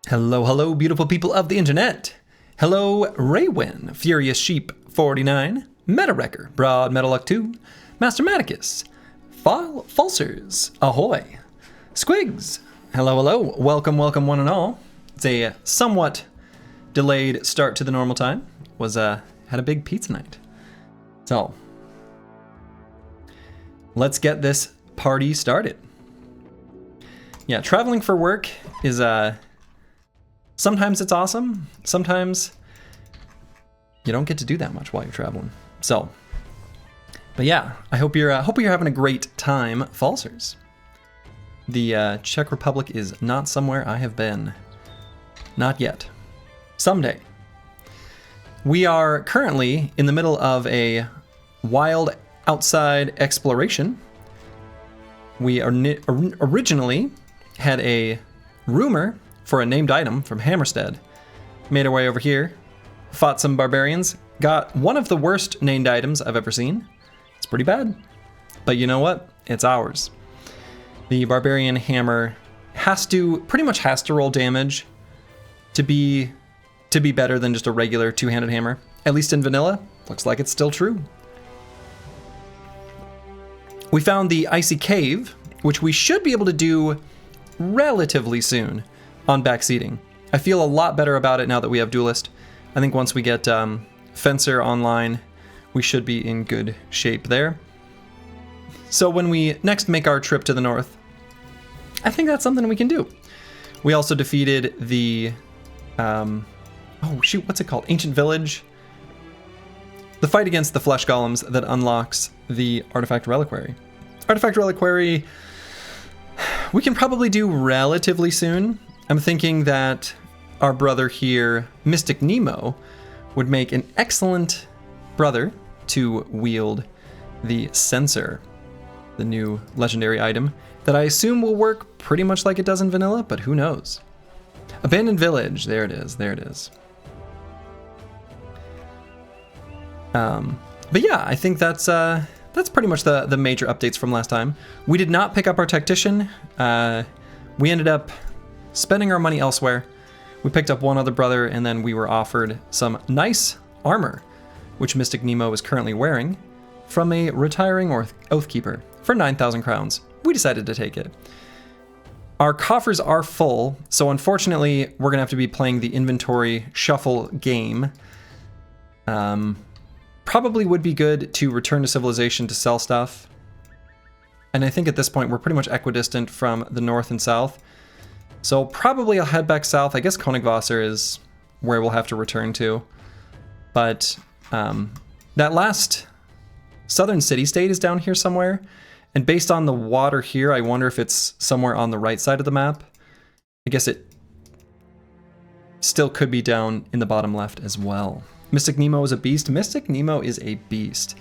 Hello, hello, beautiful people of the internet. Hello, Raywin, Furious Sheep 49, Meta Wrecker, Broad Metal Luck 2, Master Maticus, Falsers, Ahoy, Squigs. Hello, hello, welcome, welcome one and all. It's a somewhat delayed start to the normal time. Had a big pizza night. So, let's get this party started. Yeah, traveling for work is sometimes it's awesome. Sometimes you don't get to do that much while you're traveling. So, but yeah, I hope you're having a great time, Falsers. The Czech Republic is not somewhere I have been. Not yet. Someday. We are currently in the middle of a wild outside exploration. We originally had a rumor for a named item from Hammerstead. Made our way over here, fought some barbarians, got one of the worst named items I've ever seen. It's pretty bad, but you know what? It's ours. The barbarian hammer pretty much has to roll damage to be better than just a regular two-handed hammer. At least in vanilla, looks like it's still true. We found the Icy Cave, which we should be able to do relatively soon on backseating. I feel a lot better about it now that we have Duelist. I think once we get Fencer online, we should be in good shape there. So when we next make our trip to the north, I think that's something we can do. We also defeated the, what's it called? Ancient Village. The fight against the flesh golems that unlocks the Artifact Reliquary. Artifact Reliquary, we can probably do relatively soon. I'm thinking that our brother here, Mystic Nemo, would make an excellent brother to wield the Censer, the new legendary item that I assume will work pretty much like it does in vanilla, but who knows? Abandoned Village, there it is, there it is. But yeah, I think that's pretty much the major updates from last time. We did not pick up our Tactician. We ended up spending our money elsewhere. We picked up one other brother, and then we were offered some nice armor, which Mystic Nemo is currently wearing, from a retiring Oathkeeper for 9,000 crowns. We decided to take it. Our coffers are full, so unfortunately, we're gonna have to be playing the inventory shuffle game. Probably would be good to return to civilization to sell stuff. And I think at this point, we're pretty much equidistant from the north and south. So probably I'll head back south. I guess Königwasser is where we'll have to return to. But that last southern city-state is down here somewhere. And based on the water here, I wonder if it's somewhere on the right side of the map. I guess it still could be down in the bottom left as well. Mystic Nemo is a beast. Mystic Nemo is a beast.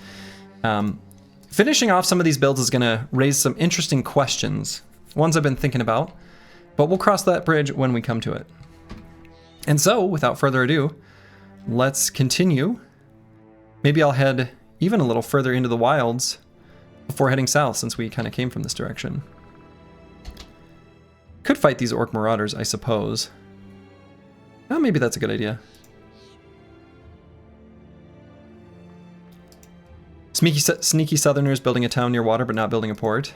Finishing off some of these builds is going to raise some interesting questions. Ones I've been thinking about. But we'll cross that bridge when we come to it. And so, without further ado, let's continue. Maybe I'll head even a little further into the wilds before heading south, since we kind of came from this direction. Could fight these orc marauders, I suppose. Oh, maybe that's a good idea. Sneaky southerners building a town near water, but not building a port.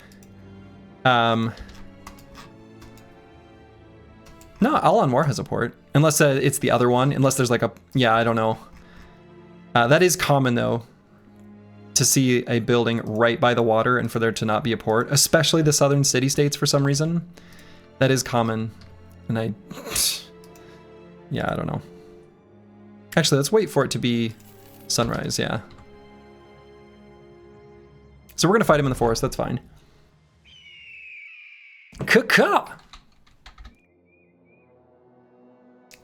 No, Alon War has a port. Unless it's the other one. Unless there's like a... Yeah, I don't know. That is common, though, to see a building right by the water and for there to not be a port. Especially the southern city-states for some reason. That is common. And yeah, I don't know. Actually, let's wait for it to be sunrise, yeah. So we're going to fight him in the forest. That's fine. Caw-caw!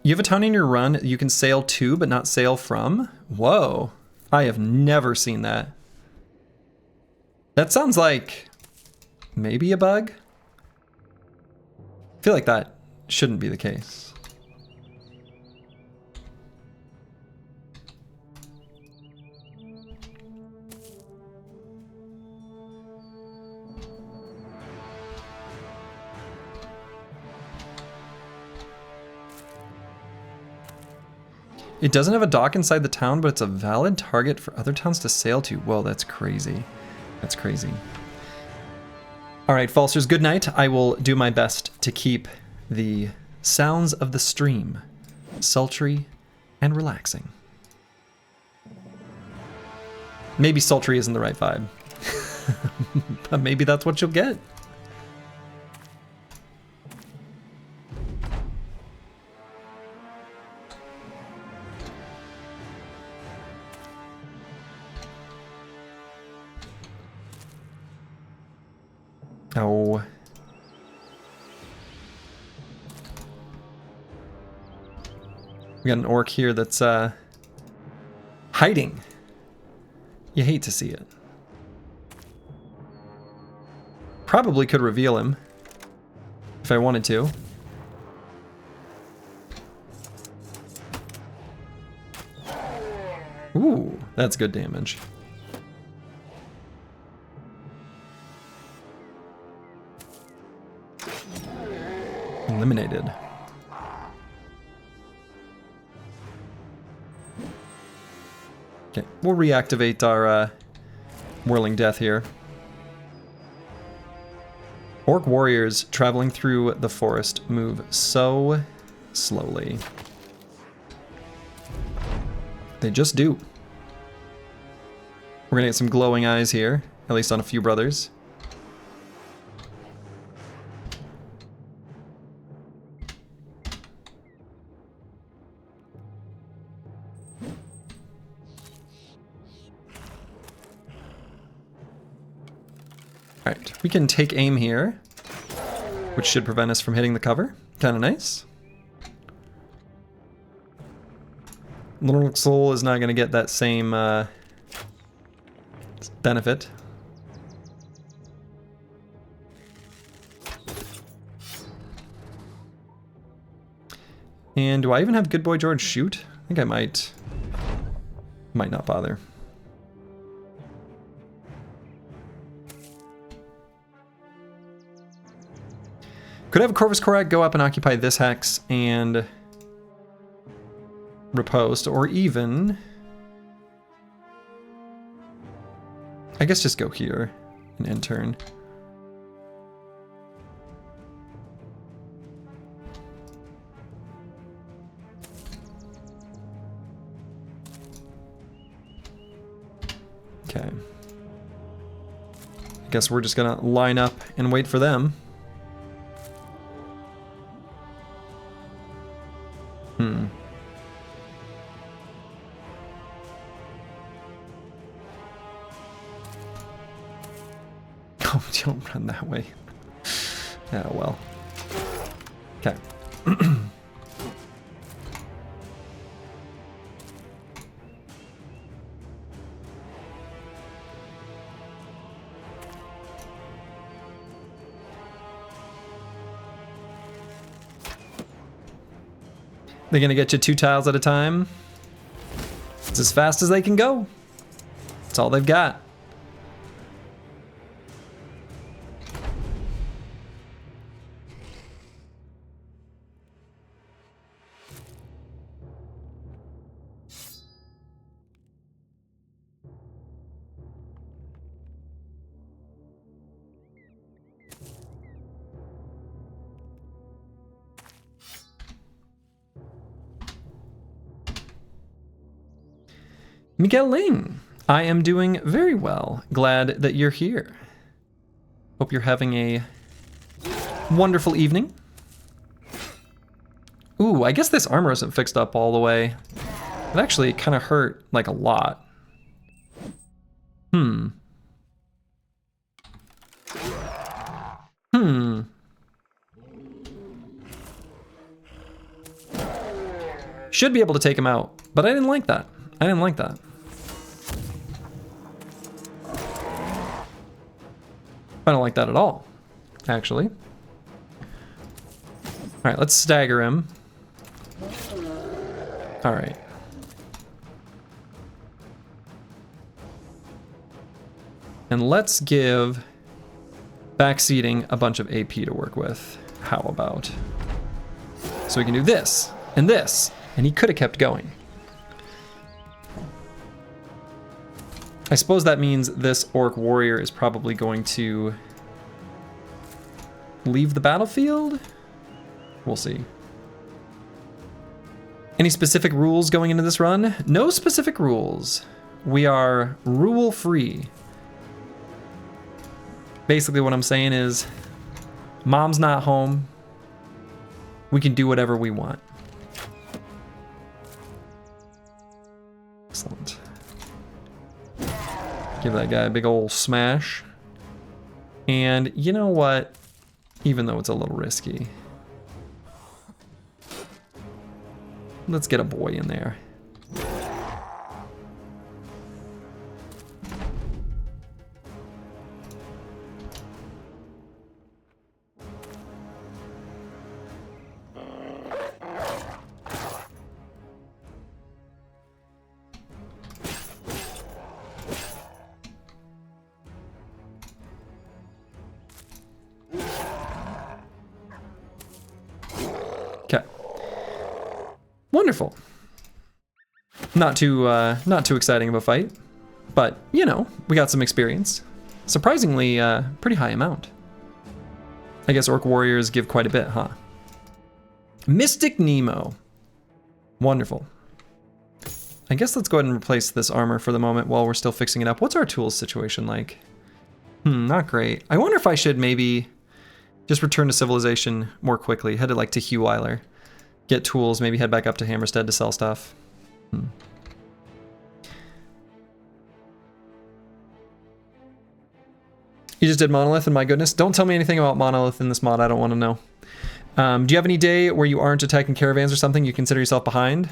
You have a town in your run you can sail to, but not sail from? Whoa. I have never seen that. That sounds like maybe a bug? I feel like that shouldn't be the case. It doesn't have a dock inside the town, but it's a valid target for other towns to sail to. Whoa, that's crazy. That's crazy. All right, Falsters, good night. I will do my best to keep the sounds of the stream sultry and relaxing. Maybe sultry isn't the right vibe, but maybe that's what you'll get. Oh. We got an orc here that's hiding. You hate to see it. Probably could reveal him if I wanted to. Ooh, that's good damage. Eliminated. Okay, we'll reactivate our Whirling Death here. Orc warriors traveling through the forest move so slowly. They just do. We're gonna get some glowing eyes here, at least on a few brothers. Alright, we can take aim here, which should prevent us from hitting the cover. Kinda nice. Little Soul is not gonna get that same benefit. And do I even have Good Boy George shoot? I think I might. Might not bother. Could have a Corvus Corac go up and occupy this hex and riposte, or even... I guess just go here and end turn. Okay. I guess we're just gonna line up and wait for them. Oh, don't run that way. Oh, well. Okay. They're gonna get you 2 tiles at a time. It's as fast as they can go. That's all they've got. Miguel Ling, I am doing very well. Glad that you're here. Hope you're having a wonderful evening. Ooh, I guess this armor isn't fixed up all the way. It actually kind of hurt, like, a lot. Should be able to take him out, but I didn't like that. I didn't like that. I don't like that at all, actually. All right, let's stagger him. All right. And let's give backseating a bunch of AP to work with. How about? So we can do this, and he could have kept going. I suppose that means this Orc Warrior is probably going to leave the battlefield? We'll see. Any specific rules going into this run? No specific rules. We are rule-free. Basically what I'm saying is, Mom's not home. We can do whatever we want. Excellent. Give that guy a big old smash. And you know what? Even though it's a little risky, let's get a boy in there. Okay. Wonderful. Not too exciting of a fight, but you know, we got some experience. Surprisingly, pretty high amount. I guess Orc Warriors give quite a bit, huh? Mystic Nemo. Wonderful. I guess let's go ahead and replace this armor for the moment while we're still fixing it up. What's our tools situation like? Not great. I wonder if I should maybe just return to civilization more quickly. Head to like to Heweiler. Get tools, maybe head back up to Hammerstead to sell stuff. You just did Monolith, and my goodness. Don't tell me anything about Monolith in this mod, I don't want to know. Do you have any day where you aren't attacking caravans or something, you consider yourself behind?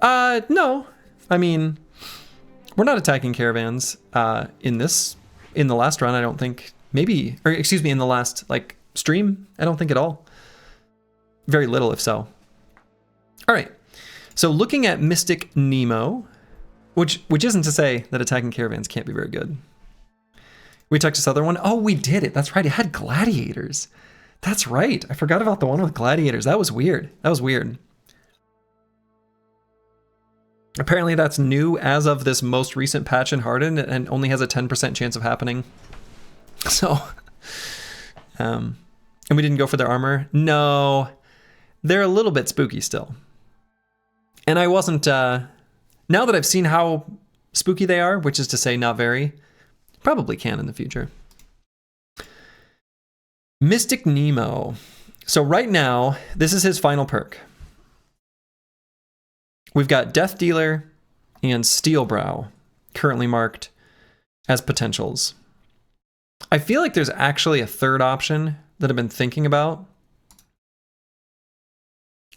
No. I mean, we're not attacking caravans in the last run, I don't think. Maybe, or excuse me, in the last, like, stream? I don't think at all. Very little, if so. All right, so looking at Mystic Nemo, which isn't to say that attacking caravans can't be very good. We attacked this other one. Oh, we did it. That's right. It had gladiators. That's right. I forgot about the one with gladiators. That was weird. That was weird. Apparently that's new as of this most recent patch in Hardened and only has a 10% chance of happening. So, and we didn't go for their armor. No, they're a little bit spooky still. And I wasn't, now that I've seen how spooky they are, which is to say not very, probably can in the future. Mystic Nemo. So right now, this is his final perk. We've got Death Dealer and Steelbrow currently marked as potentials. I feel like there's actually a third option that I've been thinking about.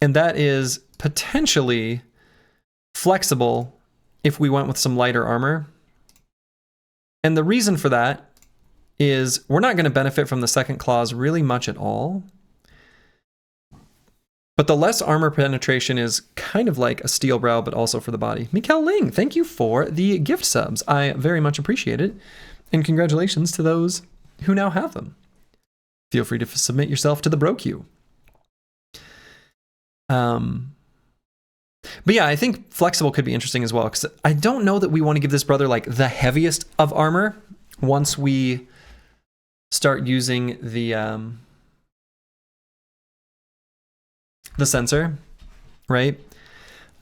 And that is potentially flexible if we went with some lighter armor. And the reason for that is we're not going to benefit from the second clause really much at all. But the less armor penetration is kind of like a Steelbrow, but also for the body. Mikael Ling, thank you for the gift subs. I very much appreciate it. And congratulations to those who now have them. Feel free to submit yourself to the bro queue. But yeah, I think flexible could be interesting as well, because I don't know that we want to give this brother like the heaviest of armor once we start using the sensor, right?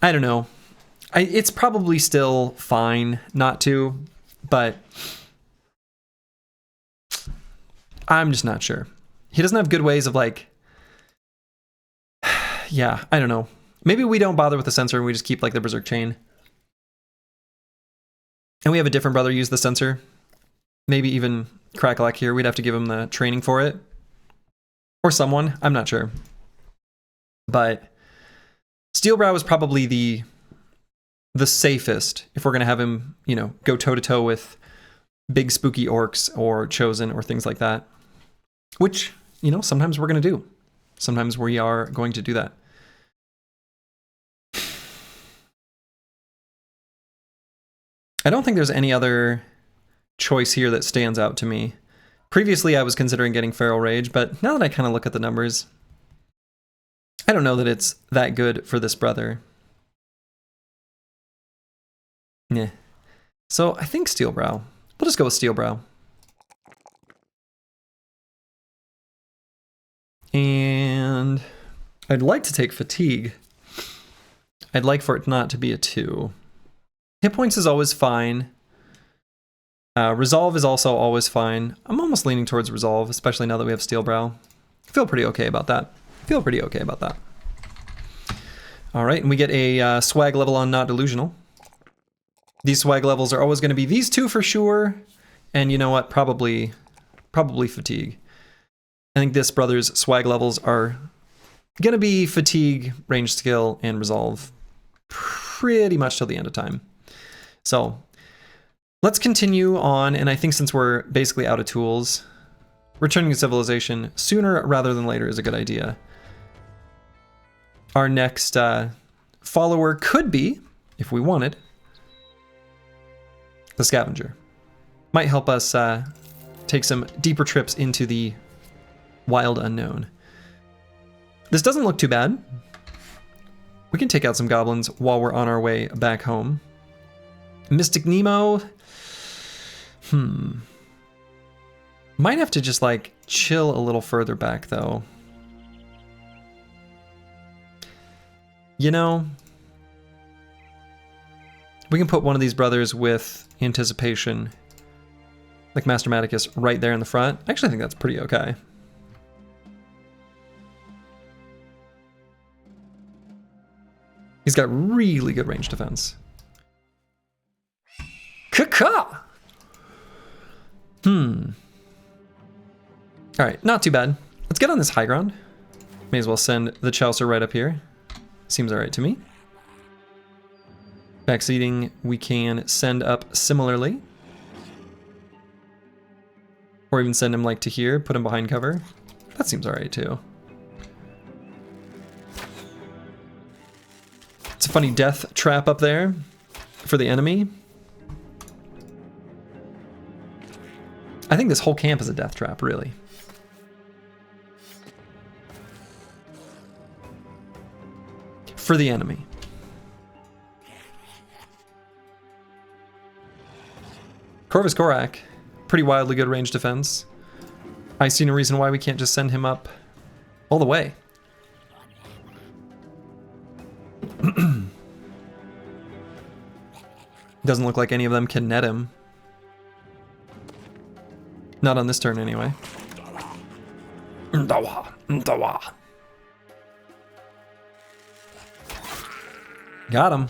I don't know. It's probably still fine not to, but I'm just not sure. He doesn't have good ways of like, yeah, I don't know. Maybe we don't bother with the sensor and we just keep like the Berserk Chain. And we have a different brother use the sensor. Maybe even Crackalack here. We'd have to give him the training for it. Or someone. I'm not sure. But Steelbrow is probably the safest if we're going to have him, you know, go toe-to-toe with big spooky orcs or Chosen or things like that. Which, you know, sometimes we're going to do. Sometimes we are going to do that. I don't think there's any other choice here that stands out to me. Previously, I was considering getting Feral Rage, but now that I kind of look at the numbers, I don't know that it's that good for this brother. Yeah. So I think Steelbrow. We'll just go with Steelbrow. And I'd like to take Fatigue. I'd like for it not to be a 2. Hit points is always fine. Resolve is also always fine. I'm almost leaning towards Resolve, especially now that we have Steelbrow. I feel pretty okay about that. All right, and we get a swag level on Not Delusional. These swag levels are always going to be these 2 for sure. And you know what? Probably Fatigue. I think this brother's swag levels are going to be Fatigue, Range Skill, and Resolve pretty much till the end of time. So let's continue on, and I think since we're basically out of tools, returning to civilization sooner rather than later is a good idea. Our next follower could be, if we wanted, the Scavenger. Might help us take some deeper trips into the wild unknown. This doesn't look too bad. We can take out some goblins while we're on our way back home. Mystic Nemo. Might have to just like chill a little further back though. You know, we can put one of these brothers with Anticipation, like Master Maticus, right there in the front. I actually think that's pretty okay. He's got really good range defense. Caca! Alright, not too bad. Let's get on this high ground. May as well send the Chaucer right up here. Seems alright to me. Backseating, we can send up similarly. Or even send him like to here, put him behind cover. That seems alright too. It's a funny death trap up there for the enemy. I think this whole camp is a death trap, really. For the enemy. Corvus Korak, pretty wildly good range defense. I see no reason why we can't just send him up all the way. Doesn't look like any of them can net him. Not on this turn, anyway. Got him.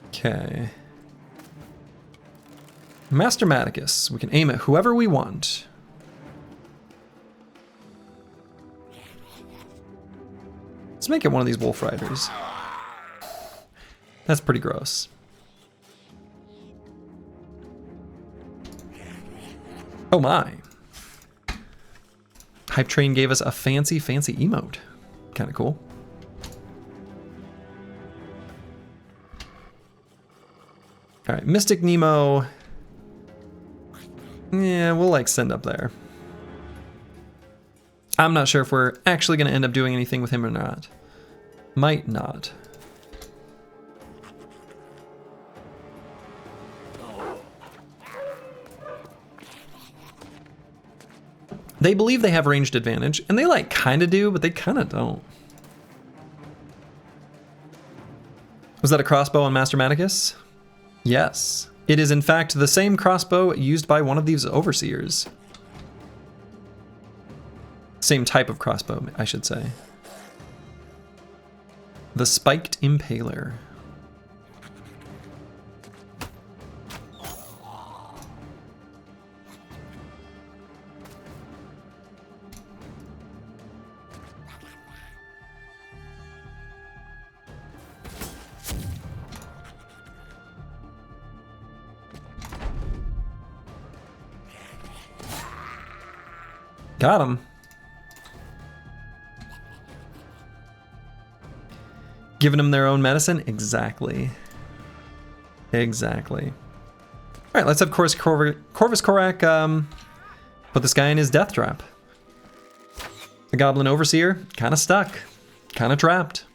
Okay. Master Maticus. We can aim at whoever we want. Let's make it one of these Wolf Riders. That's pretty gross. Oh my. Hype Train gave us a fancy emote. Kind of cool. Alright, Mystic Nemo. Yeah, we'll like send up there. I'm not sure if we're actually going to end up doing anything with him or not. Might not. They believe they have ranged advantage, and they like kind of do, but they kind of don't. Was that a crossbow on Master Maticus? Yes. It is in fact the same crossbow used by one of these overseers. Same type of crossbow, I should say. The Spiked Impaler. Got him. Giving them their own medicine? Exactly. Exactly. Alright, let's have Corvus Korak put this guy in his death trap. The Goblin Overseer, kind of stuck, kind of trapped.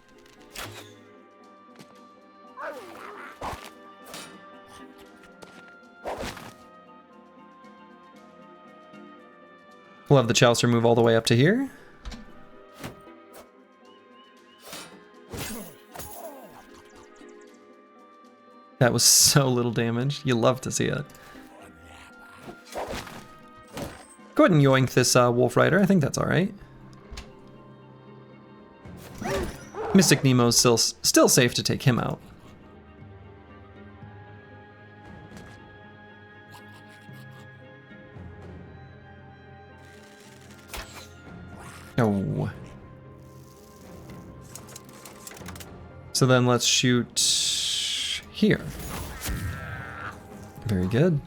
We'll have the Chaucer move all the way up to here. That was so little damage. You love to see it. Go ahead and yoink this Wolf Rider. I think that's all right. Mystic Nemo's still safe to take him out. Oh. So then let's shoot here. Very good.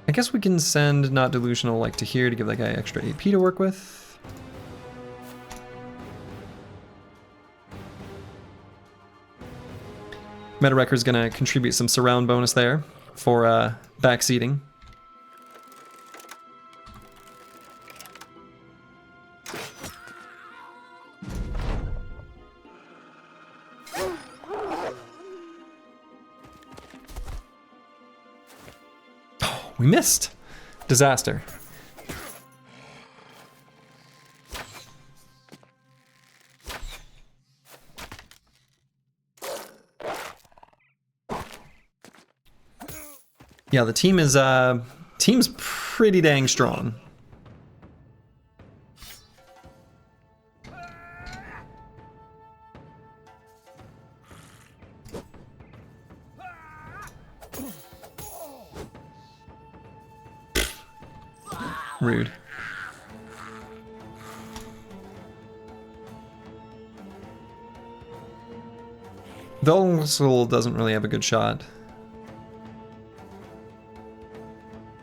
I guess we can send Not Delusional like to here to give that guy extra AP to work with. Meta Wrecker's gonna contribute some surround bonus there for backseating. Oh, we missed. Disaster. Yeah, the team is team's pretty dang strong. Rude. The Ulsul doesn't really have a good shot.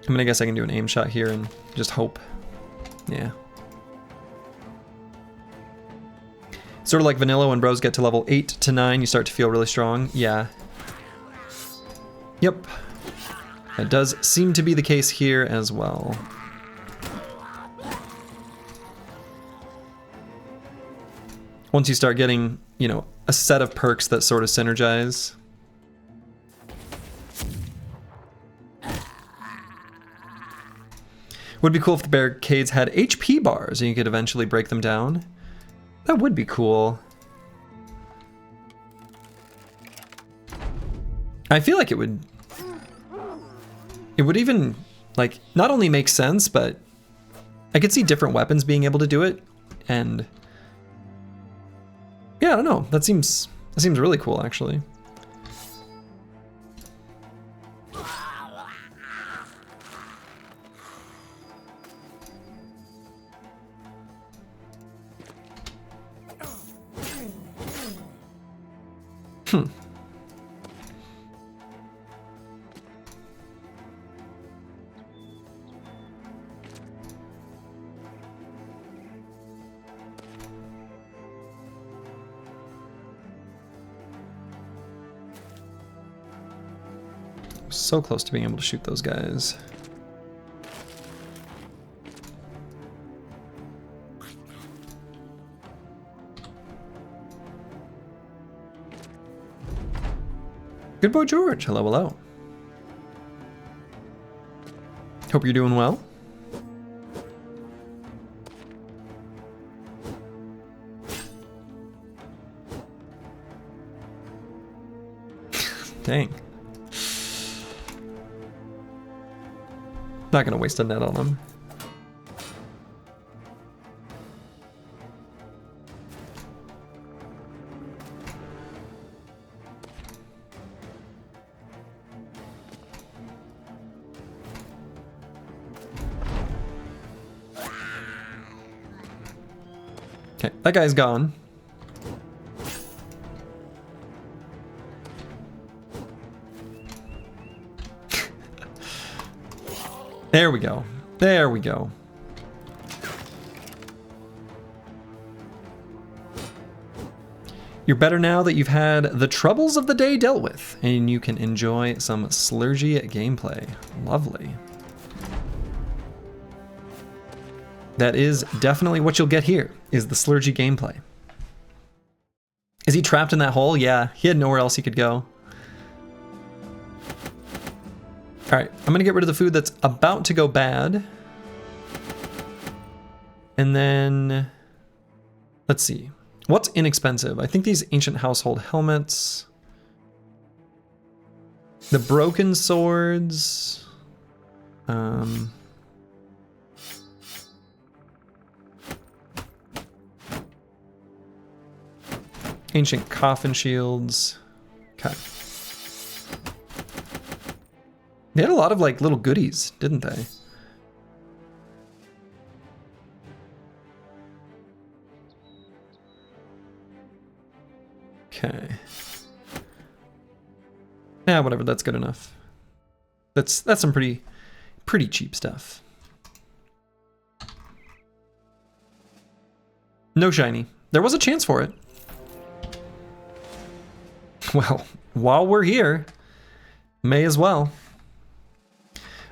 I mean, I guess I can do an aim shot here and just hope. Yeah. Sort of like vanilla when bros get to level 8 to 9, you start to feel really strong. Yeah. Yep. That does seem to be the case here as well. Once you start getting, you know, a set of perks that sort of synergize. Would be cool if the barricades had HP bars and you could eventually break them down. That would be cool. I feel like it would even, like, not only make sense, but I could see different weapons being able to do it. And yeah, I don't know. That seems really cool, actually. So close to being able to shoot those guys. Good boy, George. Hello, hello. Hope you're doing well. Dang. Not gonna waste a net on them. Okay, that guy's gone. There we go. There we go. You're better now that you've had the troubles of the day dealt with, and you can enjoy some slurgy gameplay. Lovely. That is definitely what you'll get here, is the slurgy gameplay. Is he trapped in that hole? Yeah, he had nowhere else he could go. All right, I'm gonna get rid of the food that's about to go bad. And then, let's see. What's inexpensive? I think these ancient household helmets. The broken swords. Ancient coffin shields. Okay. They had a lot of like little goodies, didn't they? Okay. Yeah, whatever, that's good enough. That's some pretty cheap stuff. No shiny. There was a chance for it. Well, while we're here, may as well.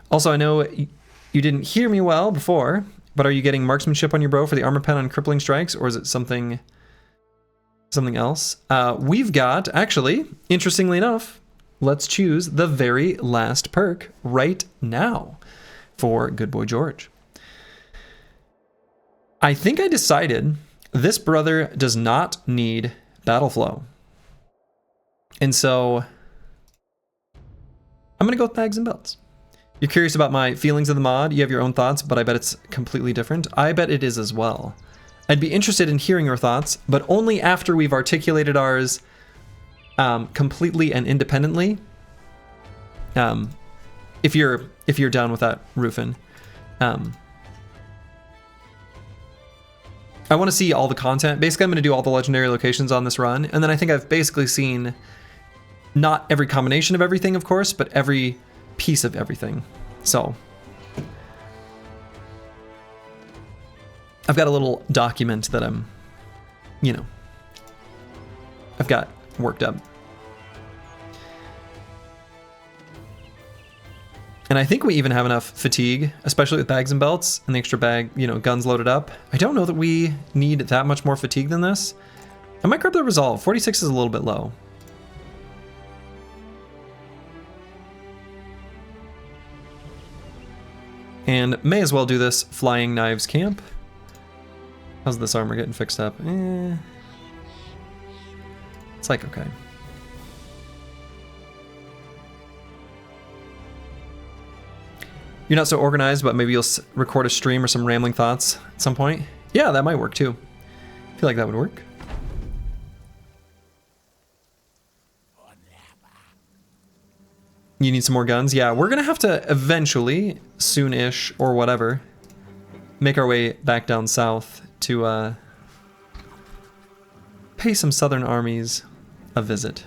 Also, I know you didn't hear me well before, but are you getting marksmanship on your bow for the armor pen on crippling strikes, or is it something else? We've got, actually, interestingly enough, let's choose the very last perk right now for Good Boy George. I think I decided this brother does not need battle flow. And so I'm going to go with bags and belts. You're curious about my feelings of the mod. You have your own thoughts, but I bet it's completely different. I bet it is as well. I'd be interested in hearing your thoughts, but only after we've articulated ours completely and independently. If you're down with that, Rufin. I want to see all the content. Basically, I'm going to do all the legendary locations on this run, and then I think I've basically seen not every combination of everything, of course, but every piece of everything. So I've got a little document that I'm, I've got worked up. And I think we even have enough fatigue, especially with bags and belts and the extra bag, guns loaded up. I don't know that we need that much more fatigue than this. I might grab the resolve. 46 is a little bit low. And may as well do this Flying Knives camp. How's this armor getting fixed up? It's like, okay. You're not so organized, but maybe you'll record a stream or some rambling thoughts at some point. Yeah, that might work too. I feel like that would work. You need some more guns? Yeah, we're gonna have to eventually, soon-ish, or whatever, make our way back down south to pay some southern armies a visit.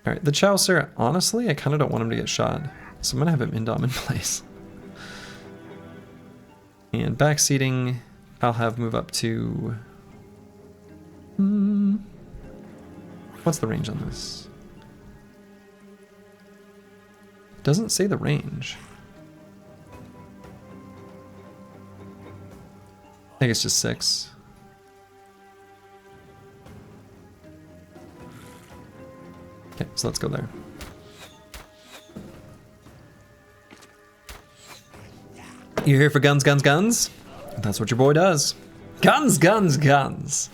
Alright, the Chaucer, honestly, I kind of don't want him to get shot, so I'm gonna have him indom in place. And backseating, I'll have move up to... What's the range on this? Doesn't say the range. I think it's just 6. Okay, so let's go there. You're here for guns, guns, guns? That's what your boy does. Guns, guns, guns.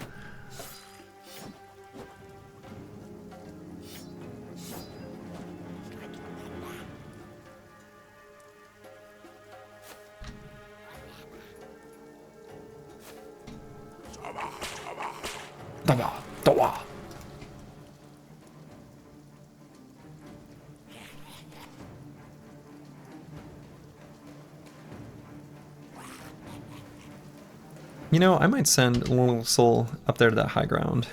I might send a little soul up there to that high ground.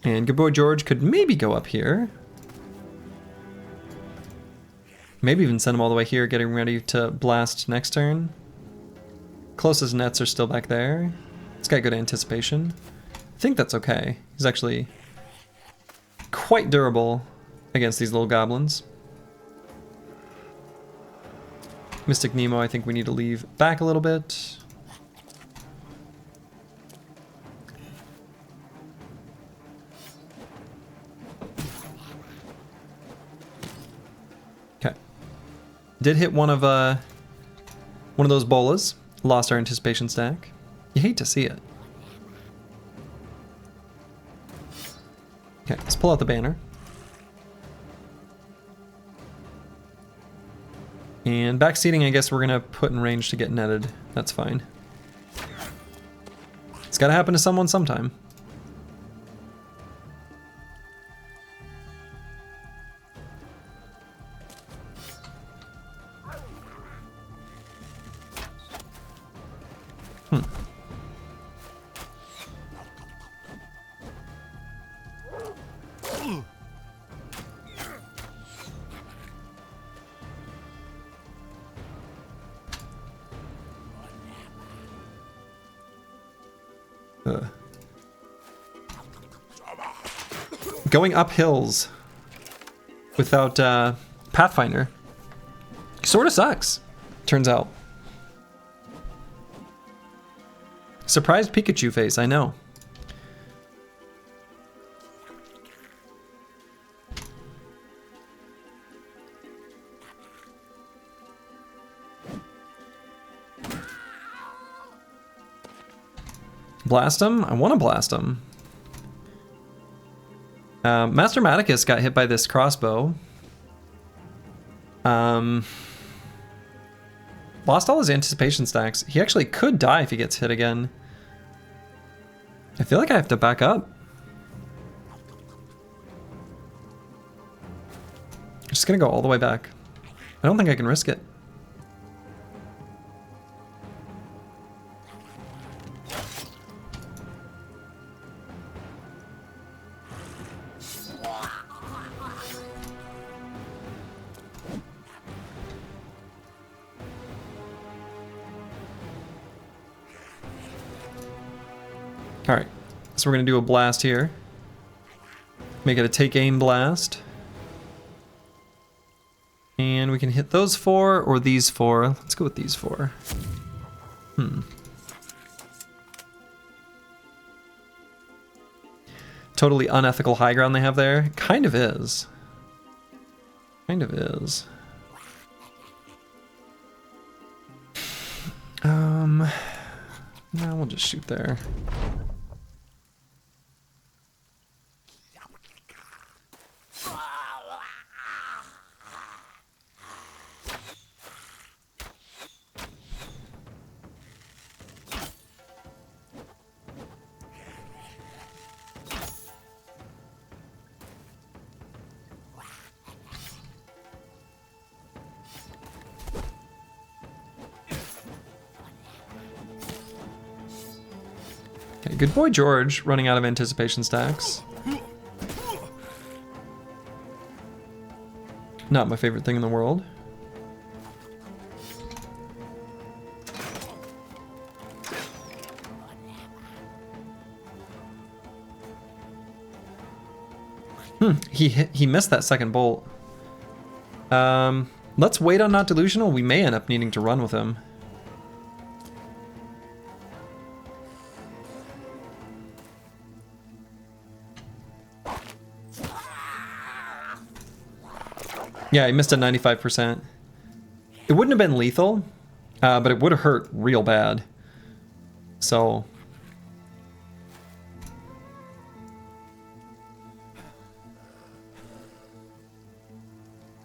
And good boy George could maybe go up here. Maybe even send him all the way here, getting ready to blast next turn. Closest nets are still back there. It's got good anticipation. I think that's okay. He's actually quite durable against these little goblins. Mystic Nemo, I think we need to leave back a little bit. Okay. Did hit one of those bolas. Lost our anticipation stack. You hate to see it. Okay, let's pull out the banner. And backseating, I guess we're gonna put in range to get netted. That's fine. It's gotta happen to someone sometime. Going up hills without Pathfinder sort of sucks, turns out. Surprised Pikachu face, I know. Blast him? I want to blast him. Master Maticus got hit by this crossbow. Lost all his anticipation stacks. He actually could die if he gets hit again. I feel like I have to back up. I'm just gonna go all the way back. I don't think I can risk it. Alright, so we're going to do a blast here. Make it a take aim blast. And we can hit those 4 or these 4. Let's go with these 4. Totally unethical high ground they have there. Kind of is. Kind of is. No, we'll just shoot there. Okay, good boy George, running out of anticipation stacks. Not my favorite thing in the world. He missed that second bolt. Let's wait on Not Delusional. We may end up needing to run with him. Yeah, he missed a 95%. It wouldn't have been lethal, but it would have hurt real bad. So...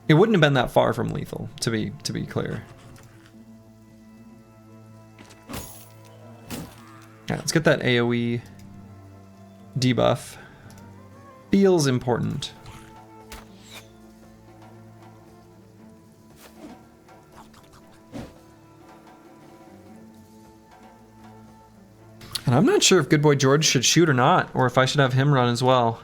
it wouldn't have been that far from lethal, to be clear. Alright, let's get that AoE debuff. Feels important. And I'm not sure if Good Boy George should shoot or not, or if I should have him run as well.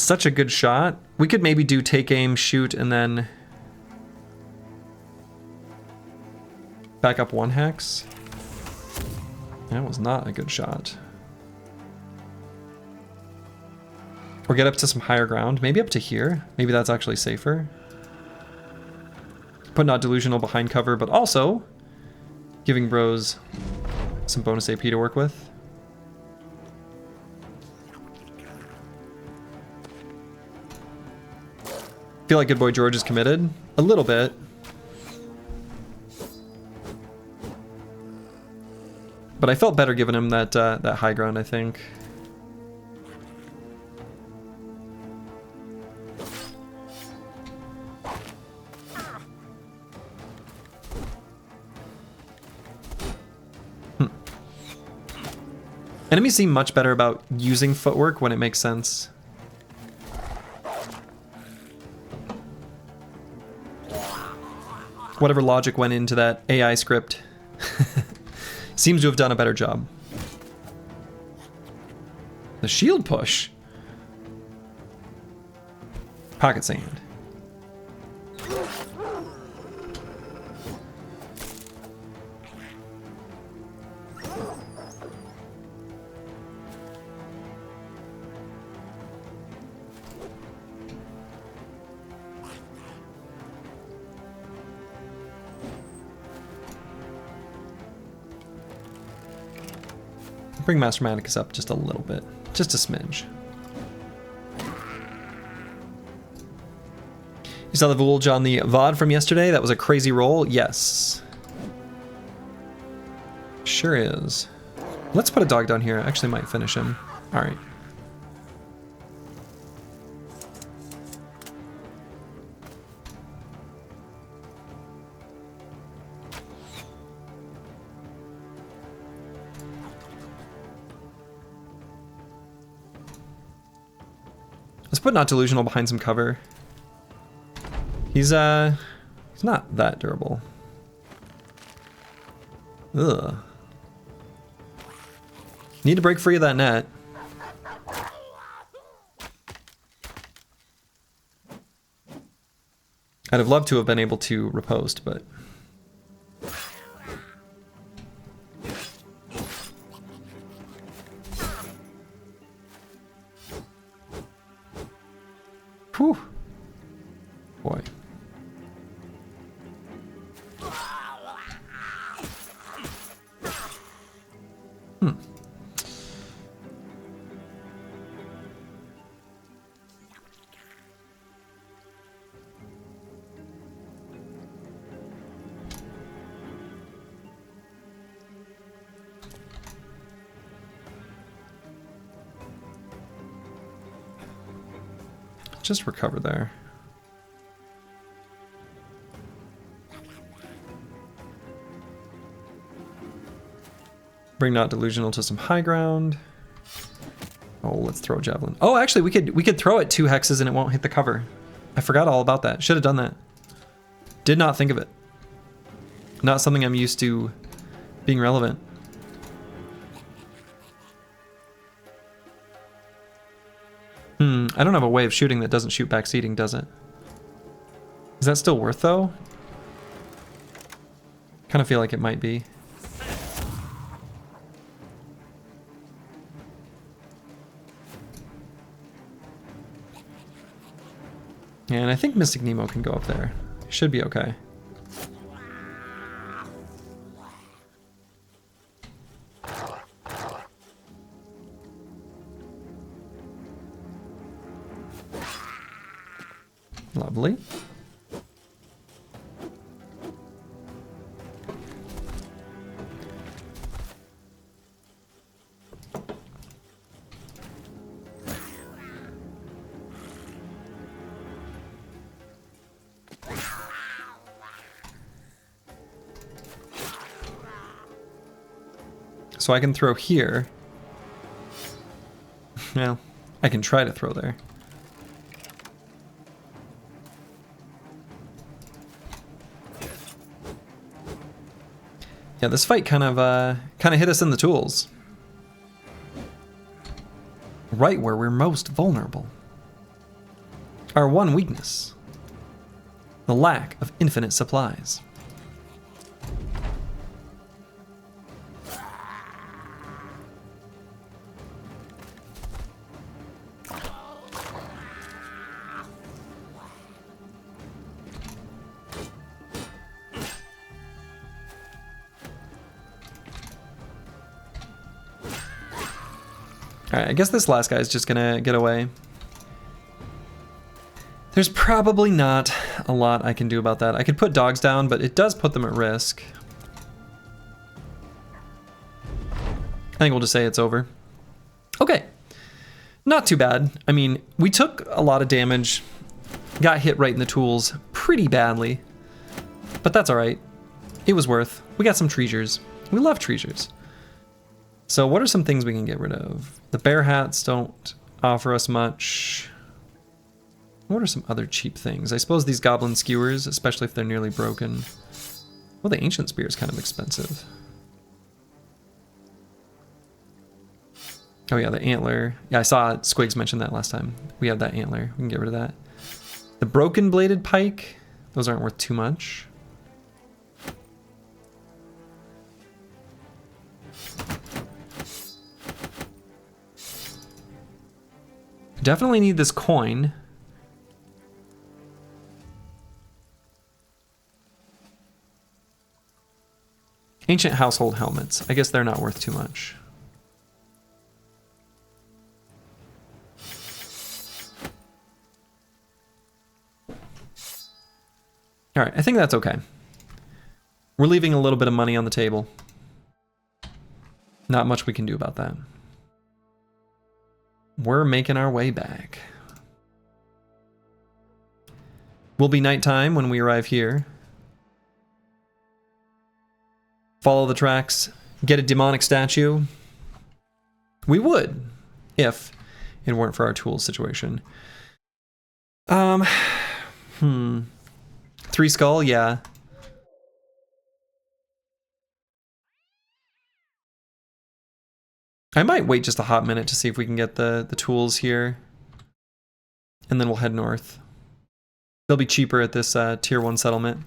such a good shot. We could maybe do take aim, shoot, and then back up 1 hex. That was not a good shot. Or get up to some higher ground. Maybe up to here. Maybe that's actually safer. Put not delusional behind cover, but also giving bros some bonus AP to work with. Feel like good boy George is committed. A little bit. But I felt better giving him that that high ground, I think. Enemies seem much better about using footwork when it makes sense. Whatever logic went into that AI script seems to have done a better job. The shield push. Pocket sand. Bring Master Manicus up just a little bit. Just a smidge. You saw the Vulge on the VOD from yesterday? That was a crazy roll? Yes. Sure is. Let's put a dog down here. I actually might finish him. Alright. Let's put not delusional behind some cover. He's not that durable. Ugh. Need to break free of that net. I'd have loved to have been able to riposte, but whew. Boy. Just recover there. Bring not delusional to some high ground. Oh, let's throw a javelin. Oh, actually, we could throw it 2 hexes and it won't hit the cover. I forgot all about that. Should have done that. Did not think of it. Not something I'm used to being relevant. I don't have a way of shooting that doesn't shoot backseating, does it? Is that still worth, though? Kind of feel like it might be. And I think Mystic Nemo can go up there. Should be okay. Lovely. So I can throw here. Well, I can try to throw there. Yeah, this fight kind of hit us in the tools. Right where we're most vulnerable. Our one weakness. The lack of infinite supplies. Alright, I guess this last guy is just gonna get away. There's probably not a lot I can do about that. I could put dogs down, but it does put them at risk. I think we'll just say it's over. Okay. Not too bad. I mean, we took a lot of damage, got hit right in the tools pretty badly, but that's alright. It was worth. We got some treasures. We love treasures. So what are some things we can get rid of? The bear hats don't offer us much. What are some other cheap things? I suppose these goblin skewers, especially if they're nearly broken. Well, the ancient spear is kind of expensive. Oh yeah, the antler. Yeah, I saw Squigs mention that last time. We have that antler. We can get rid of that. The broken bladed pike. Those aren't worth too much. Definitely need this coin. Ancient household helmets. I guess they're not worth too much. All right, I think that's okay. We're leaving a little bit of money on the table. Not much we can do about that. We're making our way back. Will be nighttime when we arrive here. Follow the tracks, get a demonic statue. We would, if it weren't for our tools situation. 3 skull, yeah. I might wait just a hot minute to see if we can get the tools here. And then we'll head north. They'll be cheaper at this tier 1 settlement.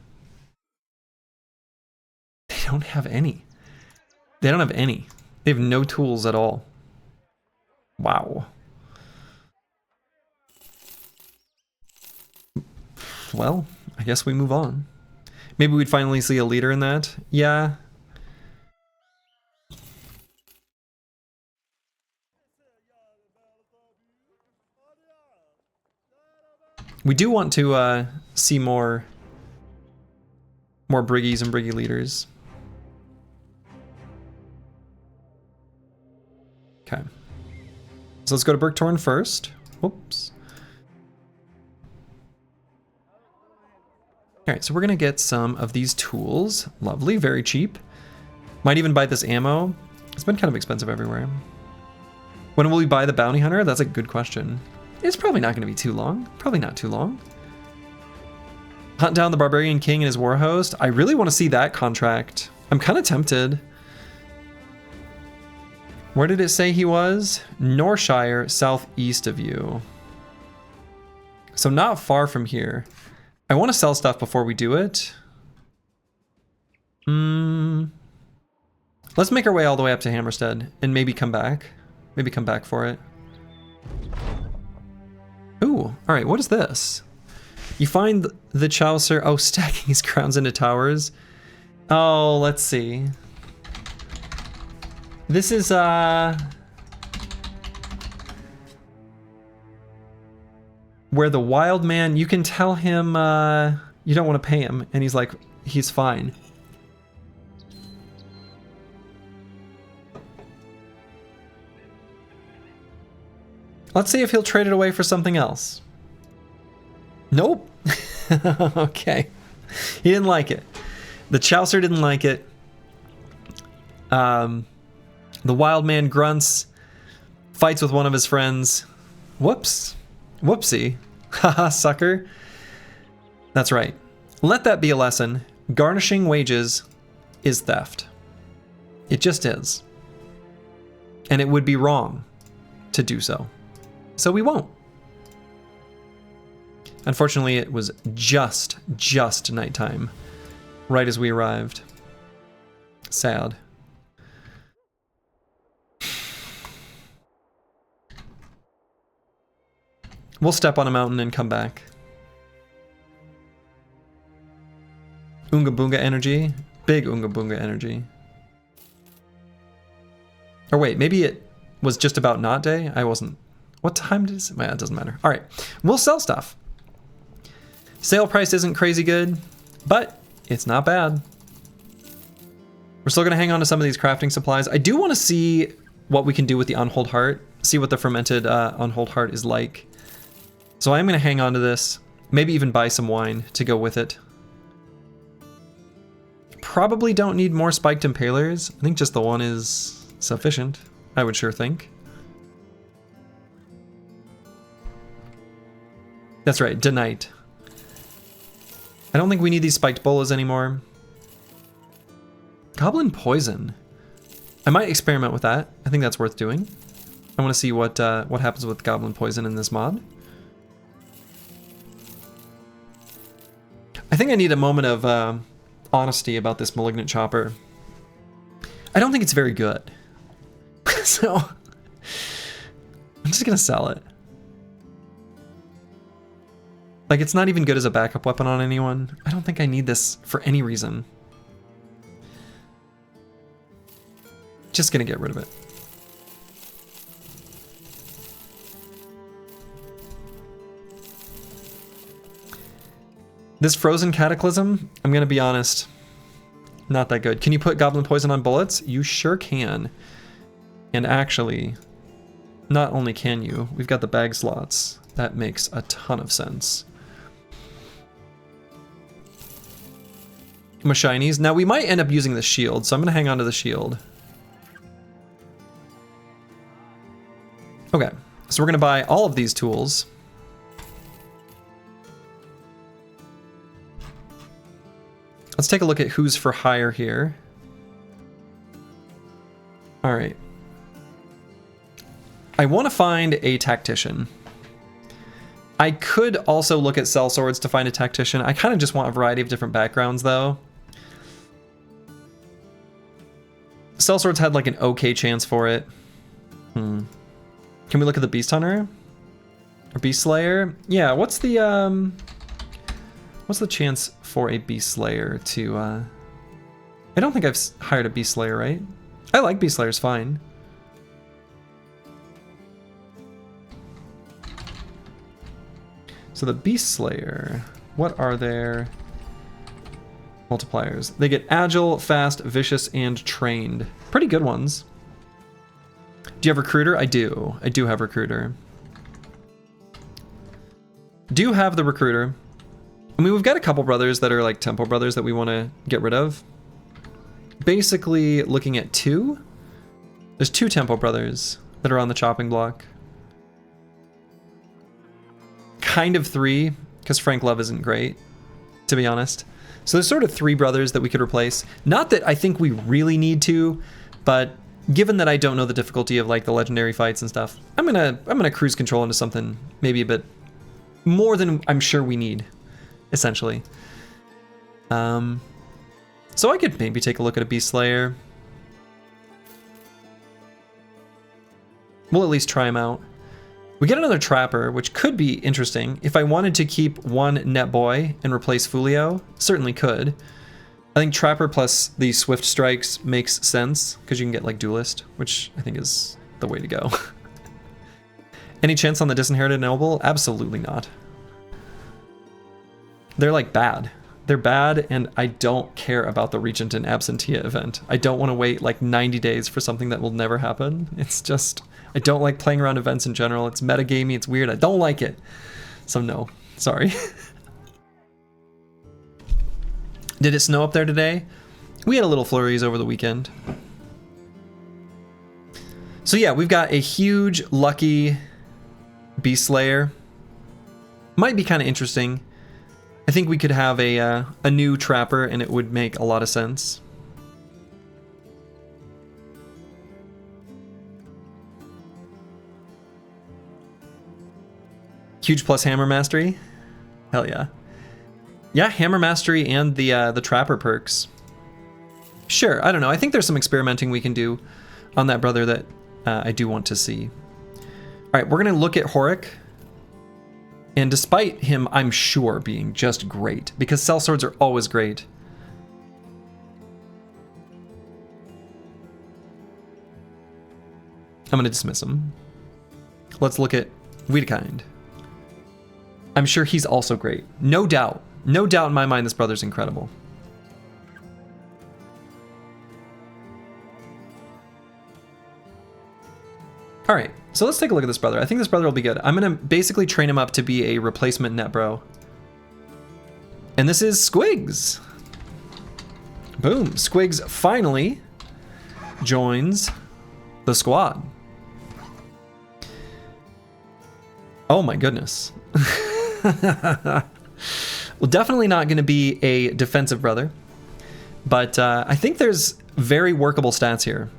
They don't have any. They don't have any. They have no tools at all. Wow. Well, I guess we move on. Maybe we'd finally see a leader in that. Yeah. We do want to see more briggies and briggy leaders. Okay. So let's go to Berktorn first. Whoops. Alright, so we're gonna get some of these tools. Lovely, very cheap. Might even buy this ammo. It's been kind of expensive everywhere. When will we buy the bounty hunter? That's a good question. It's probably not gonna be too long. Probably not too long. Hunt down the barbarian king and his war host. I really want to see that contract. I'm kind of tempted. Where did it say he was? Norshire, southeast of you. So not far from here. I want to sell stuff before we do it. Let's make our way all the way up to Hammerstead and maybe come back. Maybe come back for it. Ooh, all right, what is this? You find the Chaucer, oh, stacking his crowns into towers. Oh, let's see. This is, where the wild man, you can tell him, you don't want to pay him, and he's like, he's fine. Let's see if he'll trade it away for something else. Nope. Okay. He didn't like it. The Chaucer didn't like it. The wild man grunts, fights with one of his friends. Whoops. Whoopsie. Haha, sucker. That's right. Let that be a lesson. Garnishing wages is theft. It just is. And it would be wrong to do so. So we won't. Unfortunately, it was just nighttime, right as we arrived. Sad. We'll step on a mountain and come back. Oonga Boonga energy. Big Oonga Boonga energy. Or wait, maybe it was just about not day? I wasn't. What time did it? Well, it doesn't matter. All right, we'll sell stuff. Sale price isn't crazy good, but it's not bad. We're still gonna hang on to some of these crafting supplies. I do want to see what we can do with the Unhold Heart. See what the fermented Unhold Heart is like. So I'm gonna hang on to this. Maybe even buy some wine to go with it. Probably don't need more spiked impalers. I think just the one is sufficient. I would sure think. That's right, Denite. I don't think we need these spiked bolas anymore. Goblin poison. I might experiment with that. I think that's worth doing. I want to see what happens with goblin poison in this mod. I think I need a moment of honesty about this malignant chopper. I don't think it's very good. So I'm just gonna sell it. Like, it's not even good as a backup weapon on anyone. I don't think I need this for any reason. Just gonna get rid of it. This frozen cataclysm, I'm gonna be honest, not that good. Can you put goblin poison on bullets? You sure can. And actually, not only can you, we've got the bag slots. That makes a ton of sense. My shinies. Now we might end up using the shield, so I'm gonna hang on to the shield. Okay, so we're gonna buy all of these tools. Let's take a look at who's for hire here. All right. I want to find a tactician. I could also look at sellswords to find a tactician. I kind of just want a variety of different backgrounds though. Sellswords had like an okay chance for it. Can we look at the Beast Hunter? Or Beast Slayer? Yeah, what's the chance for a Beast Slayer to I don't think I've hired a Beast Slayer, right? I like Beast Slayers fine. So the Beast Slayer, what are their multipliers? They get agile, fast, vicious, and trained. Pretty good ones. Do you have Recruiter? I do. I do have Recruiter. Do have the Recruiter. I mean, we've got a couple brothers that are like Temple brothers that we want to get rid of. Basically, looking at two. There's two Temple brothers that are on the chopping block. Kind of three, because Frank Love isn't great, to be honest. So there's sort of three brothers that we could replace. Not that I think we really need to, but given that I don't know the difficulty of like the legendary fights and stuff, I'm gonna cruise control into something maybe a bit more than I'm sure we need, essentially. So I could maybe take a look at a Beast Slayer. We'll at least try him out. We get another Trapper, which could be interesting. If I wanted to keep one Net Boy and replace Fulio, certainly could. I think Trapper plus the Swift Strikes makes sense, because you can get like Duelist, which I think is the way to go. Any chance on the Disinherited Noble? Absolutely not. They're like bad. They're bad, and I don't care about the Regent and Absentia event. I don't want to wait like 90 days for something that will never happen. It's just, I don't like playing around events in general. It's metagamey, it's weird, I don't like it. So no, sorry. Did it snow up there today? We had a little flurries over the weekend. So yeah, we've got a huge, lucky Beast Slayer. Might be kind of interesting. I think we could have a new Trapper and it would make a lot of sense. Huge plus hammer mastery. Hell yeah. Yeah, Hammer Mastery and the Trapper perks. Sure, I don't know. I think there's some experimenting we can do on that brother that I do want to see. All right, we're going to look at Horik. And despite him, I'm sure, being just great, because sellswords are always great. I'm going to dismiss him. Let's look at Wiedekind. I'm sure he's also great. No doubt. No doubt in my mind this brother's incredible. All right, so let's take a look at this brother. I think this brother will be good. I'm going to basically train him up to be a replacement Netbro. And this is Squigs. Boom. Squigs finally joins the squad. Oh my goodness. Well, definitely not going to be a defensive brother. But I think there's very workable stats here.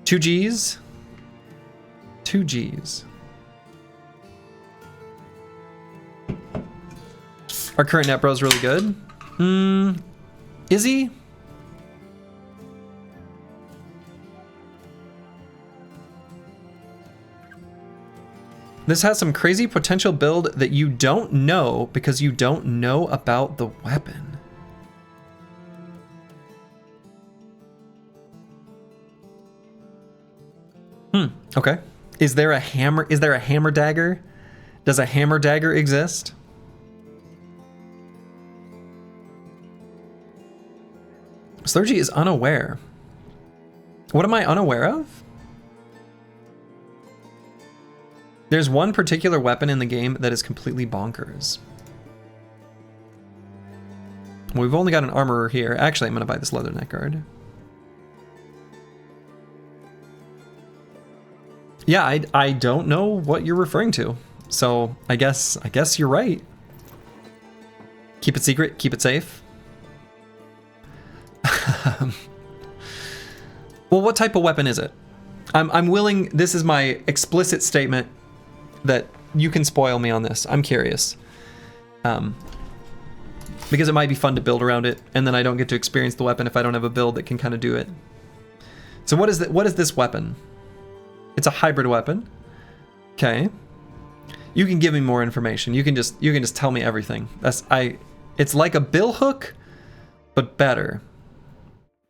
2 Gs. 2 Gs. Our current Netbro is really good. Is he? This has some crazy potential build that you don't know because you don't know about the weapon. Okay. Is there a hammer? Is there a hammer dagger? Does a hammer dagger exist? Slurgy is unaware. What am I unaware of? There's one particular weapon in the game that is completely bonkers. Well, we've only got an armorer here. Actually, I'm going to buy this leather neck guard. Yeah, I don't know what you're referring to. So I guess you're right. Keep it secret, keep it safe. Well, what type of weapon is it? I'm willing, this is my explicit statement that you can spoil me on this. I'm curious. Because it might be fun to build around it, and then I don't get to experience the weapon if I don't have a build that can kind of do it. So what is this weapon? It's a hybrid weapon. Okay. You can give me more information. You can just tell me everything. It's like a bill hook, but better.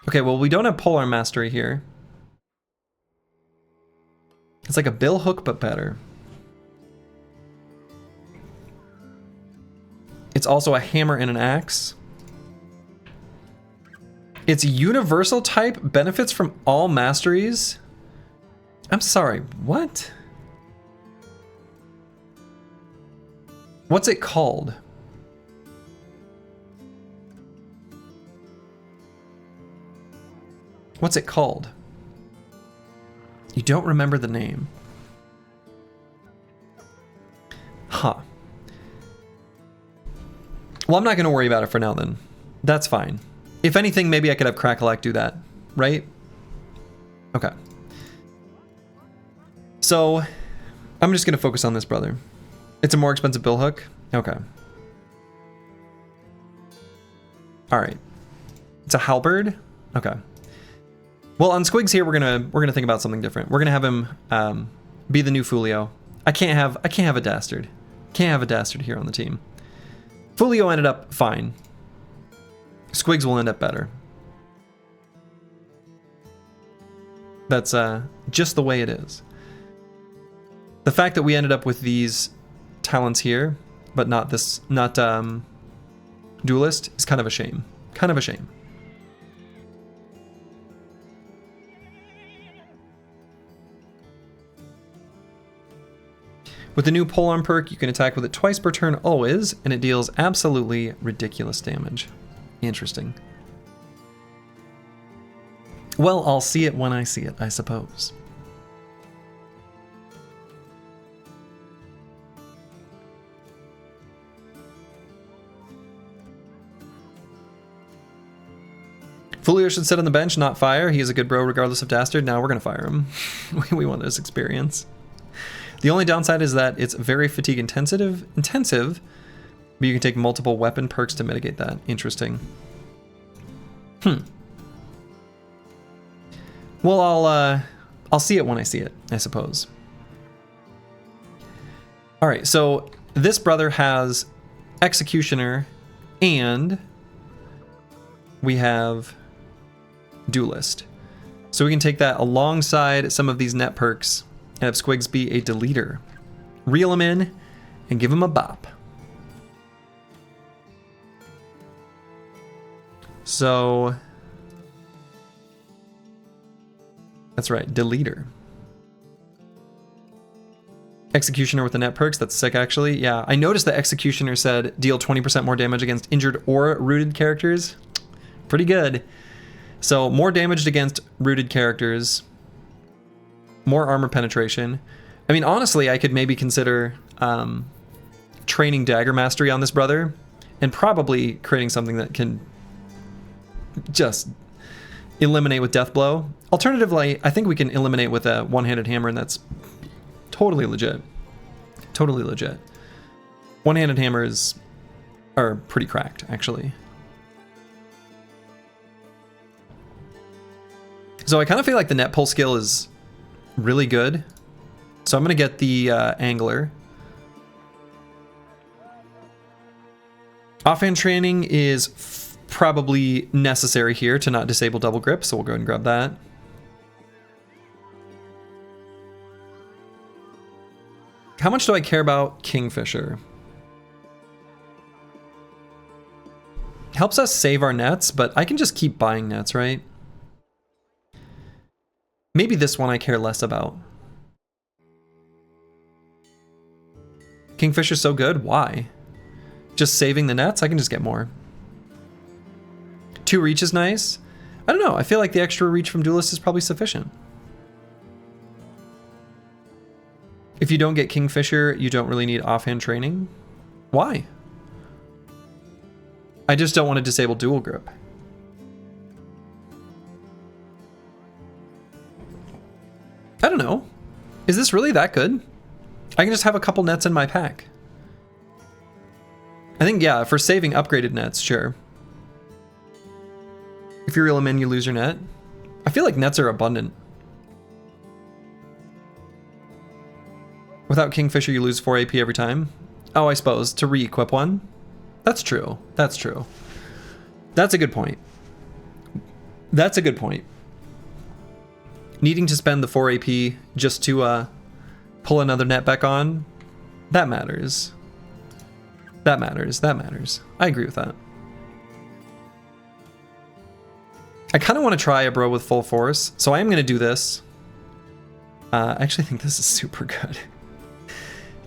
Okay, well, we don't have polar mastery here. It's like a bill hook, but better. It's also a hammer and an axe. Its universal type benefits from all masteries. I'm sorry, what? What's it called? What's it called? You don't remember the name. Huh. Well, I'm not going to worry about it for now then. That's fine. If anything, maybe I could have Crackalack do that, right? Okay. So, I'm just going to focus on this brother. It's a more expensive bill hook? Okay. Alright. It's a halberd? Okay. Well, on Squigs here, we're gonna think about something different. We're gonna have him be the new Fulio. I can't have a dastard. Can't have a dastard here on the team. Fulio ended up fine. Squigs will end up better. That's just the way it is. The fact that we ended up with these talents here, but not duelist, is kind of a shame. Kind of a shame. With the new polearm perk, you can attack with it twice per turn always, and it deals absolutely ridiculous damage. Interesting. Well, I'll see it when I see it, I suppose. Fulio should sit on the bench, not fire. He is a good bro regardless of dastard. Now we're going to fire him. We want this experience. The only downside is that it's very fatigue intensive, but you can take multiple weapon perks to mitigate that. Interesting. Well, I'll see it when I see it, I suppose. All right, so this brother has Executioner, and we have Duelist. So we can take that alongside some of these net perks and have Squigs be a deleter. Reel him in and give him a bop. So that's right, deleter. Executioner with the net perks, that's sick actually. Yeah, I noticed that Executioner said deal 20% more damage against injured or rooted characters. Pretty good. So more damage against rooted characters, more armor penetration. I mean, honestly, I could maybe consider training Dagger Mastery on this brother and probably creating something that can just eliminate with Death Blow. Alternatively, I think we can eliminate with a one-handed hammer, and that's totally legit. Totally legit. One-handed hammers are pretty cracked, actually. So I kind of feel like the net pull skill is really good. So I'm going to get the Angler. Offhand training is probably necessary here to not disable double grip, so we'll go ahead and grab that. How much do I care about Kingfisher? Helps us save our nets, but I can just keep buying nets, right? Maybe this one I care less about. Kingfisher's so good, why? Just saving the nets? I can just get more. 2 reach is nice. I don't know, I feel like the extra reach from Duelist is probably sufficient. If you don't get Kingfisher, you don't really need offhand training. Why? I just don't want to disable dual grip. I don't know. Is this really that good? I can just have a couple nets in my pack. I think, yeah, for saving upgraded nets, sure. If you reel them in, you lose your net. I feel like nets are abundant. Without Kingfisher, you lose 4 AP every time. Oh, I suppose, to re-equip one. That's true. That's true. That's a good point. That's a good point. Needing to spend the 4 AP just to pull another net back on, that matters. That matters. That matters. I agree with that. I kind of want to try a bro with full force, so I am going to do this. I actually think this is super good.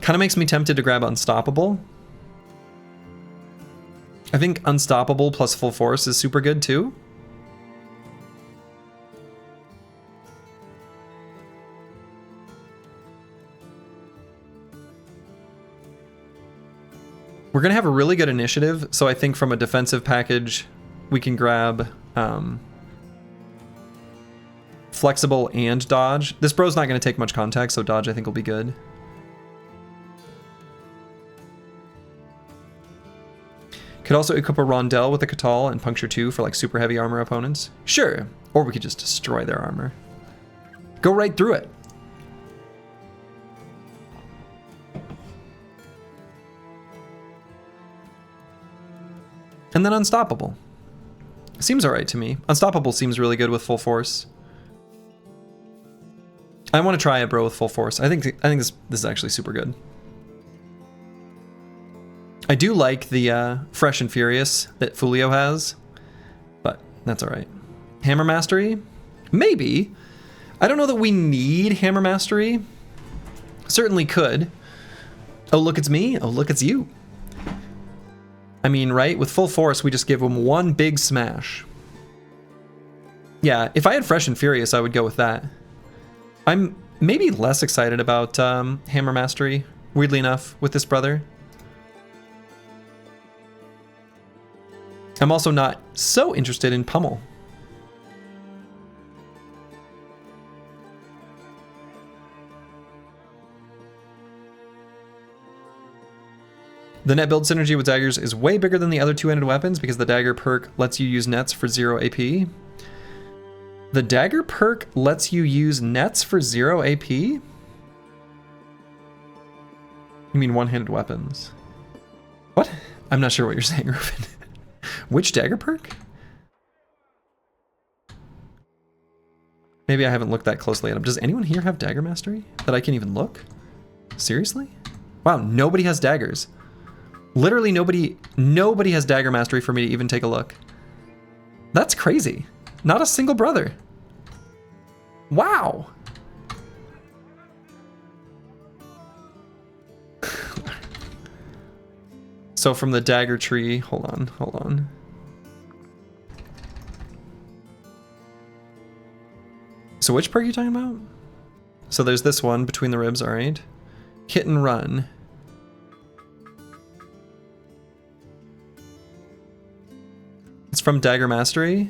Kind of makes me tempted to grab Unstoppable. I think Unstoppable plus full force is super good too. We're going to have a really good initiative, so I think from a defensive package, we can grab Flexible and Dodge. This bro's not going to take much contact, so Dodge I think will be good. Could also equip a Rondell with a Catal and Puncture 2 for like super heavy armor opponents. Sure, or we could just destroy their armor. Go right through it. And then Unstoppable. Seems alright to me. Unstoppable seems really good with full force. I want to try a bro with full force. I think this is actually super good. I do like the Fresh and Furious that Fulio has, but that's alright. Hammer Mastery? Maybe. I don't know that we need Hammer Mastery. Certainly could. Oh, look, it's me. Oh, look, it's you. I mean, right? With full force, we just give him one big smash. Yeah, if I had Fresh and Furious, I would go with that. I'm maybe less excited about Hammer Mastery, weirdly enough, with this brother. I'm also not so interested in Pummel. The net build synergy with daggers is way bigger than the other two-handed weapons because the dagger perk lets you use nets for 0 AP. The dagger perk lets you use nets for 0 AP? You mean one-handed weapons? What? I'm not sure what you're saying, Ruben. Which dagger perk? Maybe I haven't looked that closely at them. Does anyone here have dagger mastery that I can even look? Seriously? Wow, nobody has daggers. Literally nobody has dagger mastery for me to even take a look. That's crazy. Not a single brother. Wow. So from the dagger tree, hold on. So which perk are you talking about? So there's this one, between the ribs, all right. Hit and run. It's from Dagger Mastery.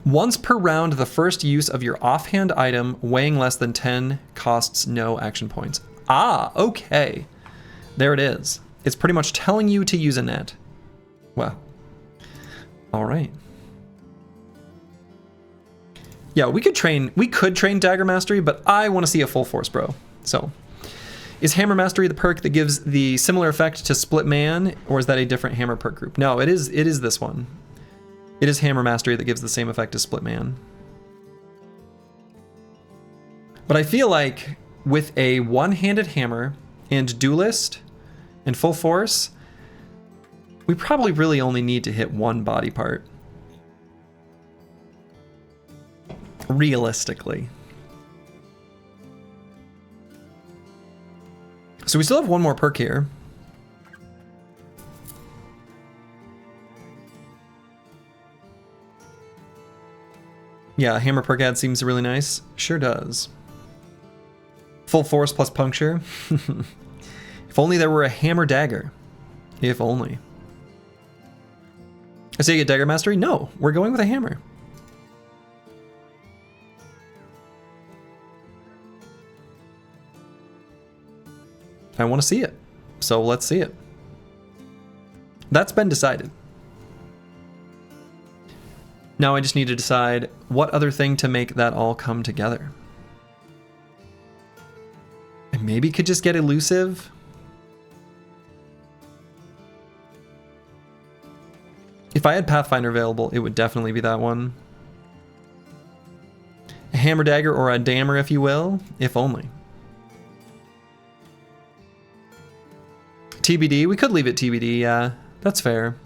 Once per round, the first use of your offhand item weighing less than 10 costs no action points. Ah, okay. There it is. It's pretty much telling you to use a net. Well, all right. Yeah, we could train Dagger Mastery, but I want to see a full force bro. So, is Hammer Mastery the perk that gives the similar effect to Split Man, or is that a different Hammer perk group? No, it is this one. It is Hammer Mastery that gives the same effect as Split Man. But I feel like with a one-handed hammer and duelist and full force, we probably really only need to hit one body part. Realistically. So we still have one more perk here. Yeah, hammer perk ad seems really nice. Sure does. Full force plus puncture. If only there were a hammer dagger. If only. I say you get dagger mastery? No, we're going with a hammer. I want to see it, so let's see it. That's been decided. Now I just need to decide what other thing to make that all come together. I maybe could just get elusive. If I had Pathfinder available, it would definitely be that one. A hammer dagger or a dammer, if you will, if only. TBD, we could leave it TBD, yeah, that's fair.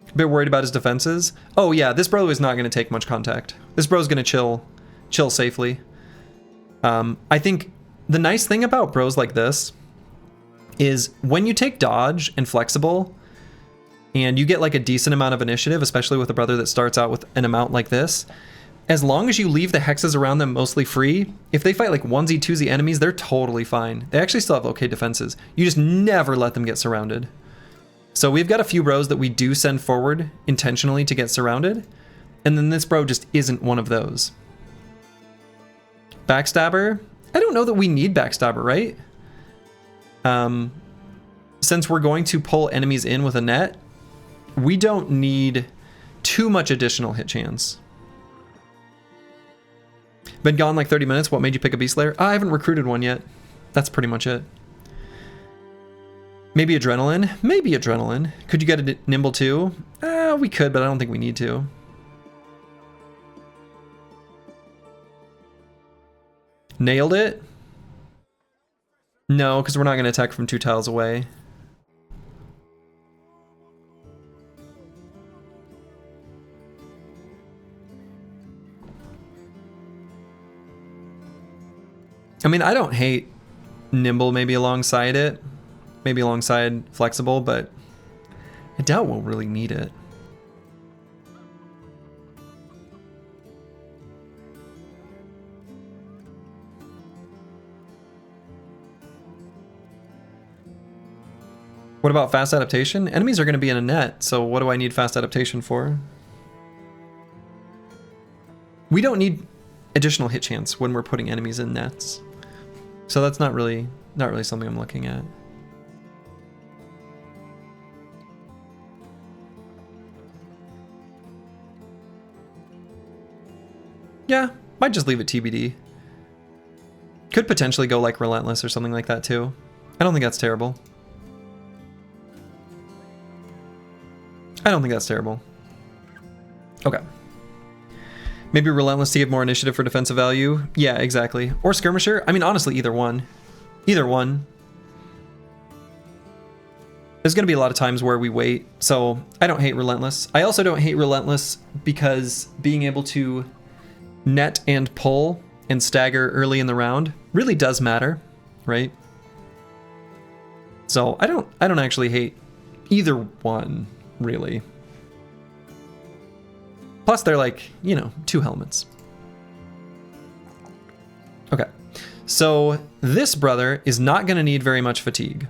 A bit worried about his defenses. Oh yeah, this bro is not going to take much contact. This bro's going to chill safely. I think the nice thing about bros like this is when you take dodge and flexible and you get like a decent amount of initiative, especially with a brother that starts out with an amount like this, as long as you leave the hexes around them mostly free, if they fight like onesie, twosie enemies, they're totally fine. They actually still have okay defenses. You just never let them get surrounded. So we've got a few bros that we do send forward intentionally to get surrounded, and then this bro just isn't one of those. Backstabber? I don't know that we need Backstabber, right? Since we're going to pull enemies in with a net, we don't need too much additional hit chance. Been gone like 30 minutes. What made you pick a Beast Slayer? I haven't recruited one yet. That's pretty much it. Maybe Adrenaline? Maybe Adrenaline. Could you get a Nimble too? We could, but I don't think we need to. Nailed it? No, because we're not going to attack from 2 tiles away. I mean, I don't hate Nimble maybe alongside it. Maybe alongside Flexible, but I doubt we'll really need it. What about fast adaptation? Enemies are going to be in a net, so what do I need fast adaptation for? We don't need additional hit chance when we're putting enemies in nets. So that's not really something I'm looking at. Yeah, might just leave it TBD. Could potentially go like Relentless or something like that too. I don't think that's terrible. I don't think that's terrible. Okay. Maybe Relentless to give more initiative for defensive value. Yeah, exactly. Or Skirmisher. I mean, honestly, either one. Either one. There's going to be a lot of times where we wait, so I don't hate Relentless. I also don't hate Relentless because being able to net and pull and stagger early in the round really does matter, right? So I don't actually hate either one, really. Plus they're like, you know, 2 helmets. Okay, so this brother is not going to need very much fatigue,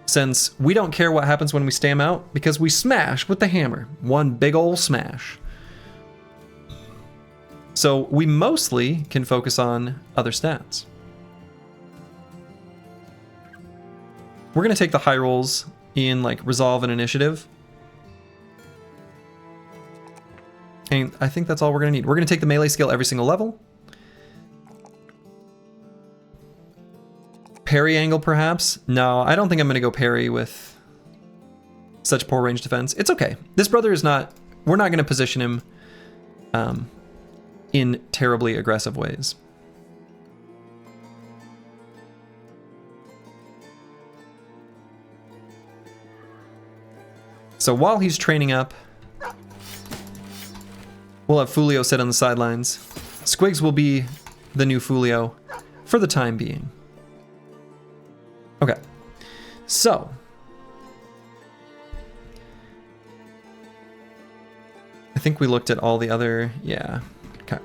since we don't care what happens when we stay him out, because we smash with the hammer. One big ol' smash. So we mostly can focus on other stats. We're going to take the high rolls in like Resolve and Initiative. And I think that's all we're going to need. We're going to take the melee skill every single level. Parry angle, perhaps? No, I don't think I'm going to go parry with such poor range defense. It's okay. This brother is not... We're not going to position him in terribly aggressive ways. So while he's training up, we'll have Fulio sit on the sidelines. Squigs will be the new Fulio for the time being. Okay, so I think we looked at all the other, yeah, okay.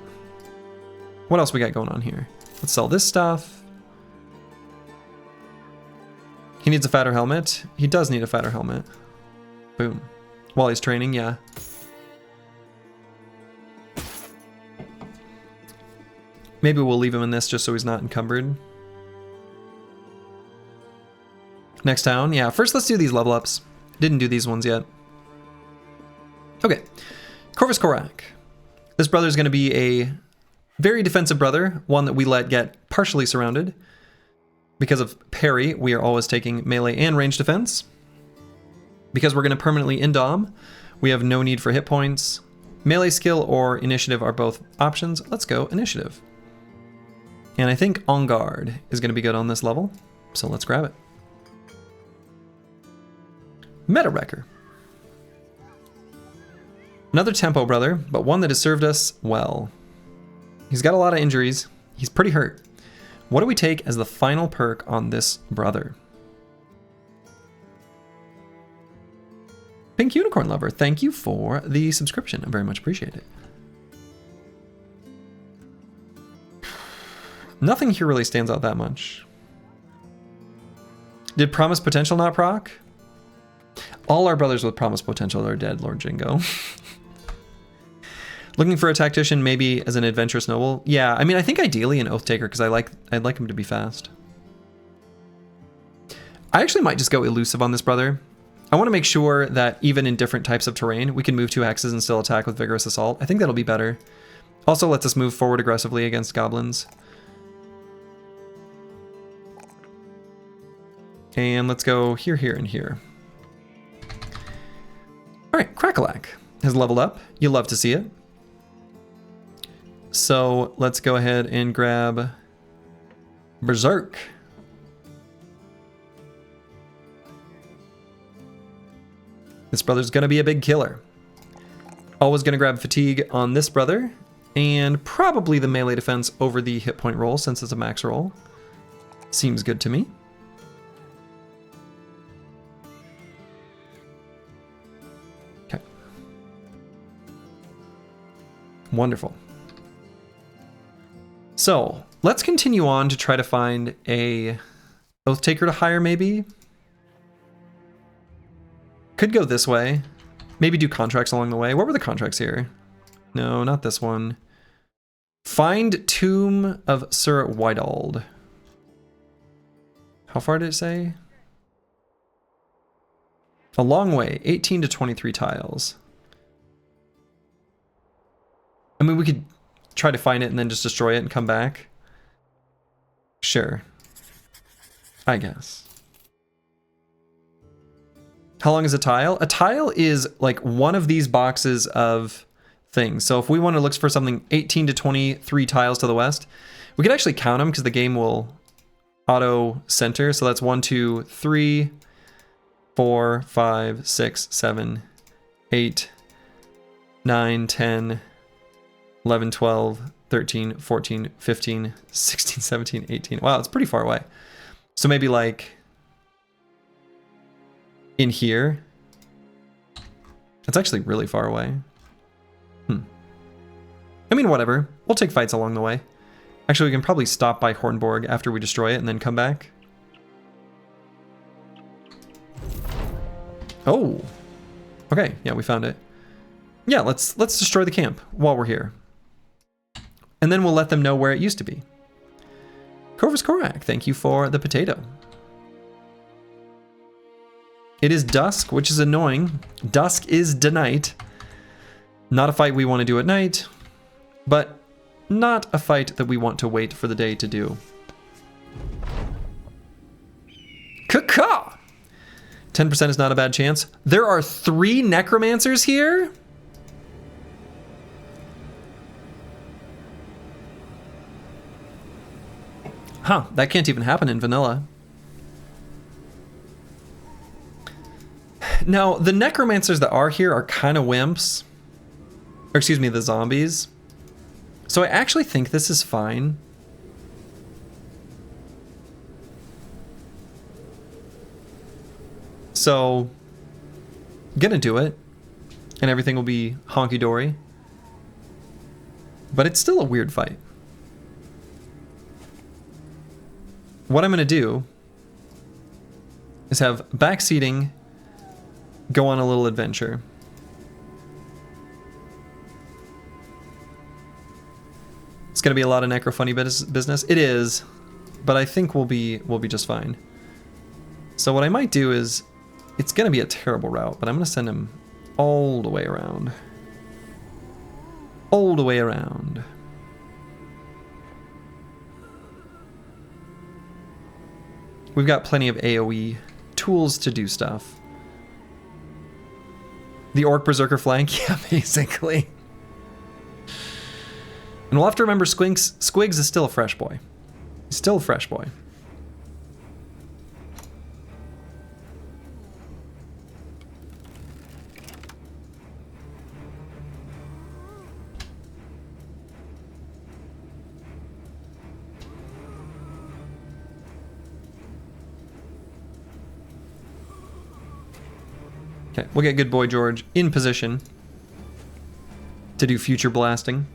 What else we got going on here? Let's sell this stuff. He needs a fatter helmet. He does need a fatter helmet. Boom. While he's training, yeah. Maybe we'll leave him in this just so he's not encumbered. Next town, yeah. First, let's do these level ups. Didn't do these ones yet. Okay, Corvus Korak. This brother is going to be a very defensive brother, one that we let get partially surrounded. Because of parry, we are always taking melee and range defense. Because we're going to permanently indom, we have no need for hit points. Melee skill or initiative are both options. Let's go initiative. And I think On Guard is going to be good on this level, so let's grab it. Meta Wrecker. Another tempo brother, but one that has served us well. He's got a lot of injuries. He's pretty hurt. What do we take as the final perk on this brother? Pink Unicorn Lover, thank you for the subscription. I very much appreciate it. Nothing here really stands out that much. Did Promise Potential not proc? All our brothers with Promise Potential are dead, Lord Jingo. Looking for a tactician, maybe as an adventurous noble. Yeah, I mean, I think ideally an Oath Taker because I'd like him to be fast. I actually might just go elusive on this brother. I want to make sure that even in different types of terrain, we can move 2 hexes and still attack with Vigorous Assault. I think that'll be better. Also lets us move forward aggressively against goblins. And let's go here, here, and here. Alright, Crackalack has leveled up. You'll love to see it. So let's go ahead and grab Berserk. This brother's gonna be a big killer. Always gonna grab Fatigue on this brother, and probably the melee defense over the hit point roll since it's a max roll. Seems good to me. Okay. Wonderful. So let's continue on to try to find a Oath Taker to hire, maybe. Could go this way. Maybe do contracts along the way. What were the contracts here? No, not this one. Find Tomb of Sir Whiteald. How far did it say? A long way, 18 to 23 tiles. I mean, we could try to find it and then just destroy it and come back. Sure. I guess. How long is a tile? A tile is like one of these boxes of things. So if we want to look for something 18 to 23 tiles to the west, we could actually count them because the game will auto center. So that's 1, 2, 3, 4, 5, 6, 7, 8, 9, 10, 11, 12, 13, 14, 15, 16, 17, 18. Wow, it's pretty far away. So maybe like in here. It's actually really far away. I mean, whatever. We'll take fights along the way. Actually, we can probably stop by Hornborg after we destroy it and then come back. Oh. Okay, yeah, we found it. Yeah, let's destroy the camp while we're here. And then we'll let them know where it used to be. Corvus Korak, thank you for the potato. It is dusk, which is annoying. Dusk is the night. Not a fight we want to do at night, but not a fight that we want to wait for the day to do. Caw-caw! 10% is not a bad chance. There are 3 necromancers here? Huh, that can't even happen in vanilla. Now, the necromancers that are here are kind of wimps. Or excuse me, the zombies. So I actually think this is fine. So, gonna do it. And everything will be honky-dory. But it's still a weird fight. What I'm gonna do is have backseating go on a little adventure. It's gonna be a lot of necro-funny business. It is, but I think we'll be just fine. So what I might do is, it's gonna be a terrible route, but I'm gonna send him all the way around. All the way around. We've got plenty of AoE tools to do stuff. The Orc Berserker flank? Yeah, basically. And we'll have to remember Squigs is still a fresh boy. He's still a fresh boy. Okay, we'll get good boy George in position to do future blasting.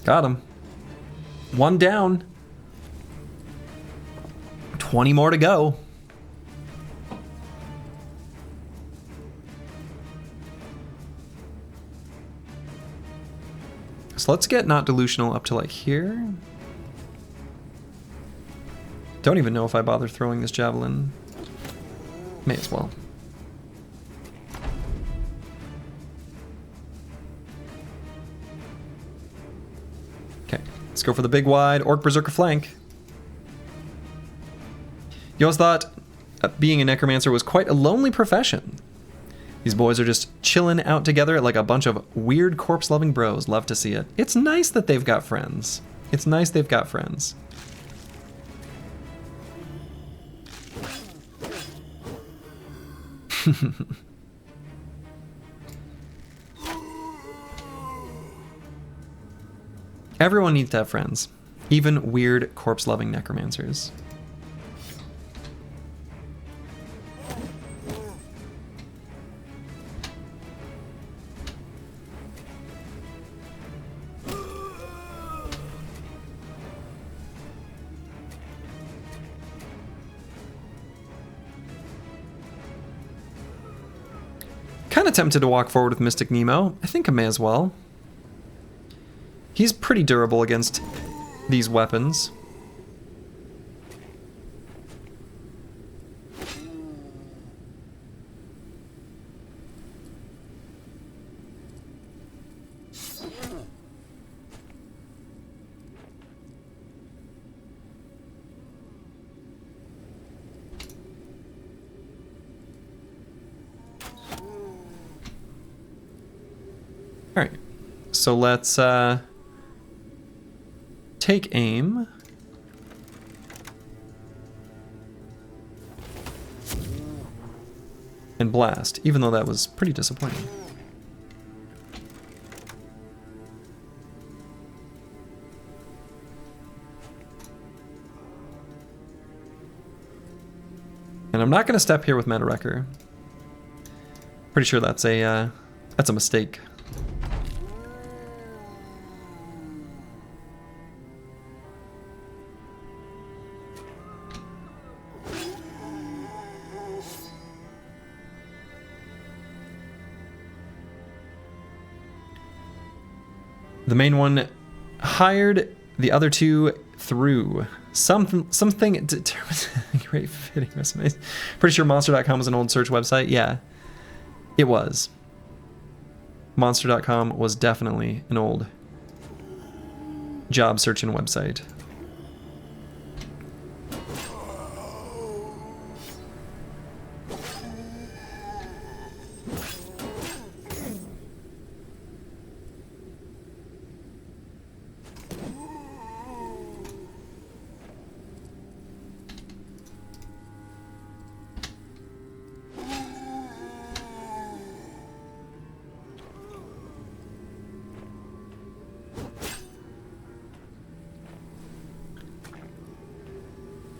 Got him. 1 down. 20 more to go. So let's get not delusional up to like here. Don't even know if I bother throwing this javelin. May as well. Okay, let's go for the big wide Orc Berserker flank. You always thought being a necromancer was quite a lonely profession. These boys are just chilling out together like a bunch of weird corpse-loving bros. Love to see it. It's nice that they've got friends. It's nice they've got friends. Everyone needs to have friends. Even weird corpse-loving necromancers. Kind of tempted to walk forward with Mystic Nemo. I think I may as well. He's pretty durable against these weapons. All right, so let's take aim. And blast, even though that was pretty disappointing. And I'm not going to step here with Meta Wrecker. Pretty sure that's a mistake. The main one hired, the other two threw. Something determines great fitting resumes. Pretty sure Monster.com was an old search website. Yeah, it was. Monster.com was definitely an old job searching website.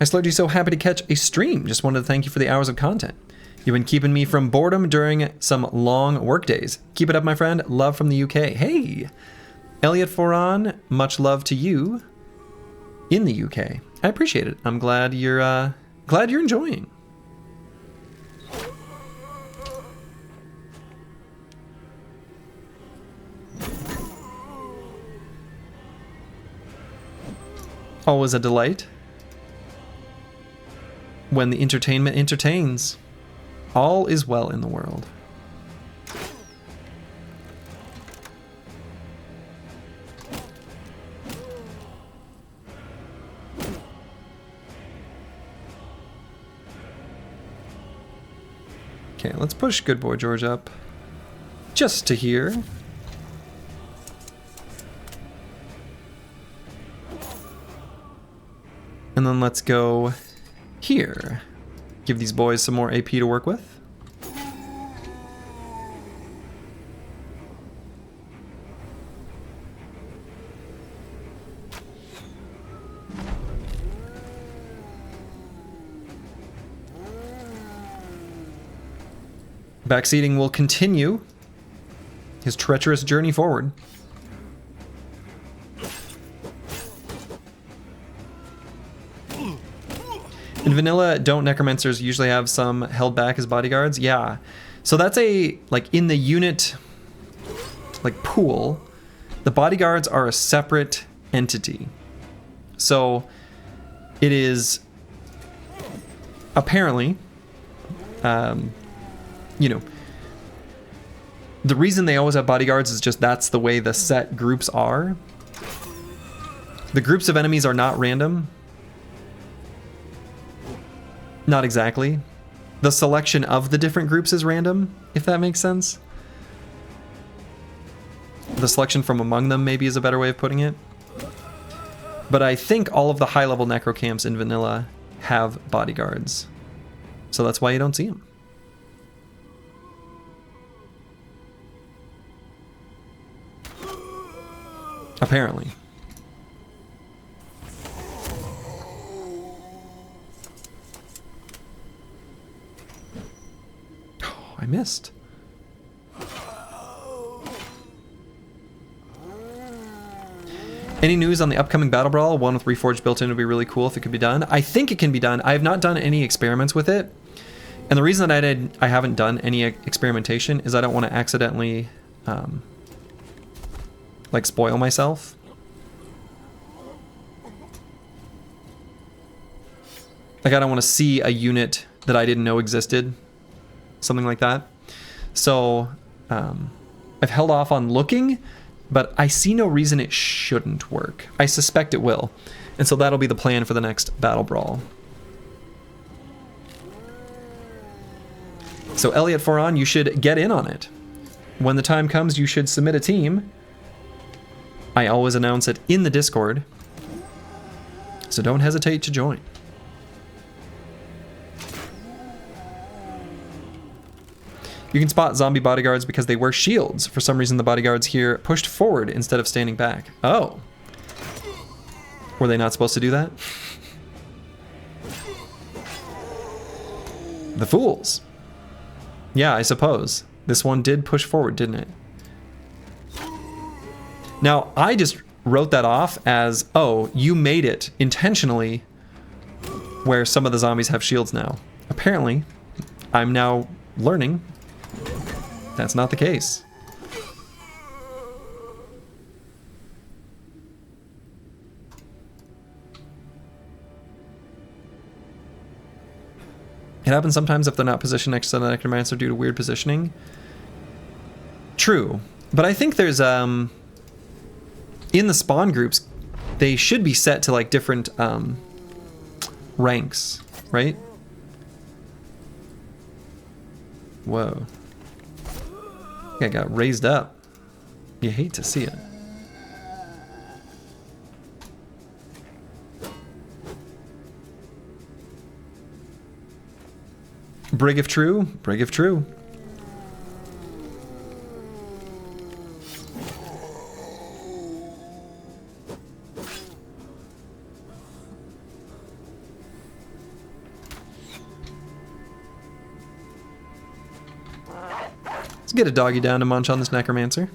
I slowed you so happy to catch a stream. Just wanted to thank you for the hours of content. You've been keeping me from boredom during some long work days. Keep it up, my friend. Love from the UK. Hey, Elliot Foran, much love to you in the UK. I appreciate it. I'm glad you're enjoying. Always a delight when the entertainment entertains. All is well in the world. Okay, let's push Good Boy George up just to here. And then let's go here. Give these boys some more AP to work with. Backseating will continue his treacherous journey forward. In vanilla, don't necromancers usually have some held back as bodyguards? Yeah. So that's a, like, in the unit, like, pool, the bodyguards are a separate entity. So it is apparently, you know, the reason they always have bodyguards is just that's the way the set groups are. The groups of enemies are not random. Not exactly. The selection of the different groups is random, if that makes sense. The selection from among them maybe is a better way of putting it. But I think all of the high-level necro camps in vanilla have bodyguards. So that's why you don't see them. Apparently. Oh, I missed. Any news on the upcoming Battle Brawl? One with Reforged built in would be really cool if it could be done. I think it can be done. I have not done any experiments with it. And the reason that I haven't done any experimentation is I don't want to accidentally like spoil myself. Like I don't want to see a unit that I didn't know existed, something like that. So I've held off on looking, but I see no reason it shouldn't work. I suspect it will. And so that'll be the plan for the next Battle Brawl. So Elliot Foran, you should get in on it. When the time comes, you should submit a team. I always announce it in the Discord, so don't hesitate to join. You can spot zombie bodyguards because they wear shields. For some reason, the bodyguards here pushed forward instead of standing back. Oh. Were they not supposed to do that? The fools. Yeah, I suppose. This one did push forward, didn't it? Now, I just wrote that off as, oh, you made it intentionally where some of the zombies have shields now. Apparently, I'm now learning that's not the case. It happens sometimes if they're not positioned next to the necromancer due to weird positioning. True, but I think there's in the spawn groups, they should be set to like different ranks, right? Whoa. I got raised up. You hate to see it. Brig if true, brig if true. Let's get a doggy down to munch on this necromancer.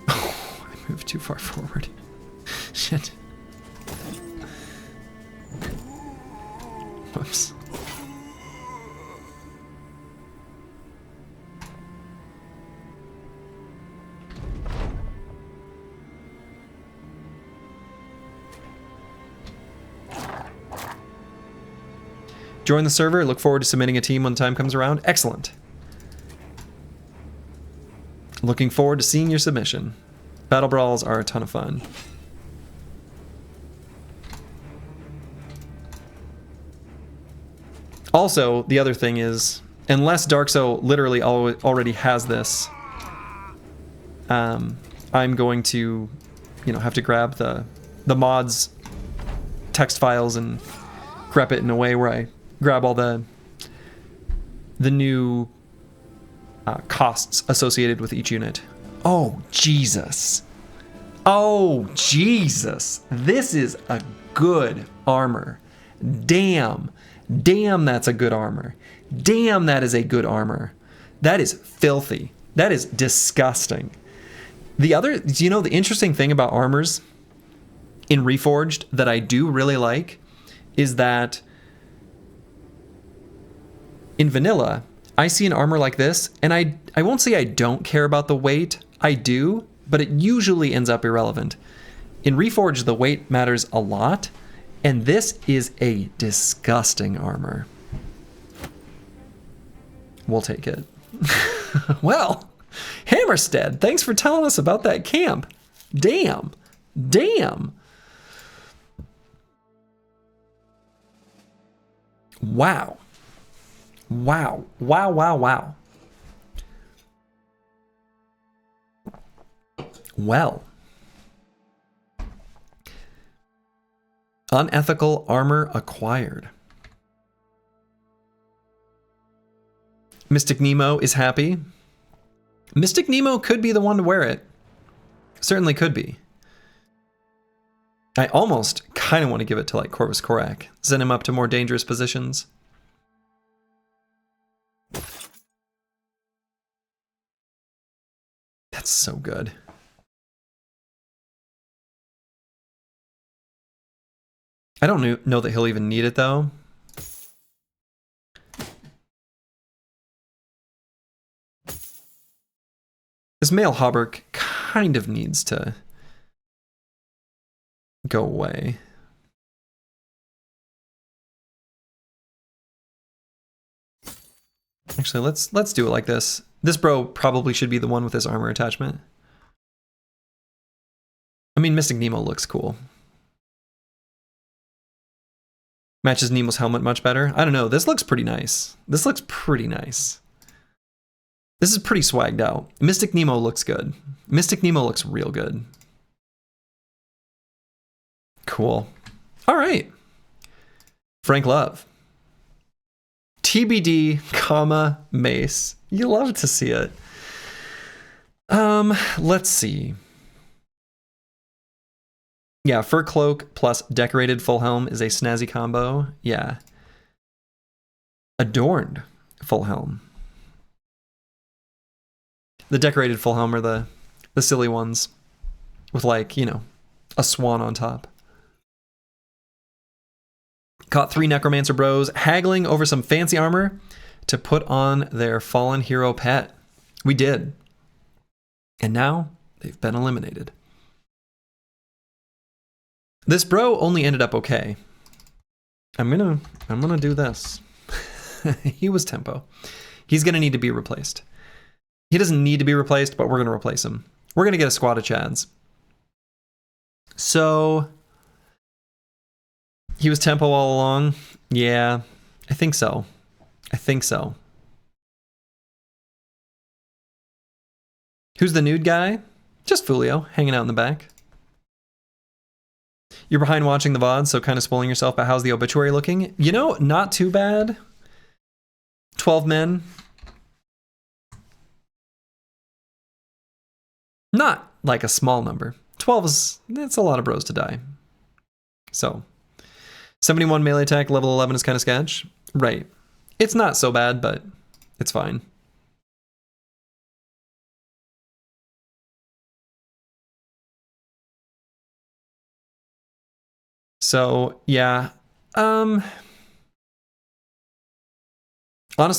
Oh, I moved too far forward. Shit. Whoops. Join the server. Look forward to submitting a team when the time comes around. Excellent. Looking forward to seeing your submission. Battle brawls are a ton of fun. Also, the other thing is, unless Darkso literally already has this, I'm going to, you know, have to grab the mods text files and grep it in a way where I grab all the new costs associated with each unit. Oh, Jesus. Oh, Jesus. This is a good armor. Damn. Damn, that's a good armor. Damn, that is a good armor. That is filthy. That is disgusting. The other, you know, the interesting thing about armors in Reforged that I do really like is that in vanilla, I see an armor like this, and I won't say I don't care about the weight. I do, but it usually ends up irrelevant. In Reforged, the weight matters a lot, and this is a disgusting armor. We'll take it. Well, Hammerstead, thanks for telling us about that camp. Damn. Damn. Wow. Wow. Wow, wow, wow. Well. Unethical armor acquired. Mystic Nemo is happy. Mystic Nemo could be the one to wear it. Certainly could be. I almost kind of want to give it to like Corvus Corak. Send him up to more dangerous positions. That's so good. I don't know that he'll even need it though. This male hauberk kind of needs to go away. Actually, let's do it like this. This bro probably should be the one with this armor attachment. I mean, Mystic Nemo looks cool. Matches Nemo's helmet much better. I don't know. This looks pretty nice. This looks pretty nice. This is pretty swagged out. Mystic Nemo looks good. Mystic Nemo looks real good. Cool. All right. Frank Love. TBD, comma, mace. You love to see it. Let's see. Yeah, fur cloak plus decorated full helm is a snazzy combo. Yeah. Adorned full helm. The decorated full helm are the silly ones with, like, you know, a swan on top. Caught 3 Necromancer bros haggling over some fancy armor to put on their fallen hero pet. We did. And now they've been eliminated. This bro only ended up okay. I'm gonna do this. He was tempo. He's gonna need to be replaced. He doesn't need to be replaced, but we're gonna replace him. We're gonna get a squad of Chads. So he was tempo all along. Yeah, I think so. I think so. Who's the nude guy? Just Fulio, hanging out in the back. You're behind watching the VOD, so kind of spoiling yourself, but how's the obituary looking? You know, not too bad. 12 men. Not like a small number. 12 is, that's a lot of bros to die. So, 71 melee attack, level 11 is kind of sketch. Right. It's not so bad, but it's fine. So, yeah. Honestly,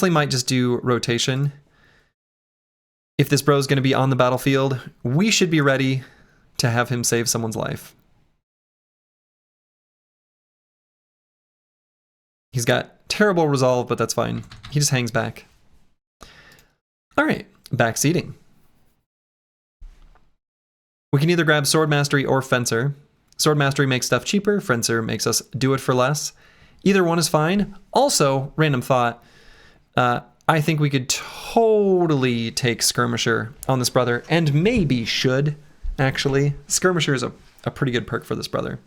might just do rotation. If this bro is going to be on the battlefield, we should be ready to have him save someone's life. He's got terrible resolve, but that's fine. He just hangs back. All right, backseating. We can either grab Sword Mastery or Fencer. Sword Mastery makes stuff cheaper. Fencer makes us do it for less. Either one is fine. Also, random thought, I think we could totally take Skirmisher on this brother, and maybe should, actually. Skirmisher is a pretty good perk for this brother.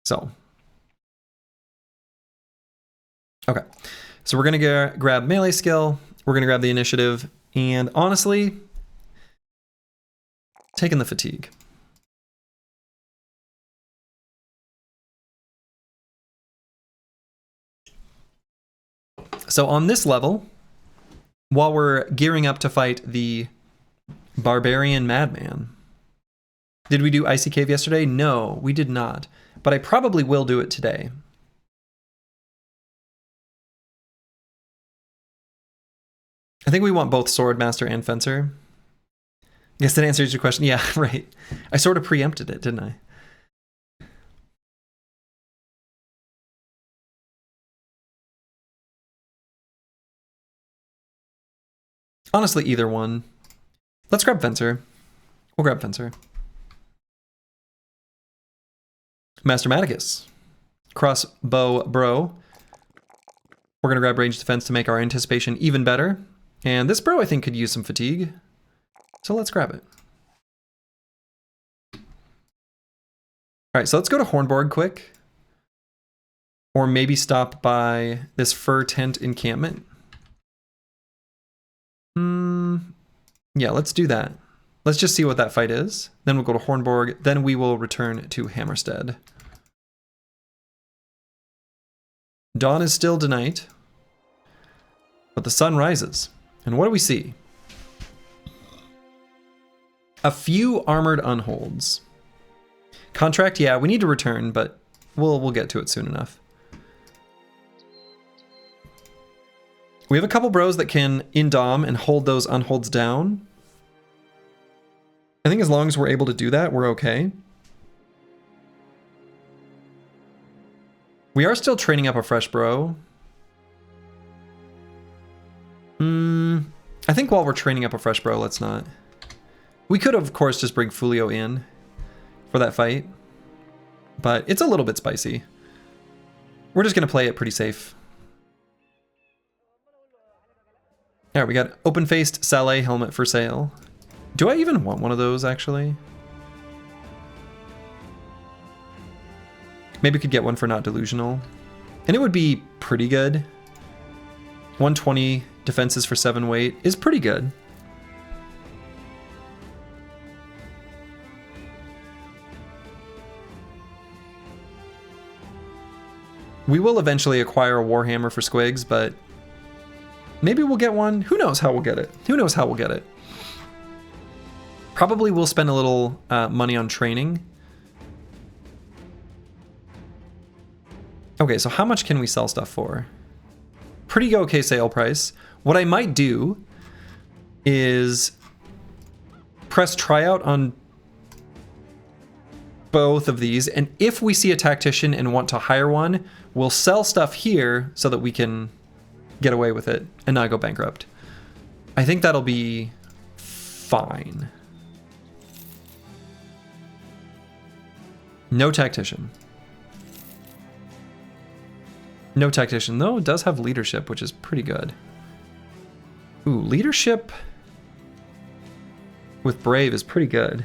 So. Okay. So we're going to grab melee skill. We're going to grab the initiative. And honestly, taking the fatigue. So on this level, while we're gearing up to fight the Barbarian Madman, did we do Icy Cave yesterday? No, we did not. But I probably will do it today. I think we want both Sword Master and Fencer. Yes, that answers your question. Yeah, right. I sort of preempted it, didn't I? Honestly, either one. Let's grab Fencer. We'll grab Fencer. Master Maticus. Crossbow bro. We're going to grab ranged defense to make our anticipation even better. And this bro, I think, could use some fatigue. So let's grab it. All right, so let's go to Hornborg quick. Or maybe stop by this fur tent encampment. Yeah, let's do that. Let's just see what that fight is. Then we'll go to Hornborg. Then we will return to Hammerstead. Dawn is still tonight, but the sun rises. And what do we see? A few armored unholds. Contract, yeah, we need to return, but We'll get to it soon enough. We have a couple bros that can in-dom and hold those unholds down. I think as long as we're able to do that, we're okay. We are still training up a fresh bro. I think while we're training up a fresh bro, let's not. We could, of course, just bring Fulio in for that fight. But it's a little bit spicy. We're just going to play it pretty safe. All right, we got open-faced Saleh helmet for sale. Do I even want one of those, actually? Maybe we could get one for not delusional. And it would be pretty good. 120 defenses for 7 weight is pretty good. We will eventually acquire a Warhammer for Squigs, but maybe we'll get one. Who knows how we'll get it? Who knows how we'll get it? Probably we'll spend a little money on training. Okay, so how much can we sell stuff for? Pretty okay sale price. What I might do is press tryout on both of these, and if we see a tactician and want to hire one, we'll sell stuff here so that we can get away with it and not go bankrupt. I think that'll be fine. No tactician. No tactician, though it does have leadership, which is pretty good. Ooh, leadership with Brave is pretty good.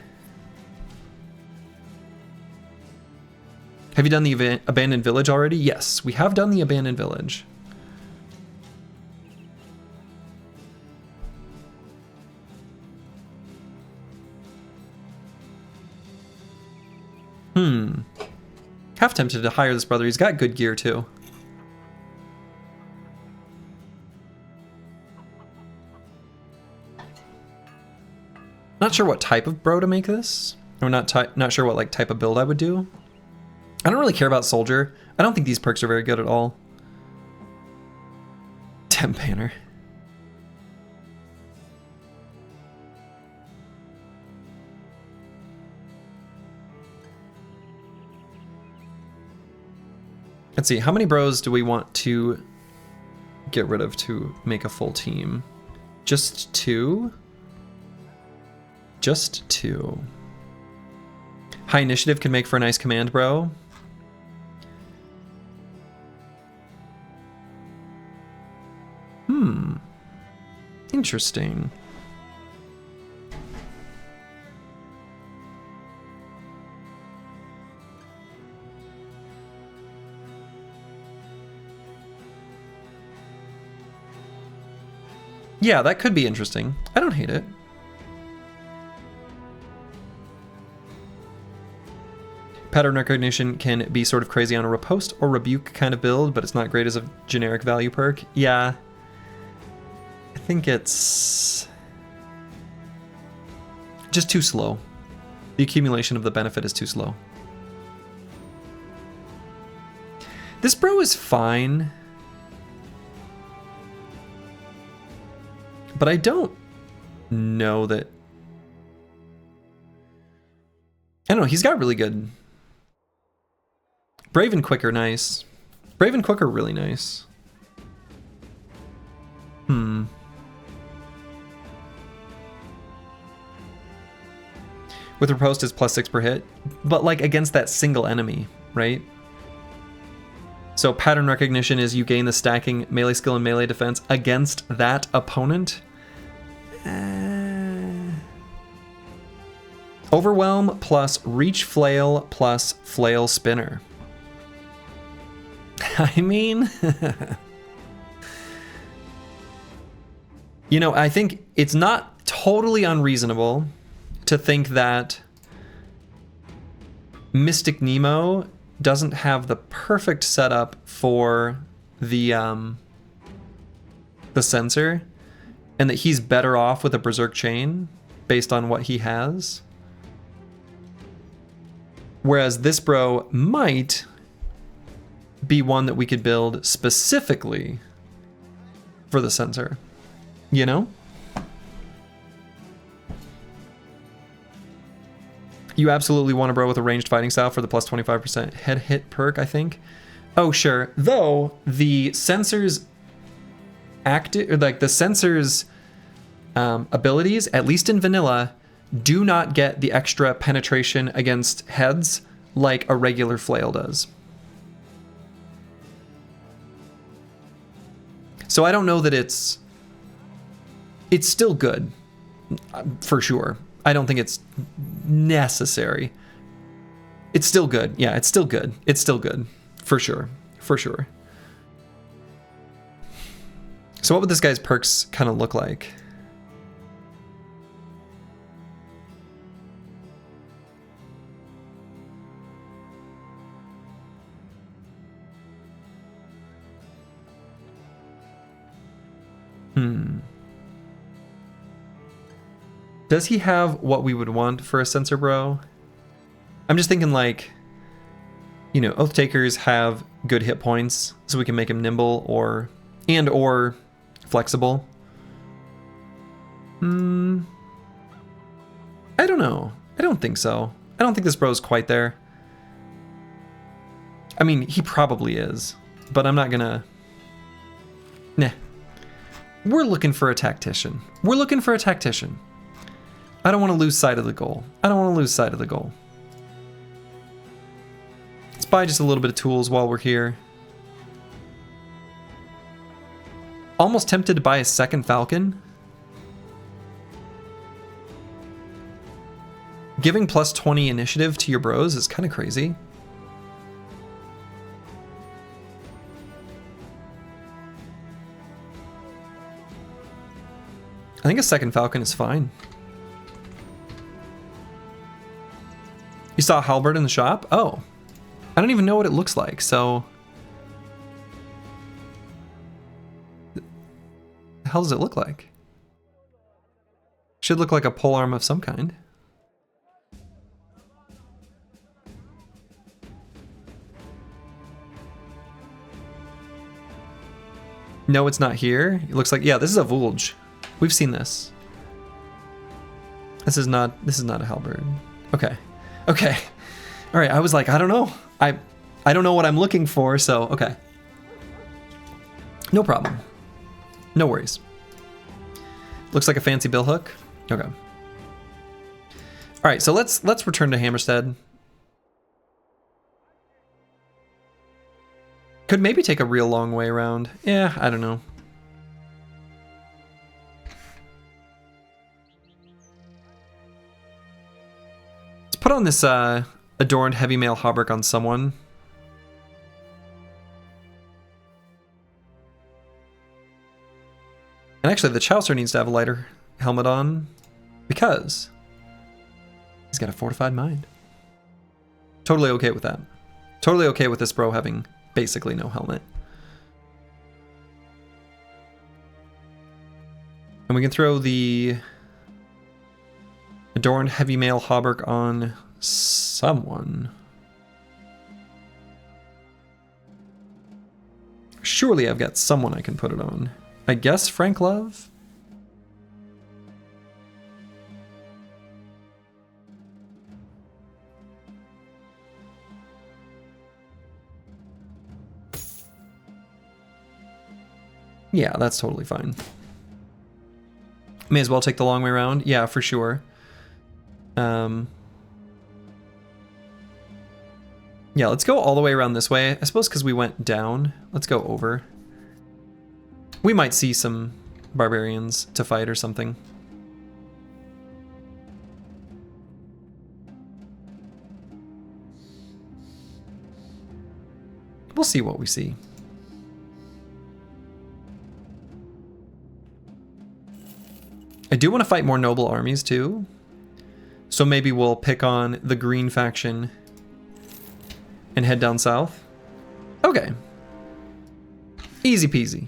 Have you done the Abandoned Village already? Yes, we have done the Abandoned Village. Half tempted to hire this brother. He's got good gear, too. Not sure what type of bro to make this. Or not sure what type of build I would do. I don't really care about soldier. I don't think these perks are very good at all. Temp banner. Let's see, how many bros do we want to get rid of to make a full team? Just 2? Just 2. High initiative can make for a nice command bro. Interesting. Yeah, that could be interesting. I don't hate it. Pattern recognition can be sort of crazy on a riposte or rebuke kind of build, but it's not great as a generic value perk. Yeah. I think it's just too slow. The accumulation of the benefit is too slow. This bro is fine. But I don't know that... I don't know, he's got really good... Brave and Quick are nice. Brave and Quick are really nice. With Riposte is +6 per hit, but like against that single enemy, right? So pattern recognition is you gain the stacking melee skill and melee defense against that opponent. Overwhelm plus Reach Flail plus Flail Spinner. I mean... You know, I think it's not totally unreasonable to think that Mystic Nemo doesn't have the perfect setup for the sensor, and that he's better off with a Berserk Chain based on what he has. Whereas this bro might be one that we could build specifically for the sensor, you know? You absolutely want a bro with a ranged fighting style for the plus 25% head hit perk, I think. Oh, sure. Though the sensors abilities, at least in vanilla, do not get the extra penetration against heads like a regular flail does. So I don't know that it's still good, for sure. I don't think it's necessary. It's still good. Yeah, it's still good. It's still good. For sure. For sure. So what would this guy's perks kind of look like? Does he have what we would want for a sensor bro? I'm just thinking like, you know, Oath Takers have good hit points, so we can make him nimble or flexible. I don't know. I don't think so. I don't think this bro's quite there. I mean, he probably is, but I'm not gonna... Nah. We're looking for a tactician. We're looking for a tactician. I don't want to lose sight of the goal. I don't want to lose sight of the goal. Let's buy just a little bit of tools while we're here. Almost tempted to buy a second Falcon. Giving plus 20 initiative to your bros is kind of crazy. I think a second Falcon is fine. You saw a halberd in the shop? Oh. I don't even know what it looks like, so... The hell does it look like? Should look like a polearm of some kind. No, it's not here. It looks like... Yeah, this is a Vulge. We've seen this. This is not a halberd. Okay. Okay. All right, I was like, I don't know. I don't know what I'm looking for, so okay. No problem. No worries. Looks like a fancy billhook. Okay. All right, so let's return to Hammerstead. Could maybe take a real long way around. Yeah, I don't know. Let's put on this adorned heavy mail hauberk on someone. And actually, the Chaucer needs to have a lighter helmet on because he's got a fortified mind. Totally okay with that. Totally okay with this bro having basically no helmet. And we can throw the adorned heavy mail hauberk on someone. Surely I've got someone I can put it on. I guess Frank Love? Yeah, that's totally fine. May as well take the long way around. Yeah, for sure. Yeah, let's go all the way around this way. I suppose because we went down. Let's go over. We might see some barbarians to fight or something. We'll see what we see. I do want to fight more noble armies too. So maybe we'll pick on the green faction and head down south. Okay. Easy peasy.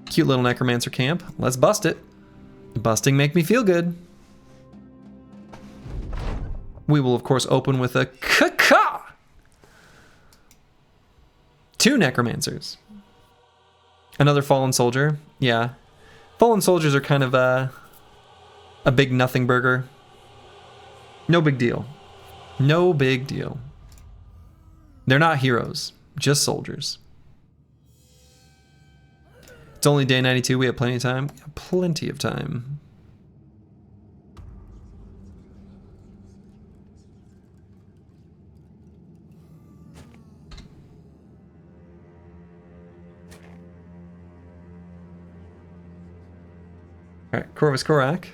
Cute little necromancer camp. Let's bust it. Busting make me feel good. We will of course open with a caca. 2 necromancers. Another fallen soldier. Yeah. Fallen soldiers are kind of a big nothing burger. No big deal. No big deal. They're not heroes, just soldiers. It's only day 92. We have plenty of time. Plenty of time. Alright, Corvus Korak.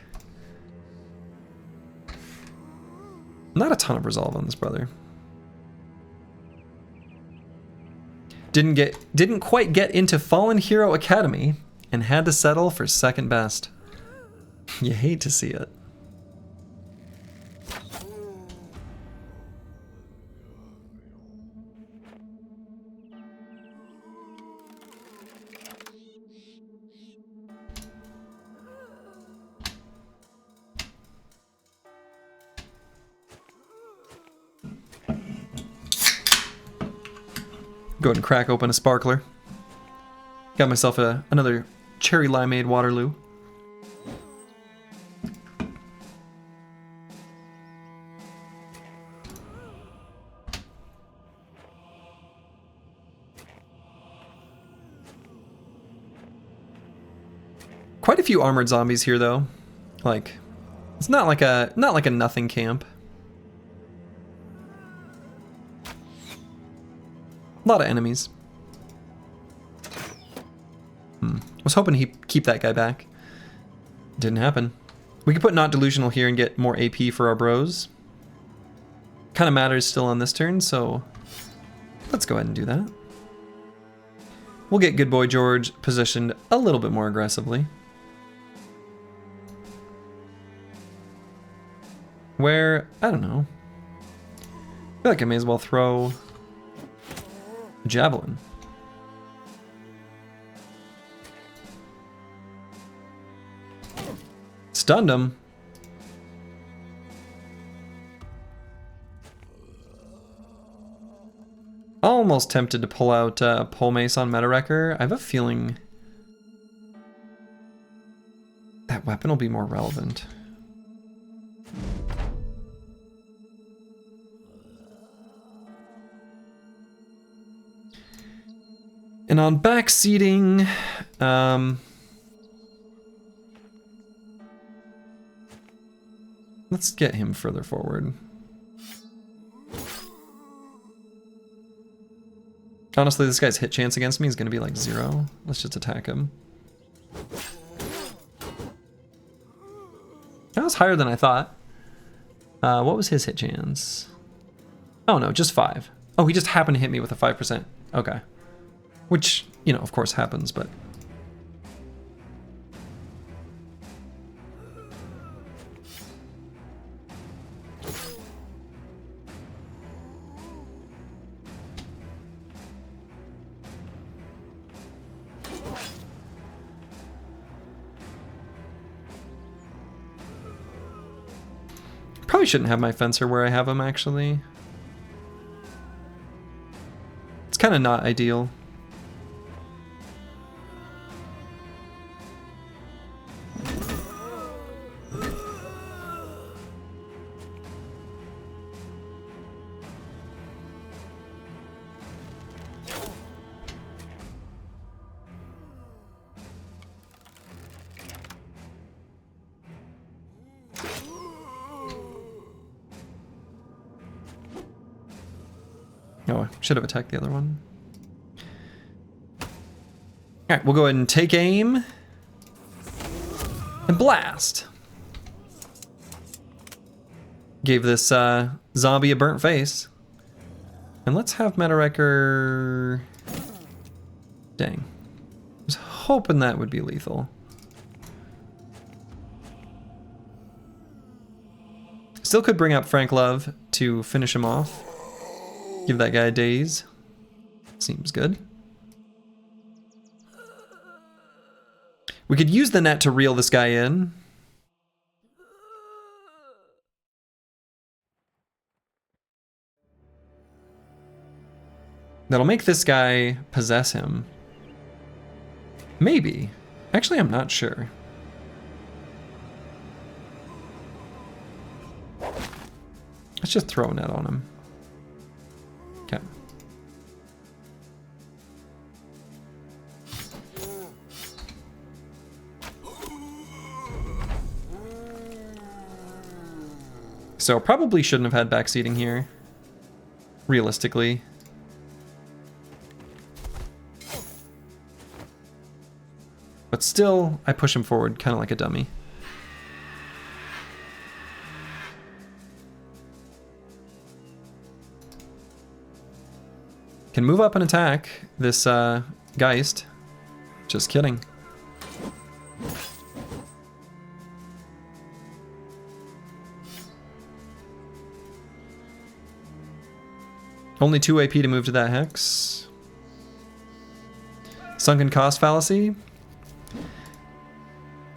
Not a ton of resolve on this brother. Didn't quite get into Fallen Hero Academy and had to settle for second best. You hate to see it. Go ahead and crack open a sparkler. Got myself another cherry limeade Waterloo. Quite a few armored zombies here though. Like, it's not like a nothing camp. A lot of enemies. I was hoping he'd keep that guy back. Didn't happen. We could put Not Delusional here and get more AP for our bros. Kind of matters still on this turn, so let's go ahead and do that. We'll get Good Boy George positioned a little bit more aggressively. Where, I don't know. I feel like I may as well throw a javelin. Stunned him. Almost tempted to pull out Pole Mace on Meta Wrecker. I have a feeling that weapon will be more relevant. And on backseating, let's get him further forward. Honestly, this guy's hit chance against me is going to be like 0. Let's just attack him. That was higher than I thought. What was his hit chance? Oh no, just 5. Oh, he just happened to hit me with a 5%. Okay. Which, you know, of course happens, but... Probably shouldn't have my fencer where I have him, actually. It's kind of not ideal. Oh, I should have attacked the other one. Alright, we'll go ahead and take aim. And blast. Gave this zombie a burnt face. And let's have Meta Wrecker... Dang. I was hoping that would be lethal. Still could bring up Frank Love to finish him off. Give that guy a daze. Seems good. We could use the net to reel this guy in. That'll make this guy possess him. Maybe. Actually, I'm not sure. Let's just throw a net on him. Okay. So probably shouldn't have had backseating here, realistically. But still, I push him forward kind of like a dummy. Can move up and attack this Geist. Just kidding. Only 2 AP to move to that Hex. Sunken cost fallacy.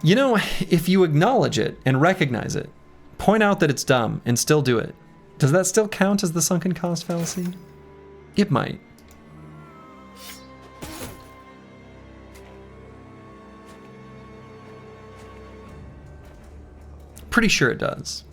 You know, if you acknowledge it and recognize it, point out that it's dumb and still do it, does that still count as the sunken cost fallacy? It might. Pretty sure it does.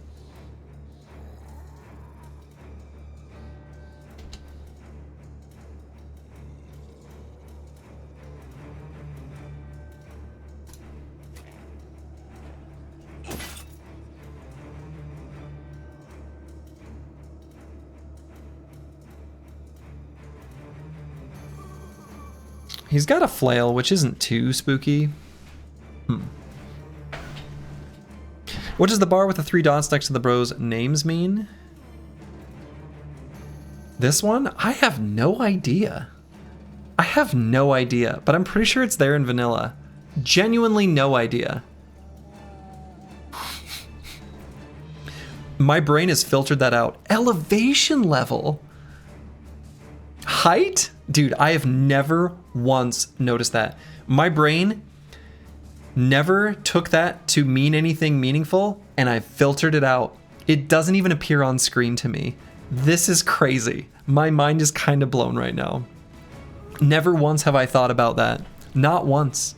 He's got a flail, which isn't too spooky. What does the bar with the 3 dots next to the bros' names mean? This one? I have no idea. I have no idea, but I'm pretty sure it's there in vanilla. Genuinely no idea. My brain has filtered that out. Elevation level. Height? Dude, I have never once noticed that. My brain never took that to mean anything meaningful, and I filtered it out. It doesn't even appear on screen to me. This is crazy. My mind is kind of blown right now. Never once have I thought about that. Not once.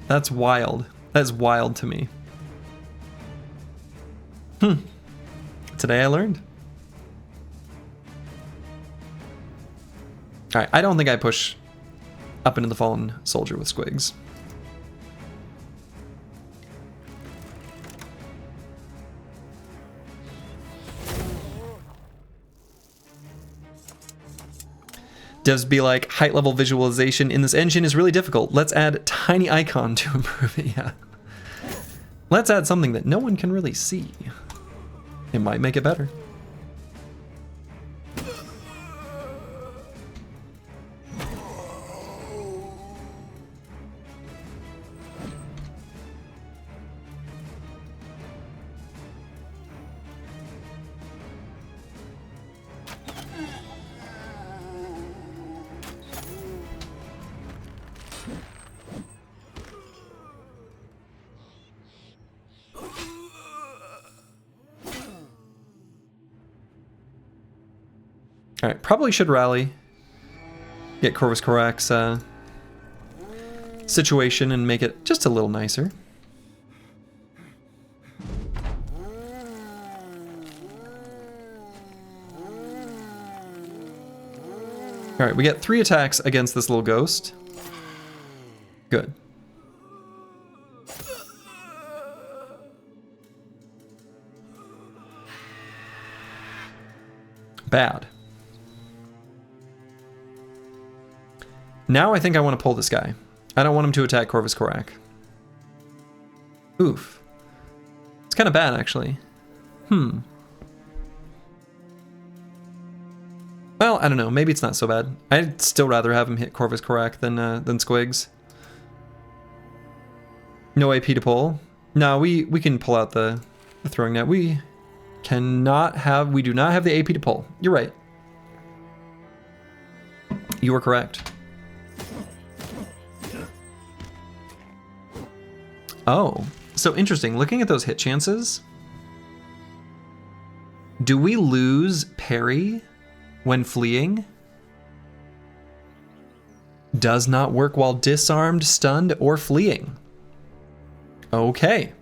That's wild. That's wild to me. Today I learned. Alright, I don't think I push up into the fallen soldier with squigs. Devs be like, height level visualization in this engine is really difficult. Let's add tiny icon to improve it. Yeah. Let's add something that no one can really see. It might make it better. Alright, probably should rally. Get Corvus Corax's situation and make it just a little nicer. Alright, we get 3 attacks against this little ghost. Good. Bad. Now I think I want to pull this guy. I don't want him to attack Corvus Corax. Oof. It's kind of bad, actually. Well, I don't know. Maybe it's not so bad. I'd still rather have him hit Corvus Corax than Squigs. No AP to pull. No, we can pull out the throwing net. We do not have the AP to pull. You're right. You are correct. Oh, so interesting. Looking at those hit chances, do we lose parry when fleeing. Does not work while disarmed, stunned, or fleeing. Okay.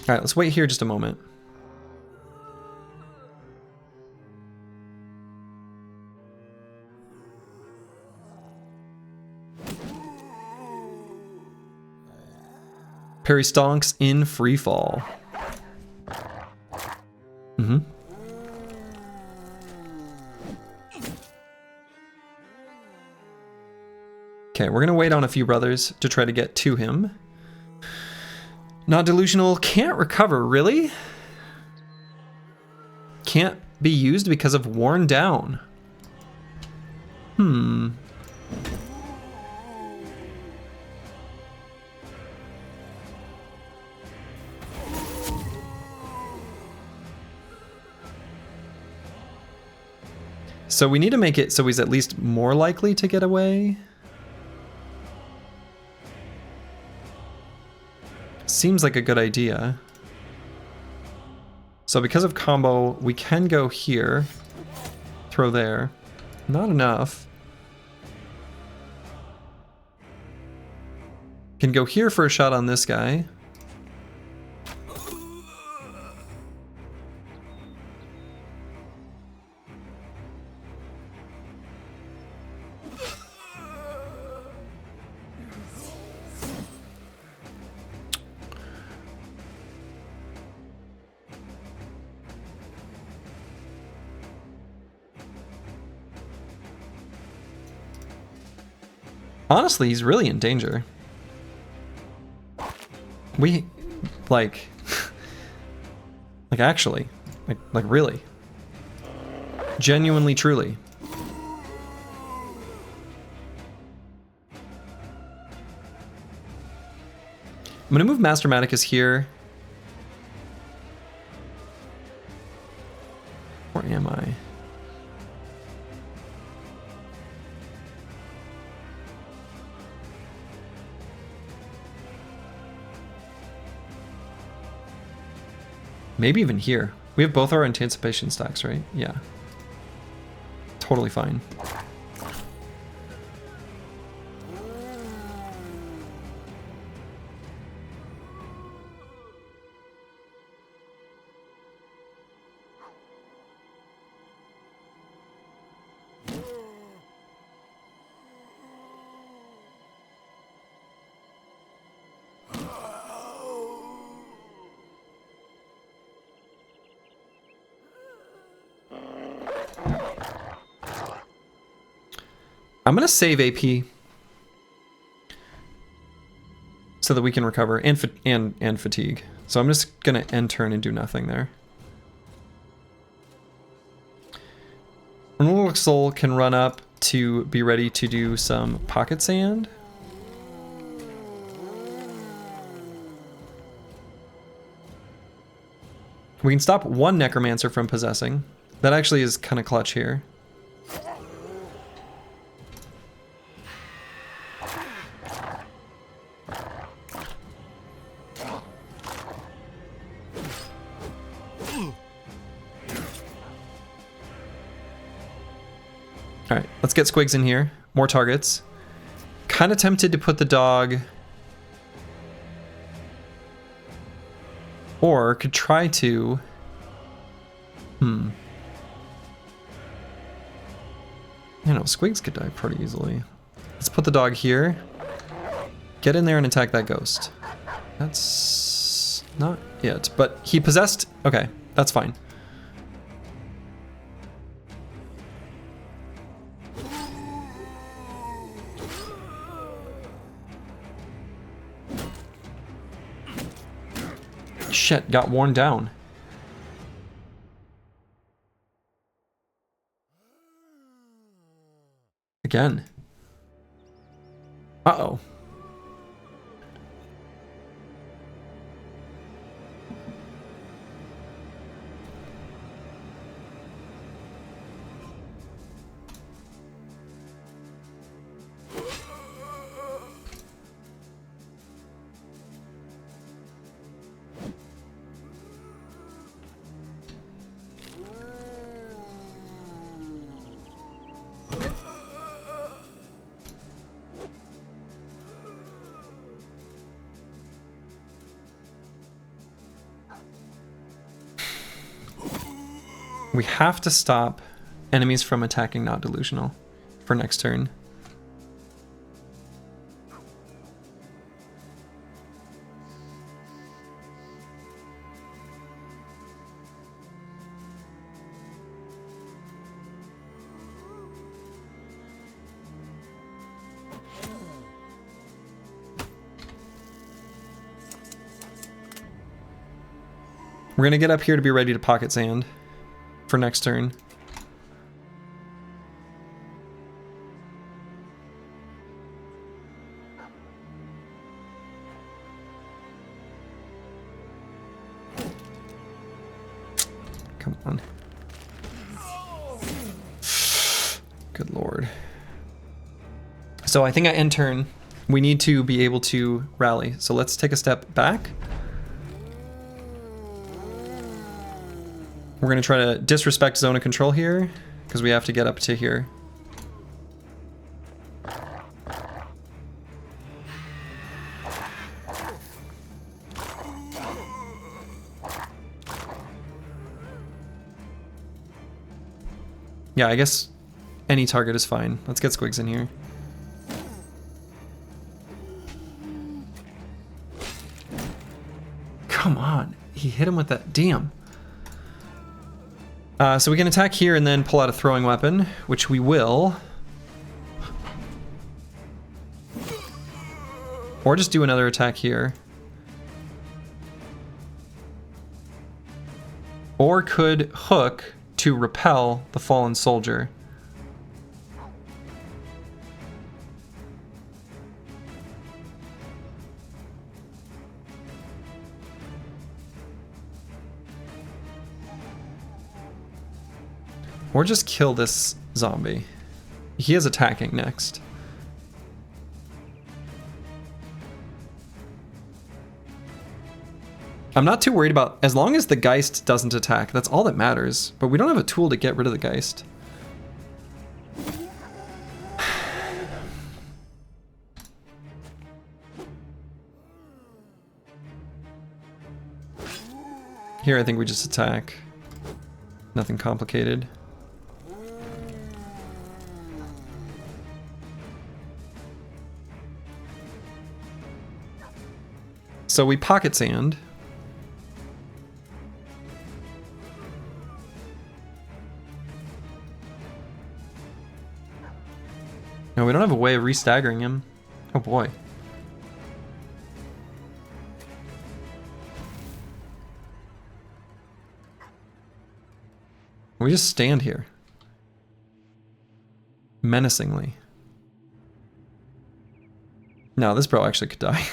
All right, let's wait here just a moment. Parry stonks in free fall. Mm-hmm. Okay, we're gonna wait on a few brothers to try to get to him. Not delusional, can't recover, really? Can't be used because of worn down. So we need to make it so he's at least more likely to get away. Seems like a good idea. So because of combo, we can go here, throw there. Not enough. Can go here for a shot on this guy. Honestly, he's really in danger. We, like actually, like really. Genuinely, truly. I'm gonna move Master Maticus here. Where am I? Maybe even here. We have both our anticipation stacks, right? Yeah. Totally fine. I'm gonna save AP so that we can recover and fatigue. So I'm just gonna end turn and do nothing there. Renewal Soul can run up to be ready to do some pocket sand. We can stop one Necromancer from possessing. That actually is kind of clutch here. Alright, let's get Squigs in here. More targets. Kind of tempted to put the dog... Or could try to... You know, Squigs could die pretty easily. Let's put the dog here. Get in there and attack that ghost. That's not it, but he possessed... Okay, that's fine. Shit, got worn down. Again. Uh-oh. We have to stop enemies from attacking not delusional for next turn. We're gonna get up here to be ready to pocket sand for next turn. Come on. Good lord. So I think I end turn. We need to be able to rally. So let's take a step back. We're going to try to disrespect zone of control here, because we have to get up to here. Yeah, I guess any target is fine. Let's get Squigs in here. Come on. He hit him with that. Damn. So we can attack here and then pull out a throwing weapon, which we will. Or just do another attack here. Or could hook to repel the fallen soldier. Or just kill this zombie. He is attacking next. I'm not too worried about, as long as the Geist doesn't attack, that's all that matters. But we don't have a tool to get rid of the Geist. Here I think we just attack. Nothing complicated. So we pocket sand. No, we don't have a way of re-staggering him. Oh boy. We just stand here. Menacingly. No, this bro actually could die.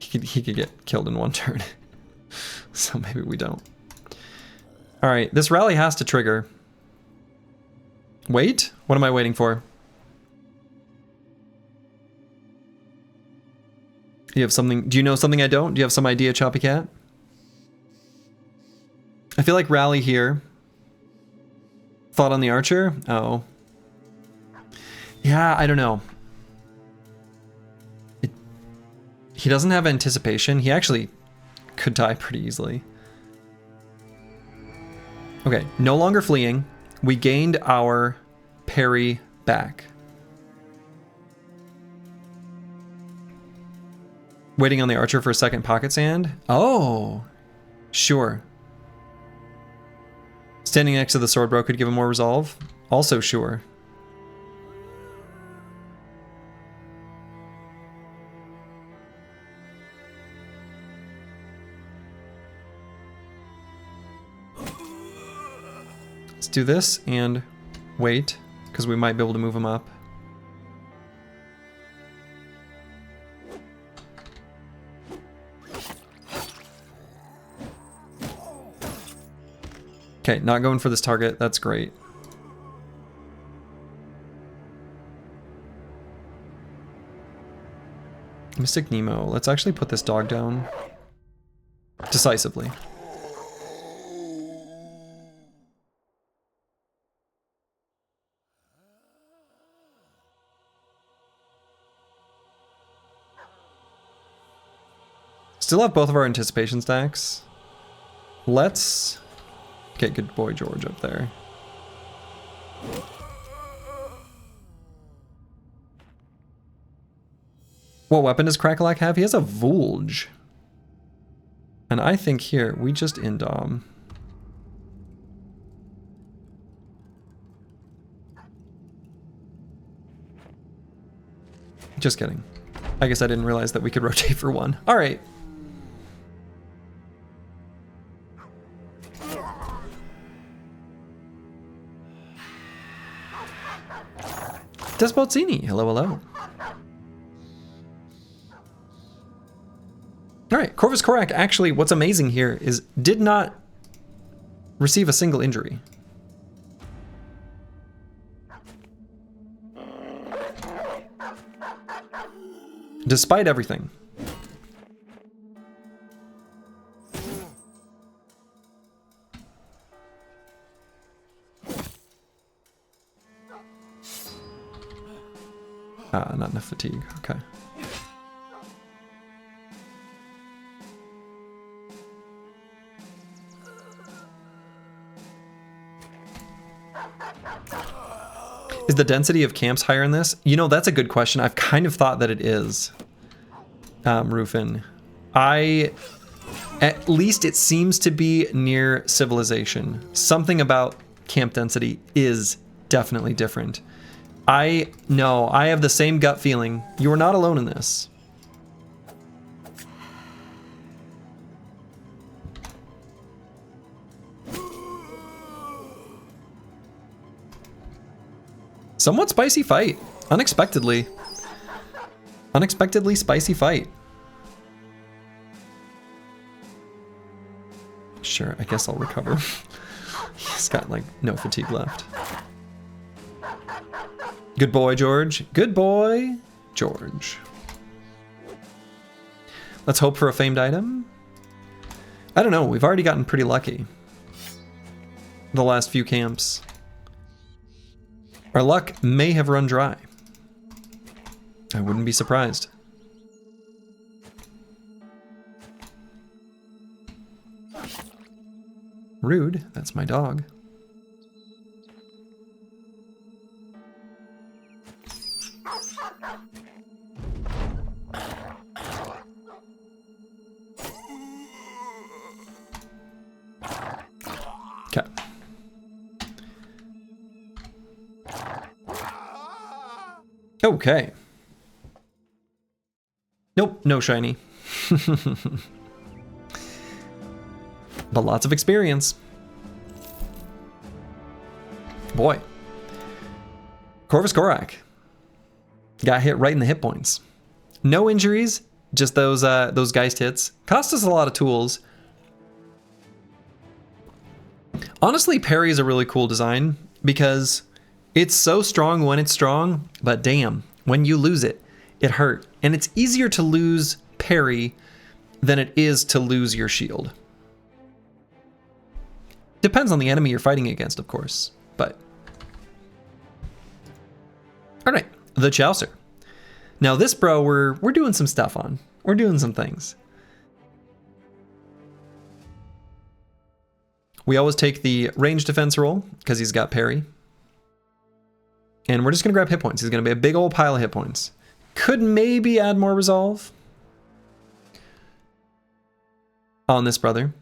He could get killed in one turn. So maybe we don't. Alright, this rally has to trigger. Wait? What am I waiting for? You have something? Do you know something I don't? Do you have some idea, Choppy Cat? I feel like rally here. Thought on the archer? Oh. Yeah, I don't know. He doesn't have anticipation. He actually could die pretty easily. Okay, no longer fleeing. We gained our parry back. Waiting on the archer for a second pocket sand. Oh, sure. Standing next to the sword bro could give him more resolve. Also sure. Let's do this and wait, because we might be able to move him up. Okay, not going for this target. That's great. Mystic Nemo. Let's actually put this dog down decisively. Still have both of our anticipation stacks. Let's Get good boy George up there. What weapon does Crackalack have? He has a Volge. And I think here, we just indom. Just kidding. I guess I didn't realize that we could rotate for one. All right. Despotzini, hello, hello. All right, Corvus Corax actually, what's amazing here is did not receive a single injury. Despite everything. Not enough fatigue, okay. Is the density of camps higher in this? You know, that's a good question. I've kind of thought that it is, Rufin. At least it seems to be near civilization. Something about camp density is definitely different. I have the same gut feeling. You are not alone in this. Somewhat spicy fight. Unexpectedly. Unexpectedly spicy fight. Sure, I guess I'll recover. He's got like no fatigue left. Good boy, George. Good boy, George. Let's hope for a famed item. I don't know, we've already gotten pretty lucky. The last few camps. Our luck may have run dry. I wouldn't be surprised. Rude, that's my dog. Okay. Okay. Nope, no shiny. But lots of experience. Boy. Corvus Corax. Got hit right in the hit points. No injuries, just those Geist hits. Cost us a lot of tools. Honestly, parry is a really cool design because it's so strong when it's strong, but damn, when you lose it, it hurt. And it's easier to lose parry than it is to lose your shield. Depends on the enemy you're fighting against, of course, but... All right, the Chaucer. Now this bro, we're doing some stuff on. We're doing some things. We always take the range defense roll because he's got parry. And we're just gonna grab hit points. He's gonna be a big old pile of hit points. Could maybe add more resolve on this brother.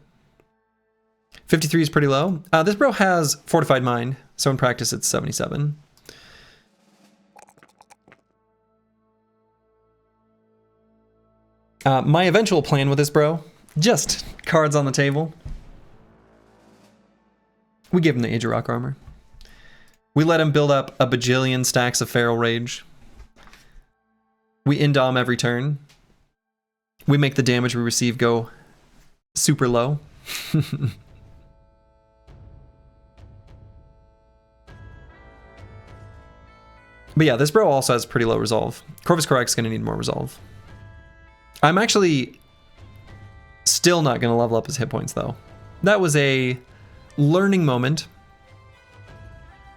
53 is pretty low. This bro has Fortified Mind, so in practice it's 77. My eventual plan with this bro, just cards on the table. We give him the Age of Rock armor. We let him build up a bajillion stacks of Feral Rage. We indom every turn. We make the damage we receive go super low. But yeah, this bro also has pretty low resolve. Corvus Corax is going to need more resolve. I'm actually still not going to level up his hit points, though. That was a learning moment.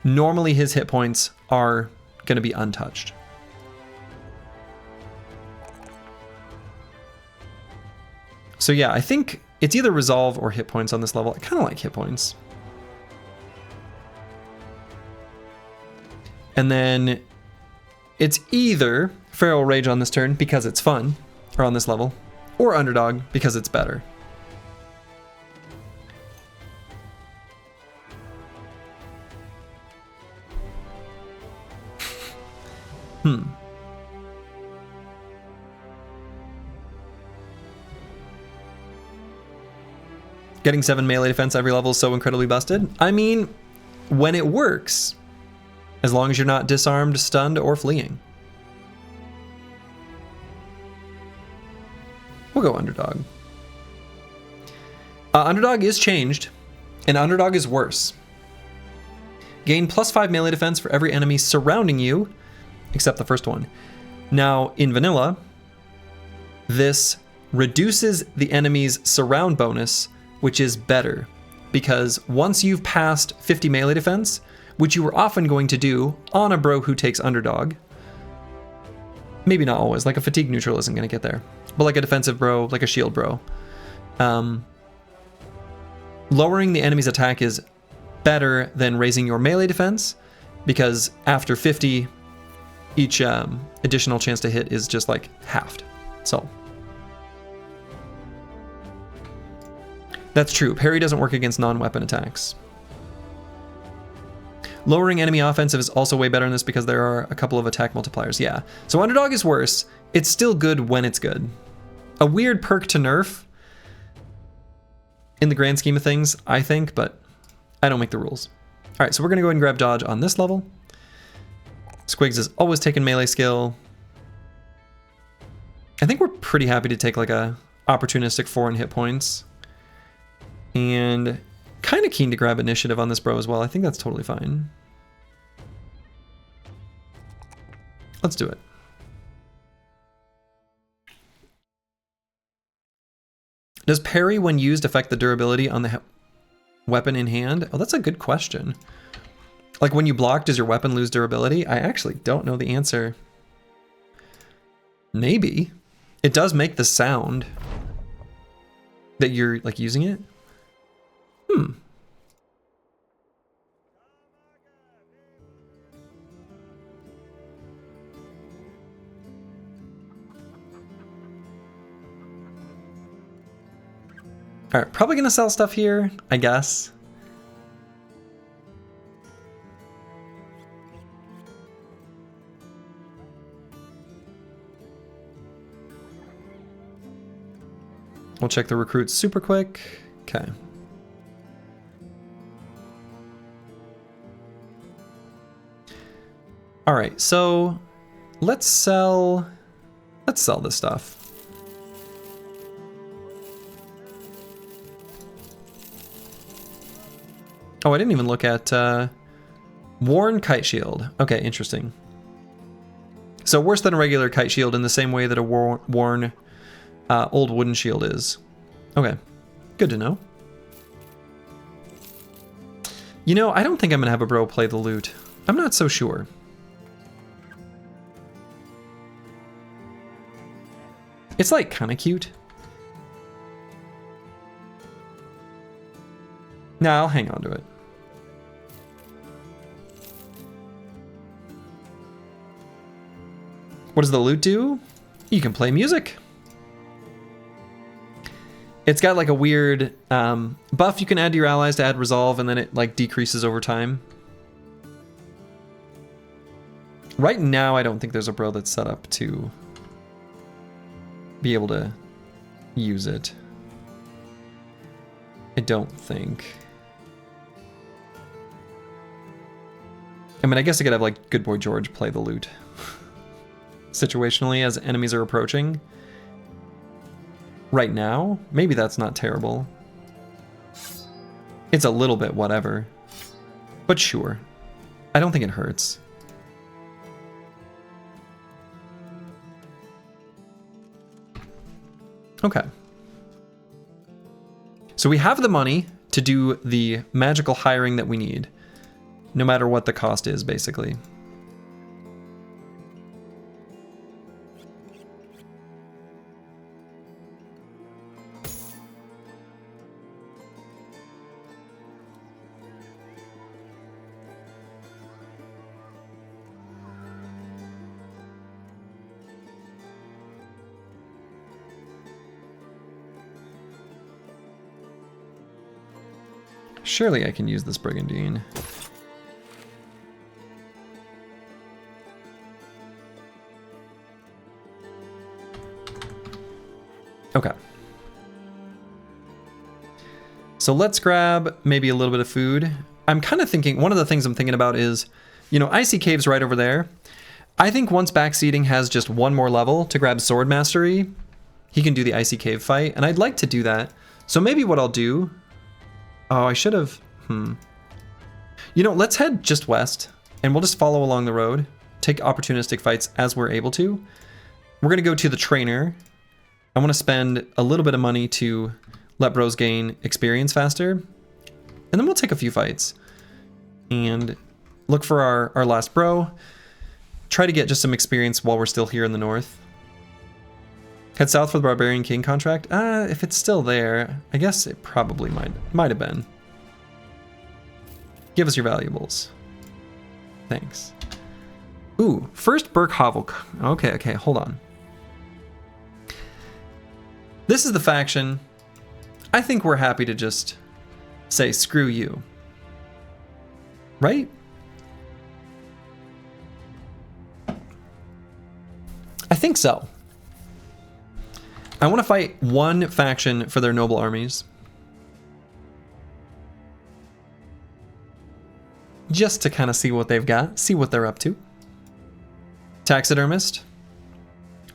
Normally his hit points are going to be untouched. So yeah, I think it's either resolve or hit points on this level. I kind of like hit points. And then it's either Feral Rage on this turn because it's fun, or on this level, or Underdog because it's better. Getting 7 melee defense every level is so incredibly busted. I mean, when it works, as long as you're not disarmed, stunned, or fleeing. We'll go Underdog. Underdog is changed, and Underdog is worse. Gain +5 melee defense for every enemy surrounding you, except the first one. Now, in Vanilla, this reduces the enemy's surround bonus, which is better, because once you've passed 50 melee defense, which you were often going to do on a bro who takes Underdog, maybe not always, like a fatigue neutral isn't going to get there, but like a defensive bro, like a shield bro, lowering the enemy's attack is better than raising your melee defense, because after 50, each additional chance to hit is just like halved. So that's true. Parry doesn't work against non-weapon attacks. Lowering enemy offensive is also way better in this because there are a couple of attack multipliers. Yeah. So Underdog is worse. It's still good when it's good. A weird perk to nerf in the grand scheme of things, I think, but I don't make the rules. All right, so we're going to go ahead and grab Dodge on this level. Squigs is always taking melee skill. I think we're pretty happy to take like a opportunistic 4 in hit points. And kind of keen to grab initiative on this bro as well. I think that's totally fine. Let's do it. Does parry when used affect the durability on the weapon in hand? Oh, that's a good question. Like when you block, does your weapon lose durability? I actually don't know the answer. Maybe. It does make the sound that you're like using it. All right, probably gonna sell stuff here, I guess. We'll check the recruits super quick. Okay. All right, so let's sell this stuff. Oh, I didn't even look at worn kite shield. Okay, interesting. So worse than a regular kite shield in the same way that a worn old wooden shield is. Okay, good to know. You know, I don't think I'm gonna have a bro play the lute. I'm not so sure. It's like kind of cute. Nah, I'll hang on to it. What does the lute do? You can play music. It's got like a weird buff you can add to your allies to add resolve, and then it like decreases over time. Right now, I don't think there's a bro that's set up to be able to use it. I don't think. I mean, I guess I could have like Good Boy George play the lute situationally as enemies are approaching. Right now, maybe that's not terrible. It's a little bit whatever, but sure. I don't think it hurts. Okay. So we have the money to do the magical hiring that we need, no matter what the cost is, basically. Surely I can use this Brigandine. Okay. So let's grab maybe a little bit of food. I'm kind of thinking, one of the things I'm thinking about is, you know, Icy Cave's right over there. I think once Backseating has just one more level to grab Sword Mastery, he can do the Icy Cave fight, and I'd like to do that. So maybe what I'll do... Oh, I should have... You know, let's head just west, and we'll just follow along the road, take opportunistic fights as we're able to. We're going to go to the trainer. I want to spend a little bit of money to let bros gain experience faster, and then we'll take a few fights. And look for our last bro. Try to get just some experience while we're still here in the north. Head south for the Barbarian King contract. If it's still there, I guess it probably might have been. Give us your valuables. Thanks. Ooh, first Burk Havok. Okay, hold on. This is the faction. I think we're happy to just say screw you. Right? I think so. I want to fight one faction for their noble armies. Just to kind of see what they've got, see what they're up to. Taxidermist.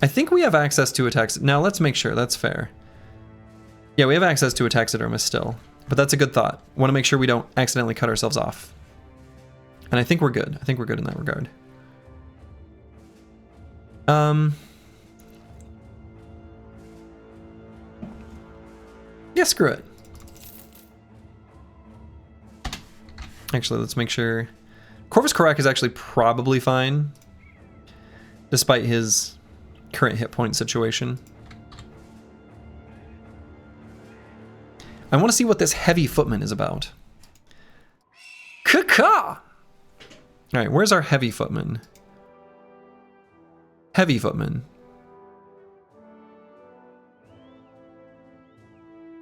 I think we have access to a tax. Now let's make sure that's fair. Yeah, we have access to a taxidermist still, but that's a good thought. Want to make sure we don't accidentally cut ourselves off. And I think we're good. I think we're good in that regard. Yeah, screw it. Actually, let's make sure. Corvus Karak is actually probably fine, despite his current hit point situation. I want to see what this heavy footman is about. Caw! Alright, where's our heavy footman? Heavy footman.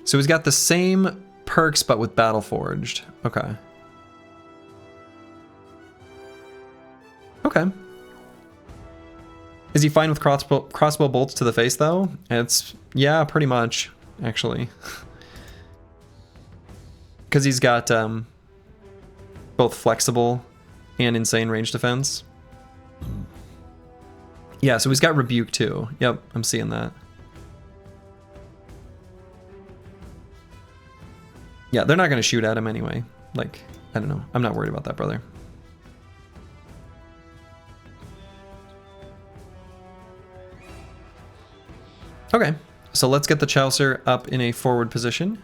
So he's got the same perks, but with Dawnforged. Okay. Okay. Is he fine with crossbow bolts to the face, though? Yeah, pretty much, actually. Because he's got both flexible and insane range defense. Yeah, so he's got rebuke, too. Yep, I'm seeing that. Yeah, they're not going to shoot at him anyway. Like, I don't know. I'm not worried about that, brother. Okay, so let's get the Chaucer up in a forward position.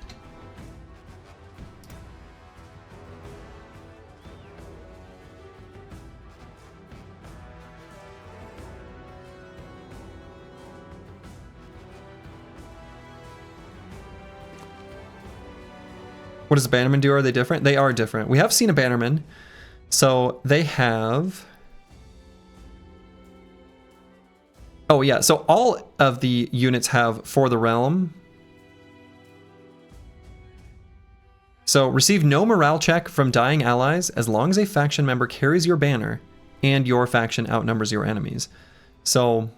What does the Bannerman do? Are they different? They are different. We have seen a Bannerman. So they have... Oh yeah, so all of the units have For the Realm. So receive no morale check from dying allies as long as a faction member carries your banner and your faction outnumbers your enemies. So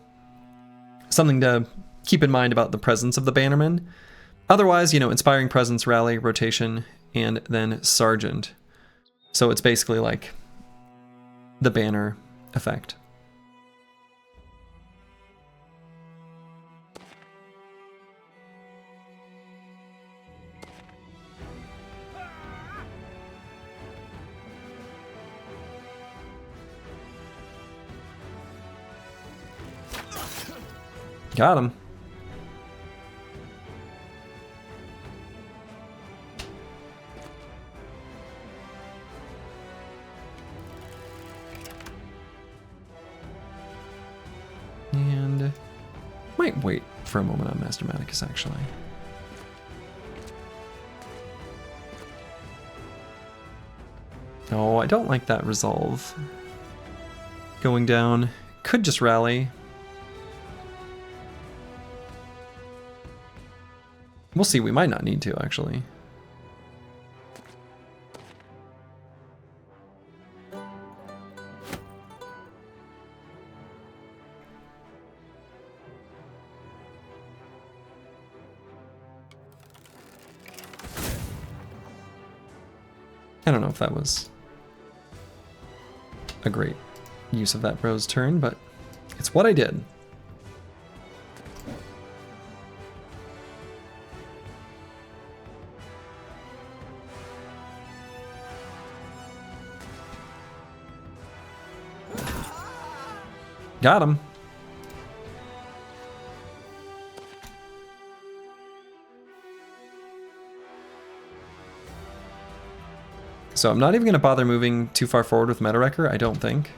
something to keep in mind about the presence of the Bannerman. Otherwise, you know, Inspiring Presence, Rally, Rotation, and then Sergeant. So it's basically like the banner effect. Got him. And might wait for a moment on Master Maticus, actually. Oh, I don't like that resolve. Going down. Could just rally. We'll see, we might not need to, actually. I don't know if that was a great use of that bro's turn, but it's what I did. Got him. So I'm not even going to bother moving too far forward with Meta Wrecker, I don't think.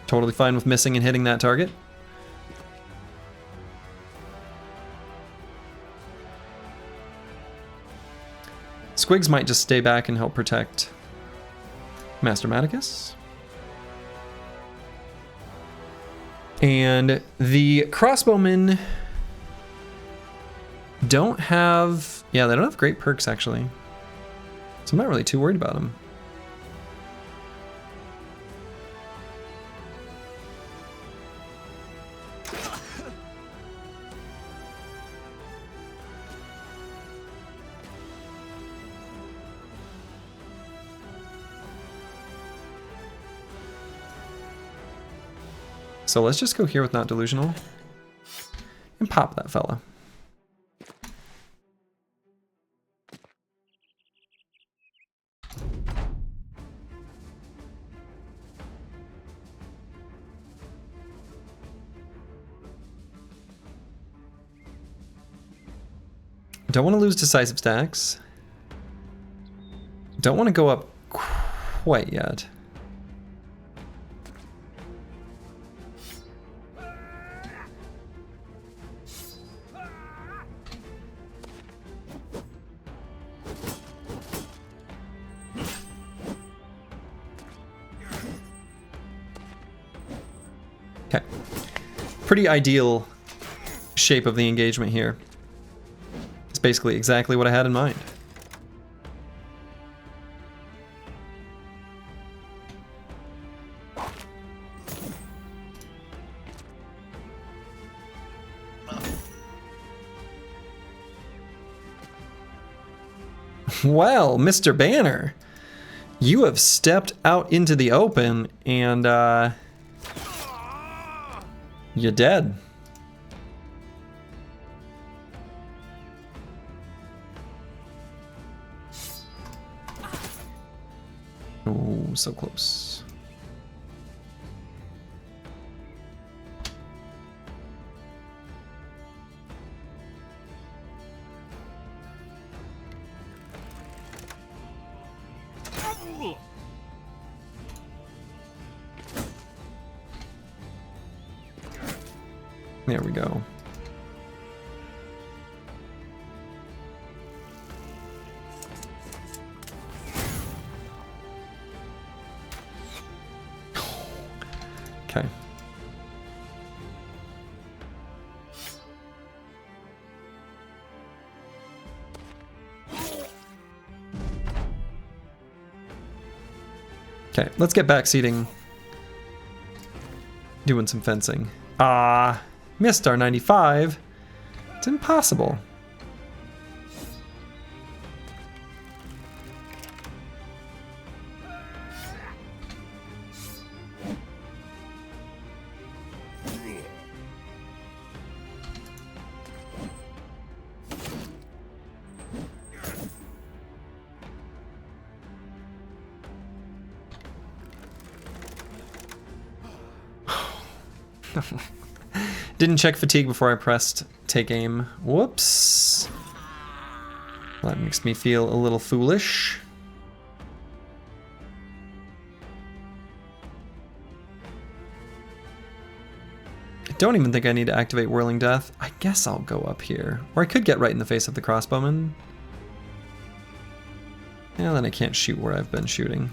Totally fine with missing and hitting that target. Squigs might just stay back and help protect Master Maticus. And the crossbowmen don't have... Yeah, they don't have great perks, actually. So I'm not really too worried about them. So let's just go here with Not Delusional and pop that fella. Don't want to lose decisive stacks. Don't want to go up quite yet. Okay. Pretty ideal shape of the engagement here. It's basically exactly what I had in mind. Well, Mr. Banner, you have stepped out into the open and you're dead. Oh, so close. There we go. Okay. Okay, let's get back seating. Doing some fencing. Missed our 95. It's impossible. Didn't check fatigue before I pressed take aim. Whoops. That makes me feel a little foolish. I don't even think I need to activate Whirling Death. I guess I'll go up here. Or I could get right in the face of the crossbowman. Yeah, then I can't shoot where I've been shooting.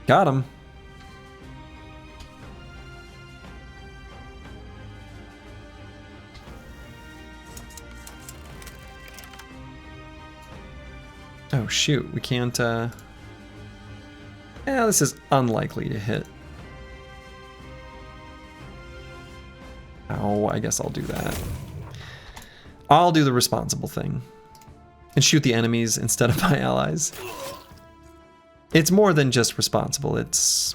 Got him. Oh shoot, we can't, yeah, this is unlikely to hit. I guess I'll do that. I'll do the responsible thing and shoot the enemies instead of my allies. It's more than just responsible. It's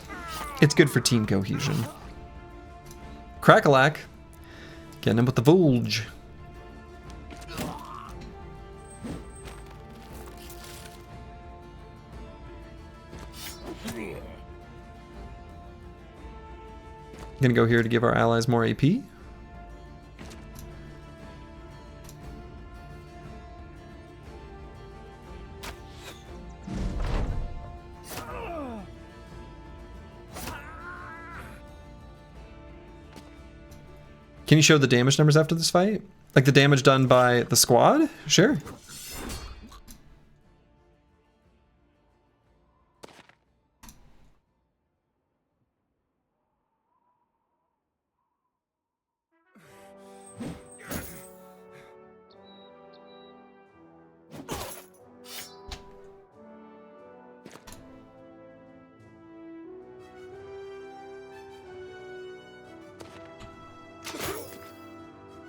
good for team cohesion. Crackalack, getting him with the Volge. Gonna go here to give our allies more AP. Can you show the damage numbers after this fight? Like the damage done by the squad? Sure.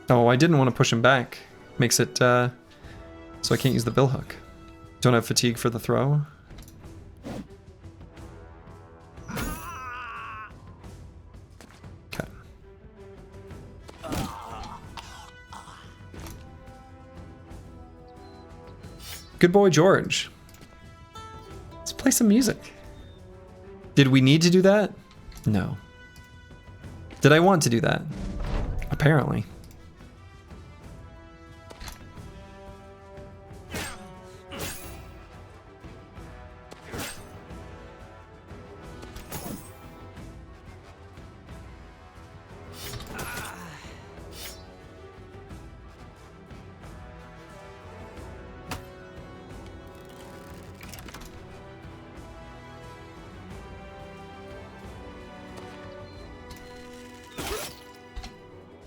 Oh, I didn't want to push him back. Makes it so I can't use the bill hook. Don't have fatigue for the throw. Okay. Good boy, George. Let's play some music. Did we need to do that? No. Did I want to do that? Apparently.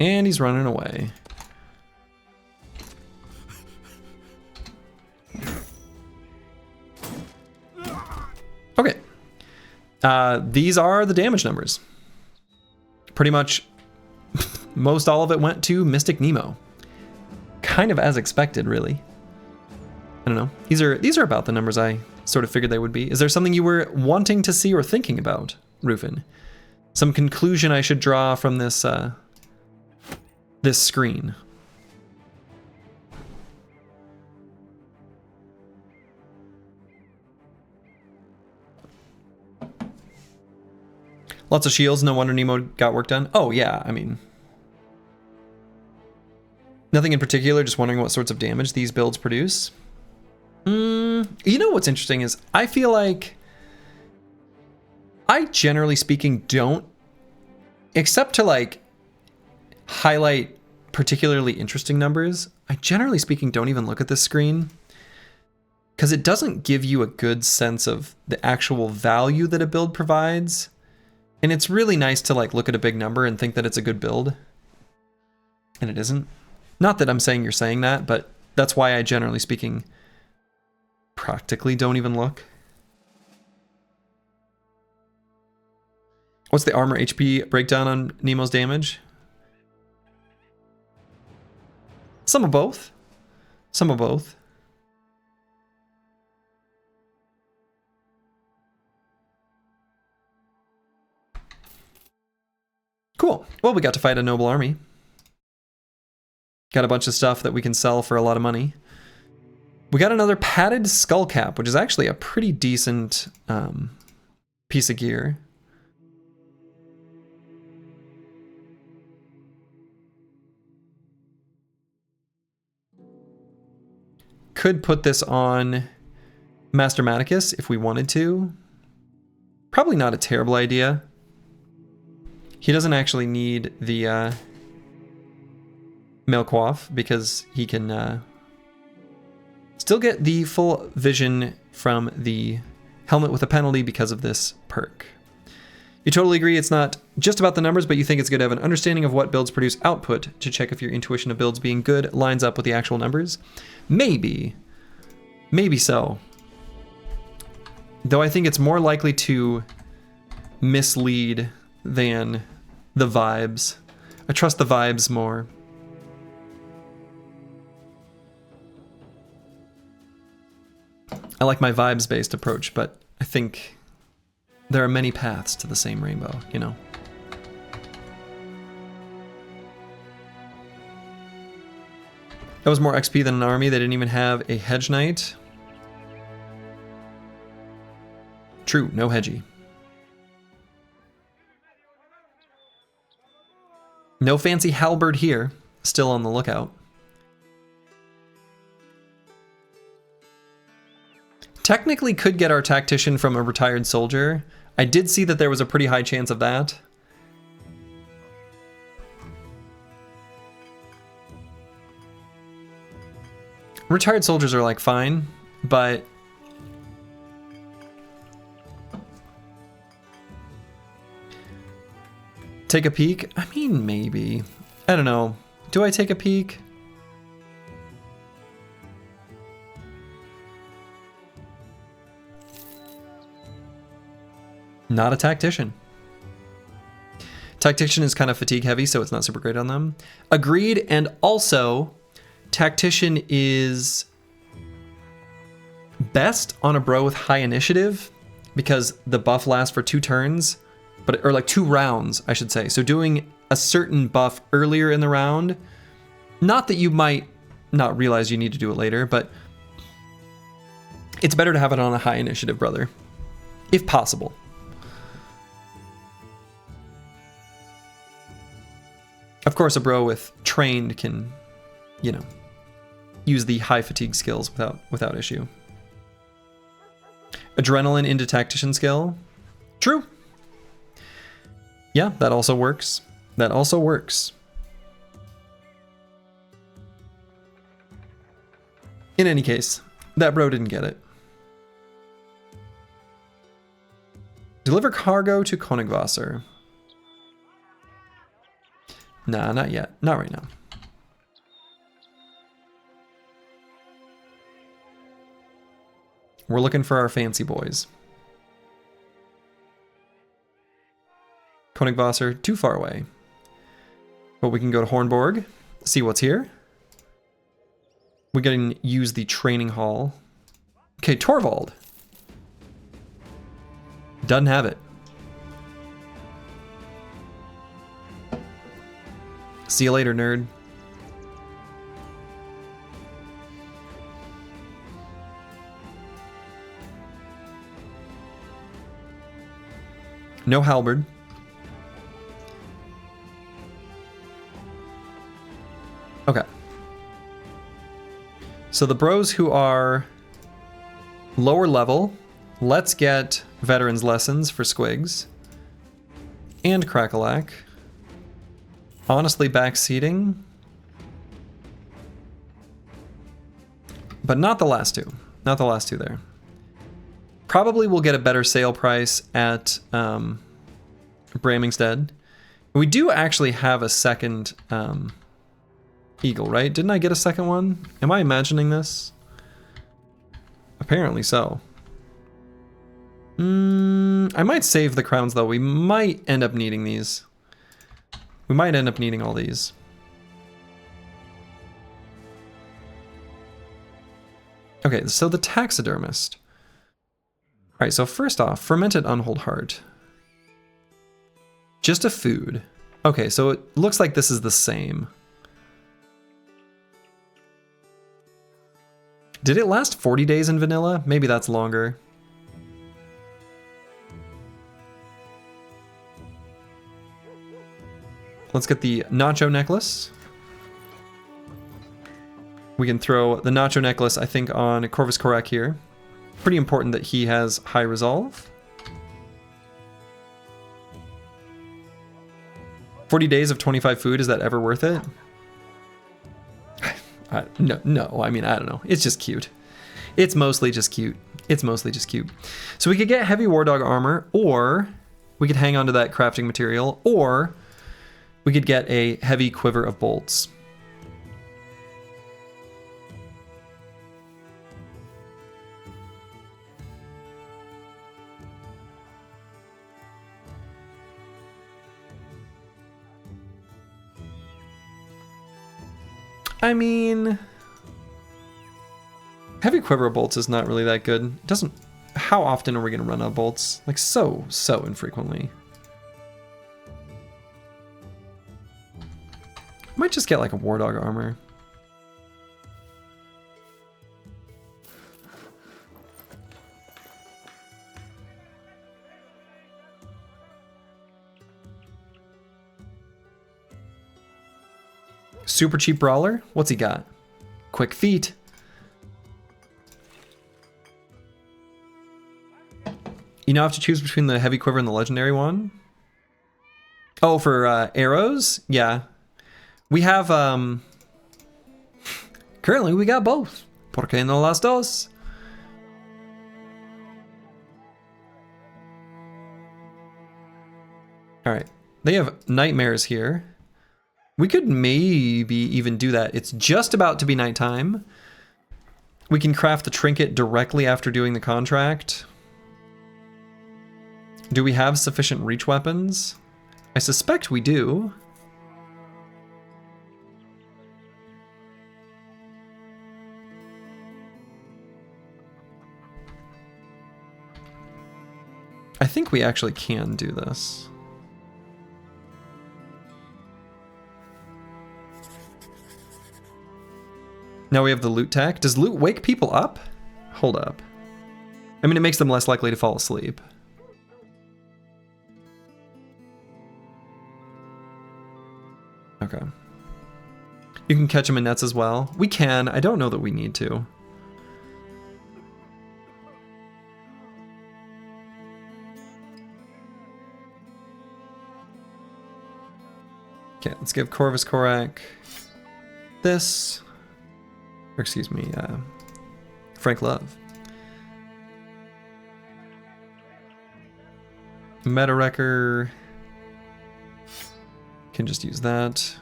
And he's running away. Okay. These are the damage numbers. Pretty much most all of it went to Mystic Nemo. Kind of as expected, really. I don't know. These are about the numbers I sort of figured they would be. Is there something you were wanting to see or thinking about, Rufin? Some conclusion I should draw from this this screen? Lots of shields, no wonder Nemo got work done. Oh yeah, I mean, nothing in particular, just wondering what sorts of damage these builds produce. You know what's interesting is I feel like I generally speaking don't, except to like highlight particularly interesting numbers, I generally speaking don't even look at this screen because it doesn't give you a good sense of the actual value that a build provides. And it's really nice to like look at a big number and think that it's a good build, and it isn't. Not that I'm saying you're saying that, but that's why I generally speaking practically don't even look. What's the armor HP breakdown on Nemo's damage? Some of both. Some of both. Cool. Well, we got to fight a noble army. Got a bunch of stuff that we can sell for a lot of money. We got another padded skull cap, which is actually a pretty decent piece of gear. Could put this on Master Maticus if we wanted to. Probably not a terrible idea. He doesn't actually need the mail coif because he can still get the full vision from the helmet with a penalty because of this perk. You totally agree it's not just about the numbers, but you think it's good to have an understanding of what builds produce output to check if your intuition of builds being good lines up with the actual numbers? Maybe. Maybe so. Though I think it's more likely to mislead than the vibes. I trust the vibes more. I like my vibes-based approach, but I think there are many paths to the same rainbow, you know? That was more XP than an army. They didn't even have a hedge knight. True, no hedgy. No fancy halberd here. Still on the lookout. Technically could get our tactician from a retired soldier. I did see that there was a pretty high chance of that. Retired soldiers are like fine, but take a peek? I mean, maybe. I don't know. Do I take a peek? Not a tactician. Tactician is kind of fatigue heavy, so it's not super great on them. Agreed, and also tactician is best on a bro with high initiative because the buff lasts for 2 turns, or like 2 rounds, I should say. So doing a certain buff earlier in the round, not that you might not realize you need to do it later, but it's better to have it on a high initiative brother, if possible. Of course, a bro with trained can, you know, use the high fatigue skills without issue. Adrenaline into tactician skill. True. Yeah, that also works. That also works. In any case, that bro didn't get it. Deliver cargo to Königwasser. Nah, not yet. Not right now. We're looking for our fancy boys. Königwasser, too far away. But we can go to Hornborg, see what's here. We can use the training hall. Okay, Torvald. Doesn't have it. See you later, nerd. No halberd. Okay. So the bros who are lower level, let's get veterans lessons for Squigs and Crackalack. Honestly, backseating, but not the last two. Not the last two there. Probably we'll get a better sale price at Bramingstead. We do actually have a second eagle, right? Didn't I get a second one? Am I imagining this? Apparently so. I might save the crowns though. We might end up needing these. We might end up needing all these. Okay, so the taxidermist. All right, so first off, fermented unhold heart. Just a food. Okay, so it looks like this is the same. Did it last 40 days in vanilla? Maybe that's longer. Let's get the nacho necklace. We can throw the nacho necklace, I think, on Corvus Corac here. Pretty important that he has high resolve. 40 days of 25 food, is that ever worth it? No, I mean, I don't know. It's just cute. It's mostly just cute. It's mostly just cute. So we could get heavy war dog armor, or we could hang on to that crafting material, or we could get a heavy quiver of bolts. I mean, heavy quiver bolts is not really that good. It doesn't. How often are we gonna run out of bolts? Like so infrequently. Might just get like a war dog armor. Super cheap brawler? What's he got? Quick feet. You now have to choose between the heavy quiver and the legendary one. Oh, for arrows? Yeah. We have, currently we got both. ¿Por qué no las dos? Alright. They have nightmares here. We could maybe even do that. It's just about to be nighttime. We can craft the trinket directly after doing the contract. Do we have sufficient reach weapons? I suspect we do. I think we actually can do this. Now we have the loot tech. Does loot wake people up? Hold up. I mean, it makes them less likely to fall asleep. Okay. You can catch them in nets as well. We can. I don't know that we need to. Okay, let's give Corvus Korak this. Or excuse me, Frank Love. Meta Wrecker. Can just use that.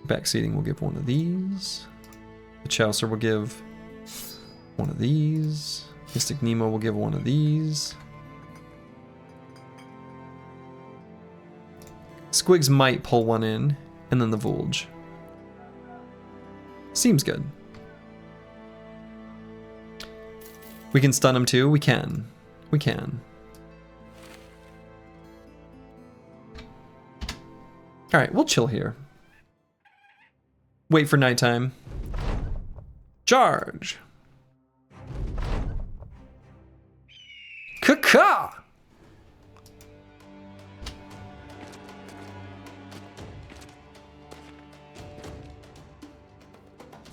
Backseating will give one of these. The Chaucer will give one of these. Mystic Nemo will give one of these. Squigs might pull one in, and then the Volge. Seems good. We can stun him too? We can. We can. Alright, we'll chill here. Wait for nighttime. Charge! Caca!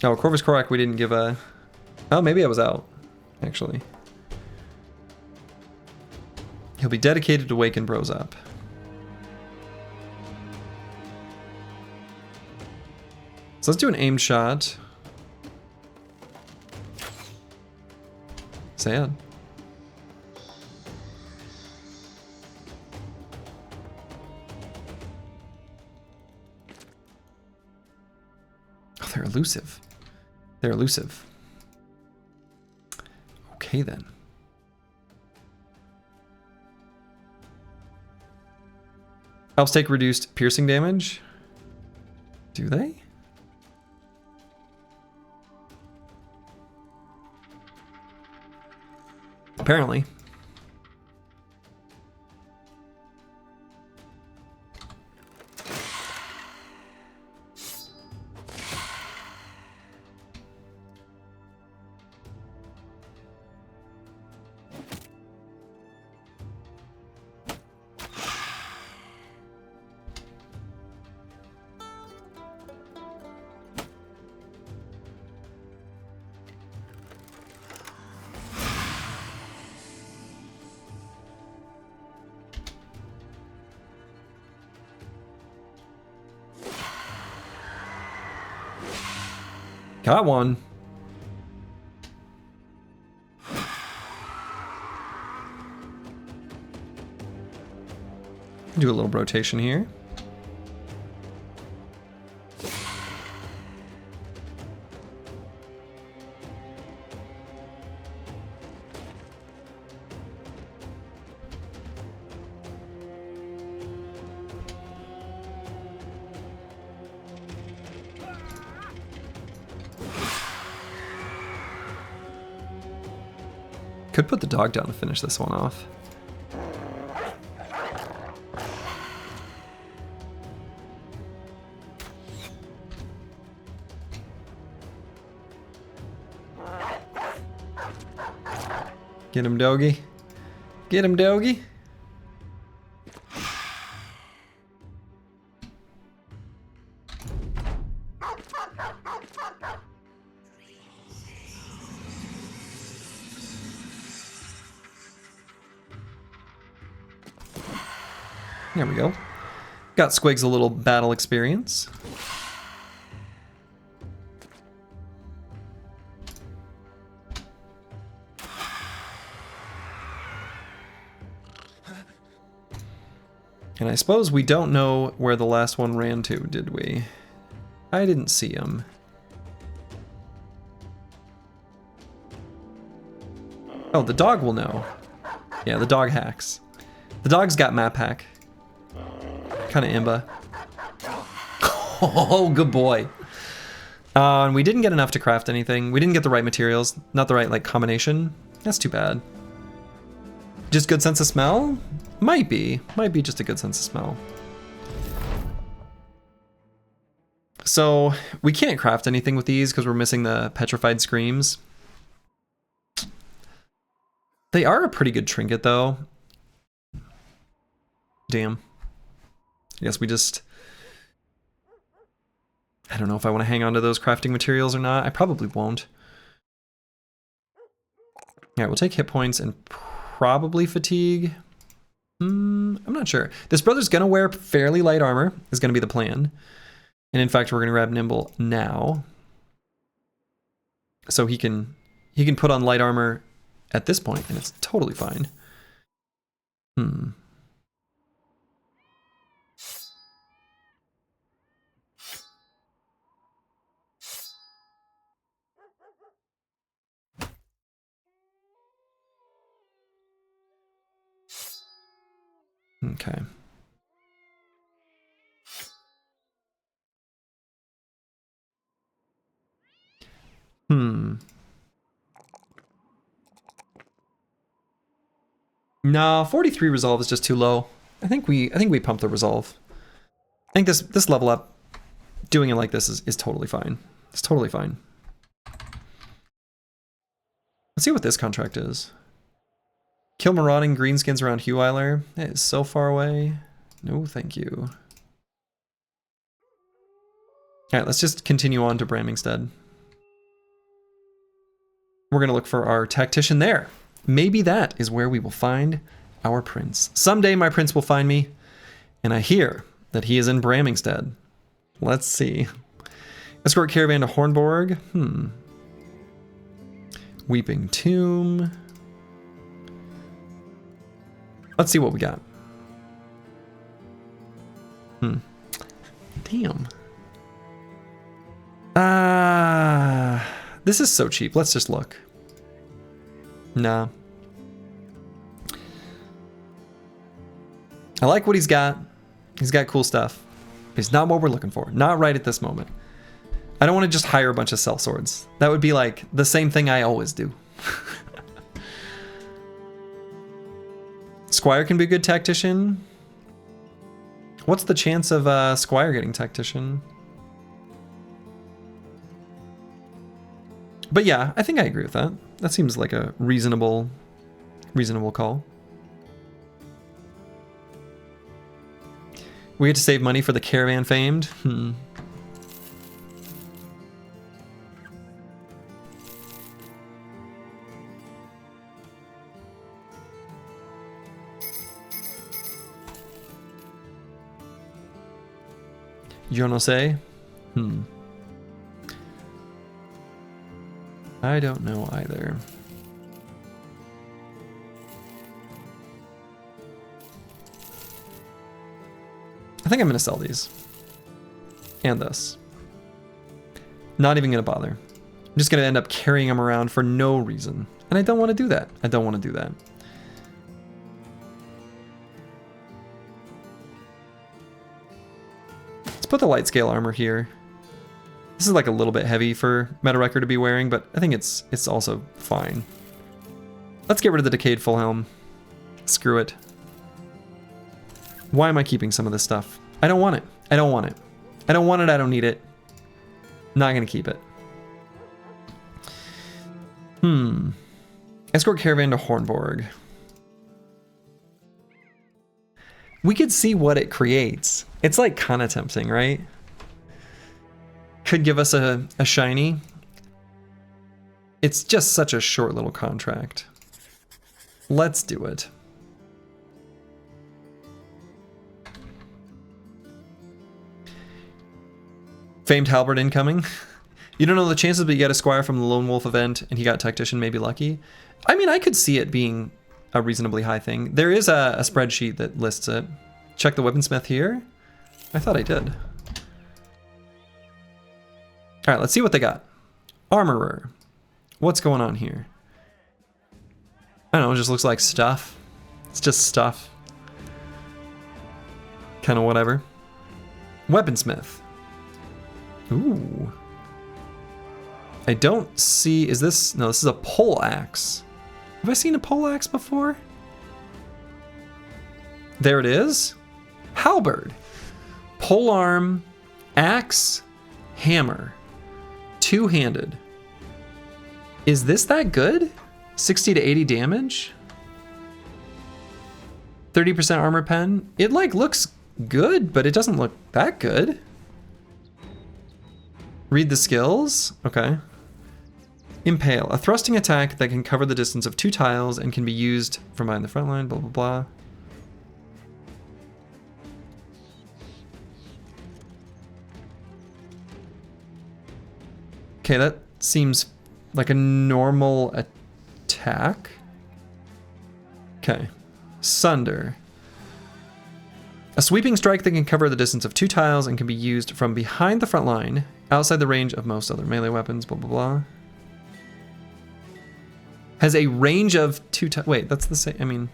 Oh, Corvus Korak we didn't give a... Oh, maybe I was out, actually. He'll be dedicated to waking bros up. So let's do an aimed shot. Sad. Oh, they're elusive. They're elusive. Okay then. Elves take reduced piercing damage. Do they? Apparently. Got one. Do a little rotation here. Could put the dog down to finish this one off. Get him, doggy. Get him, doggy. There we go. Got Squigs a little battle experience. And I suppose we don't know where the last one ran to, did we? I didn't see him. Oh, the dog will know. Yeah, the dog hacks. The dog's got map hack. Kind of imba. Oh, good boy. And we didn't get enough to craft anything. We didn't get the right materials, not the right like combination. That's too bad. Just good sense of smell? Might be just a good sense of smell. So we can't craft anything with these because we're missing the petrified screams. They are a pretty good trinket though. Damn. I guess we just... I don't know if I want to hang on to those crafting materials or not. I probably won't. Alright, we'll take hit points and probably fatigue. I'm not sure. This brother's gonna wear fairly light armor, is gonna be the plan. And in fact, we're gonna grab Nimble now. So he can put on light armor at this point, and it's totally fine. Okay. No, 43 resolve is just too low. I think we pump the resolve. I think this level up, doing it like this is totally fine. It's totally fine. Let's see what this contract is. Kill marauding greenskins around Huiler. That is so far away. No, thank you. Alright, let's just continue on to Bramingstead. We're gonna look for our tactician there. Maybe that is where we will find our prince. Someday my prince will find me, and I hear that he is in Bramingstead. Let's see. Escort caravan to Hornborg. Weeping Tomb. Let's see what we got. Damn. This is so cheap. Let's just look. Nah. I like what he's got. He's got cool stuff. It's not what we're looking for. Not right at this moment. I don't want to just hire a bunch of sellswords. That would be like the same thing I always do. Squire can be a good tactician. What's the chance of Squire getting tactician? But yeah, I think I agree with that. That seems like a reasonable call. We had to save money for the caravan famed. Yo no sé. I don't know either. I think I'm gonna sell these. And this. Not even gonna bother. I'm just gonna end up carrying them around for no reason. And I don't want to do that. I don't want to do that. Let's put the light scale armor here. This is like a little bit heavy for Meta Wrecker to be wearing, but I think it's also fine. Let's get rid of the decayed full helm. Screw it. Why am I keeping some of this stuff? I don't want it. I don't want it. I don't want it. I don't need it. Not gonna keep it. Escort caravan to Hornborg. We could see what it creates. It's like kind of tempting, right? Could give us a shiny. It's just such a short little contract. Let's do it. Famed Halberd incoming. You don't know the chances, but you got a Squire from the Lone Wolf event, and he got Tactician, maybe lucky. I mean, I could see it being a reasonably high thing. There is a spreadsheet that lists it. Check the Weaponsmith here. I thought I did. All right, let's see what they got. Armorer. What's going on here? I don't know, it just looks like stuff. It's just stuff. Kind of whatever. Weaponsmith. Ooh. I don't see, is this, no, this is a pole axe. Have I seen a pole axe before? There it is. Halberd. Pole arm, axe, hammer. Two-handed. Is this that good? 60 to 80 damage? 30% armor pen? It like looks good, but it doesn't look that good. Read the skills. Okay. Impale. A thrusting attack that can cover the distance of 2 tiles and can be used from behind the front line, blah, blah, blah. Okay, that seems like a normal attack. Okay. Sunder. A sweeping strike that can cover the distance of 2 tiles and can be used from behind the front line, outside the range of most other melee weapons, blah, blah, blah. Has a range of 2 tiles. Wait, that's the same. I mean.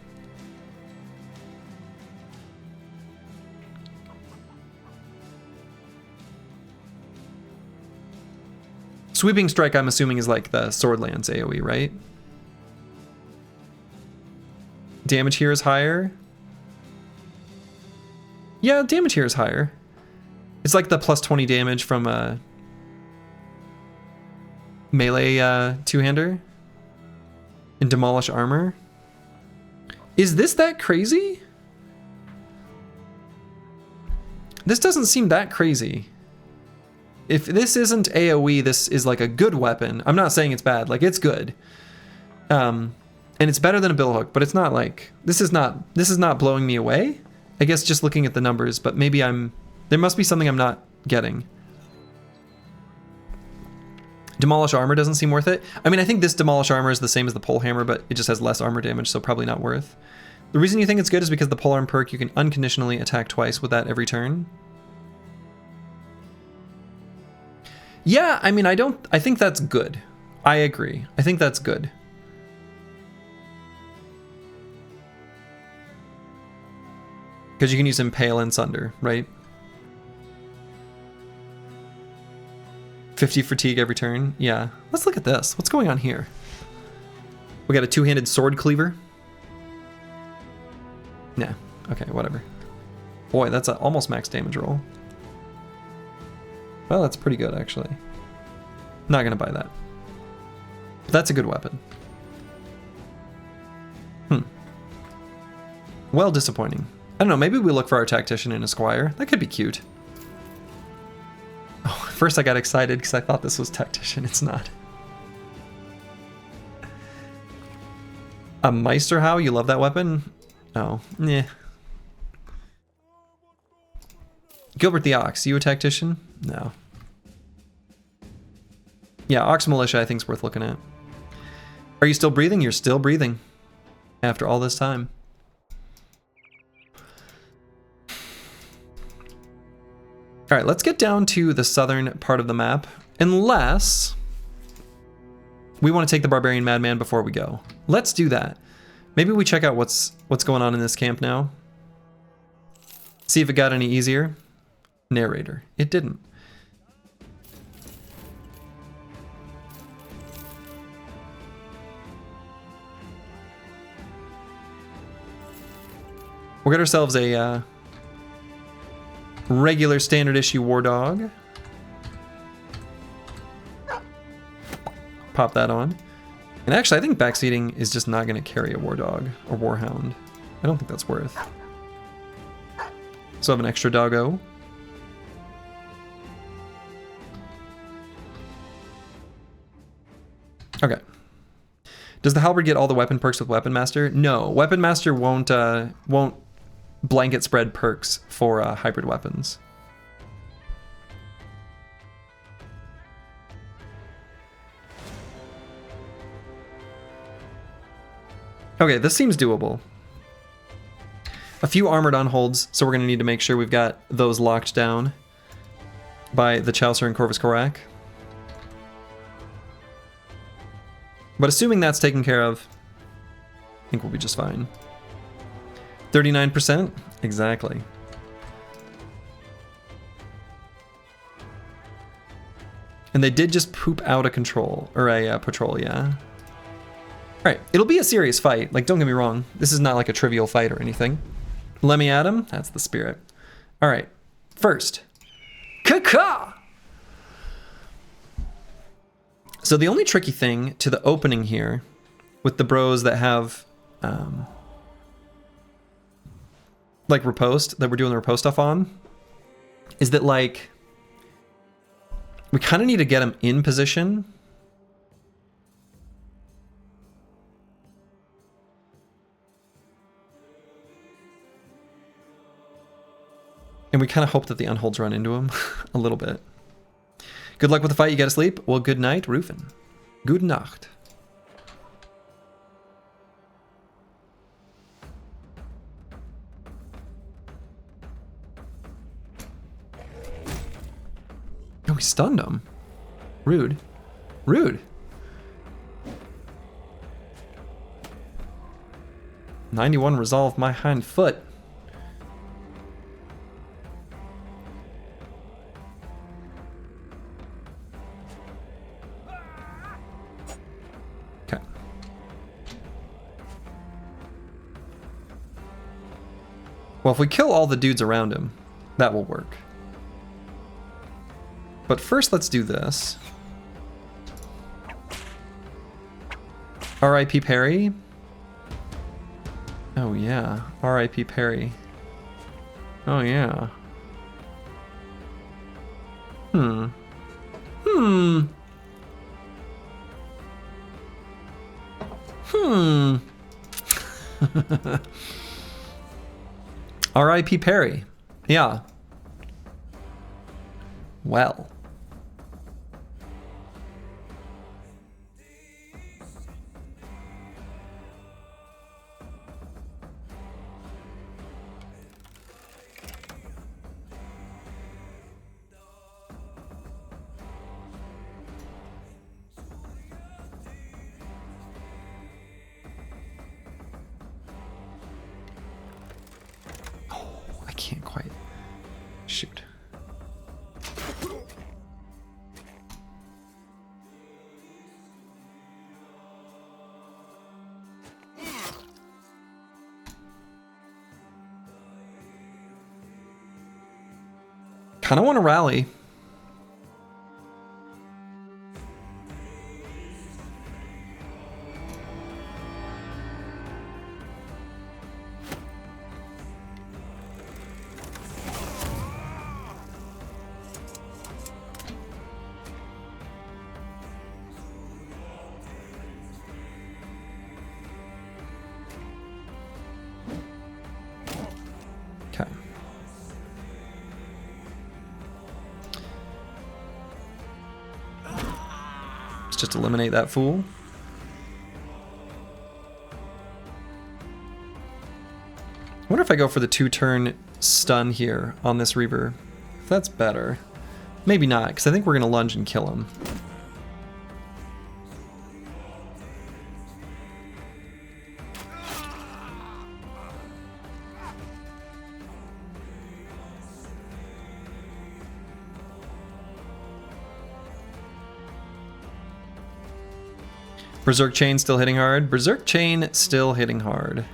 Sweeping strike, I'm assuming, is like the sword lance AoE, right? Damage here is higher. Yeah, damage here is higher. It's like the plus 20 damage from a melee two-hander and demolish armor. Is this that crazy? This doesn't seem that crazy. If this isn't AoE, this is like a good weapon. I'm not saying it's bad, like it's good. And it's better than a billhook, but it's not like, this is not blowing me away. I guess just looking at the numbers, but maybe there must be something I'm not getting. Demolish armor doesn't seem worth it. I mean, I think this demolish armor is the same as the pole hammer, but it just has less armor damage, so probably not worth. The reason you think it's good is because the pole arm perk, you can unconditionally attack twice with that every turn. Yeah, I mean, I think that's good. I agree. I think that's good. Because you can use Impale and Sunder, right? 50 fatigue every turn. Yeah. Let's look at this. What's going on here? We got a two-handed sword cleaver. Nah. Okay, whatever. Boy, that's an almost max damage roll. Well, that's pretty good, actually. Not gonna buy that. But that's a good weapon. Well, disappointing. I don't know, maybe we look for our Tactician and a Squire. That could be cute. Oh, first I got excited because I thought this was Tactician. It's not. A Meisterhau? You love that weapon? Oh, yeah. Gilbert the Ox, you a Tactician? No. Yeah, Ox Militia I think is worth looking at. Are you still breathing? You're still breathing. After all this time. Alright, let's get down to the southern part of the map. Unless we want to take the Barbarian Madman before we go. Let's do that. Maybe we check out what's going on in this camp now. See if it got any easier. Narrator. It didn't. We'll get ourselves a regular standard issue War Dog. Pop that on. And actually, I think backseating is just not going to carry a War Dog or Warhound. I don't think that's worth. So I have an extra doggo. Okay. Does the halberd get all the weapon perks with Weapon Master? No, Weapon Master won't blanket spread perks for hybrid weapons. Okay, this seems doable. A few armored unholds, so we're going to need to make sure we've got those locked down by the Chaucer and Corvus Corac. But assuming that's taken care of, I think we'll be just fine. 39%? Exactly. And they did just poop out a control, or a patrol, yeah. Alright, it'll be a serious fight, like don't get me wrong. This is not like a trivial fight or anything. Let me at him, that's the spirit. Alright, first. Caca! So the only tricky thing to the opening here, with the bros that have, like riposte, that we're doing the riposte stuff on, is that like, we kind of need to get them in position. And we kind of hope that the unholds run into him a little bit. Good luck with the fight, you gotta sleep. Well, good night, Rufin. Good Nacht. Oh, he stunned him. Rude. Rude. 91 resolve my hind foot. Okay. Well, if we kill all the dudes around him, that will work. But first, let's do this. R.I.P. Perry. Oh yeah, R.I.P. Perry. Oh yeah. Hmm. R.I.P. Perry. Yeah. Well. Can't quite shoot. Kind of want to rally. Okay. Let's just eliminate that fool. I wonder if I go for the 2-turn stun here on this Reaver. If that's better. Maybe not, because I think we're going to lunge and kill him. Berserk Chain still hitting hard. Berserk Chain still hitting hard.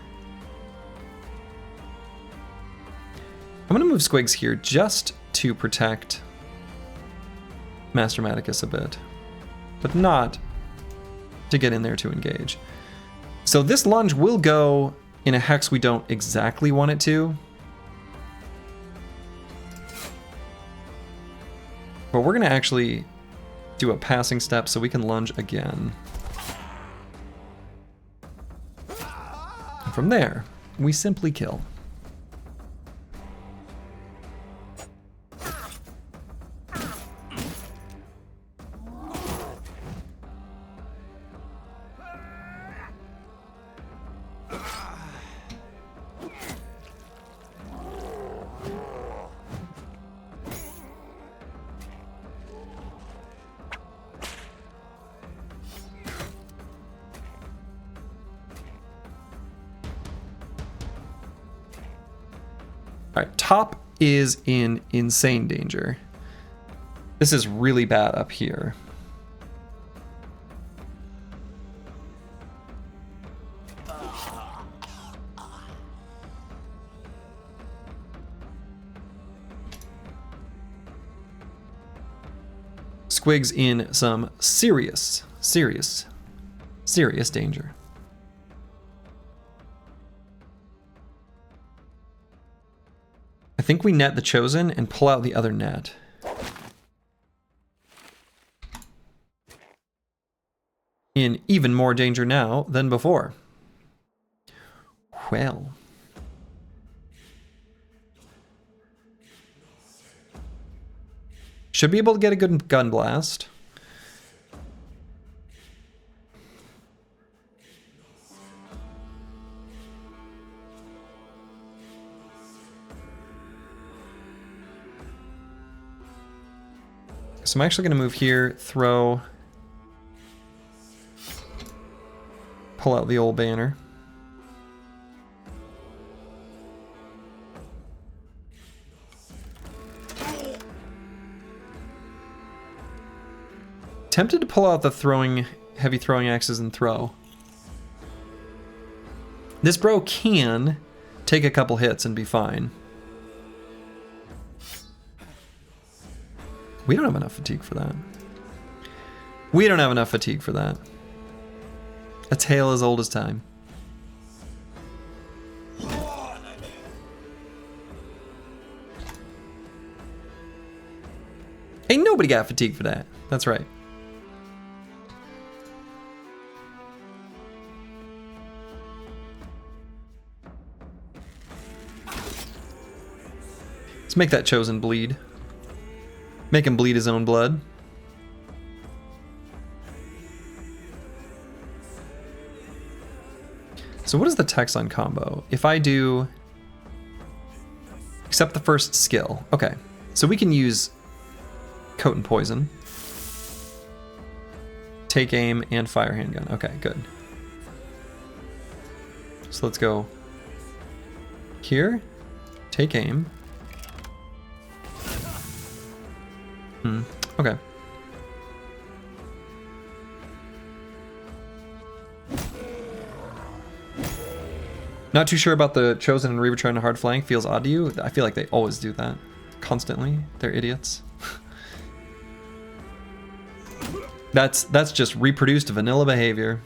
I'm gonna move Squigs here just to protect Master Maticus a bit, but not to get in there to engage. So this lunge will go in a hex we don't exactly want it to. But we're gonna actually do a passing step so we can lunge again. And from there, we simply kill. Alright, top is in insane danger. This is really bad up here. Squig's in some serious danger. I think we net the Chosen and pull out the other net. In even more danger now than before. Well. Should be able to get a good gun blast. So I'm actually going to move here, throw, pull out the old banner. Tempted to pull out the heavy throwing axes and throw. This bro can take a couple hits and be fine. We don't have enough fatigue for that. We don't have enough fatigue for that. A tale as old as time. Ain't nobody got fatigue for that. That's right. Let's make that Chosen bleed. Make him bleed his own blood. So what is the Texon combo? If I do... Accept the first skill. Okay. So we can use Coat and Poison. Take aim and fire handgun. Okay, good. So let's go here. Take aim. Okay. Not too sure about the Chosen and Reaver trying to hard flank. Feels odd to you? I feel like they always do that. Constantly. They're idiots. That's just reproduced vanilla behavior.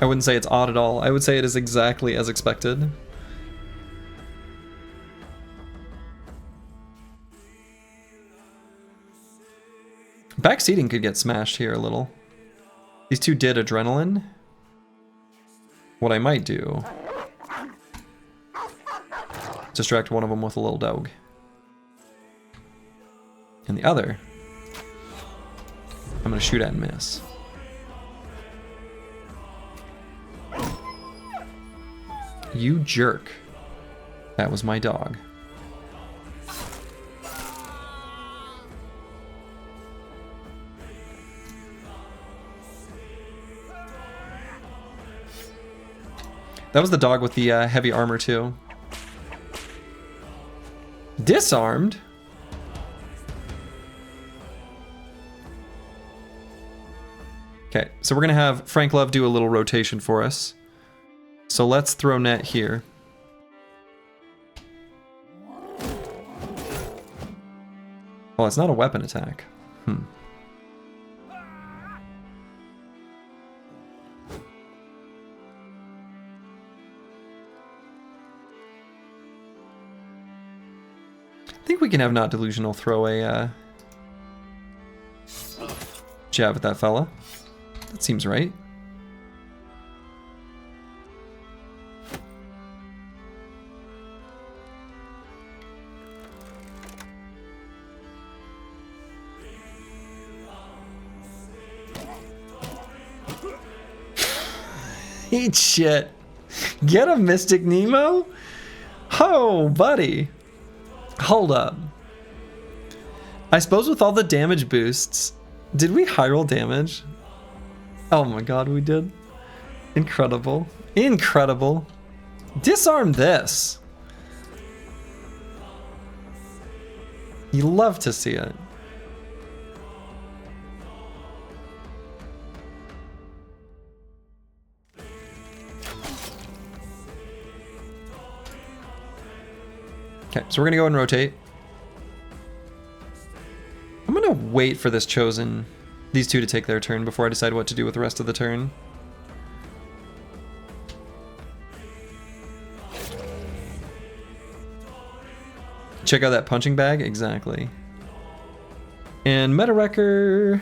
I wouldn't say it's odd at all. I would say it is exactly as expected. Backseating could get smashed here a little. These two did adrenaline. What I might do... distract one of them with a little dog. And the other... I'm gonna shoot at and miss. You jerk. That was my dog. That was the dog with the heavy armor too. Disarmed? Okay, so we're gonna have Frank Love do a little rotation for us. So let's throw net here. Oh, it's not a weapon attack. I think we can have Not Delusional throw a jab at that fella. That seems right. Eat shit. Get a Mystic Nemo? Oh, buddy. Hold up. I suppose with all the damage boosts, did we high roll damage? Oh my god, we did. Incredible. Incredible. Disarm this. You love to see it. Okay, so we're gonna go and rotate. I'm gonna wait for this chosen, these two to take their turn before I decide what to do with the rest of the turn. Check out that punching bag, exactly. And Meta Wrecker,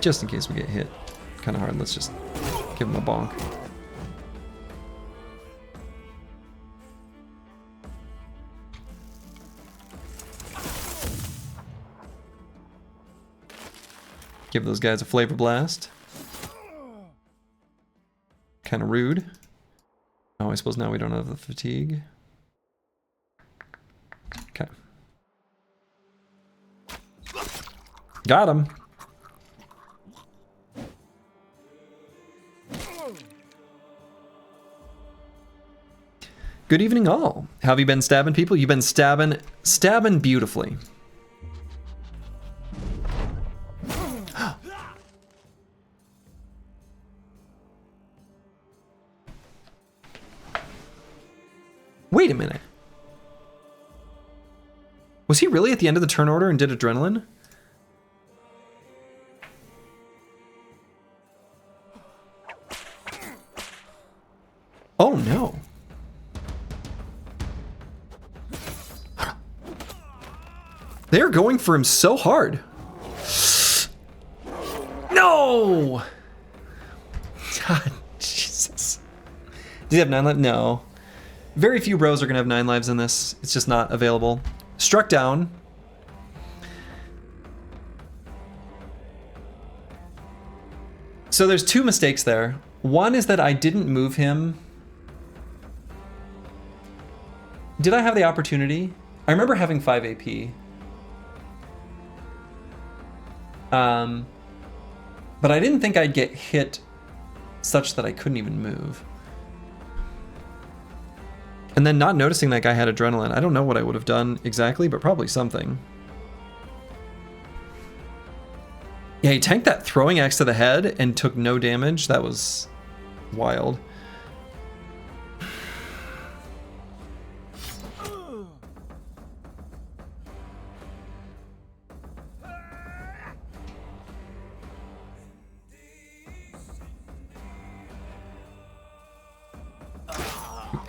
just in case we get hit kind of hard, let's just give him a bonk. Give those guys a flavor blast. Kind of rude. Oh, I suppose now we don't have the fatigue. Okay. Got him. Good evening all. How have you been stabbing people? You've been stabbing beautifully. Wait a minute. Was he really at the end of the turn order and did adrenaline? Oh no. They're going for him so hard. No! God, Jesus. Does he have 9 lives? No. Very few bros are going to have 9 lives in this. It's just not available. Struck down. So there's 2 mistakes there. One is that I didn't move him. Did I have the opportunity? I remember having 5 AP. But I didn't think I'd get hit such that I couldn't even move. And then not noticing that guy had adrenaline. I don't know what I would have done exactly, but probably something. Yeah, he tanked that throwing axe to the head and took no damage. That was wild.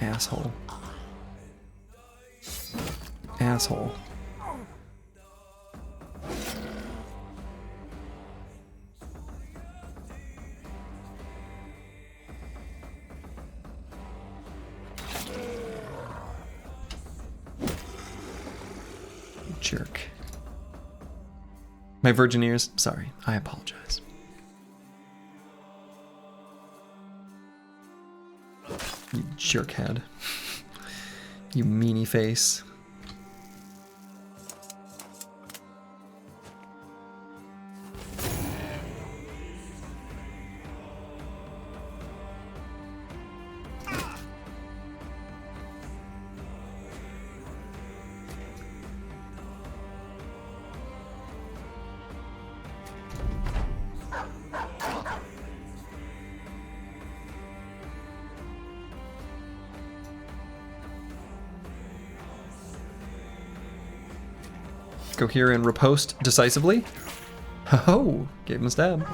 Asshole. Asshole. Jerk. My virgin ears, sorry, I apologize. You jerkhead. You meanie face. Go here and riposte decisively. Oh, gave him a stab.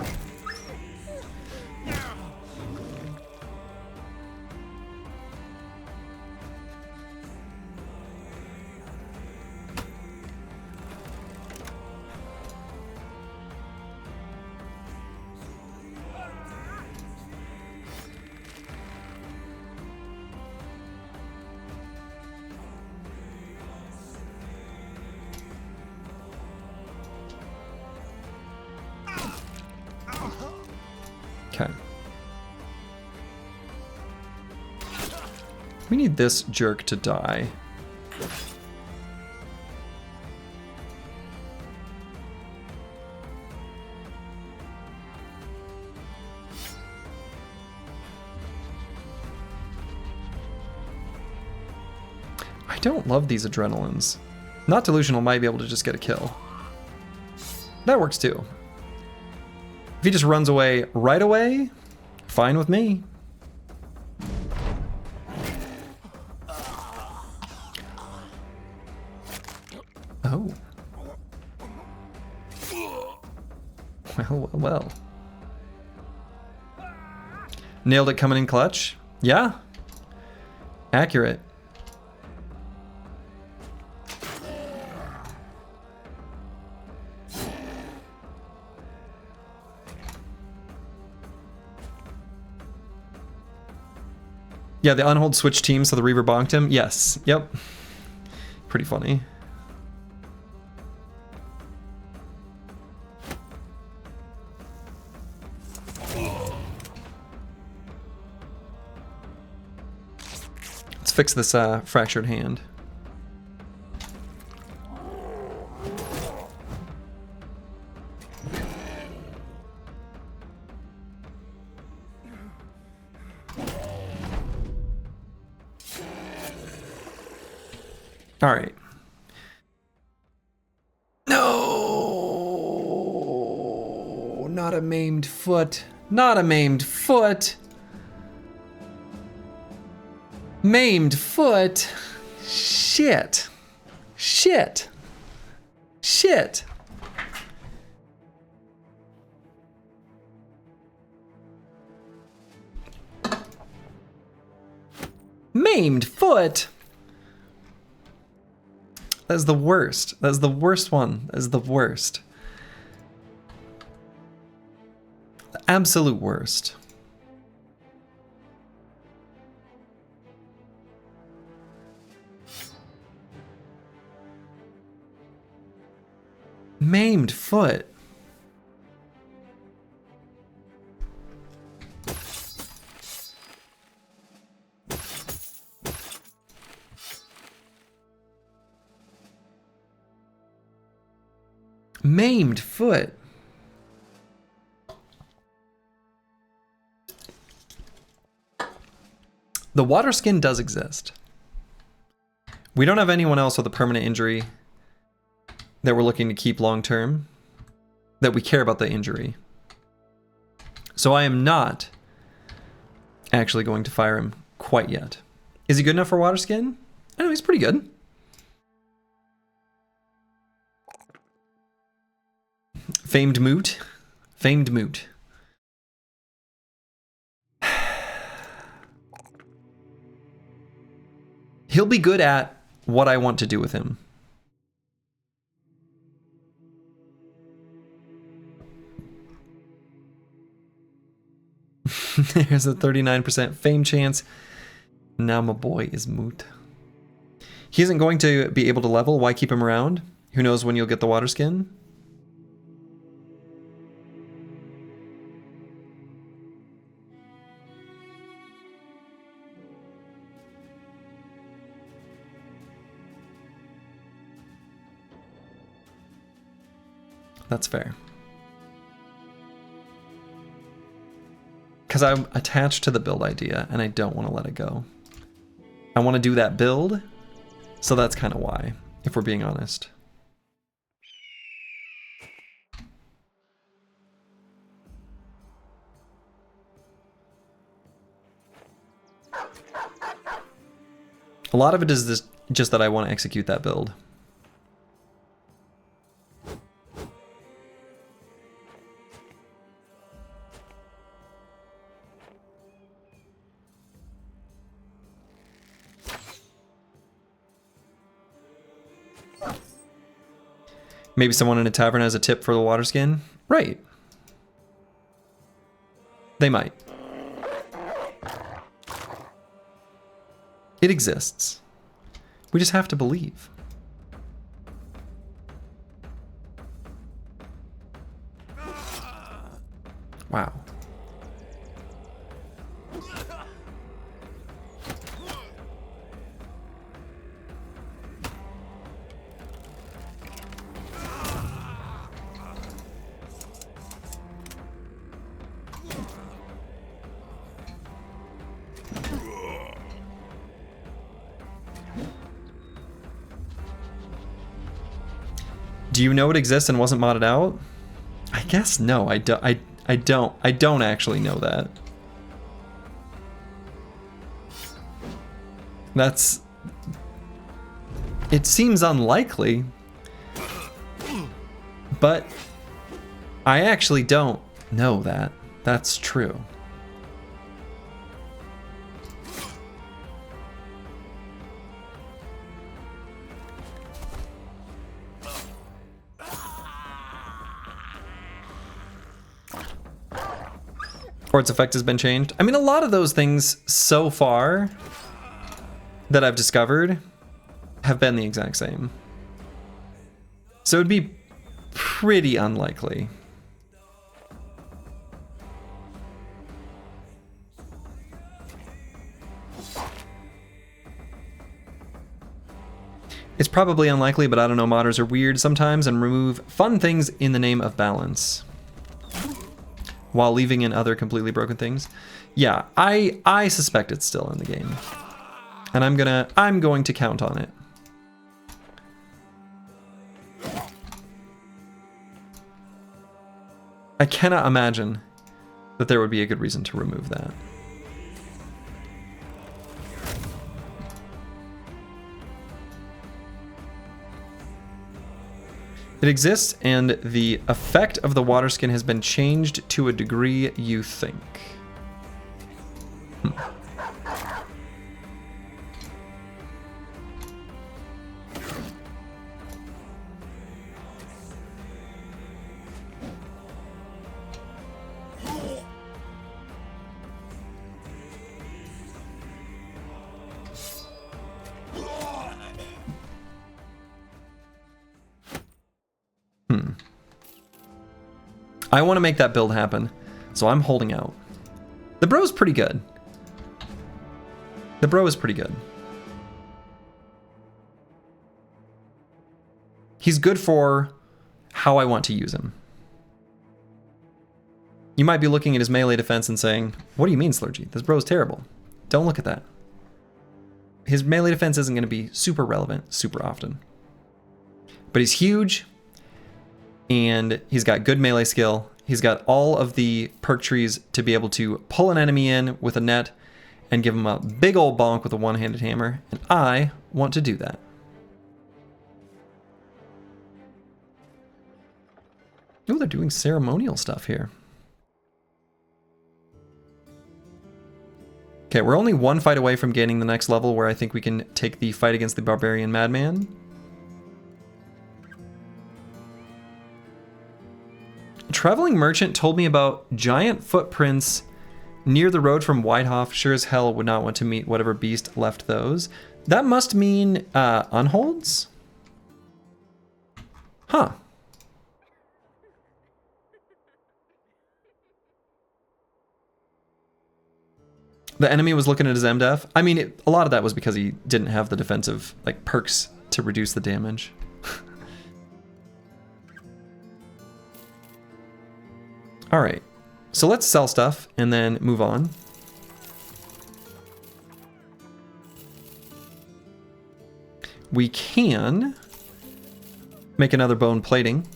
Okay. We need this jerk to die. I don't love these adrenalines. Not delusional might be able to just get a kill. That works too. If he just runs away right away, fine with me. Oh. Well. Nailed it coming in clutch. Yeah. Accurate. Yeah, the unhold switch team, so the Reaver bonked him. Yes, yep. Pretty funny. Let's fix this fractured hand. All right. No, not a maimed foot. Not a maimed foot. Maimed foot. Shit. Shit. Shit. Maimed foot. That's the worst. That's the worst one. That's the worst. The absolute worst. Maimed foot. Maimed foot. The water skin does exist. We don't have anyone else with a permanent injury that we're looking to keep long term, that we care about the injury. So I am not actually going to fire him quite yet. Is he good enough for water skin? I know he's pretty good. Famed moot. Famed moot. He'll be good at what I want to do with him. There's a 39% fame chance. Now my boy is moot. He isn't going to be able to level. Why keep him around? Who knows when you'll get the water skin? That's fair. Because I'm attached to the build idea and I don't want to let it go. I want to do that build, so that's kind of why, if we're being honest. A lot of it is just that I want to execute that build. Maybe someone in a tavern has a tip for the water skin? Right. They might. It exists. We just have to believe. Wow. Do you know it exists and wasn't modded out? I guess no. I don't actually know that. That's... It seems unlikely, but I actually don't know that. That's true. Or its effect has been changed. I mean, a lot of those things so far that I've discovered have been the exact same. So it'd be pretty unlikely. It's probably unlikely, but I don't know, modders are weird sometimes and remove fun things in the name of balance, while leaving in other completely broken things. Yeah, I suspect it's still in the game. And I'm going to count on it. I cannot imagine that there would be a good reason to remove that. It exists, and the effect of the water skin has been changed to a degree you think. I want to make that build happen, so I'm holding out. The bro's pretty good. The bro is pretty good. He's good for how I want to use him. You might be looking at his melee defense and saying, what do you mean, Slurgy? This bro's terrible. Don't look at that. His melee defense isn't going to be super relevant super often. But he's huge, and he's got good melee skill. He's got all of the perk trees to be able to pull an enemy in with a net and give him a big old bonk with a one-handed hammer, and I want to do that. Oh, they're doing ceremonial stuff here. Okay, we're only one fight away from gaining the next level where I think we can take the fight against the Barbarian Madman. Traveling Merchant told me about giant footprints near the road from Whitehoff. Sure as hell would not want to meet whatever beast left those. That must mean unholds? Huh. The enemy was looking at his MDef. I mean, a lot of that was because he didn't have the defensive like perks to reduce the damage. All right, so let's sell stuff and then move on. We can make another bone plating.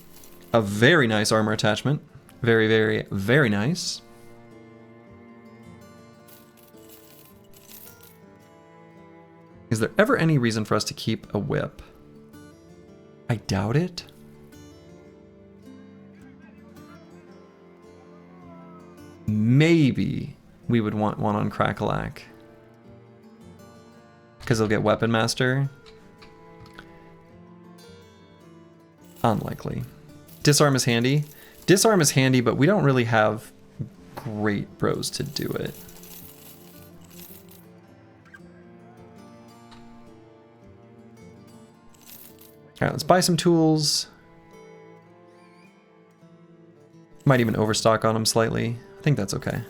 A very nice armor attachment. Very, very, very nice. Is there ever any reason for us to keep a whip? I doubt it. Maybe we would want one on Crackalack, because he'll get Weapon Master. Unlikely. Disarm is handy. Disarm is handy, but we don't really have great bros to do it. All right, let's buy some tools. Might even overstock on them slightly. I think that's okay.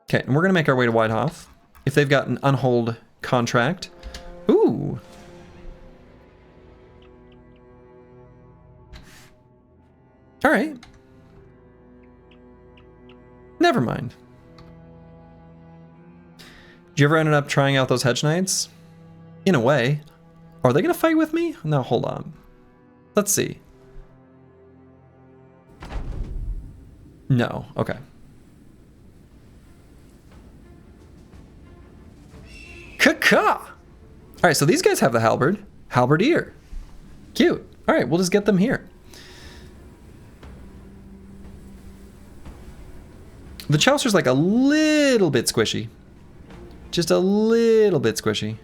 Okay, and we're gonna make our way to Whitehoff. If they've got an unhold contract. Ooh. All right. Never mind. Did you ever end up trying out those hedge knights? In a way. Are they gonna fight with me? No, hold on. Let's see. No, okay. Caca! Alright, so these guys have the halberd. Halberdier. Cute. Alright, we'll just get them here. The Chaucer's like a little bit squishy. Just a little bit squishy.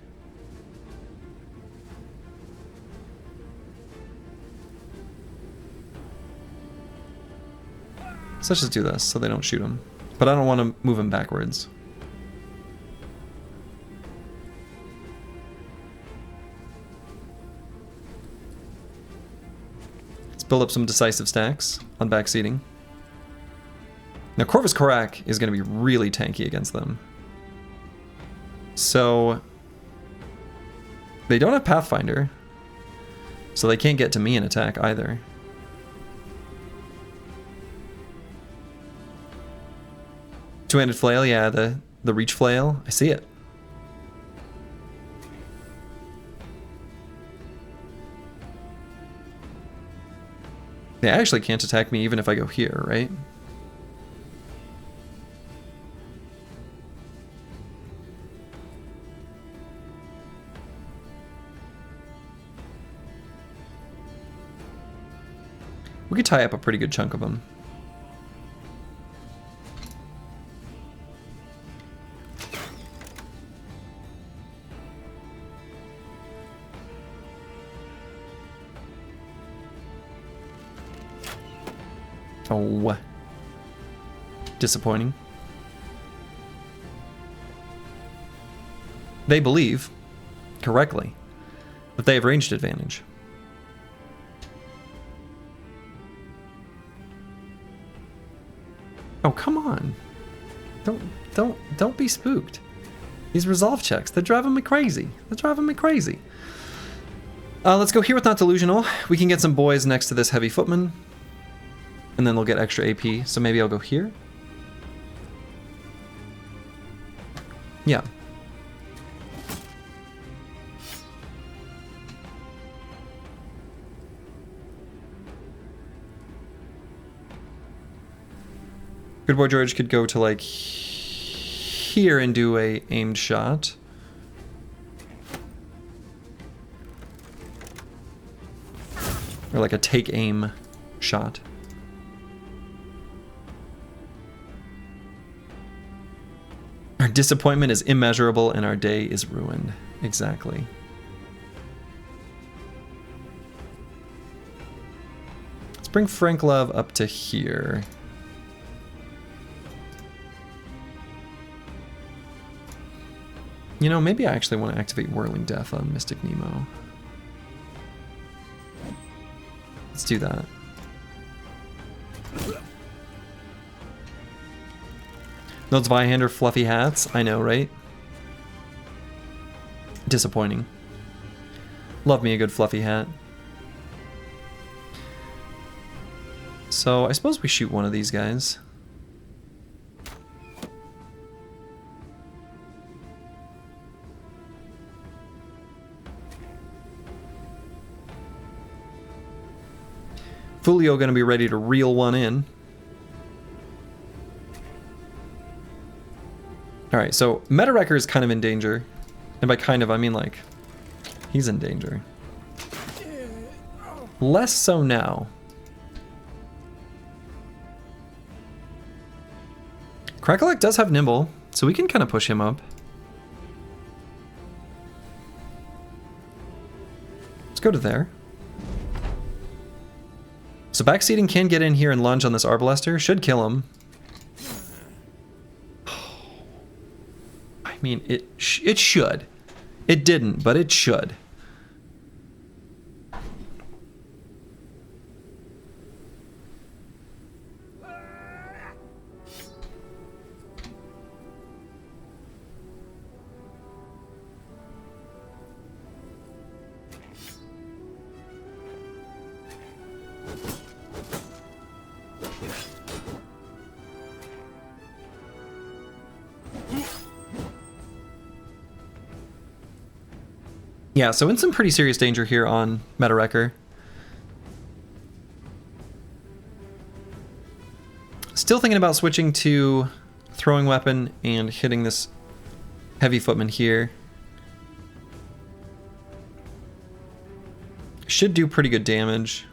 So let's just do this so they don't shoot him. But I don't want to move him backwards. Let's build up some decisive stacks on backseating. Now Corvus Corac is going to be really tanky against them. So they don't have Pathfinder. So they can't get to me in attack either. Two-handed flail, yeah, the reach flail. I see it. They actually can't attack me even if I go here, right? We could tie up a pretty good chunk of them. Oh, disappointing. They believe, correctly, that they have ranged advantage. Oh, come on. Don't be spooked. These resolve checks, they're driving me crazy. They're driving me crazy. Let's go here with Not Delusional. We can get some boys next to this heavy footman. And then they'll get extra AP. So maybe I'll go here. Yeah. Good Boy George could go to like here and do a aimed shot. Or like a take aim shot. Our disappointment is immeasurable and our day is ruined. Exactly. Let's bring Frank Love up to here. You know, maybe I actually want to activate Whirling Death on Mystic Nemo. Let's do that. Those Zweihander fluffy hats, I know, right? Disappointing. Love me a good fluffy hat. So I suppose we shoot one of these guys. Fulio gonna be ready to reel one in. Alright, so Meta Wrecker is kind of in danger. And by kind of, I mean like, he's in danger. Less so now. Crackleck does have Nimble, so we can kind of push him up. Let's go to there. So backseating can get in here and lunge on this Arbalester. Should kill him. I mean, it should. It didn't, but it should. Yeah, so in some pretty serious danger here on Meta Wrecker. Still thinking about switching to throwing weapon and hitting this heavy footman here. Should do pretty good damage.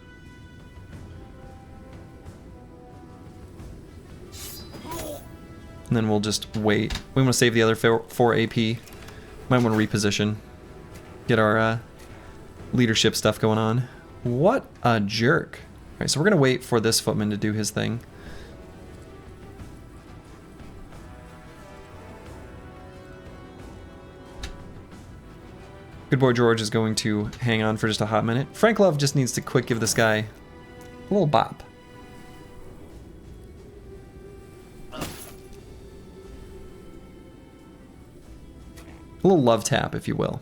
And then we'll just wait. We want to save the other 4 AP. Might want to reposition. Get our leadership stuff going on. What a jerk. All right, so we're going to wait for this footman to do his thing. Good boy George is going to hang on for just a hot minute. Frank Love just needs to quick give this guy a little bop. A little love tap, if you will.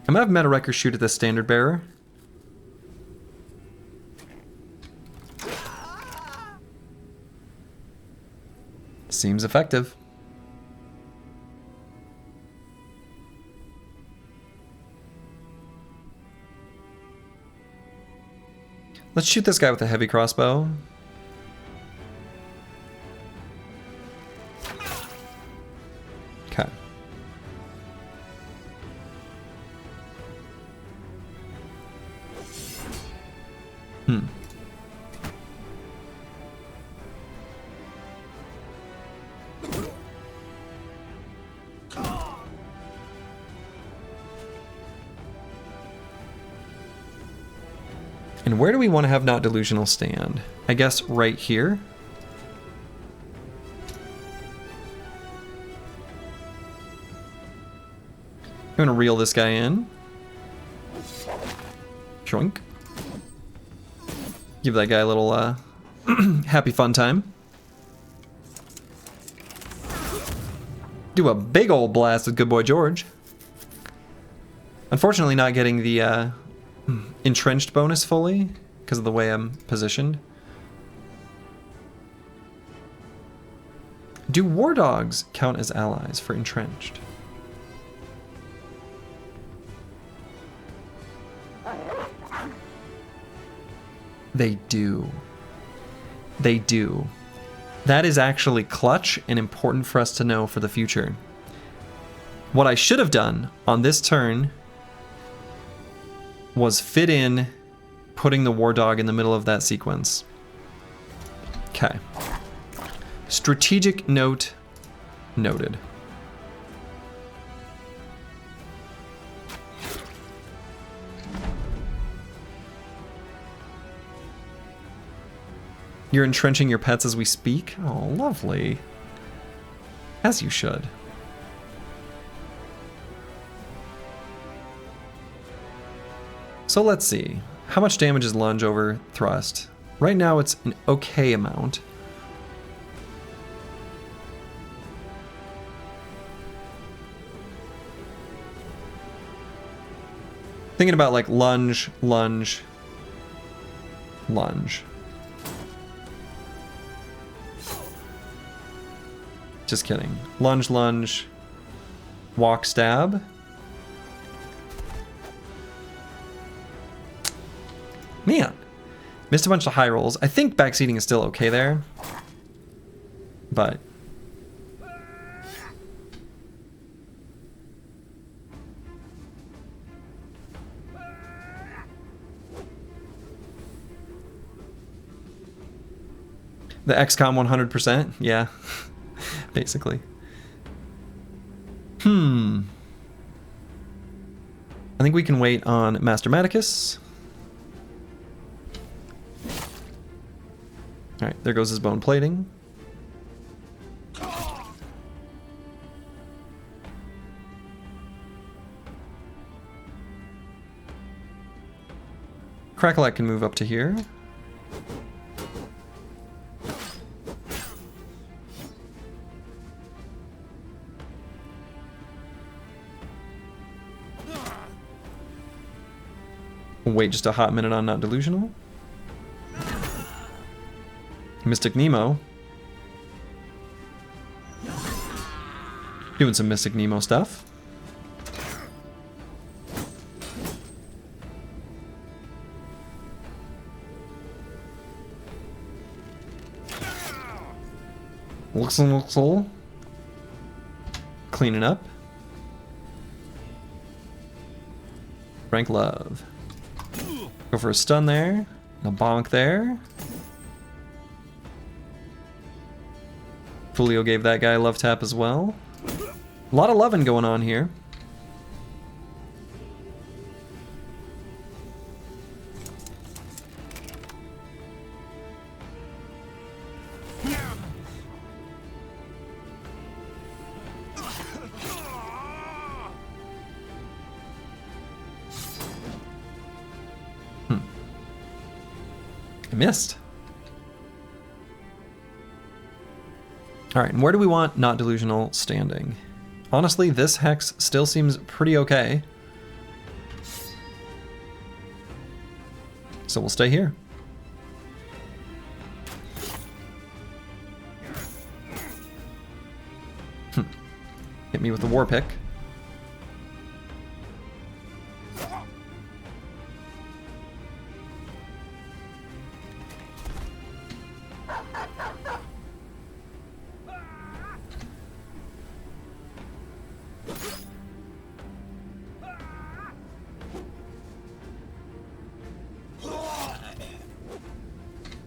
I'm gonna have Meta Wrecker shoot at this standard bearer. Seems effective. Let's shoot this guy with a heavy crossbow. Okay. And where do we want to have not delusional stand? I guess right here. I'm gonna reel this guy in. Shoink. Give that guy a little happy fun time. Do a big old blast with good boy George. Unfortunately not getting the entrenched bonus fully because of the way I'm positioned. Do war dogs count as allies for entrenched? They do. They do. That is actually clutch and important for us to know for the future. What I should have done on this turn was fit in putting the war dog in the middle of that sequence. Okay. Strategic note noted. You're entrenching your pets as we speak? Oh, lovely. As you should. So let's see. How much damage is lunge over thrust? Right now it's an okay amount. Thinking about like lunge, lunge, lunge. Just kidding. Lunge, lunge, walk, stab. Man, missed a bunch of high rolls. I think backseating is still okay there, but The XCOM 100%? Yeah, basically. I think we can wait on Master Maticus. Alright, there goes his bone plating. Crackalack can move up to here. We'll wait just a hot minute on Not Delusional. Mystic Nemo. Doing some Mystic Nemo stuff. Luxel. Cleaning up. Frank Love. Go for a stun there. A bonk there. Fulio gave that guy a love tap as well. A lot of loving going on here. I missed. Alright, and where do we want Not Delusional standing? Honestly, this hex still seems pretty okay. So we'll stay here. Hit me with the war pick.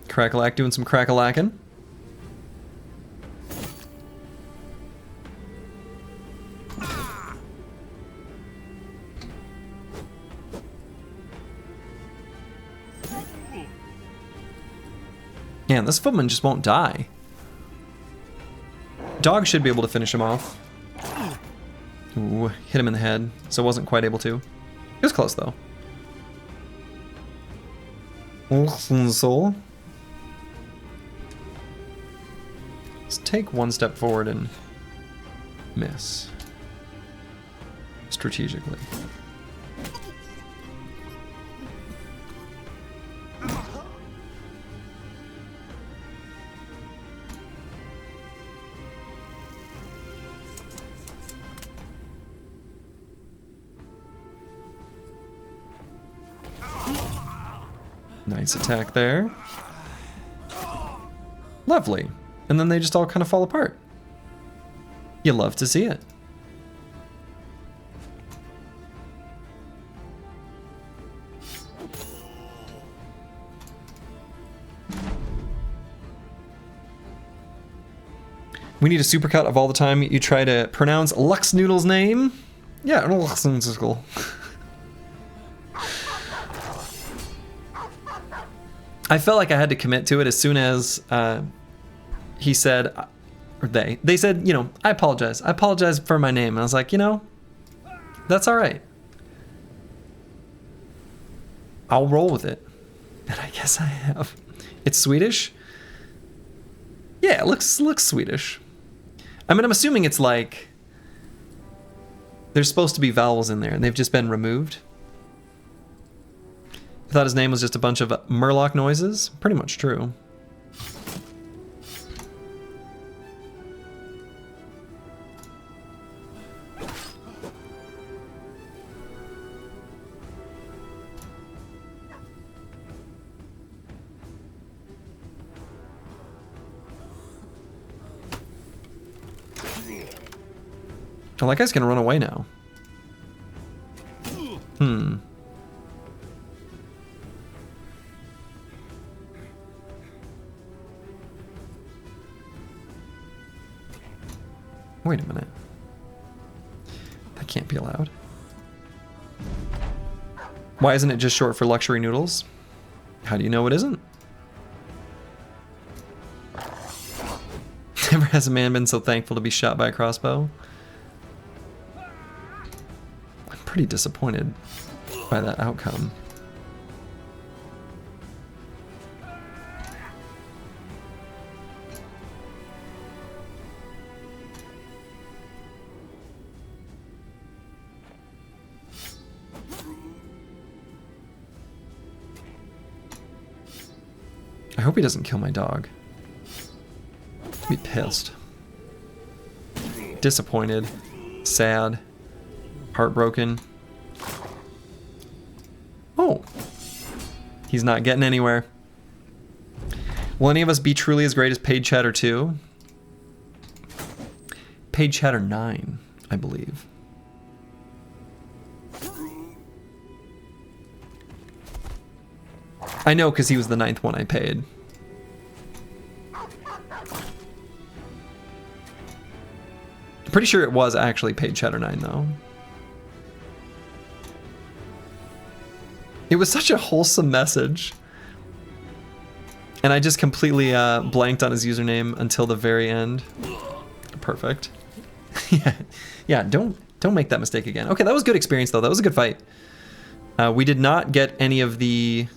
Crackalack doing some crackalacking. Man, this footman just won't die. Dog should be able to finish him off. Ooh, hit him in the head, so wasn't quite able to. He was close though. Soul. Let's take one step forward and miss. Strategically. Nice attack there. Lovely. And then they just all kind of fall apart. You love to see it. We need a supercut of all the time you try to pronounce Lux Noodle's name. Yeah, Lux Noodle. I felt like I had to commit to it as soon as he said, or they said, you know, I apologize for my name. And I was like, you know, that's all right. I'll roll with it. And I guess I have. It's Swedish? Yeah, it looks Swedish. I mean, I'm assuming it's like, there's supposed to be vowels in there and they've just been removed. I thought his name was just a bunch of Murloc noises. Pretty much true. Oh, that guy's gonna run away now. Wait a minute. That can't be allowed. Why isn't it just short for luxury noodles? How do you know it isn't? Never has a man been so thankful to be shot by a crossbow. I'm pretty disappointed by that outcome. I hope he doesn't kill my dog. I'd be pissed. Disappointed. Sad. Heartbroken. Oh. He's not getting anywhere. Will any of us be truly as great as Paid Chatter 2? Paid Chatter 9, I believe. I know, because he was the 9th one I paid. I'm pretty sure it was actually Paid Chatter 9, though. It was such a wholesome message. And I just completely blanked on his username until the very end. Perfect. Yeah, don't make that mistake again. Okay, that was good experience, though. That was a good fight. We did not get any of the...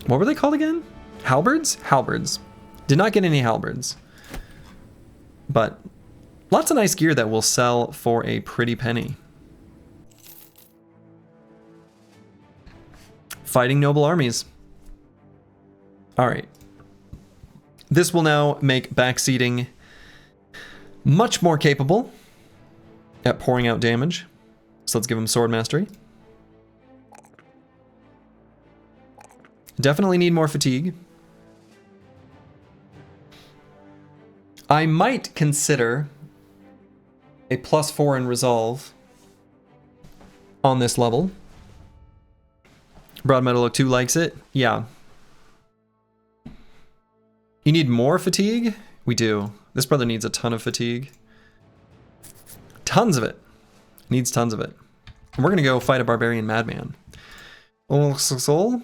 What were they called again? Halberds? Halberds. Did not get any halberds. But lots of nice gear that will sell for a pretty penny. Fighting noble armies. All right. This will now make backseating much more capable at pouring out damage. So let's give him sword mastery. Definitely need more fatigue. I might consider a +4 in resolve on this level. Broad Metal 2 likes it. Yeah. You need more fatigue? We do. This brother needs a ton of fatigue. Tons of it. Needs tons of it. And we're going to go fight a barbarian madman. Soul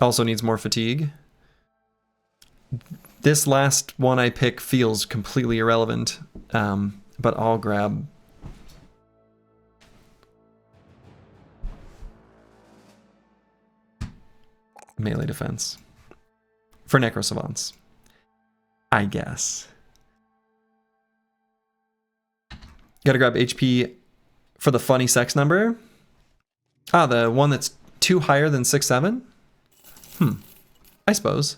also needs more fatigue. This last one I pick feels completely irrelevant, but I'll grab... melee defense. For Necro Savants. I guess. Gotta grab HP for the funny sex number. Ah, the one that's 2 higher than 6-7? I suppose.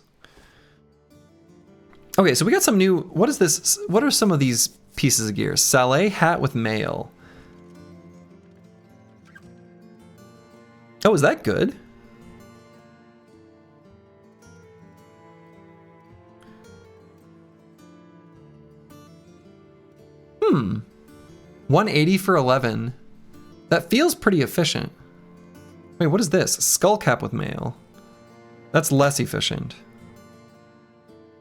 Okay, so we got some new... What is this? What are some of these pieces of gear? Saleh hat with mail. Oh, is that good? 180 for 11. That feels pretty efficient. Wait, what is this? Skull cap with mail. That's less efficient.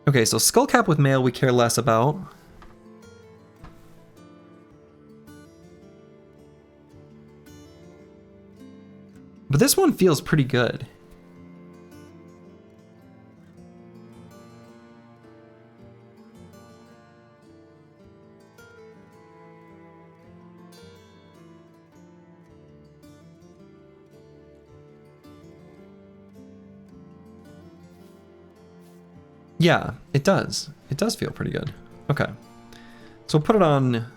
Okay, so skull cap with mail we care less about. But this one feels pretty good. Yeah, it does. It does feel pretty good. Okay. So we'll put it on...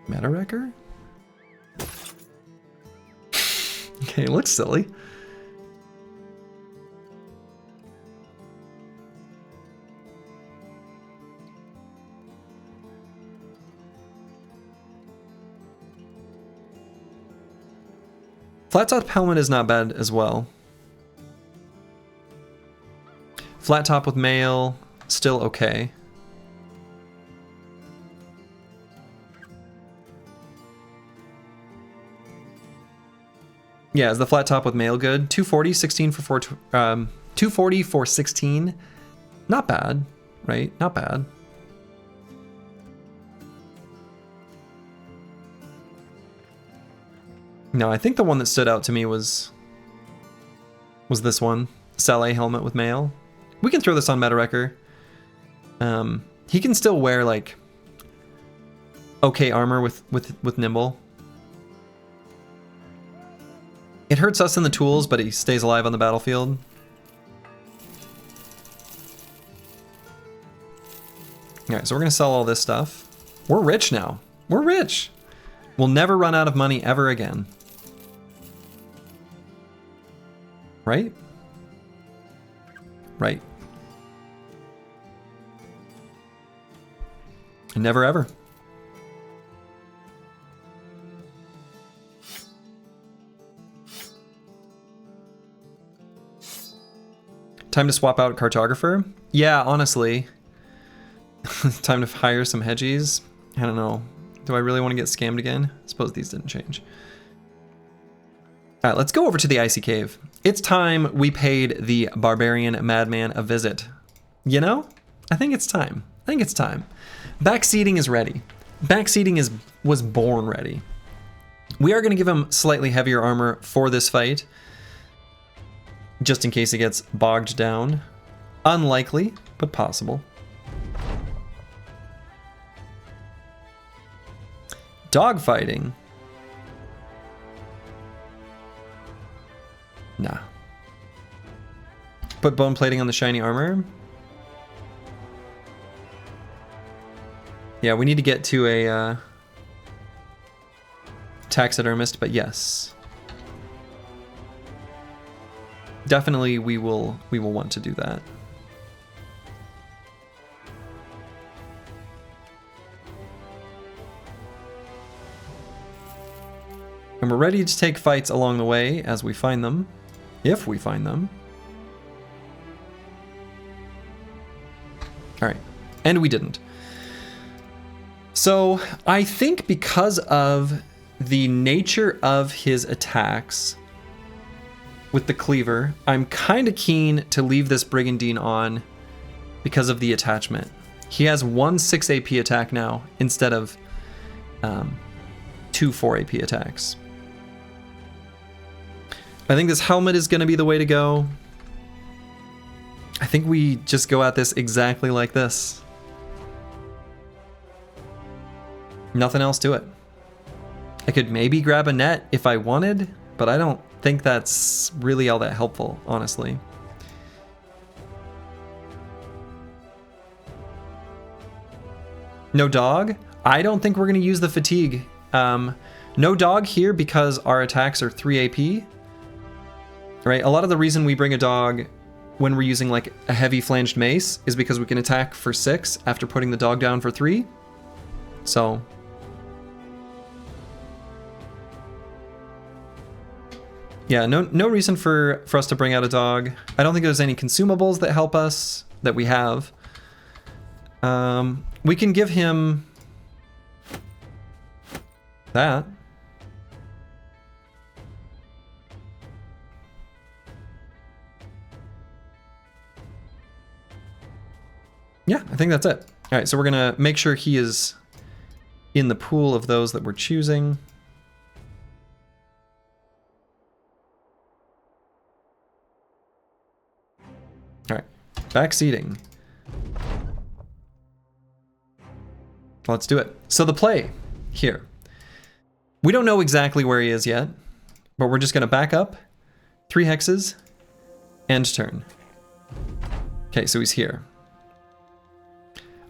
Meta Wrecker? Okay, it looks silly. Flat top helmet is not bad as well. Flat top with mail, still okay. Yeah, is the flat top with mail good? 240, 16 for 4, 240 for 16. Not bad, right? Not bad. No, I think the one that stood out to me was this one. Saleh helmet with mail. We can throw this on Meta Wrecker. He can still wear like okay armor with nimble. It hurts us in the tools, but he stays alive on the battlefield. Alright, so we're gonna sell all this stuff. We're rich now. We're rich. We'll never run out of money ever again. Right? Right. Never ever. Time to swap out cartographer? Yeah, honestly. Time to hire some hedgies? I don't know. Do I really want to get scammed again? I suppose these didn't change. Alright, let's go over to the Icy Cave. It's time we paid the Barbarian Madman a visit. You know? I think it's time. I think it's time. Backseating is ready. Backseating was born ready. We are going to give him slightly heavier armor for this fight, just in case it gets bogged down. Unlikely, but possible. Dogfighting. Nah. Put bone plating on the shiny armor. Yeah, we need to get to a taxidermist, but yes. Definitely we will want to do that. And we're ready to take fights along the way as we find them, if we find them. All right, and we didn't. So I think because of the nature of his attacks with the cleaver, I'm kind of keen to leave this Brigandine on because of the attachment. He has 1 6 AP attack now instead of 2 4 AP attacks. I think this helmet is going to be the way to go. I think we just go at this exactly like this. Nothing else to it. I could maybe grab a net if I wanted, but I don't think that's really all that helpful, honestly. No dog? I don't think we're going to use the fatigue. No dog here because our attacks are 3 AP. Right? A lot of the reason we bring a dog when we're using like a heavy flanged mace is because we can attack for 6 after putting the dog down for 3. So yeah, no reason for us to bring out a dog. I don't think there's any consumables that help us that we have. We can give him that. Yeah, I think that's it. All right, so we're gonna make sure he is in the pool of those that we're choosing. All right, backseating. Let's do it. So the play here. We don't know exactly where he is yet, but we're just gonna back up, 3 hexes, end turn. Okay, so he's here.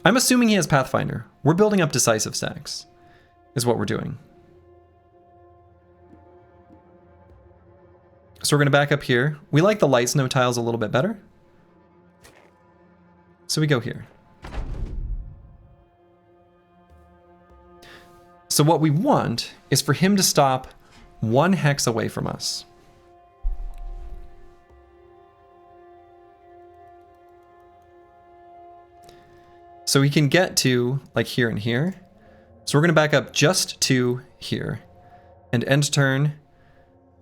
I'm assuming he has Pathfinder. We're building up decisive stacks, is what we're doing. So we're gonna back up here. We like the light snow tiles a little bit better. So we go here. So what we want is for him to stop 1 hex away from us. So he can get to like here and here. So we're gonna back up just to here. And end turn,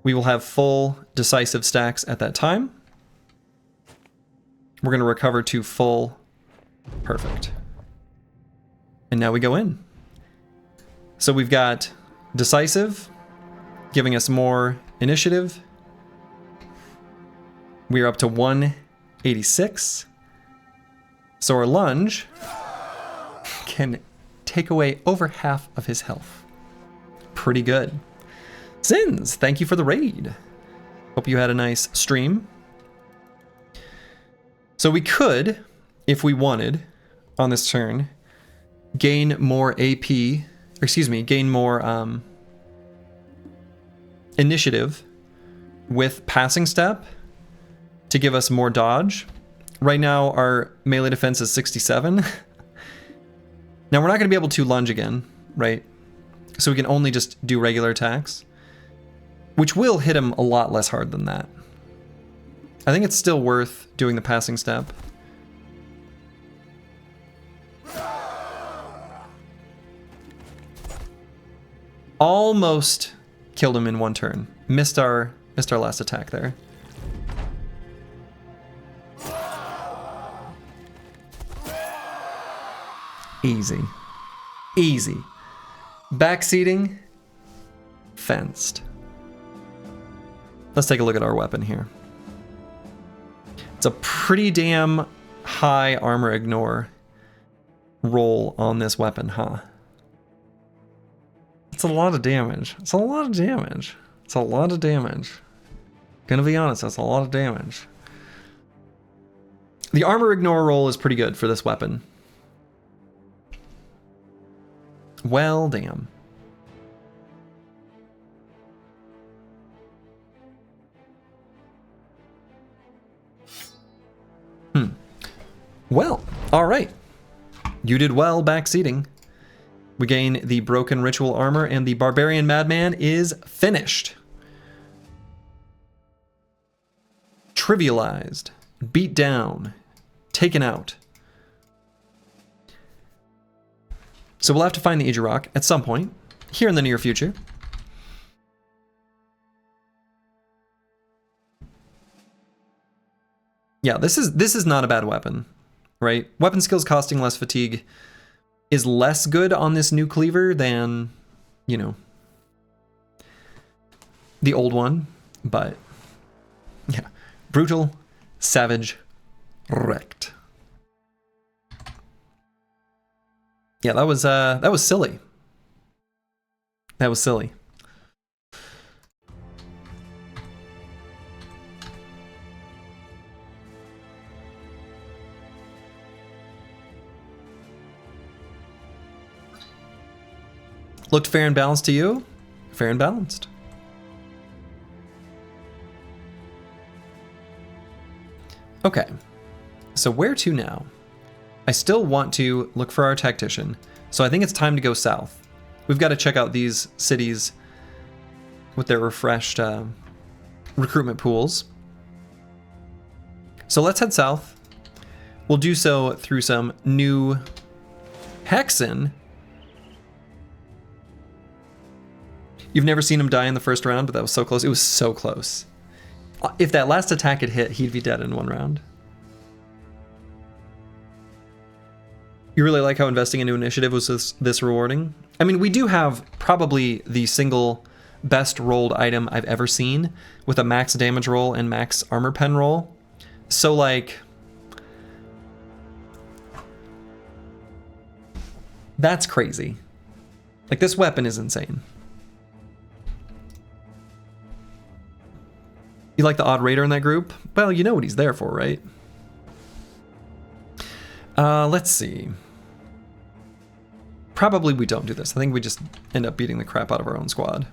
we will have full decisive stacks at that time. We're going to recover to full. Perfect. And now we go in. So we've got decisive, giving us more initiative. We are up to 186. So our lunge can take away over half of his health. Pretty good. Sins, thank you for the raid. Hope you had a nice stream. So we could, if we wanted, on this turn, gain more AP, or excuse me, gain more initiative with passing step to give us more dodge. Right now, our melee defense is 67. Now, we're not going to be able to lunge again, right? So we can only just do regular attacks, which will hit him a lot less hard than that. I think it's still worth doing the passing step. Almost killed him in one turn. Missed our last attack there. Easy. Easy. Backseating. Fenced. Let's take a look at our weapon here. It's a pretty damn high armor ignore roll on this weapon, huh? It's a lot of damage. It's a lot of damage. It's a lot of damage. Gonna be honest, that's a lot of damage. The armor ignore roll is pretty good for this weapon. Well, damn. Well, all right. You did well backseating. We gain the broken ritual armor, and the barbarian madman is finished. Trivialized, beat down, taken out. So we'll have to find the Ijirok at some point here in the near future. Yeah, this is not a bad weapon, right? Weapon skills costing less fatigue is less good on this new cleaver than, you know, the old one, but yeah, brutal, savage, wrecked. Yeah, that was silly. That was silly. Looked fair and balanced to you? Fair and balanced. Okay, so where to now? I still want to look for our tactician, so I think it's time to go south. We've got to check out these cities with their refreshed recruitment pools. So let's head south. We'll do so through some new Hexen. You've never seen him die in the first round, but that was so close. It was so close. If that last attack had hit, he'd be dead in one round. You really like how investing into initiative was this rewarding? I mean, we do have probably the single best rolled item I've ever seen with a max damage roll and max armor pen roll. So, like, that's crazy. Like, this weapon is insane. You like the odd raider in that group? Well, you know what he's there for, right? Let's see. Probably we don't do this. I think we just end up beating the crap out of our own squad.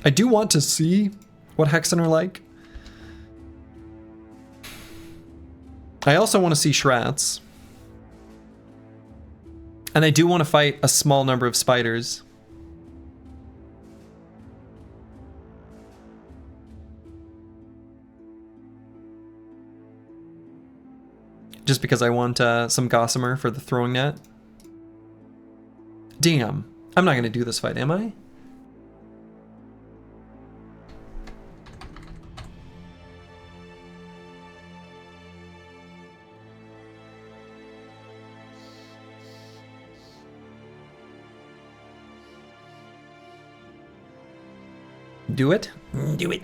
I do want to see what Hexen are like. I also want to see Shrats. And I do want to fight a small number of spiders. Just because I want some Gossamer for the throwing net. Damn, I'm not going to do this fight, am I? Do it? Do it.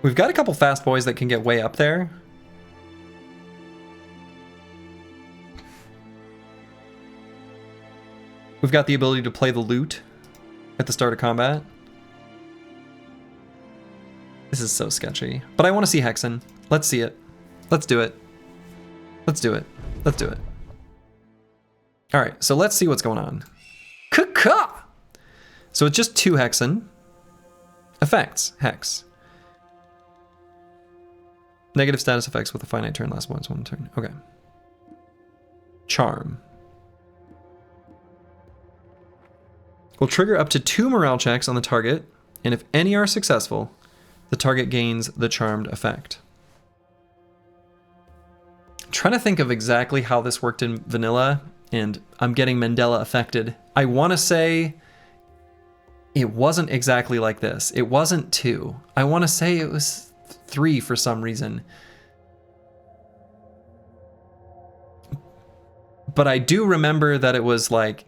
We've got a couple fast boys that can get way up there. We've got the ability to play the lute at the start of combat. This is so sketchy. But I want to see Hexen. Let's see it. Let's do it. Let's do it. Let's do it. Alright, so let's see what's going on. Ka-ka! So it's just 2 Hexen. Effects. Hex. Negative status effects with a finite turn lasts once one turn. Okay. Charm. Will trigger up to 2 morale checks on the target, and if any are successful, the target gains the charmed effect. I'm trying to think of exactly how this worked in vanilla, and I'm getting Mandela affected. I want to say it wasn't exactly like this. It wasn't 2. I want to say it was 3 for some reason. But I do remember that it was like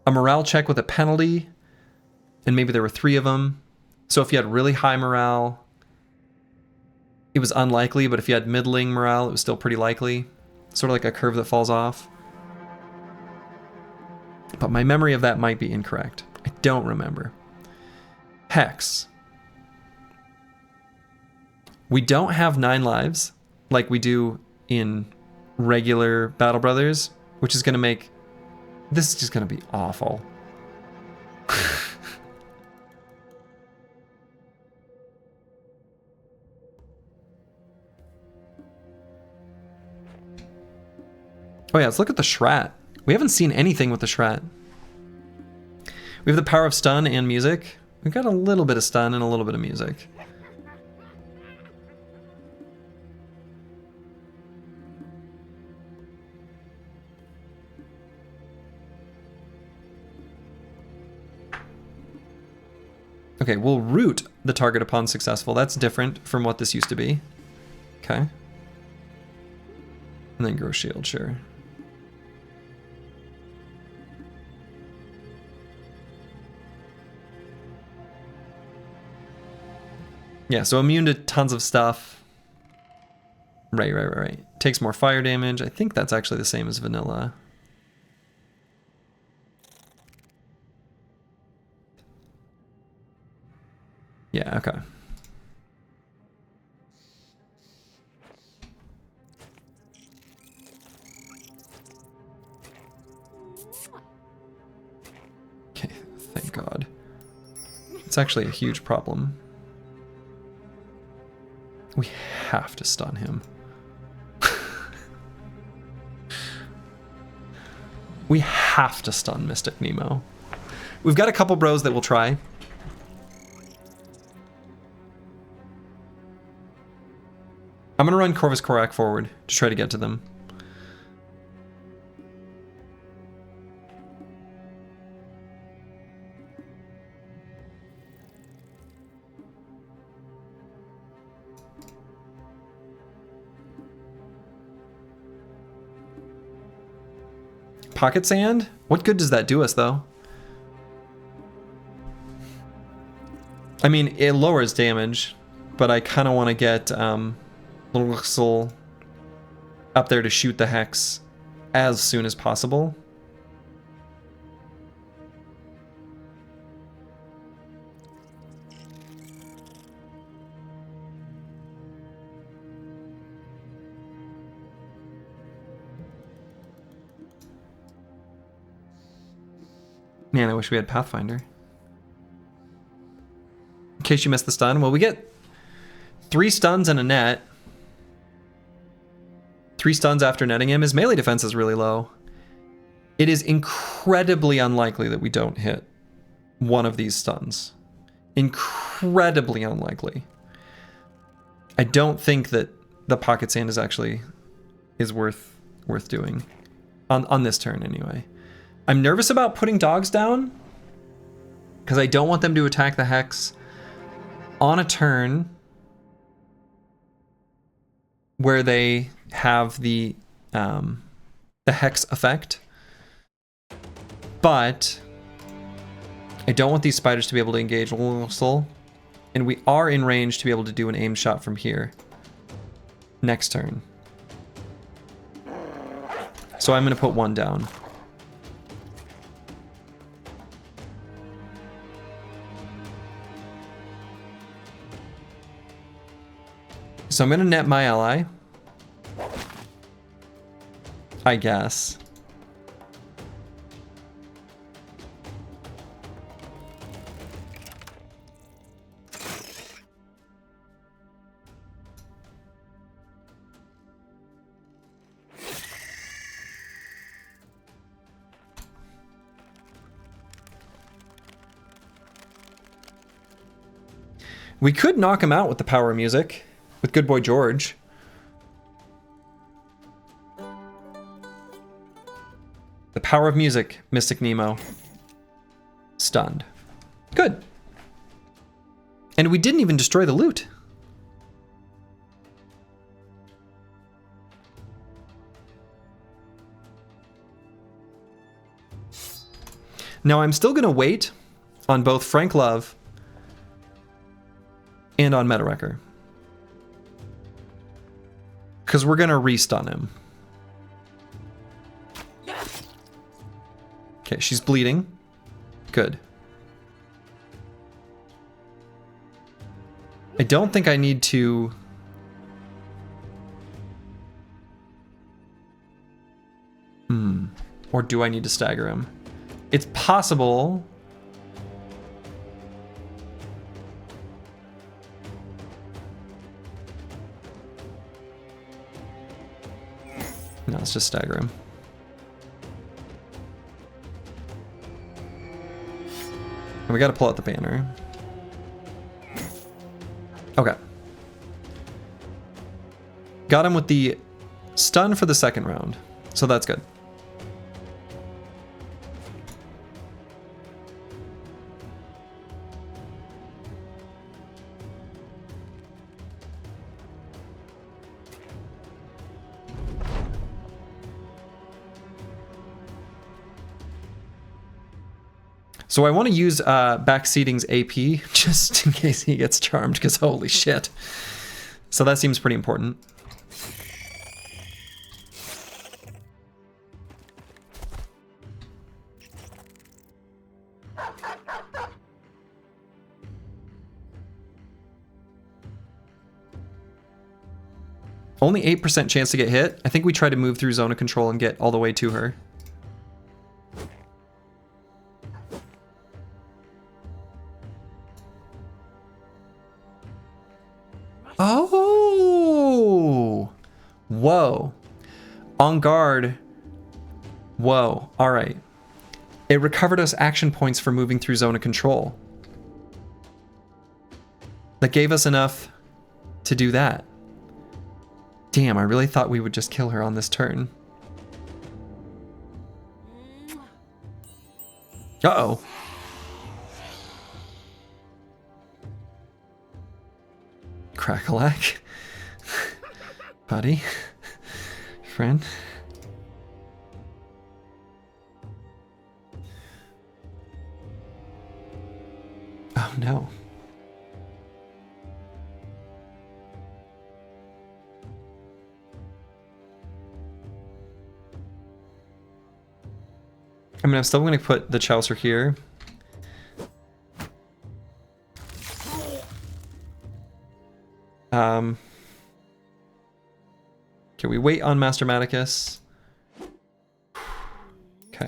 a morale check with a penalty, and maybe there were 3 of them. So if you had really high morale, it was unlikely, but if you had middling morale, it was still pretty likely. Sort of like a curve that falls off. But my memory of that might be incorrect. I don't remember. Hex. We don't have 9 lives like we do in regular Battle Brothers, which is going to make... This is just going to be awful. Oh yeah, let's look at the Shrat. We haven't seen anything with the Shrat. We have the power of stun and music. We've got a little bit of stun and a little bit of music. Okay, we'll root the target upon successful. That's different from what this used to be. Okay. And then grow shield, sure. Yeah, so immune to tons of stuff. Right. Takes more fire damage. I think that's actually the same as vanilla. Yeah, okay. Okay, thank God. It's actually a huge problem. We have to stun him. We have to stun Mystic Nemo. We've got a couple bros that will try. I'm gonna run Corvus Corac forward to try to get to them. Pocket Sand? What good does that do us, though? I mean, it lowers damage, but I kind of want to get Little up there to shoot the Hex as soon as possible. Man, I wish we had Pathfinder. In case you missed the stun, well, we get 3 stuns and a net. 3 stuns after netting him. His melee defense is really low. It is incredibly unlikely that we don't hit one of these stuns. Incredibly unlikely. I don't think that the Pocket Sand is actually worth doing on this turn anyway. I'm nervous about putting dogs down because I don't want them to attack the Hex on a turn where they have the hex effect, but I don't want these spiders to be able to engage Soul, and we are in range to be able to do an aim shot from here next turn. So I'm going to put one down. So I'm going to net my ally, I guess. We could knock him out with the power of music, with Good Boy George. The power of music, Mystic Nemo. Stunned. Good. And we didn't even destroy the loot. Now I'm still gonna wait on both Frank Love and on Meta Wrecker, because we're gonna restun him. Okay, she's bleeding. Good. I don't think I need to... Or do I need to stagger him? It's possible... No, let's just stagger him. And we gotta pull out the banner. Okay. Got him with the stun for the second round, so that's good. So I want to use Backseating's AP just in case he gets charmed, because holy shit. So that seems pretty important. Only 8% chance to get hit. I think we try to move through zone of control and get all the way to her. Oh! Whoa. On guard. Whoa. All right. It recovered us action points for moving through zone of control. That gave us enough to do that. Damn, I really thought we would just kill her on this turn. Uh-oh. Crackalack. Buddy. Friend. Oh no. I mean, I'm still going to put the Chaucer here. Okay, we wait on Master Maticus. Okay.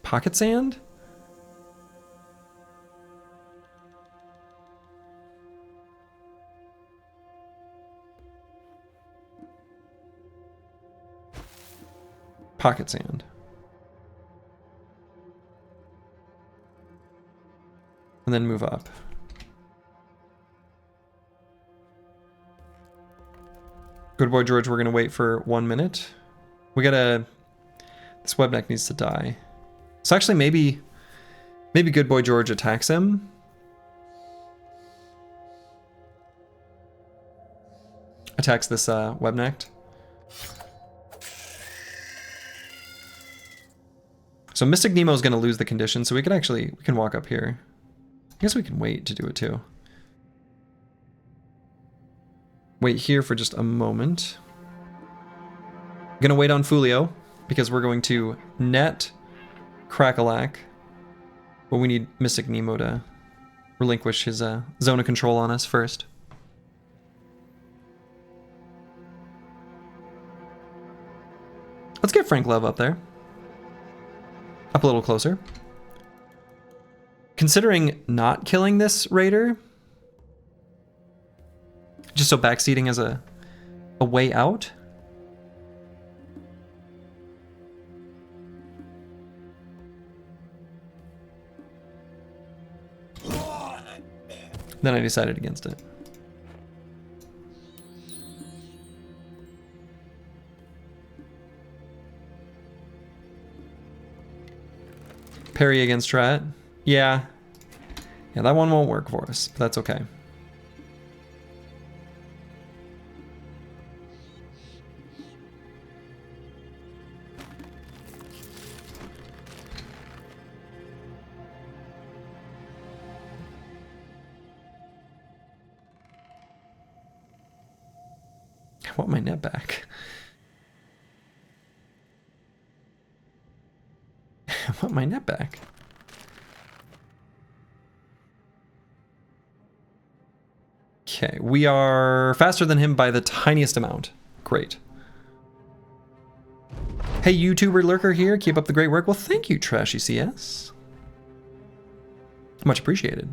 Pocket Sand? Pocket Sand. And then move up. Good Boy George, we're going to wait for 1 minute. We gotta... This webneck needs to die. So actually maybe Good Boy George attacks him. Attacks this webnecked. So Mystic Nemo is going to lose the condition, so we can walk up here. I guess we can wait to do it too. Wait here for just a moment. I'm going to wait on Fulio, because we're going to net Crackalack. But we need Mystic Nemo to relinquish his zone of control on us first. Let's get Frank Love up there. Up a little closer. Considering not killing this raider, just so backseating as a way out. Then I decided against it. Parry against Strat. Yeah, that one won't work for us, but that's okay. I want my net back. I want my net back. Okay, we are faster than him by the tiniest amount. Great. Hey, YouTuber Lurker here. Keep up the great work. Well, thank you, Trashy CS. Much appreciated.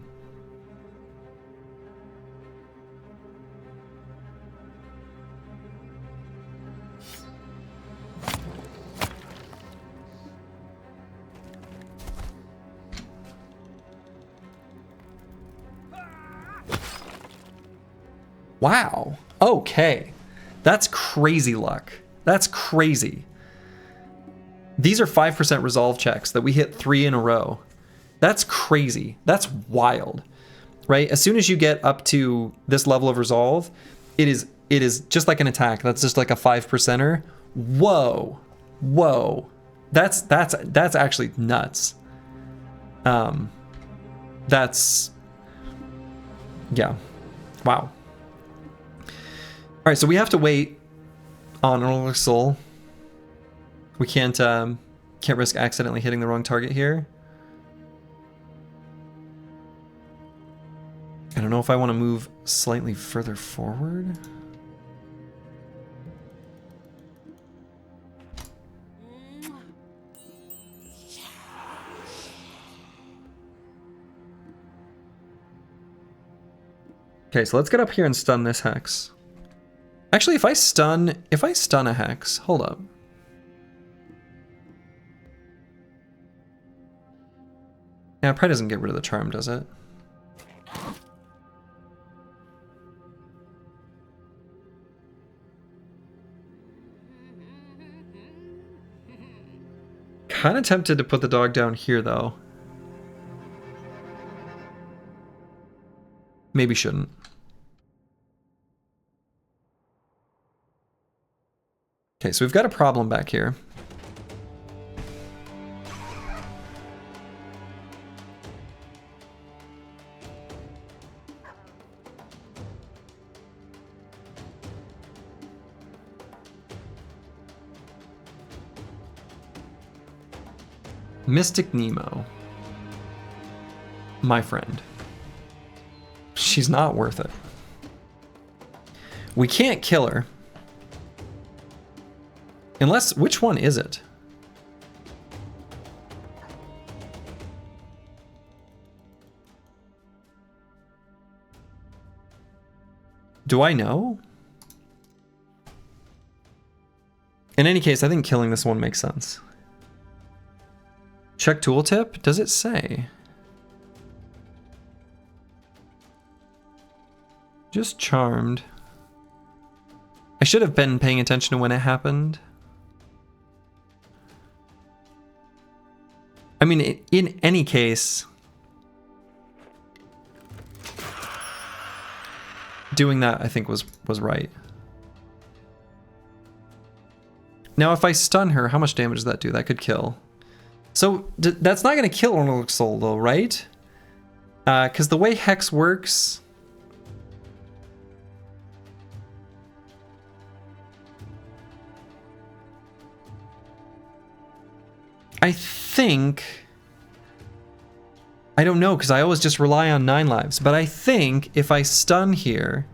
Wow. Okay. That's crazy luck. That's crazy. These are 5% resolve checks that we hit 3 in a row. That's crazy. That's wild. Right? As soon as you get up to this level of resolve, it is just like an attack. That's just like a 5%er. Whoa. Whoa. That's actually nuts. That's yeah. Wow. All right, so we have to wait on Honorless Soul. We can't risk accidentally hitting the wrong target here. I don't know if I want to move slightly further forward. Okay, so let's get up here and stun this Hex. Actually, if I stun a Hex, hold up. Yeah, it probably doesn't get rid of the charm, does it? Kind of tempted to put the dog down here, though. Maybe shouldn't. Okay, so we've got a problem back here. Mystic Nemo. My friend. She's not worth it. We can't kill her. Unless, which one is it? Do I know? In any case, I think killing this one makes sense. Check tooltip? Does it say? Just charmed. I should have been paying attention to when it happened. I mean, in any case, doing that I think was right. Now, if I stun her, how much damage does that do? That could kill. So that's not going to kill Ornolic Soul, though, right? Because the way Hex works... I think... I don't know, because I always just rely on 9 lives. But I think if I stun here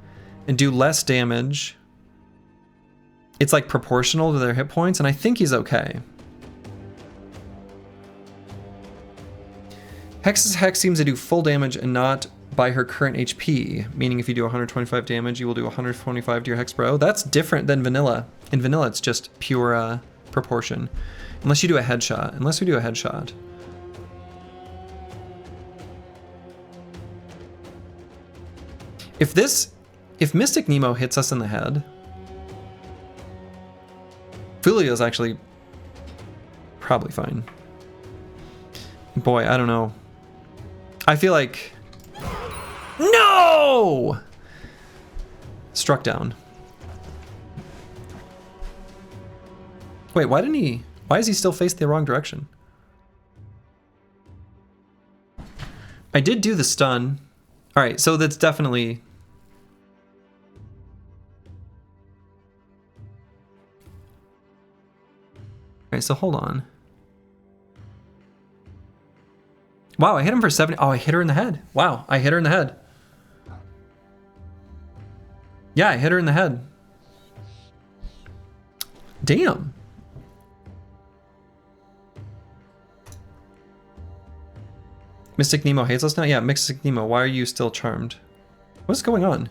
and do less damage, it's like proportional to their hit points, and I think he's okay. Hex's Hex seems to do full damage and not by her current HP, meaning if you do 125 damage, you will do 125 to your Hex Bro. That's different than Vanilla. In Vanilla, it's just pure proportion. Unless you do a headshot. Unless we do a headshot. If Mystic Nemo hits us in the head, Fulio's actually probably fine. Boy, I don't know. I feel like... No! Struck down. Wait, why didn't he... Why is he still facing the wrong direction? I did do the stun. Alright, so that's definitely... Alright, so hold on. Wow, I hit him for 70. Oh, I hit her in the head. Wow, I hit her in the head. Yeah, I hit her in the head. Damn. Mystic Nemo hates us now? Yeah, Mystic Nemo, why are you still charmed? What's going on?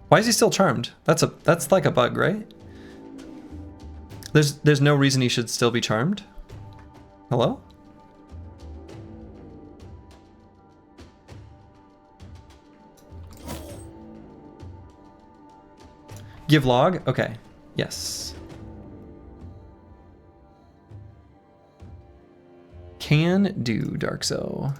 Why is he still charmed? That's like a bug, right? There's no reason he should still be charmed. Hello? Give log? Okay. Yes. Can do, Dark Soul.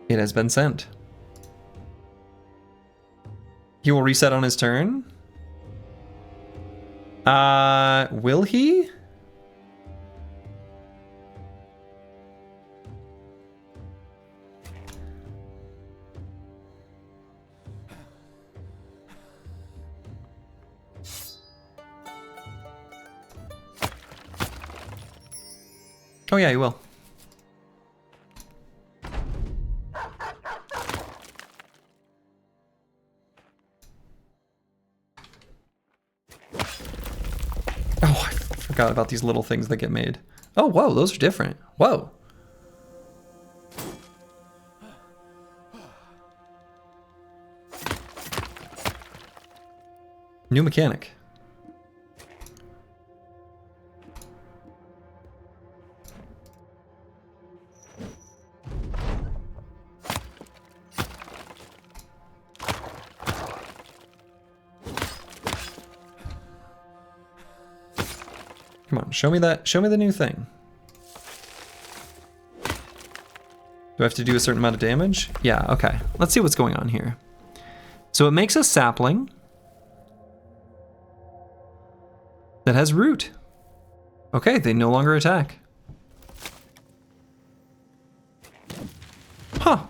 It has been sent. He will reset on his turn. Will he? Oh yeah, he will. Oh, I forgot about these little things that get made. Oh, whoa, those are different. Whoa. New mechanic. Come on, show me that. Show me the new thing. Do I have to do a certain amount of damage? Yeah, okay. Let's see what's going on here. So it makes a sapling that has root. Okay, they no longer attack. Huh.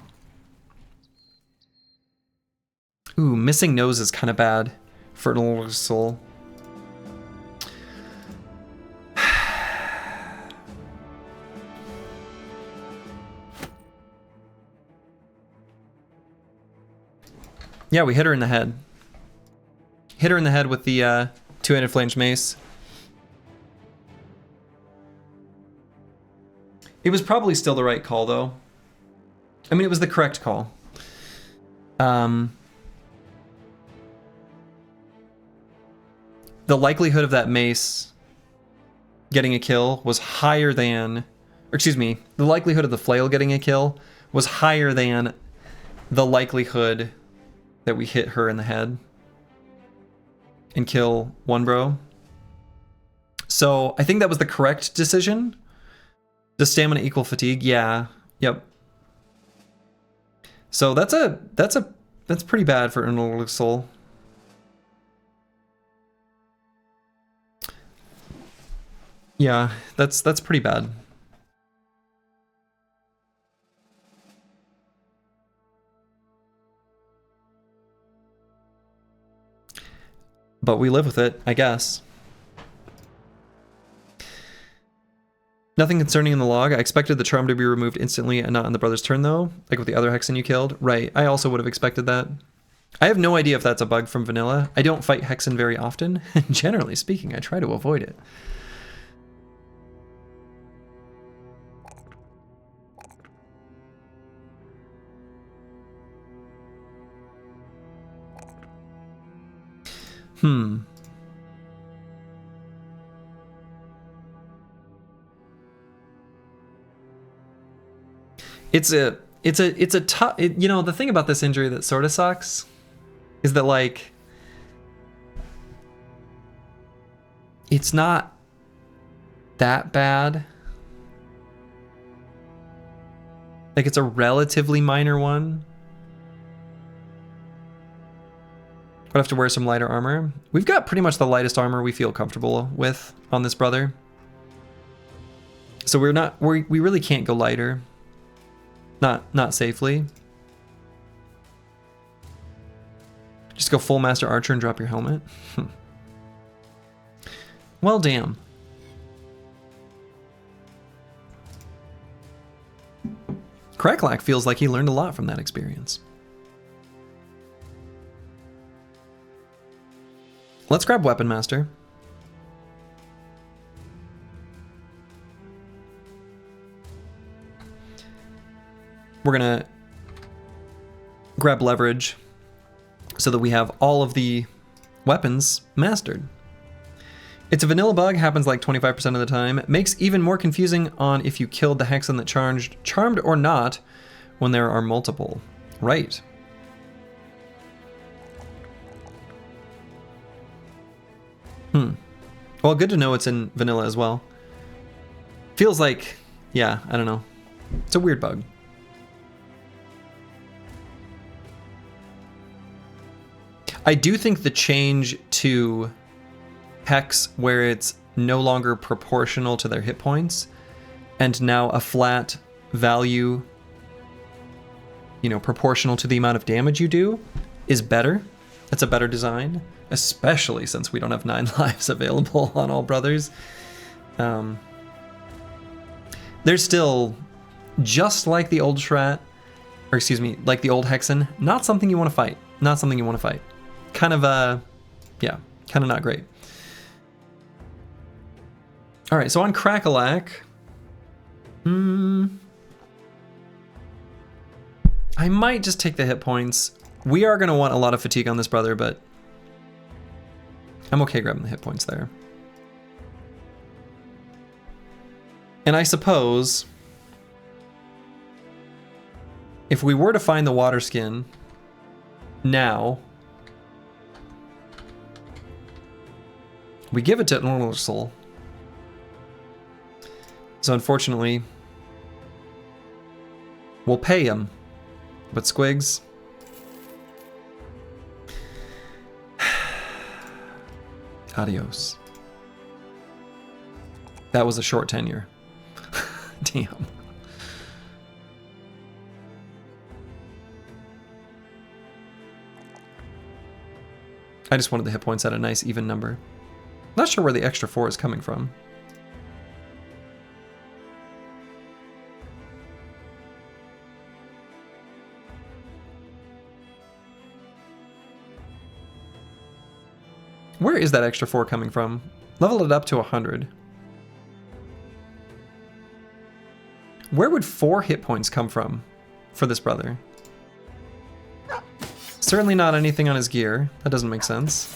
Ooh, missing nose is kind of bad for an old soul. Yeah, we hit her in the head. Hit her in the head with the two-handed flanged mace. It was probably still the right call, though. I mean, it was the correct call. The likelihood of that mace getting a kill was higher than... Or excuse me, the likelihood of the flail getting a kill was higher than the likelihood that we hit her in the head. and kill one bro. So I think that was the correct decision. Does stamina equal fatigue? Yeah. Yep. So that's pretty bad for Immortal Soul. Yeah, that's pretty bad. But we live with it, I guess. Nothing concerning in the log. I expected the charm to be removed instantly and not on the brother's turn, though. Like with the other Hexen you killed. Right, I also would have expected that. I have no idea if that's a bug from vanilla. I don't fight Hexen very often. Generally speaking, I try to avoid it. It's a tough, you know, the thing about this injury that sort of sucks is that, like, it's not that bad. Like, it's a relatively minor one. I'd have to wear some lighter armor. We've got pretty much the lightest armor we feel comfortable with on this brother. So we really can't go lighter. Not safely. Just go full Master Archer and drop your helmet. Well, damn. Cracklack feels like he learned a lot from that experience. Let's grab Weapon Master. We're gonna grab Leverage so that we have all of the weapons mastered. It's a vanilla bug, happens like 25% of the time. It makes even more confusing on if you killed the Hexen that charmed or not when there are multiple. Right. Well, good to know it's in vanilla as well. Feels like, yeah, I don't know. It's a weird bug. I do think the change to Hex, where it's no longer proportional to their hit points, and now a flat value, you know, proportional to the amount of damage you do, is better. That's a better design, especially since we don't have 9 lives available on all brothers. There's still, just like the old Shrat, or excuse me, like the old Hexen, not something you want to fight. Not something you want to fight. Kind of, yeah, kind of not great. All right, so on Cracklack, I might just take the hit points. We are going to want a lot of fatigue on this brother, but I'm okay grabbing the hit points there. And I suppose if we were to find the water skin now, we give it to Immortal Soul. So unfortunately, we'll pay him. But Squigs, adios. That was a short tenure. Damn. I just wanted the hit points at a nice even number. Not sure where the extra 4 is coming from. Where is that extra 4 coming from? Level it up to 100. Where would 4 hit points come from for this brother? Certainly not anything on his gear. That doesn't make sense.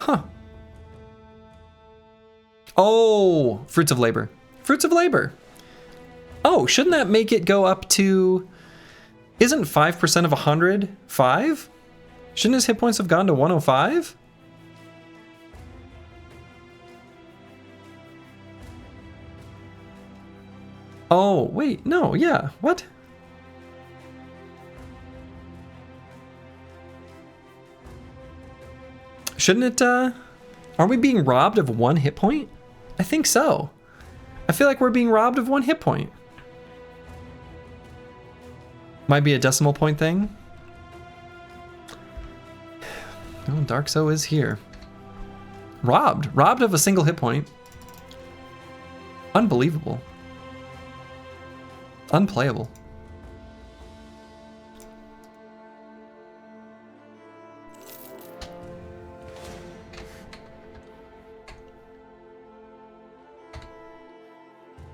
Huh. Oh, Fruits of Labor. Fruits of Labor. Oh, shouldn't that make it go up to... Isn't 5% of 100 5? Shouldn't his hit points have gone to 105? Oh, wait, no, yeah, what? Shouldn't it, are we being robbed of 1 hit point? I think so. I feel like we're being robbed of 1 hit point. Might be a decimal point thing. Oh, Dark So is here. Robbed. Robbed of a single hit point. Unbelievable. Unplayable.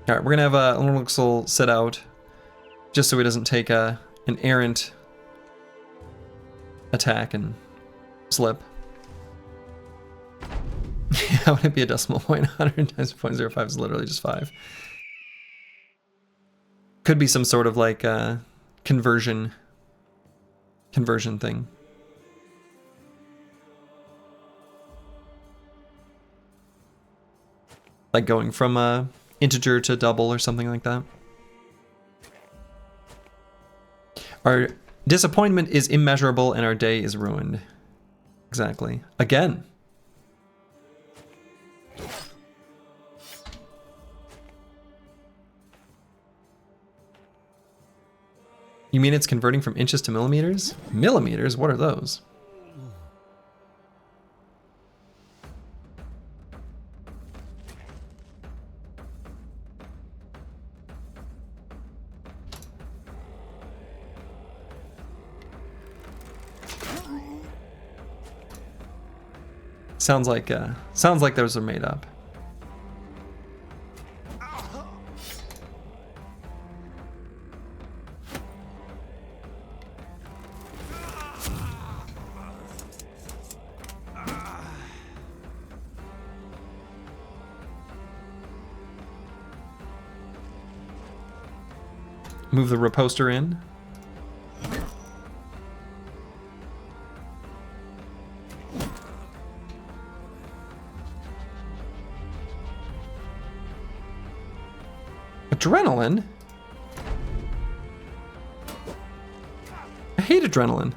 All right, we're gonna have Luxel sit out, just so he doesn't take an errant attack and slip. Yeah, would it be a decimal point? 100 times 0.05 is literally just 5. Could be some sort of like conversion thing. Like going from integer to double or something like that. Our disappointment is immeasurable and our day is ruined. Exactly. Again. You mean it's converting from inches to millimeters? Millimeters? What are those? Sounds like those are made up. Move the reposter in. Adrenaline? I hate adrenaline.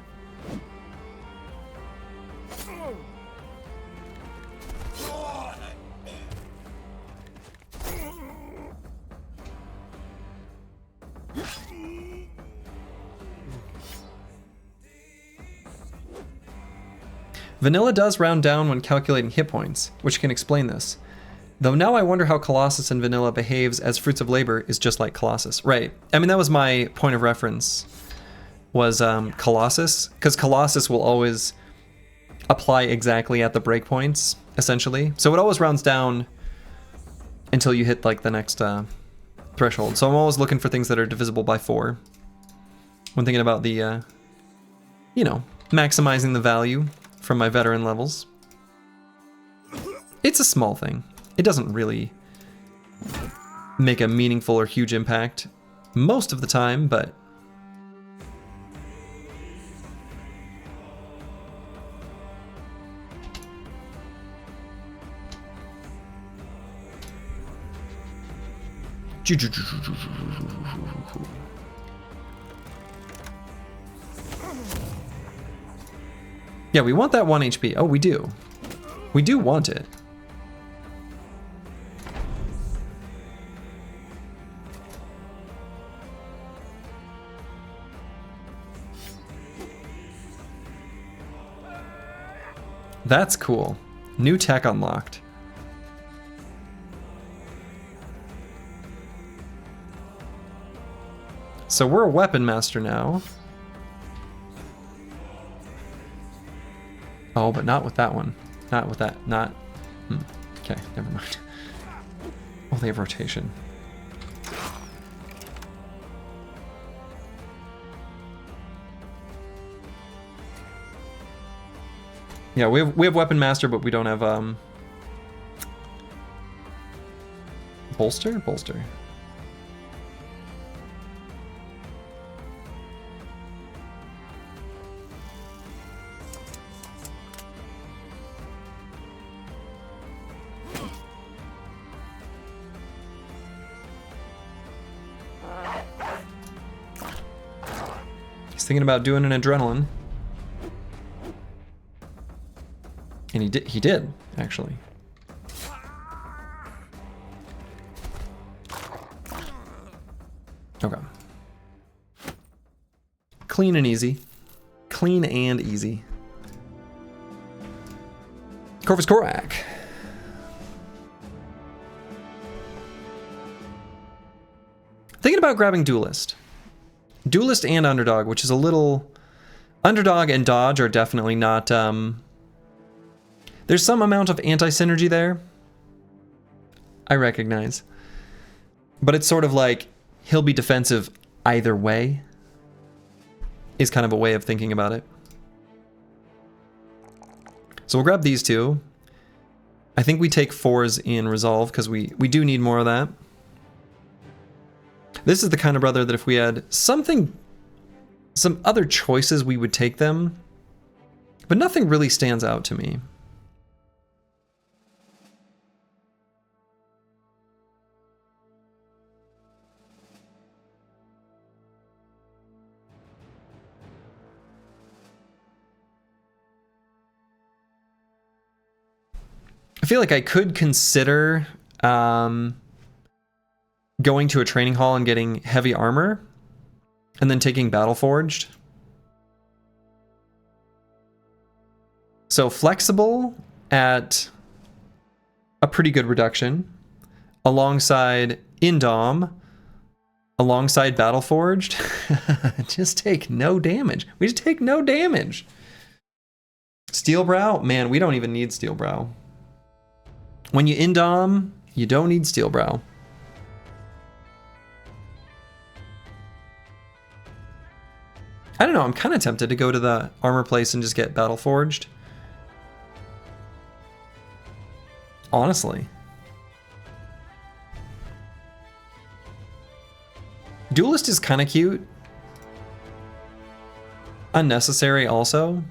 Vanilla does round down when calculating hit points, which can explain this. Though now I wonder how Colossus in Vanilla behaves, as Fruits of Labor is just like Colossus. Right. I mean, that was my point of reference, was Colossus, because Colossus will always apply exactly at the breakpoints, essentially. So it always rounds down until you hit like the next threshold. So I'm always looking for things that are divisible by 4 when thinking about the, you know, maximizing the value from my veteran levels. It's a small thing. It doesn't really make a meaningful or huge impact most of the time, but yeah, we want that 1 HP. Oh, we do. We do want it. That's cool. New tech unlocked. So we're a weapon master now. Oh, but not with that one. Not with that. Not. Okay, never mind. Oh, they have rotation. Yeah, we have Weapon Master, but we don't have Bolster? Bolster. He's thinking about doing an adrenaline. And he did, actually. Okay. Clean and easy. Clean and easy. Corvus Korak. Thinking about grabbing Duelist. Duelist and Underdog, which is a little... Underdog and Dodge are definitely not... There's some amount of anti-synergy there. I recognize. But it's sort of like, he'll be defensive either way. Is kind of a way of thinking about it. So we'll grab these two. I think we take 4s in Resolve, because we do need more of that. This is the kind of brother that if we had some other choices, we would take them. But nothing really stands out to me. I feel like I could consider going to a training hall and getting heavy armor, and then taking Dawnforged. So flexible at a pretty good reduction, alongside Indom, alongside Dawnforged. Just take no damage. We just take no damage. Steel Brow? Man, we don't even need Steel Brow. When you Indom, you don't need Steel Brow. I don't know, I'm kind of tempted to go to the armor place and just get Dawnforged. Honestly. Duelist is kind of cute. Unnecessary also.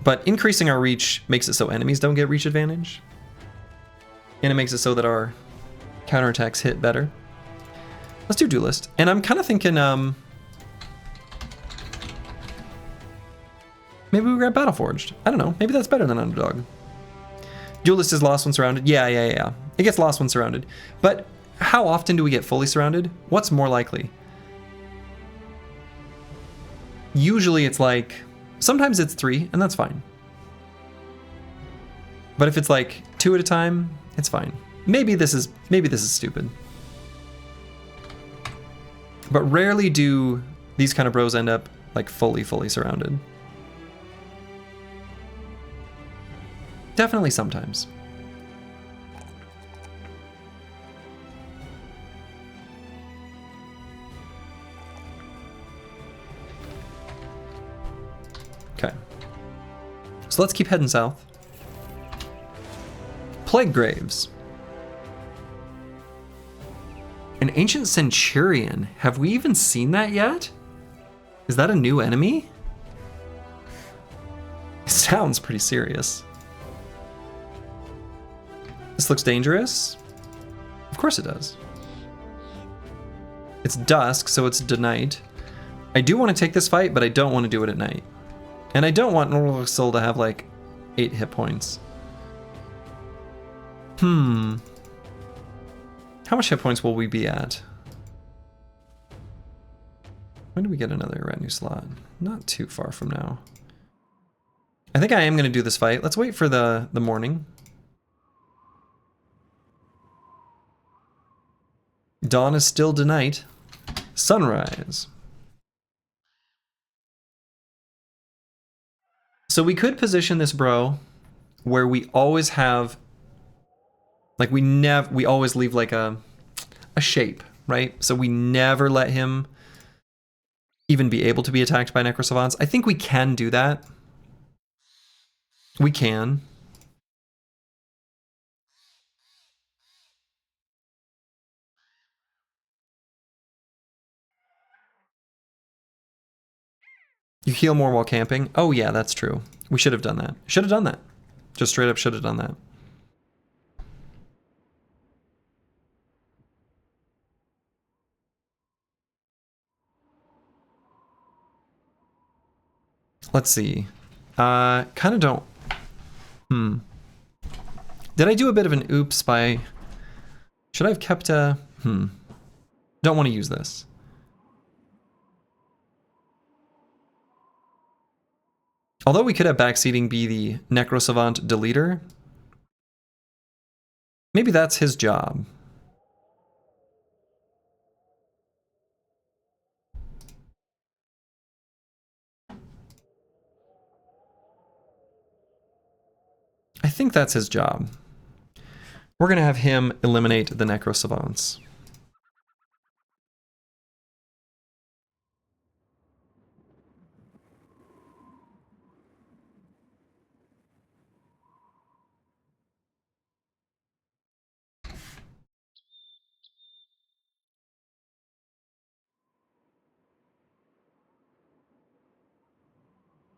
But increasing our reach makes it so enemies don't get reach advantage. And it makes it so that our counterattacks hit better. Let's do Duelist. And I'm kind of thinking, maybe we grab Dawnforged. I don't know. Maybe that's better than Underdog. Duelist is lost when surrounded. Yeah. It gets lost when surrounded. But how often do we get fully surrounded? What's more likely? Usually it's like... Sometimes it's 3, and that's fine. But if it's like 2 at a time, it's fine. Maybe this is stupid. But rarely do these kind of bros end up like fully surrounded. Definitely sometimes. Okay. So let's keep heading south. Plague Graves. An Ancient Centurion. Have we even seen that yet? Is that a new enemy? It sounds pretty serious. This looks dangerous. Of course it does. It's dusk, so it's night. I do want to take this fight, but I don't want to do it at night. And I don't want Normal Soul to have like 8 hit points. How much hit points will we be at? When do we get another retinue slot? Not too far from now. I think I am going to do this fight. Let's wait for the morning. Dawn is still tonight. Sunrise. So we could position this bro where we always have, like we always leave like a shape, right? So we never let him even be able to be attacked by Necrosavants. I think we can do that. We can. You heal more while camping? Oh yeah, that's true. We should have done that. Should have done that. Just straight up should have done that. Let's see. Kind of don't... Did I do a bit of an oops by... Should I have kept a... Don't want to use this. Although we could have backseating be the Necrosavant deleter. Maybe that's his job. I think that's his job. We're going to have him eliminate the Necrosavants.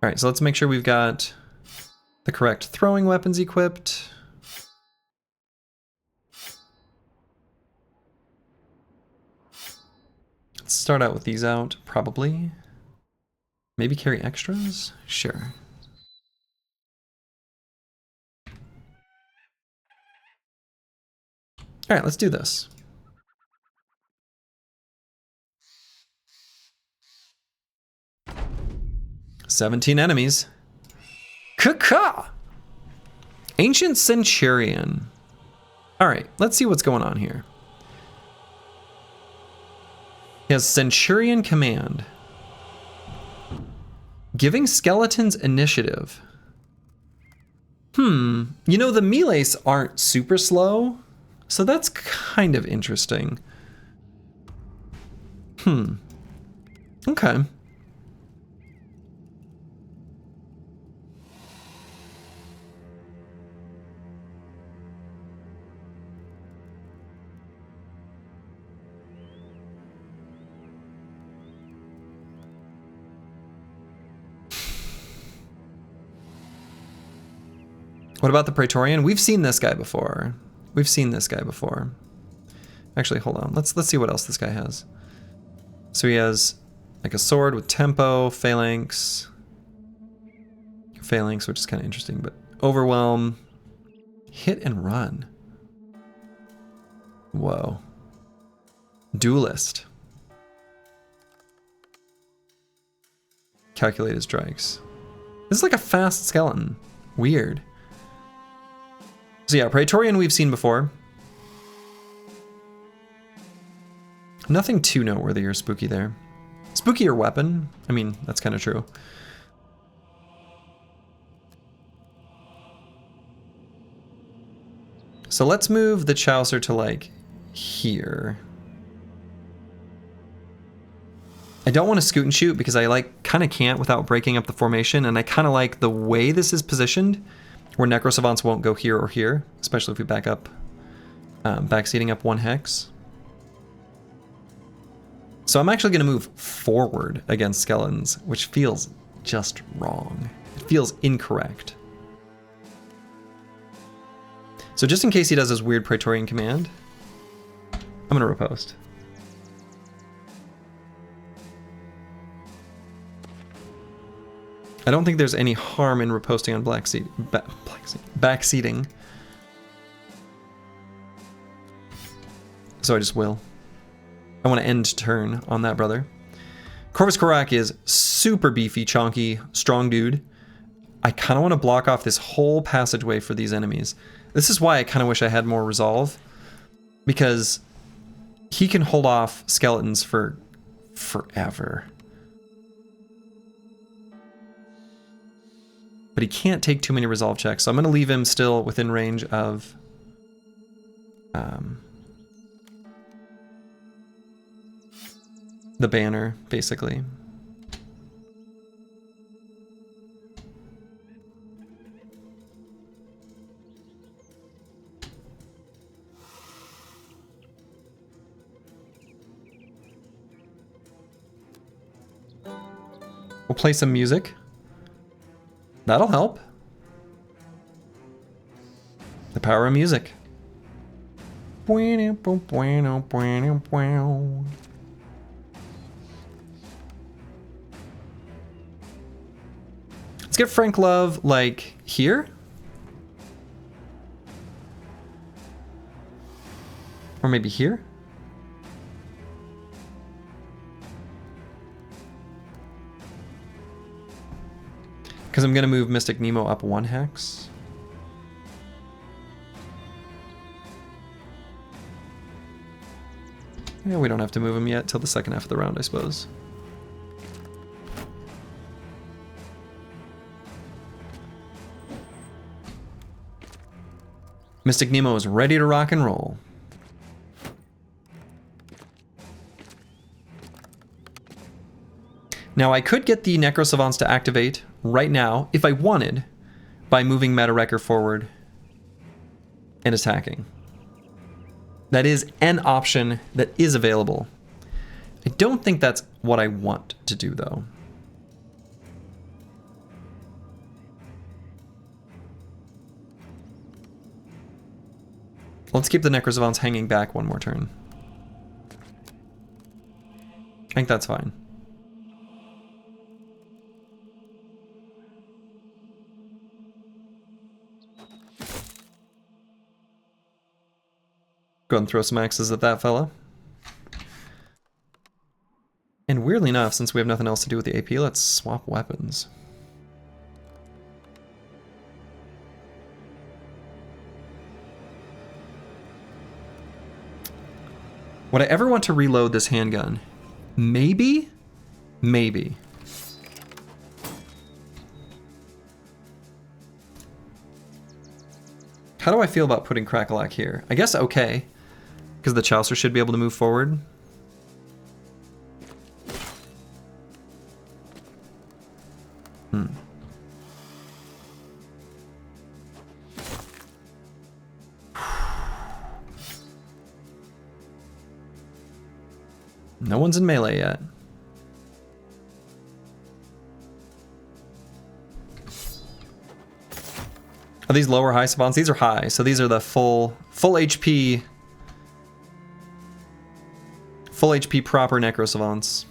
All right, so let's make sure we've got the correct throwing weapons equipped. Let's start out with these out, probably. Maybe carry extras? Sure. All right, let's do this. "17 enemies. Caca! Ancient Centurion. All right, let's see what's going on here. He has Centurion Command. Giving skeletons initiative. You know, the melees aren't super slow, so that's kind of interesting. Okay. What about the Praetorian? We've seen this guy before. We've seen this guy before. Actually, hold on. Let's see what else this guy has. So he has like a sword with tempo, phalanx, which is kind of interesting, but overwhelm, hit and run. Whoa. Duelist. Calculated strikes. This is like a fast skeleton. Weird. So yeah, Praetorian we've seen before. Nothing too noteworthy or spooky there. Spookier weapon. I mean, that's kind of true. So let's move the Chaucer to like here. I don't want to scoot and shoot because I like kind of can't without breaking up the formation, and I kind of like the way this is positioned, where Necrosavants won't go here or here, especially if we back up, backseating up 1 hex. So I'm actually going to move forward against skeletons, which feels just wrong. It feels incorrect. So just in case he does his weird Praetorian command, I'm going to riposte. I don't think there's any harm in riposting on backseating. So I just will. I want to end turn on that brother. Corvus Korak is super beefy, chonky, strong dude. I kind of want to block off this whole passageway for these enemies. This is why I kind of wish I had more resolve, because he can hold off skeletons for forever. But he can't take too many resolve checks, so I'm going to leave him still within range of the banner, basically. We'll play some music. That'll help. The power of music. Let's get Frank Love, like, here? Or maybe here? Because I'm going to move Mystic Nemo up 1 hex. Yeah, we don't have to move him yet till the second half of the round, I suppose. Mystic Nemo is ready to rock and roll. Now I could get the Necro Savants to activate right now, if I wanted, by moving Meta Wrecker forward and attacking. That is an option that is available. I don't think that's what I want to do, though. Let's keep the Necro Savants hanging back one more turn. I think that's fine. Go ahead and throw some axes at that fella. And weirdly enough, since we have nothing else to do with the AP, let's swap weapons. Would I ever want to reload this handgun? Maybe? Maybe. How do I feel about putting Crackalack here? I guess okay, because the Chaucer should be able to move forward. No one's in melee yet. Are these lower high savants? These are high, so these are the full HP proper Necro Savants.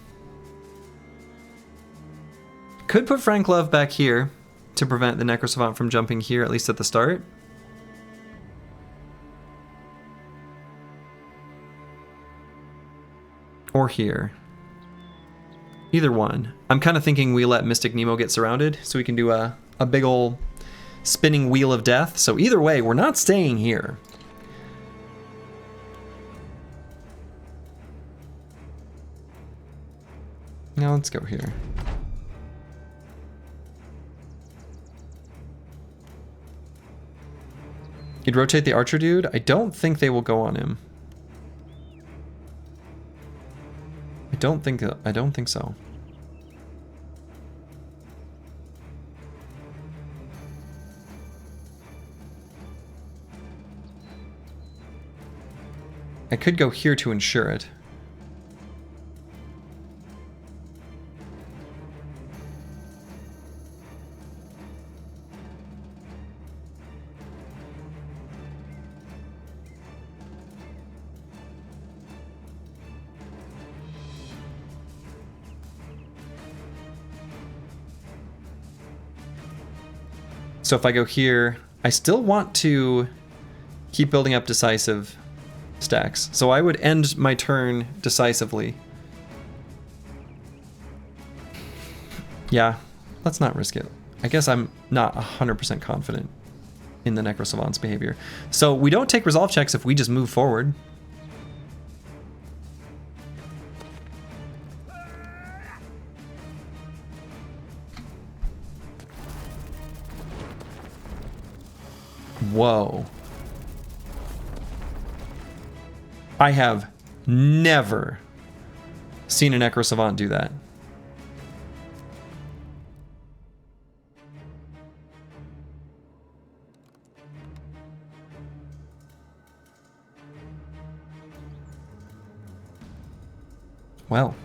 Could put Frank Love back here to prevent the Necro Savant from jumping here, at least at the start. Or here. Either one. I'm kind of thinking we let Mystic Nemo get surrounded so we can do a big ol' spinning wheel of death. So either way, we're not staying here. Now let's go here. You'd rotate the archer dude? I don't think they will go on him. I don't think so. I could go here to ensure it. So if I go here, I still want to keep building up decisive stacks. So I would end my turn decisively. Yeah, let's not risk it. I guess I'm not 100% confident in the Necro Savant's behavior. So we don't take resolve checks if we just move forward. Whoa. I have never seen a Necro Savant do that. Well.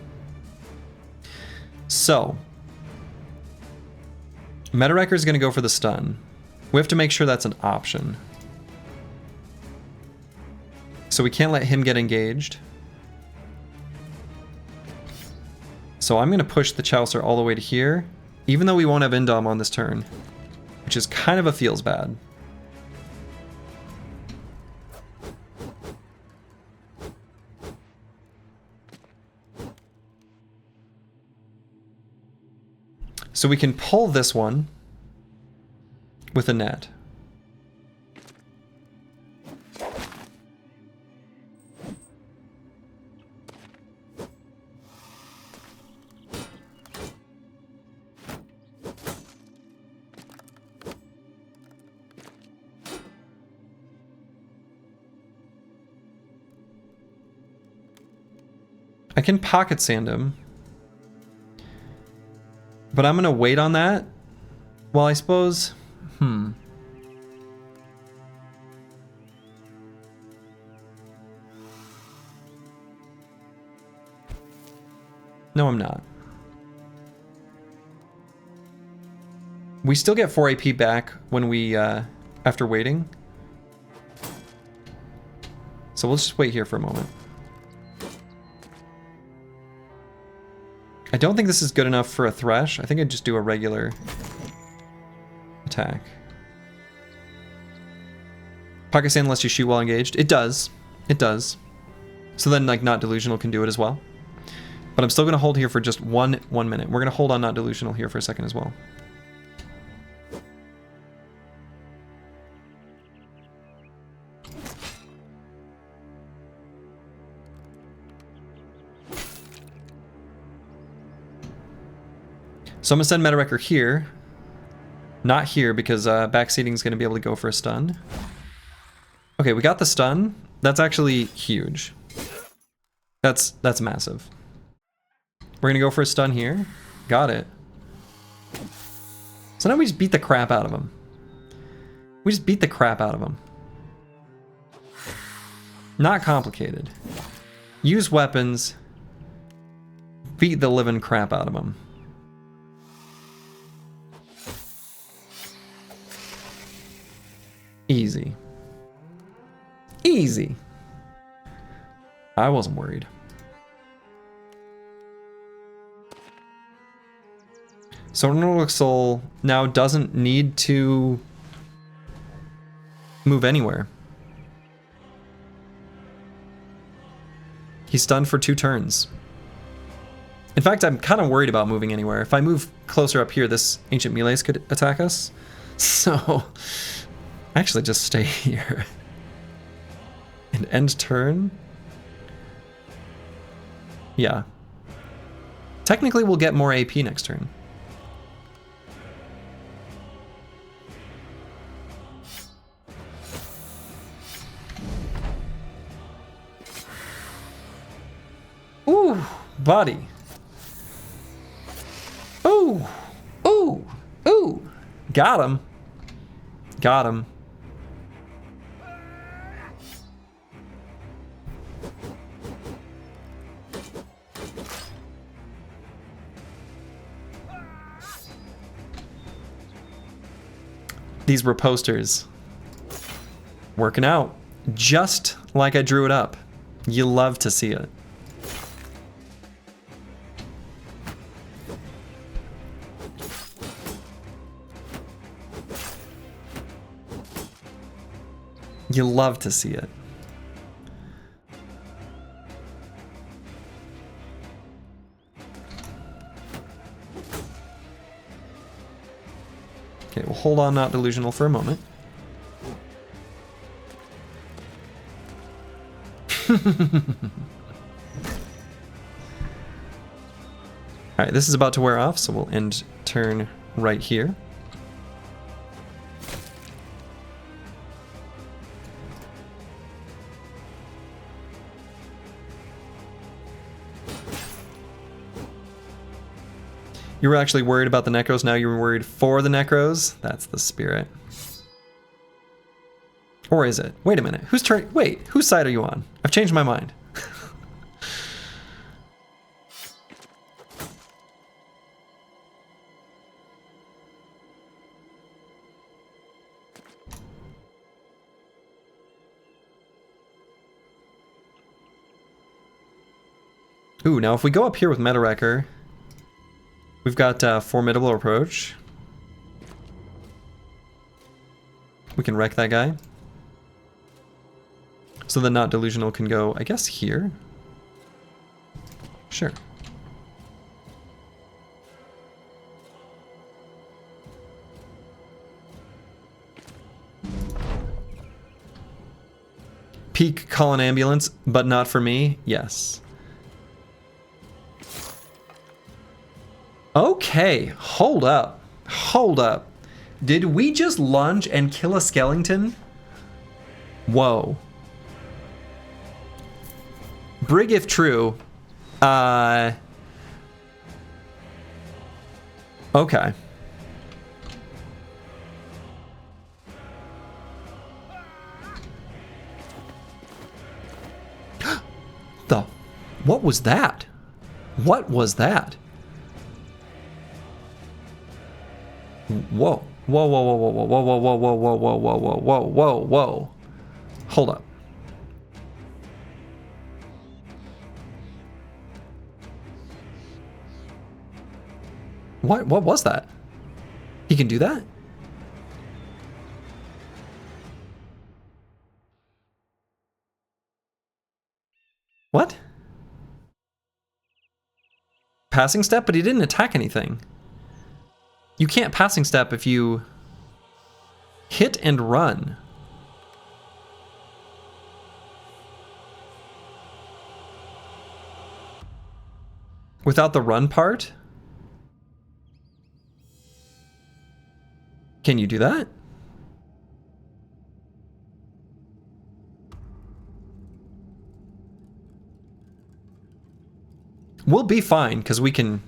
So, Meta Wrecker is going to go for the stun. We have to make sure that's an option. So we can't let him get engaged. So I'm going to push the Chaucer all the way to here, even though we won't have Indom on this turn, which is kind of a feels bad. So we can pull this one with a net. I can pocket sand him. But I'm gonna wait on that. Well, I suppose, No, I'm not. We still get 4 AP back when we, after waiting. So we'll just wait here for a moment. I don't think this is good enough for a Thresh. I think I'd just do a regular attack. Pocket Sand lets you shoot while engaged. It does. It does. So then, like, Not Delusional can do it as well. But I'm still going to hold here for just one minute. We're going to hold on Not Delusional here for a second as well. So I'm going to send Meta Wrecker here. Not here, because backseating is going to be able to go for a stun. Okay, we got the stun. That's actually huge. That's massive. We're going to go for a stun here. Got it. So now we just beat the crap out of him. We just beat the crap out of him. Not complicated. Use weapons. Beat the living crap out of him. Easy. Easy. I wasn't worried. So Nordic Soul now doesn't need to move anywhere. He's stunned for 2 turns. In fact, I'm kind of worried about moving anywhere. If I move closer up here, this Ancient Melees could attack us. So actually just stay here. And end turn? Yeah. Technically we'll get more AP next turn. Ooh, body. Ooh, ooh, ooh. Got him. Got him. These reposters working out just like I drew it up. You love to see it. You love to see it. Okay, we'll hold on Not Delusional for a moment. Alright, this is about to wear off, so we'll end turn right here. You were actually worried about the Necros, now you're worried for the Necros? That's the spirit. Or is it? Wait a minute, whose turn? Wait, whose side are you on? I've changed my mind. Ooh, now if we go up here with Meta Wrecker, we've got Formidable Approach. We can wreck that guy. So the Not Delusional can go, I guess, here? Sure. Peak, call an ambulance, but not for me? Yes. Okay, hold up. Hold up. Did we just lunge and kill a skeleton? Whoa. Brig if true. Okay. What was that? What was that? Whoa. Whoa, whoa, whoa, whoa, whoa, whoa, whoa, whoa, whoa, whoa, whoa, whoa, whoa, whoa, whoa. Hold up. What was that? He can do that? What? Passing step, but he didn't attack anything. You can't passing step if you hit and run. Without the run part? Can you do that? We'll be fine, because we can,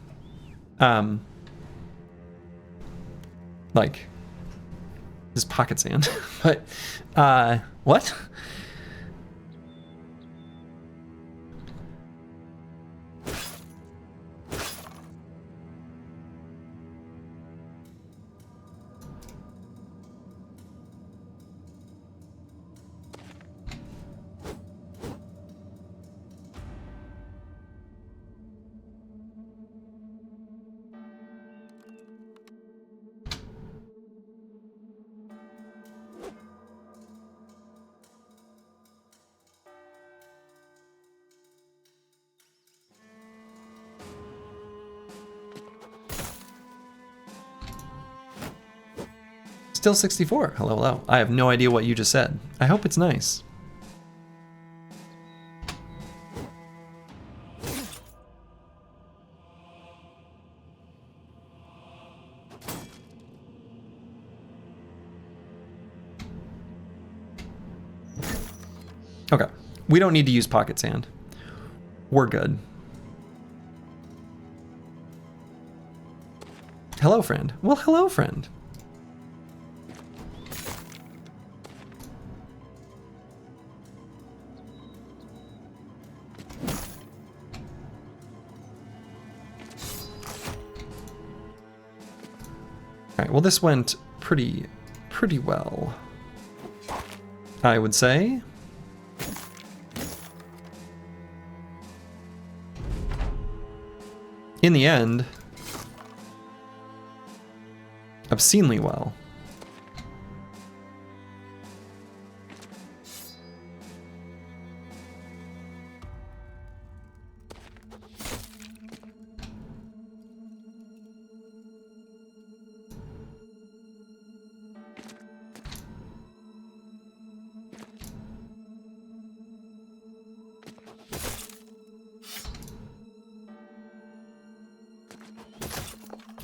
like, this pocket sand. But, what? Still 64. Hello, hello. I have no idea what you just said. I hope it's nice. Okay. We don't need to use pocket sand. We're good. Hello, friend. Well, hello, friend. Well, this went pretty well, I would say. In the end, obscenely well.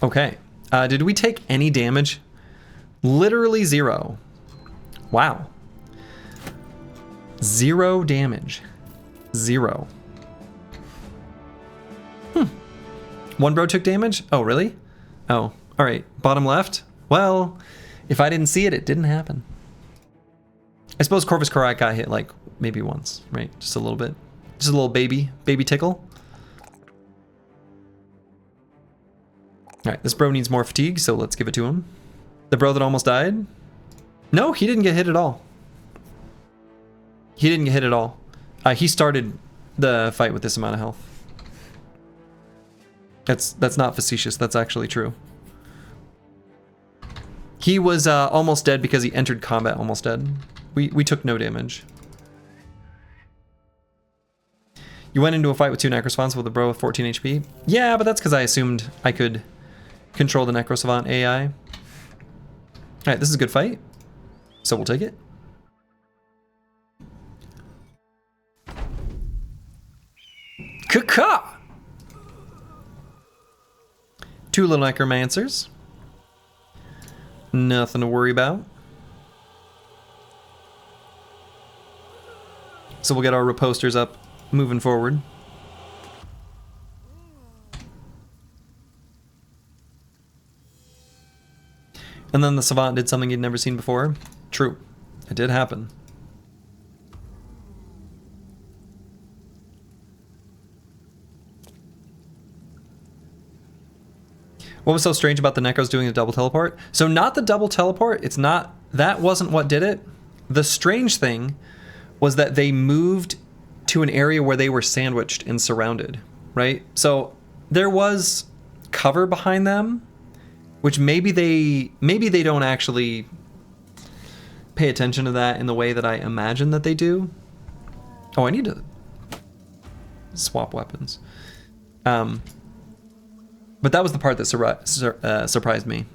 Okay, did we take any damage? Literally 0. Wow. 0 damage. 0. One bro took damage? Oh, really? Oh, all right. Bottom left? Well, if I didn't see it, it didn't happen. I suppose Corvus Corac got hit like maybe once, right? Just a little bit. Just a little baby tickle. All right, this bro needs more fatigue, so let's give it to him. The bro that almost died? No, he didn't get hit at all. He didn't get hit at all. He started the fight with this amount of health. That's not facetious. That's actually true. He was almost dead because he entered combat almost dead. We took no damage. You went into a fight with 2 Necrosavants with a bro with 14 HP? Yeah, but that's because I assumed I could control the Necrosavant AI. Alright, this is a good fight. So we'll take it. Caw! 2 little Necromancers. Nothing to worry about. So we'll get our reposters up moving forward. And then the Savant did something he'd never seen before. True. It did happen. What was so strange about the Necros doing the double teleport? So not the double teleport, it's not, that wasn't what did it. The strange thing was that they moved to an area where they were sandwiched and surrounded, right? So there was cover behind them, which maybe they don't actually pay attention to that in the way that I imagine that they do. Oh, I need to swap weapons. But that was the part that surprised me.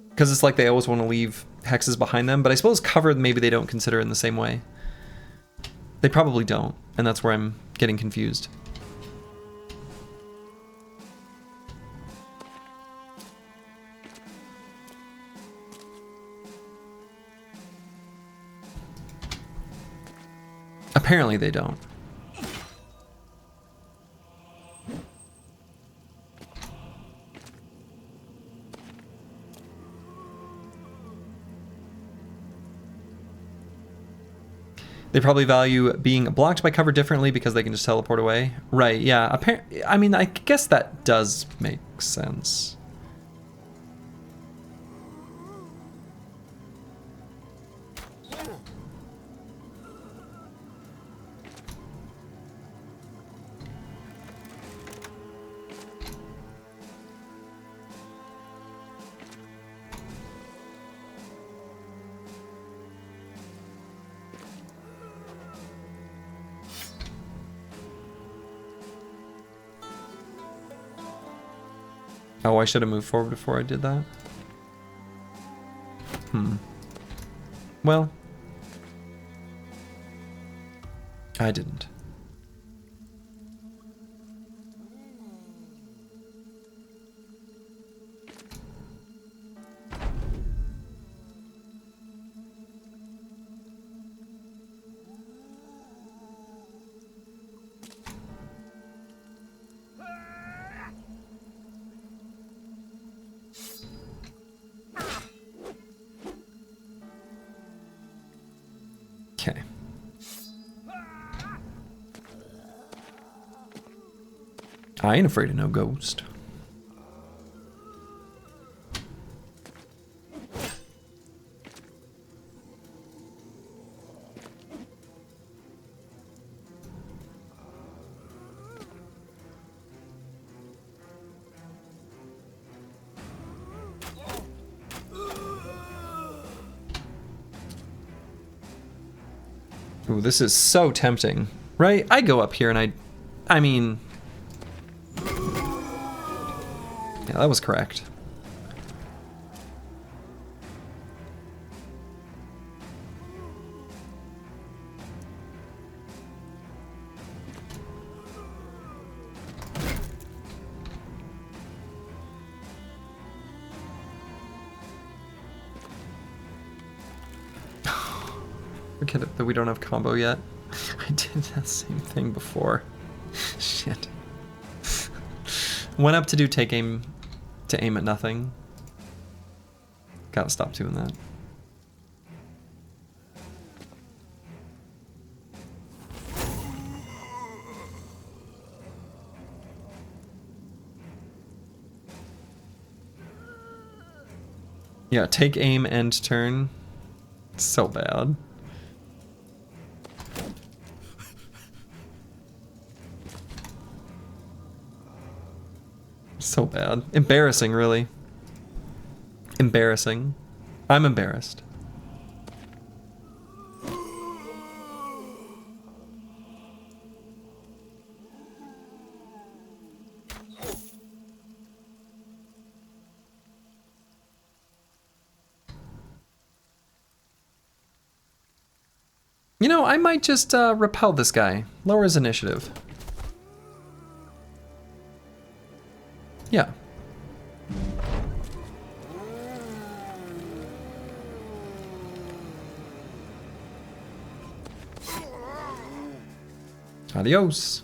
Because it's like they always want to leave hexes behind them, but I suppose cover maybe they don't consider in the same way. They probably don't, and that's where I'm getting confused. Apparently they don't. They probably value being blocked by cover differently because they can just teleport away. Right, yeah. I mean, I guess that does make sense. Oh, I should have moved forward before I did that. Well, I didn't. Okay. I ain't afraid of no ghost. Ooh, this is so tempting, right? I go up here and I mean, yeah, that was correct. Forget it that we don't have combo yet. I did that same thing before. Shit. Went up to do take aim to aim at nothing. Gotta stop doing that. Yeah, take aim end turn. It's so bad. So bad. Embarrassing, really. Embarrassing. I'm embarrassed. You know, I might just repel this guy. Lower his initiative. Yeah. Adios.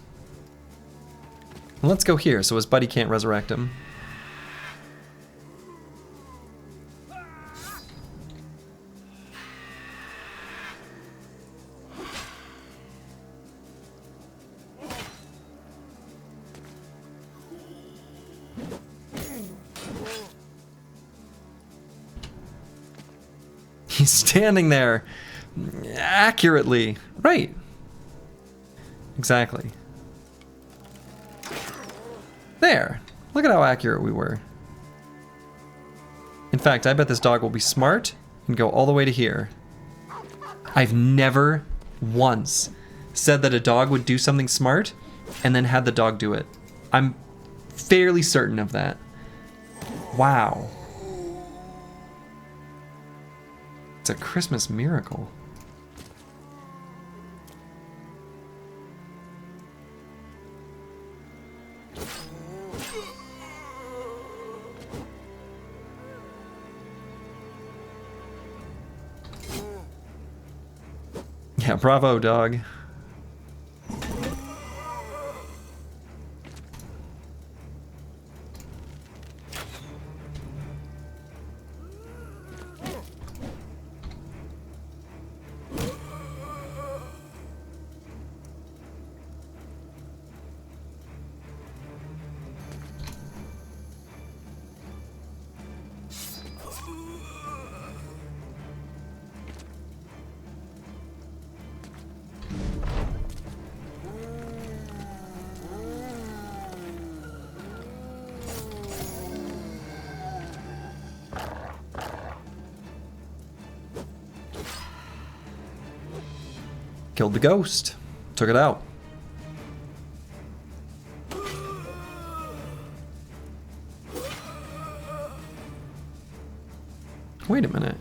Let's go here so his buddy can't resurrect him. He's standing there accurately. Right. Exactly. There. Look at how accurate we were. In fact, I bet this dog will be smart and go all the way to here. I've never once said that a dog would do something smart and then had the dog do it. I'm fairly certain of that. Wow. It's a Christmas miracle. Yeah, bravo, dog. Killed the ghost. Took it out. Wait a minute.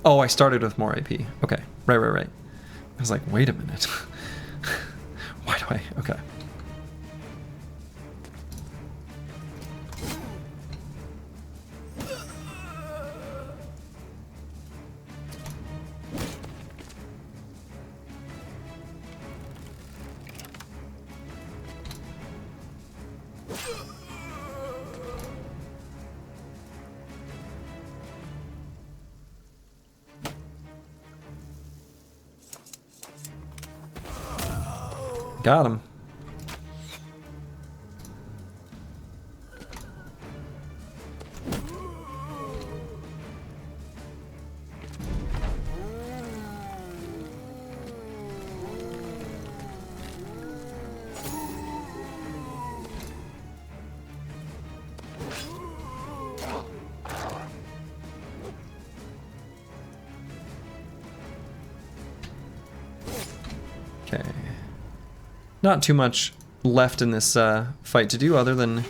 Oh, I started with more AP. Okay. Right. I was like, wait a minute. Why do I? Okay. Got him. Okay. Not too much left in this fight to do other than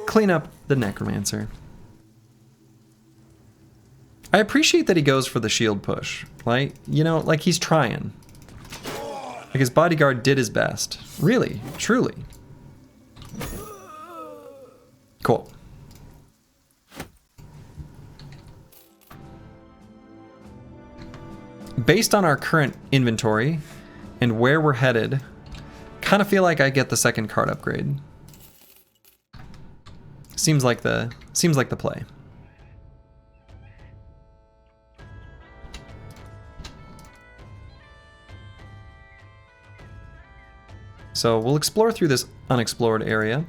clean up the necromancer. I appreciate that he goes for the shield push. Like, you know, like he's trying. Like his bodyguard did his best. Really, truly. Cool. Based on our current inventory and where we're headed, kind of feel like I get the second card upgrade. Seems like the play. So we'll explore through this unexplored area.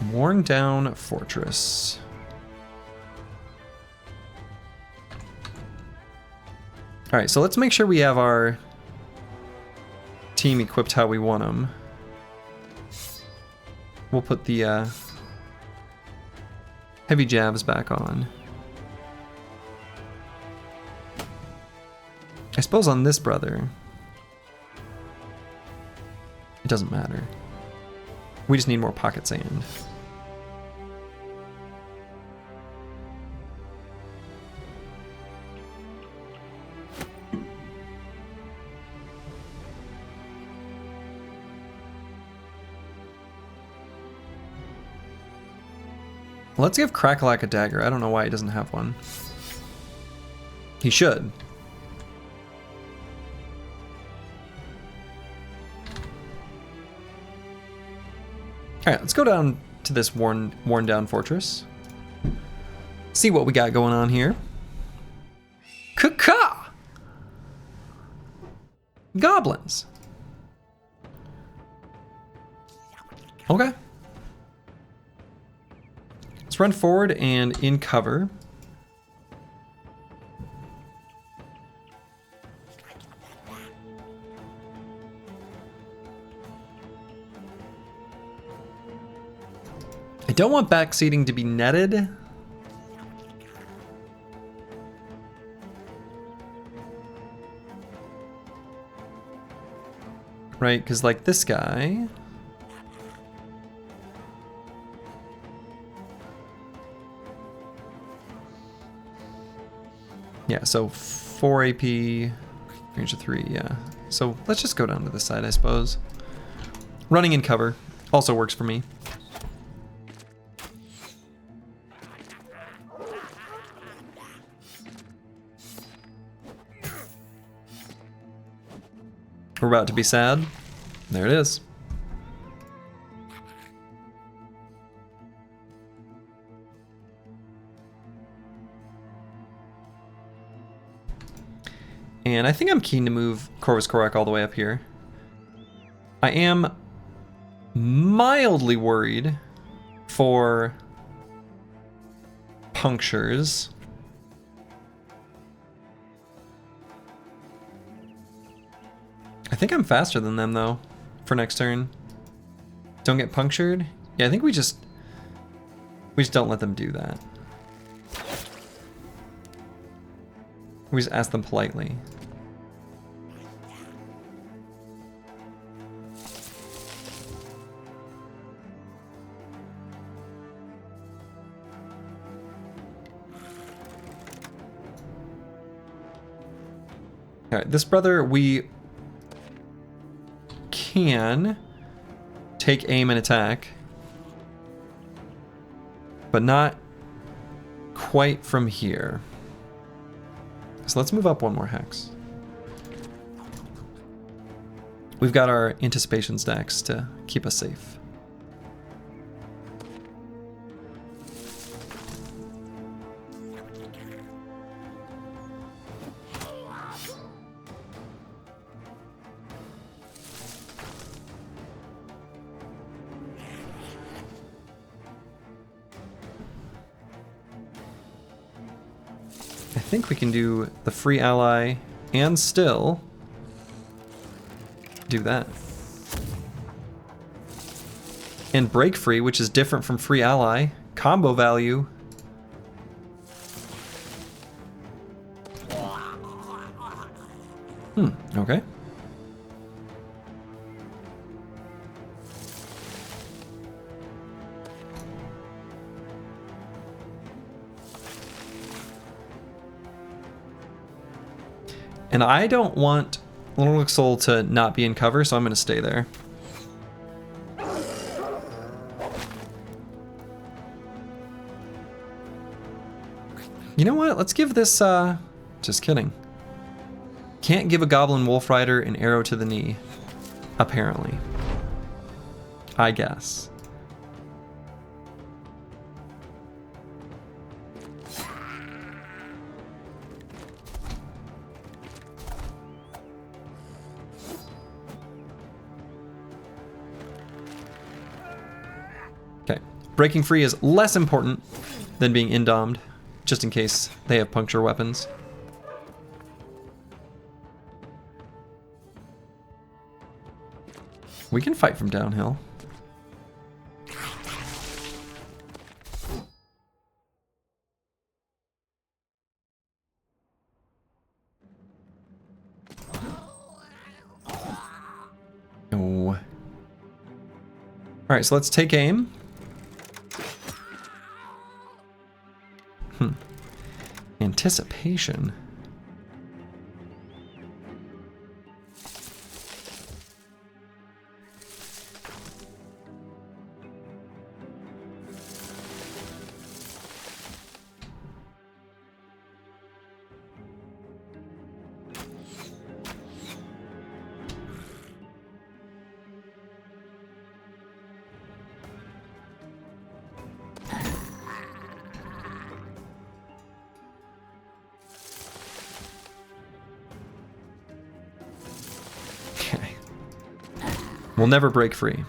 Worn down fortress. All right, so let's make sure we have our team equipped how we want them. We'll put the heavy jabs back on. I suppose on this brother, it doesn't matter. We just need more pocket sand. Let's give Crackalack a dagger. I don't know why he doesn't have one. He should. Alright, let's go down to this worn down fortress. See what we got going on here. Caw! Goblins. Okay. Let's run forward and in cover. I don't want backseating to be netted. Right, because like this guy. Yeah, so 4 AP, range of 3, yeah. So let's just go down to this side, I suppose. Running in cover also works for me. We're about to be sad. There it is. And I think I'm keen to move Corvus Corac all the way up here. I am mildly worried for punctures. I think I'm faster than them though for next turn. Don't get punctured. Yeah, I think we just don't let them do that. We just ask them politely. All right, this brother, we can take aim and attack, but not quite from here. So let's move up one more hex. We've got our anticipation stacks to keep us safe. I think we can do the free ally and still do that. And break free, which is different from free ally. Combo value. Okay. And I don't want Little Soul to not be in cover, so I'm going to stay there. You know what? Let's give this, just kidding. Can't give a Goblin Wolf Rider an arrow to the knee, apparently. I guess. Breaking free is less important than being indomed, just in case they have puncture weapons. We can fight from downhill. No. Alright, so let's take aim. Anticipation. We'll never break free.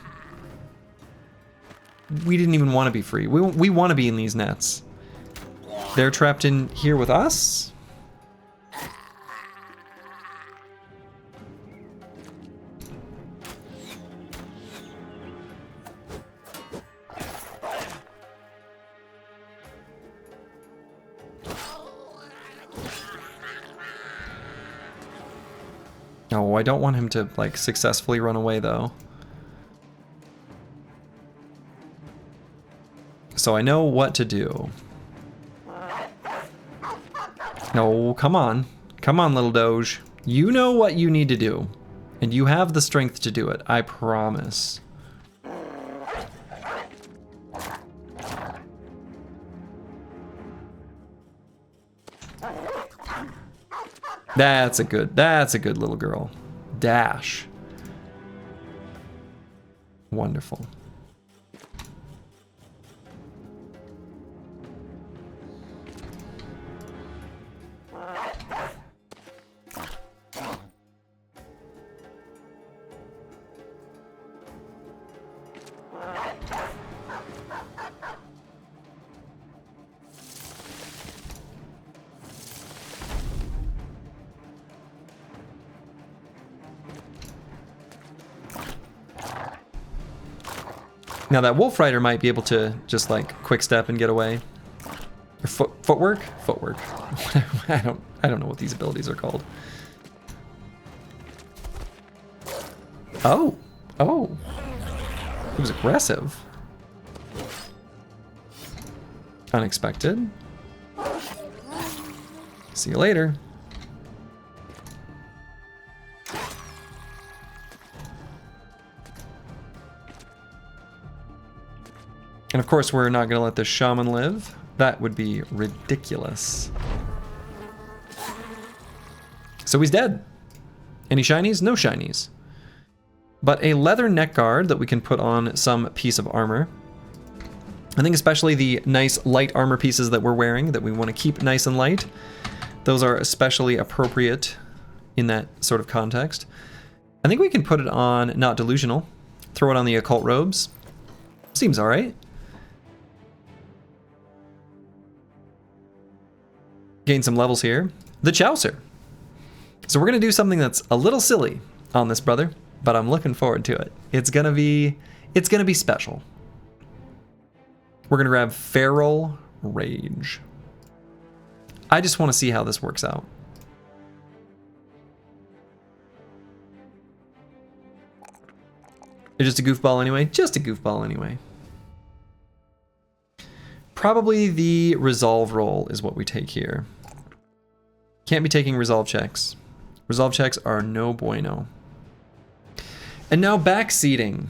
We didn't even want to be free. We want to be in these nets. They're trapped in here with us? No, I don't want him to, like, successfully run away, though. So I know what to do. No, come on. Come on, little Doge. You know what you need to do. And you have the strength to do it, I promise. That's a good little girl. Dash. Wonderful. Now that Wolf Rider might be able to just like quick step and get away. Or footwork? Footwork. I don't know what these abilities are called. Oh. Oh. It was aggressive. Unexpected. See you later. And of course, we're not going to let the shaman live. That would be ridiculous. So he's dead. Any shinies? No shinies. But a leather neck guard that we can put on some piece of armor. I think especially the nice light armor pieces that we're wearing that we want to keep nice and light. Those are especially appropriate in that sort of context. I think we can put it on Not Delusional. Throw it on the occult robes. Seems all right. Gain some levels here. The Chaucer. So we're going to do something that's a little silly on this brother, but I'm looking forward to it. It's going to be special. We're going to grab Feral Rage. I just want to see how this works out. It's just a goofball anyway. Just a goofball anyway. Probably the resolve roll is what we take here. Can't be taking resolve checks. Resolve checks are no bueno. And now backseating.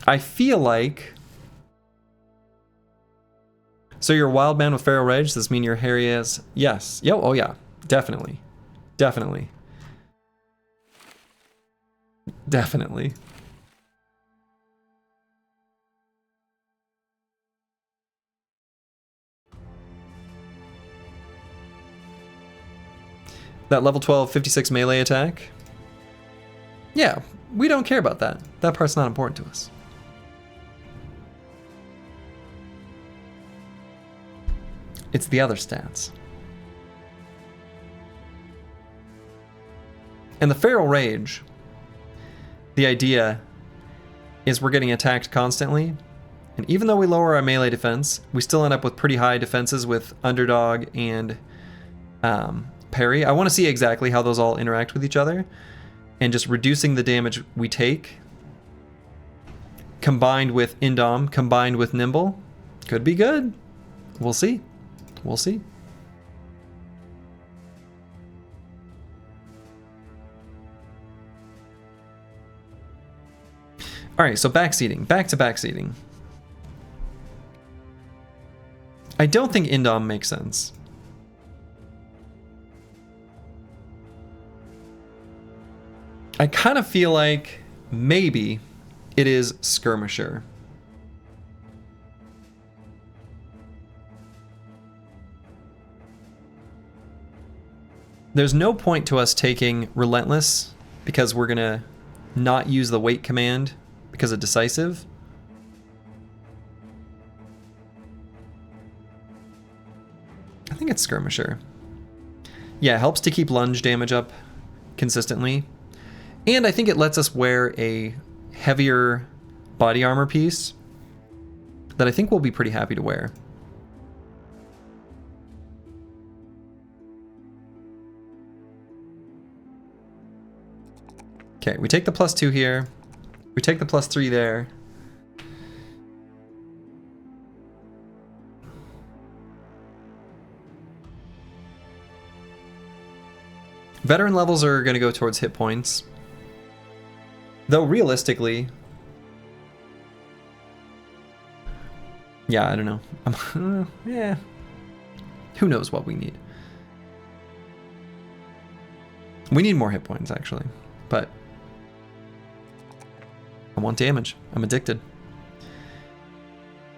I feel like... So you're a wild man with feral rage? Does this mean you're hairy as... Yes. Yo, oh yeah. Definitely. Definitely. Definitely. That level 12 56 melee attack. Yeah, we don't care about that. That part's not important to us. It's the other stats. And the Feral Rage, the idea is we're getting attacked constantly, and even though we lower our melee defense, we still end up with pretty high defenses with Underdog and Parry. I want to see exactly how those all interact with each other, and just reducing the damage we take, combined with Indom, combined with Nimble, could be good. We'll see. We'll see. All right, so backseating, back to backseating. I don't think Indom makes sense. I kind of feel like maybe it is Skirmisher. There's no point to us taking Relentless because we're gonna not use the wait command because of Decisive. I think it's Skirmisher. Yeah, it helps to keep lunge damage up consistently. And I think it lets us wear a heavier body armor piece that I think we'll be pretty happy to wear. Okay, we take the +2 here. We take the +3 there. Veteran levels are going to go towards hit points. Though realistically... Yeah, I don't know. Yeah. Who knows what we need. We need more hit points, actually. But... I want damage. I'm addicted.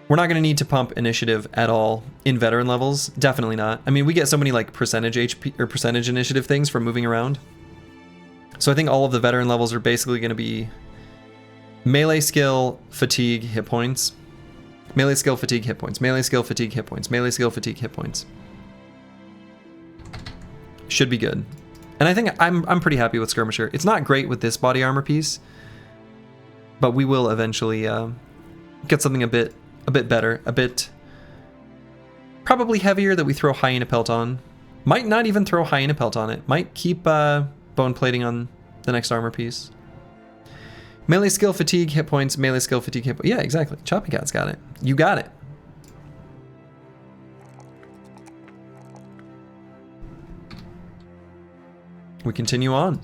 We're not going to need to pump initiative at all in veteran levels. Definitely not. I mean, we get so many like percentage HP or percentage initiative things from moving around. So I think all of the veteran levels are basically going to be melee skill, fatigue, hit points. Melee skill, fatigue, hit points. Melee skill, fatigue, hit points. Melee skill, fatigue, hit points. Should be good. And I think I'm pretty happy with Skirmisher. It's not great with this body armor piece, but we will eventually get something a bit better, a bit probably heavier that we throw Hyena Pelt on. Might not even throw Hyena Pelt on it. Might keep bone plating on the next armor piece. Melee skill, fatigue, hit points. Melee skill, fatigue, hit points. Yeah, exactly. Choppy Cat's got it. You got it. We continue on.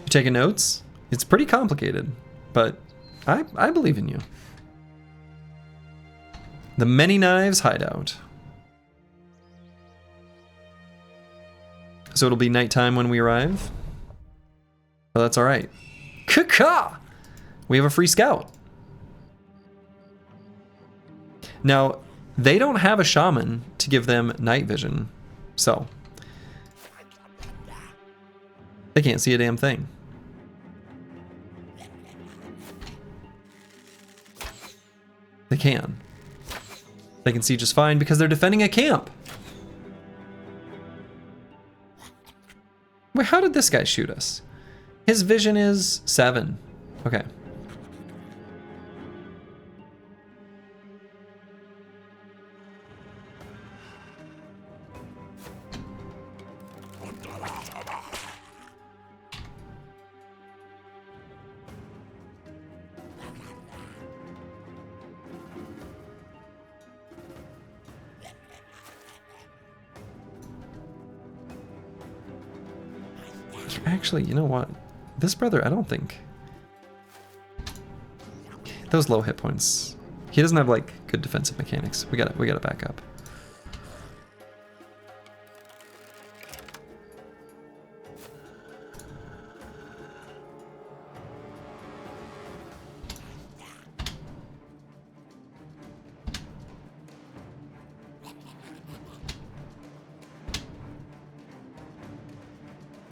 You taking notes? It's pretty complicated, but I believe in you. The Many Knives Hideout. So it'll be nighttime when we arrive? Oh, that's alright. Caw! We have a free scout. Now, they don't have a shaman to give them night vision, so they can't see a damn thing. They can. They can see just fine because they're defending a camp. Wait, how did this guy shoot us? His vision is 7. Okay. Actually, you know what? This brother, I don't think. Those low hit points. He doesn't have like good defensive mechanics. We gotta back up.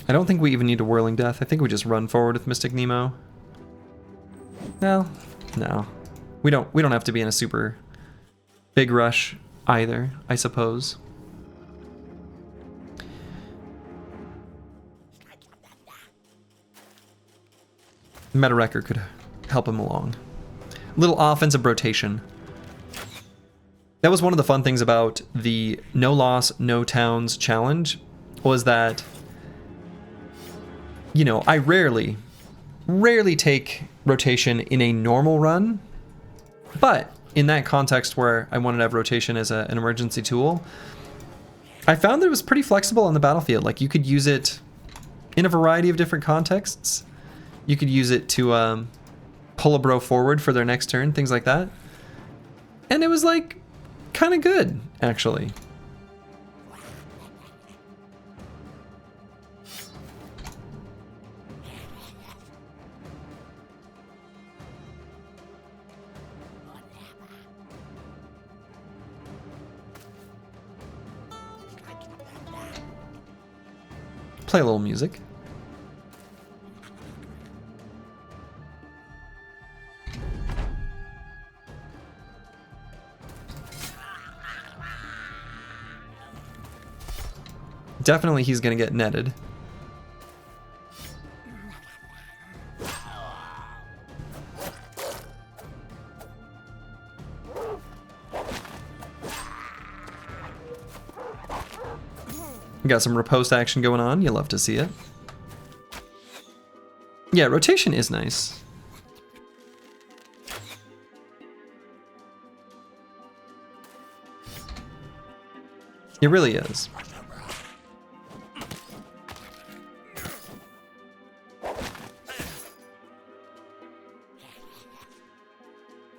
I don't think we even need a Whirling Death. I think we just run forward with Mystic Nemo. No. We don't have to be in a super big rush either, I suppose. Meta Wrecker could help him along. Little offensive rotation. That was one of the fun things about the No Loss, No Towns challenge, was that, you know, I rarely take rotation in a normal run, but in that context where I wanted to have rotation as an emergency tool, I found that it was pretty flexible on the battlefield. Like, you could use it in a variety of different contexts. You could use it to pull a bro forward for their next turn, things like that. And it was like kind of good, actually. Play a little music. Definitely he's gonna get netted. We got some riposte action going on. You love to see it. Yeah, rotation is nice. It really is.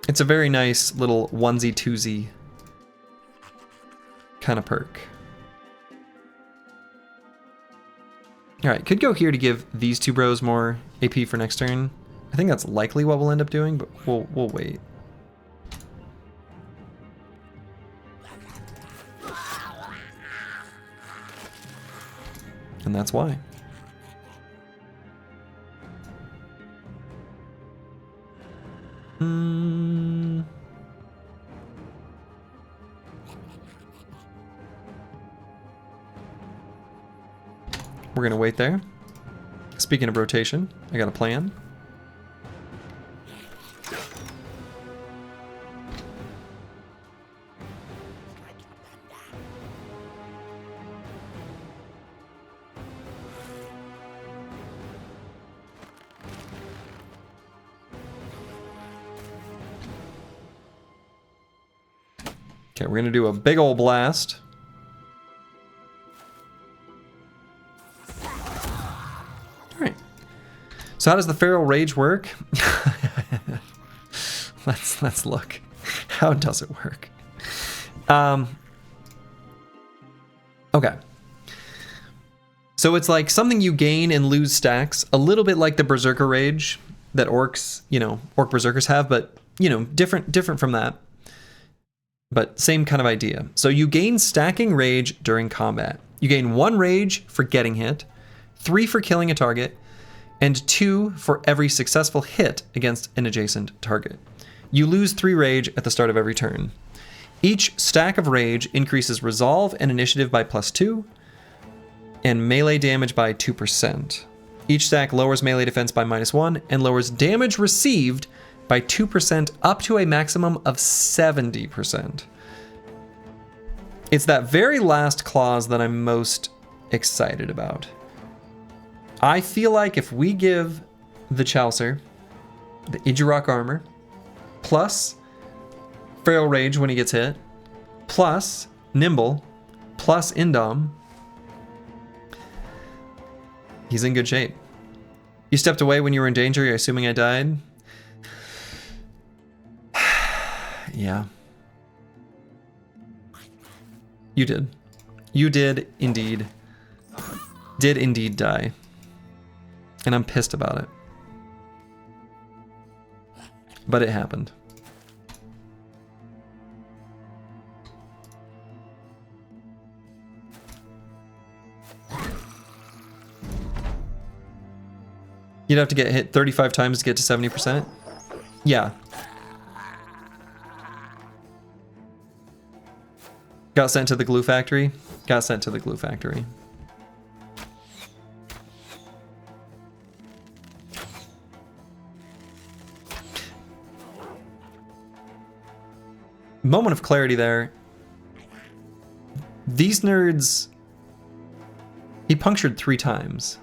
It's a very nice little onesie-twosie kind of perk. Alright, could go here to give these two bros more AP for next turn. I think that's likely what we'll end up doing, but we'll wait. And that's why. We're gonna wait there. Speaking of rotation, I got a plan. Okay, we're gonna do a big ol' blast. So how does the Feral Rage work? Let's look. How does it work? Okay. So it's like something you gain and lose stacks, a little bit like the Berserker Rage that orcs, you know, orc berserkers have, but you know, different from that. But same kind of idea. So you gain stacking rage during combat. You gain 1 rage for getting hit, 3 for killing a target, and 2 for every successful hit against an adjacent target. You lose 3 rage at the start of every turn. Each stack of rage increases resolve and initiative by +2, and melee damage by 2%. Each stack lowers melee defense by -1, and lowers damage received by 2% up to a maximum of 70%. It's that very last clause that I'm most excited about. I feel like if we give the Chaucer the Idurok armor, plus Feral Rage when he gets hit, plus Nimble, plus Indom, he's in good shape. You stepped away when you were in danger, you're assuming I died? Yeah. You did. You did indeed. Did indeed die. And I'm pissed about it. But it happened. You'd have to get hit 35 times to get to 70%? Yeah. Got sent to the glue factory? Got sent to the glue factory. Moment of clarity there. These nerds... He punctured 3 times.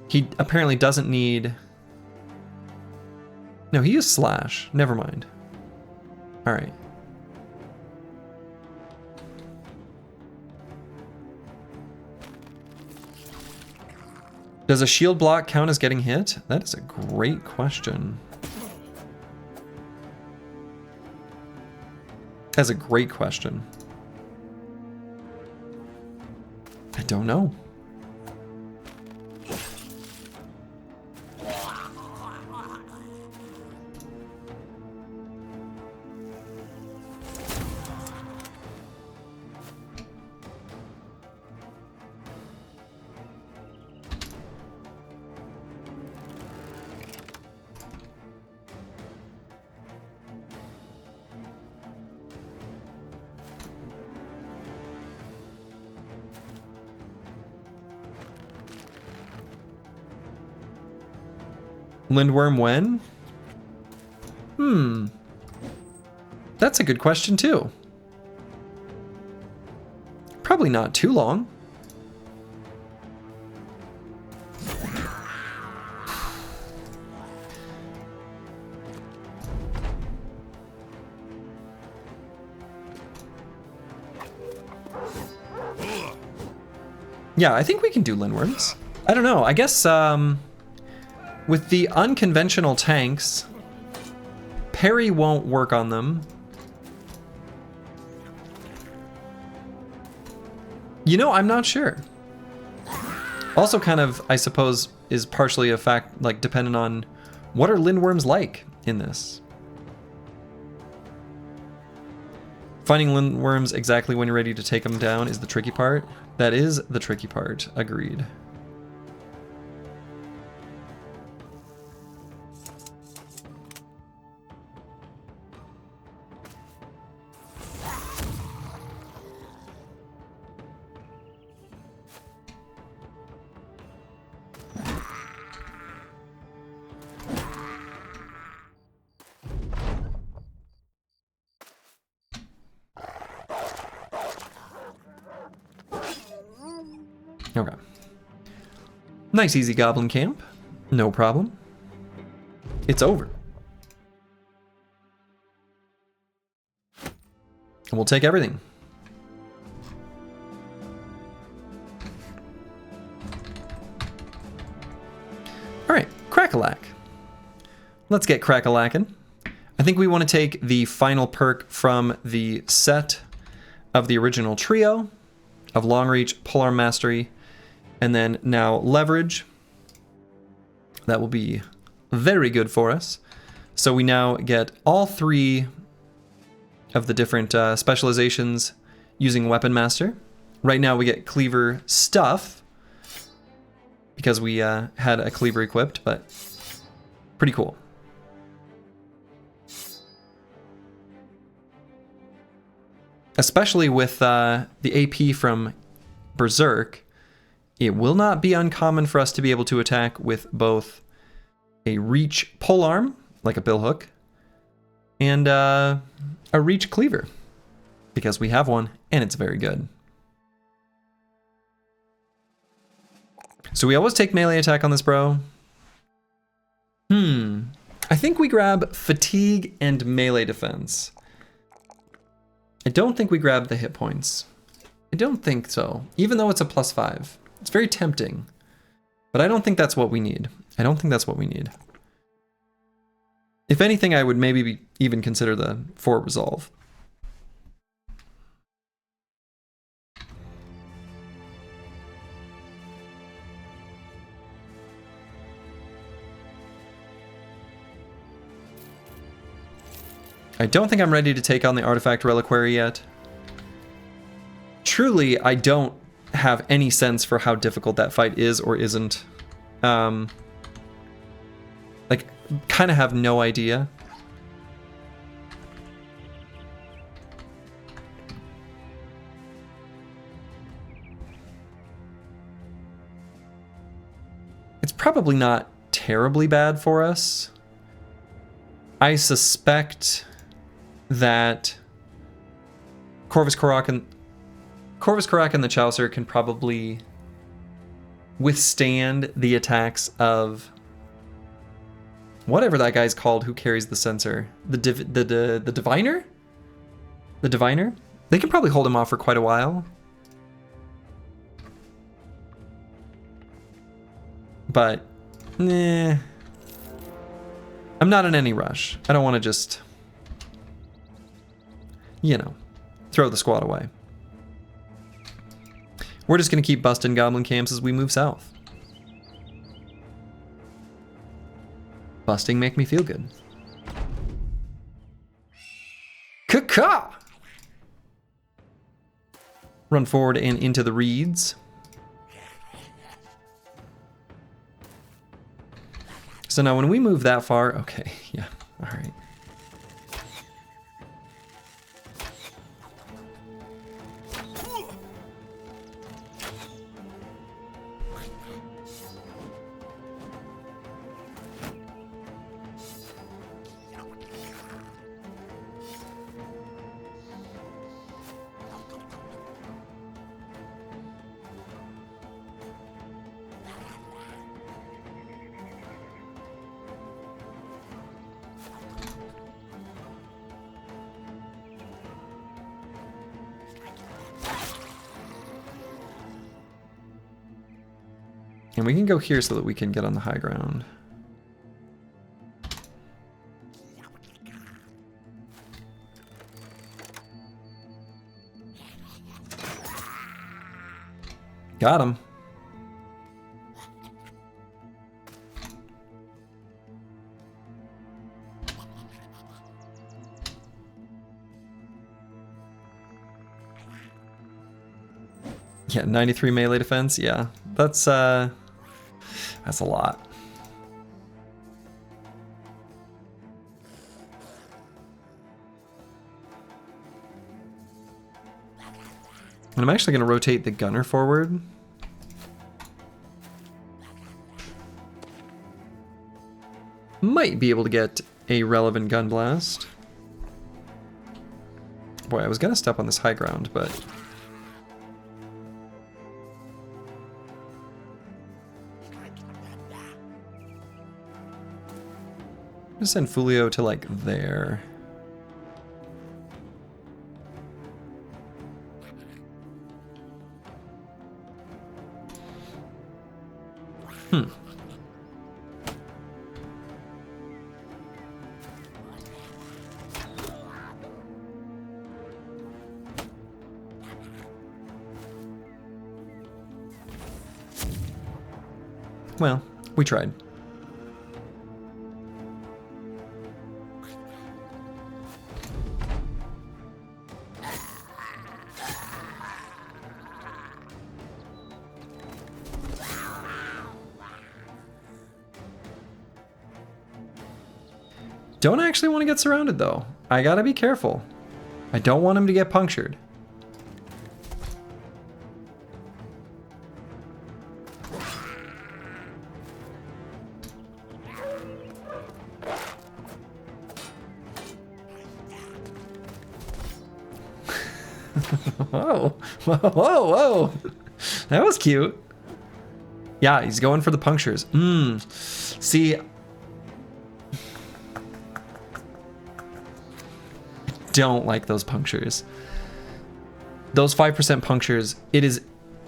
He apparently doesn't need... No, he used slash. Never mind. Alright. Does a shield block count as getting hit? That is a great question. That's a great question. I don't know. Lindworm when? That's a good question too. Probably not too long. Yeah, I think we can do Lindworms. I don't know, I guess, with the unconventional tanks, parry won't work on them. You know, I'm not sure. Also kind of, I suppose, is partially a fact, like, dependent on what are Lindworms like in this. Finding Lindworms exactly when you're ready to take them down is the tricky part. That is the tricky part, agreed. Okay. Nice easy goblin camp. No problem. It's over. And we'll take everything. Alright, Crack-a-lack. Let's get crack-a-lackin'. I think we want to take the final perk from the set of the original trio of Long Reach, Polearm Mastery, and then now Leverage. That will be very good for us. So we now get all 3 of the different specializations using Weapon Master. Right now we get Cleaver Stuff, because we had a Cleaver equipped, but pretty cool. Especially with the AP from Berserk, it will not be uncommon for us to be able to attack with both a Reach Polearm, like a Billhook, and a Reach Cleaver, because we have one, and it's very good. So we always take melee attack on this bro. I think we grab Fatigue and Melee Defense. I don't think we grab the hit points. I don't think so, even though it's a +5. It's very tempting, but I don't think that's what we need. I don't think that's what we need. If anything, I would maybe even consider the Fort Resolve. I don't think I'm ready to take on the Artifact Reliquary yet. Truly, I don't have any sense for how difficult that fight is or isn't. Like, kind of have no idea. It's probably not terribly bad for us. I suspect that Corvus Karak and the Chaucer can probably withstand the attacks of whatever that guy's called who carries the sensor. The diviner? The diviner? They can probably hold him off for quite a while. But, nah. I'm not in any rush. I don't want to just, you know, throw the squad away. We're just going to keep busting goblin camps as we move south. Busting make me feel good. Caw-caw! Run forward and into the reeds. So now when we move that far, okay, yeah, all right. And we can go here so that we can get on the high ground. Got him. Yeah, 93 melee defense. Yeah, that's a lot. And I'm actually going to rotate the gunner forward. Might be able to get a relevant gun blast. Boy, I was going to step on this high ground, but... I'm gonna send Fulio to like there. Well, we tried. Don't actually want to get surrounded though. I gotta be careful. I don't want him to get punctured. Whoa, whoa, whoa, whoa. That was cute. Yeah, he's going for the punctures. See, don't like those punctures. Those 5% punctures, it is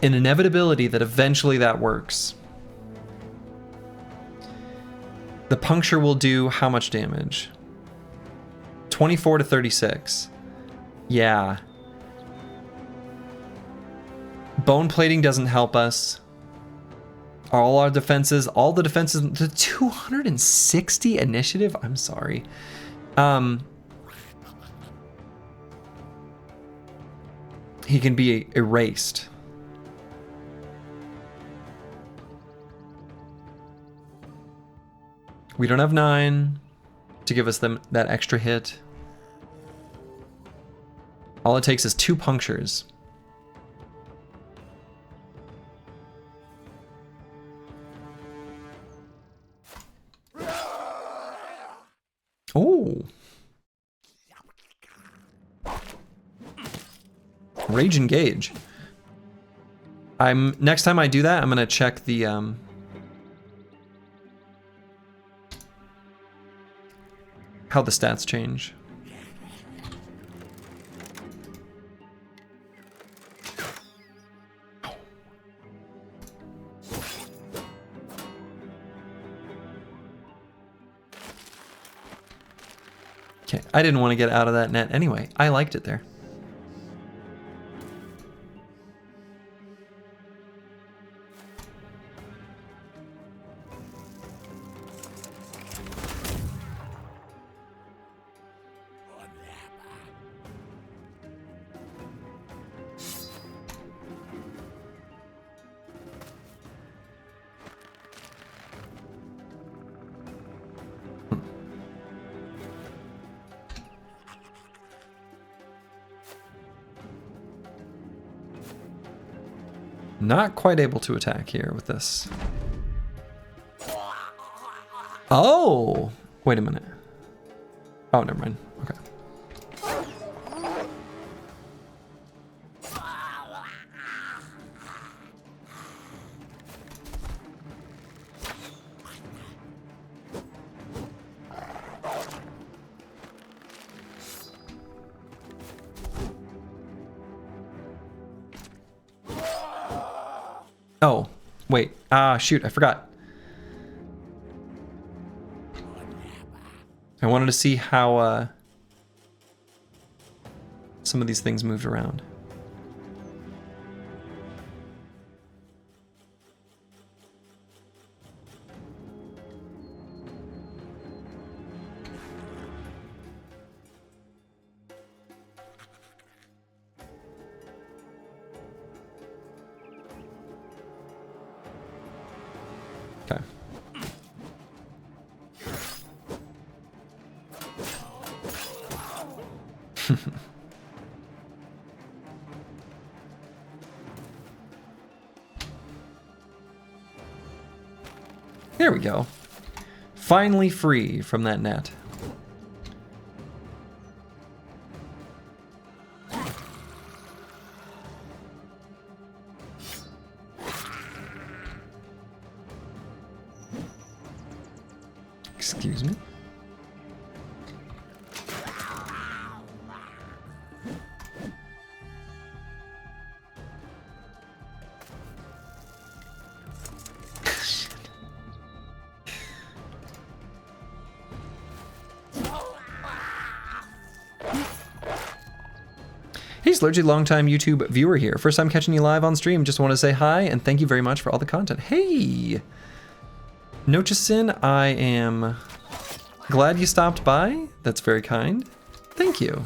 an inevitability that eventually that works. The puncture will do how much damage? 24 to 36. Yeah. Bone plating doesn't help us. All the defenses, the 260 initiative? I'm sorry. He can be erased. We don't have 9 to give us that extra hit. All it takes is 2 punctures. Oh. Rage engage. Next time I do that, I'm gonna check the how the stats change. Okay, I didn't want to get out of that net anyway. I liked it there. Not quite able to attack here with this. Oh! Wait a minute. Oh, never mind. Okay. Oh, wait. Ah, shoot, I forgot. I wanted to see how some of these things moved around. Okay. There we go. Finally free from that net. Excuse me. Hey Slurgy, longtime YouTube viewer here. First time catching you live on stream. Just want to say hi and thank you very much for all the content. Hey! Nochisin, I am glad you stopped by. That's very kind. Thank you.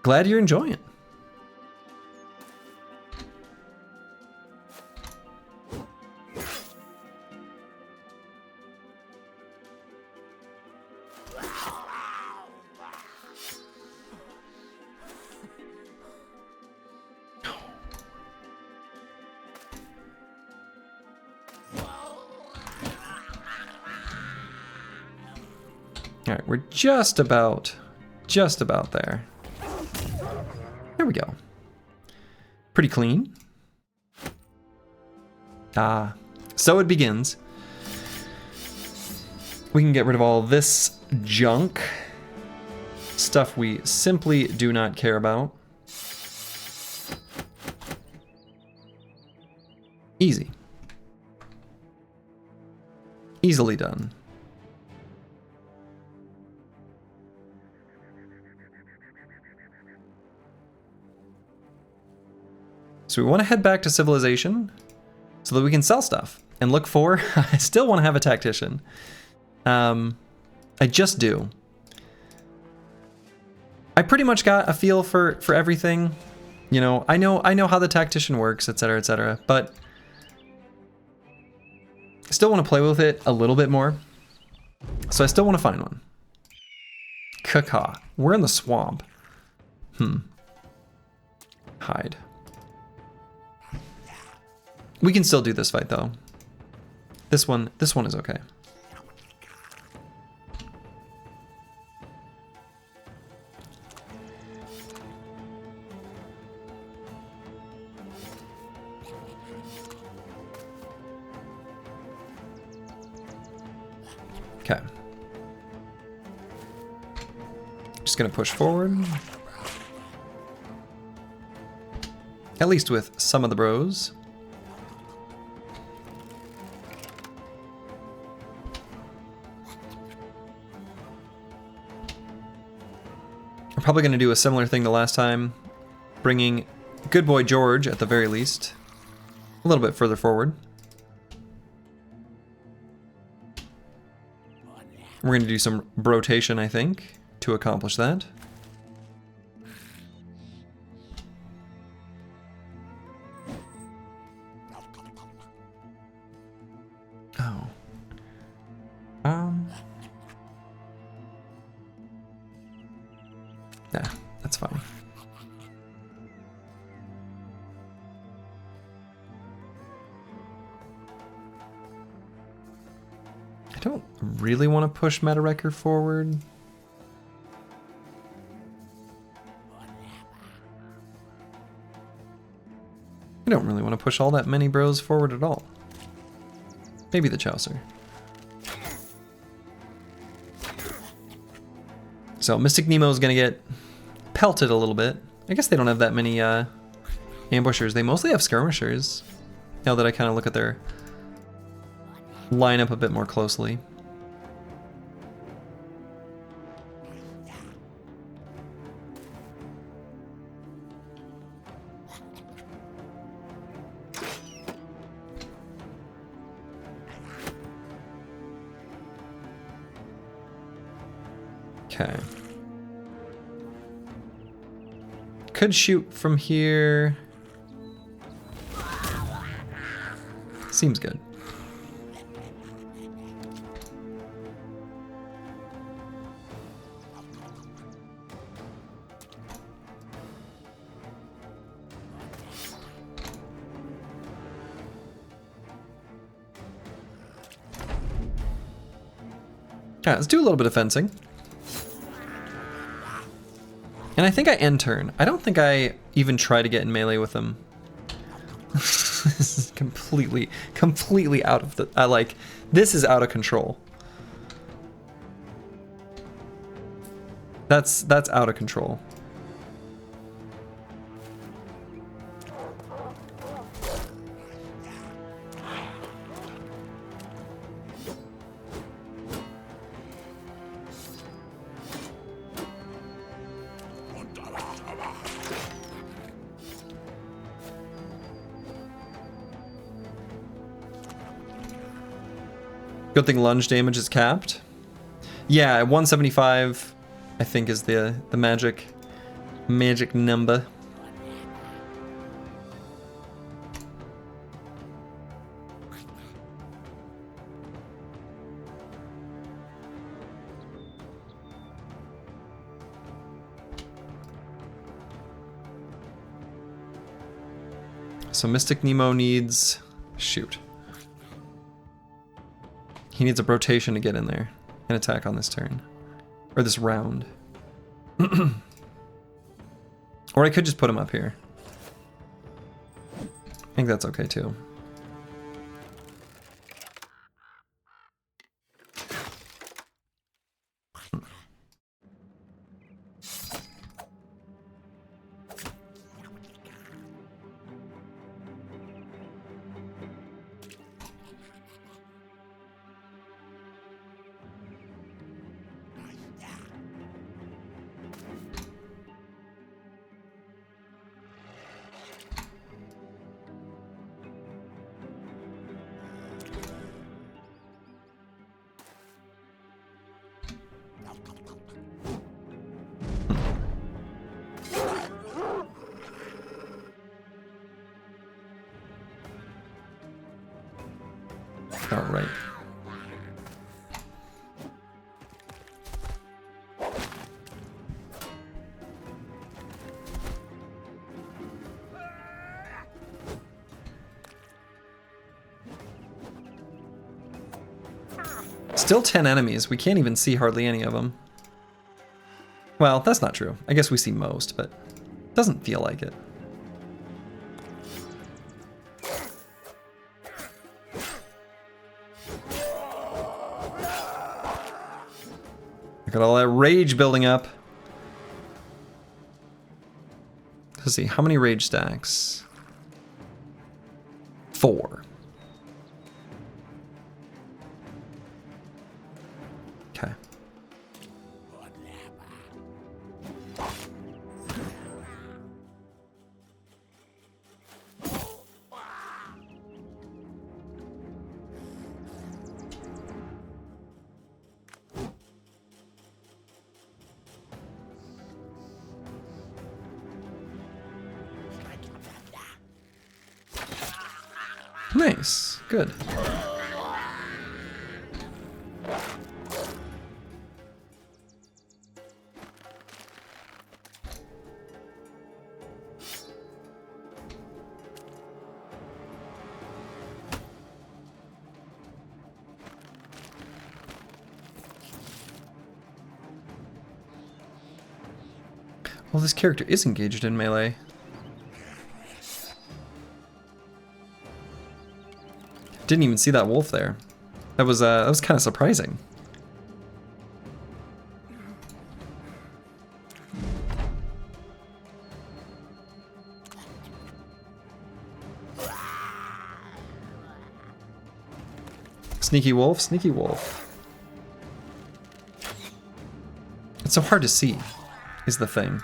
Glad you're enjoying it. All right, we're just about there. There we go. Pretty clean. Ah, so it begins. We can get rid of all this junk. Stuff we simply do not care about. Easy. Easily done. So we want to head back to civilization so that we can sell stuff and look for, I still want to have a tactician. I just do. I pretty much got a feel for everything. You know, I know how the tactician works, etc., etc. But I still want to play with it a little bit more. So I still want to find one. Caca. We're in the swamp. Hide. We can still do this fight though. This one is okay. Okay. Just gonna push forward. At least with some of the bros. We're probably gonna do a similar thing to last time, bringing good boy George at the very least a little bit further forward. We're going to do some rotation, I think, to accomplish that. Oh. Yeah, that's fine. I don't really want to push Meta Record forward. I don't really want to push all that many bros forward at all. Maybe the Chaucer. So Mystic Nemo is going to get pelted a little bit. I guess they don't have that many ambushers. They mostly have skirmishers. Now that I kind of look at their lineup a bit more closely. Okay. Could shoot from here. Seems good. Yeah, let's do a little bit of fencing. And I think I end turn. I don't think I even try to get in melee with them. This is completely out of the... like, this is out of control. That's out of control. Good thing lunge damage is capped. Yeah, 175 I think is the magic number. So Mystic Nemo needs... shoot. He needs a rotation to get in there and attack on this turn. Or this round. Or I could just put him up here. I think that's okay too. All right. Still 10 enemies. We can't even see hardly any of them. Well, that's not true. I guess we see most, but it doesn't feel like it. Look at all that rage building up. Let's see, how many rage stacks? 4. Okay. Nice. Good. Well, this character is engaged in melee. Didn't even see that wolf there. That was kind of surprising. Sneaky wolf, sneaky wolf. It's so hard to see, is the thing.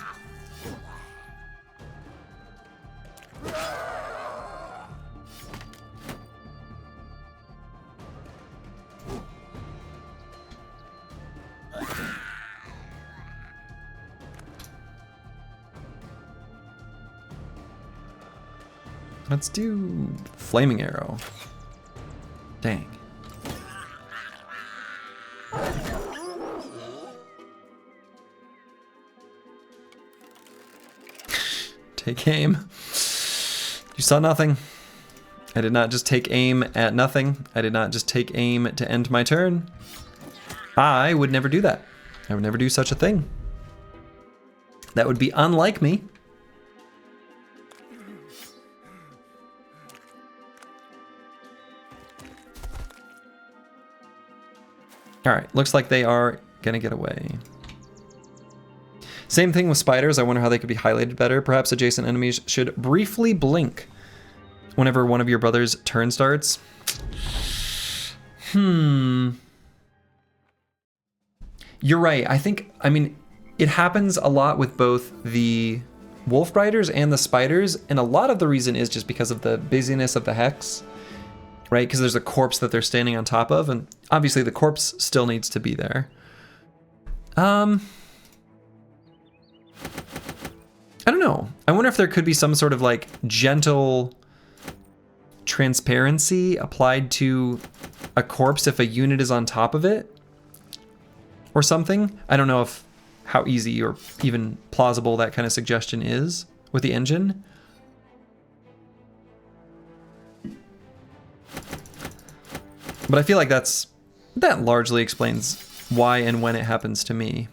Let's do flaming arrow. Dang. Take aim. You saw nothing. I did not just take aim at nothing. I did not just take aim to end my turn. I would never do that. I would never do such a thing. That would be unlike me. All right, looks like they are gonna get away. Same thing with spiders. I wonder how they could be highlighted better. Perhaps adjacent enemies should briefly blink whenever one of your brother's turn starts. You're right. I mean, it happens a lot with both the wolf riders and the spiders, and a lot of the reason is just because of the busyness of the hex. Right, because there's a corpse that they're standing on top of, and obviously the corpse still needs to be there. I don't know. I wonder if there could be some sort of like gentle transparency applied to a corpse if a unit is on top of it, or something. I don't know if how easy or even plausible that kind of suggestion is with the engine. But I feel like that largely explains why and when it happens to me.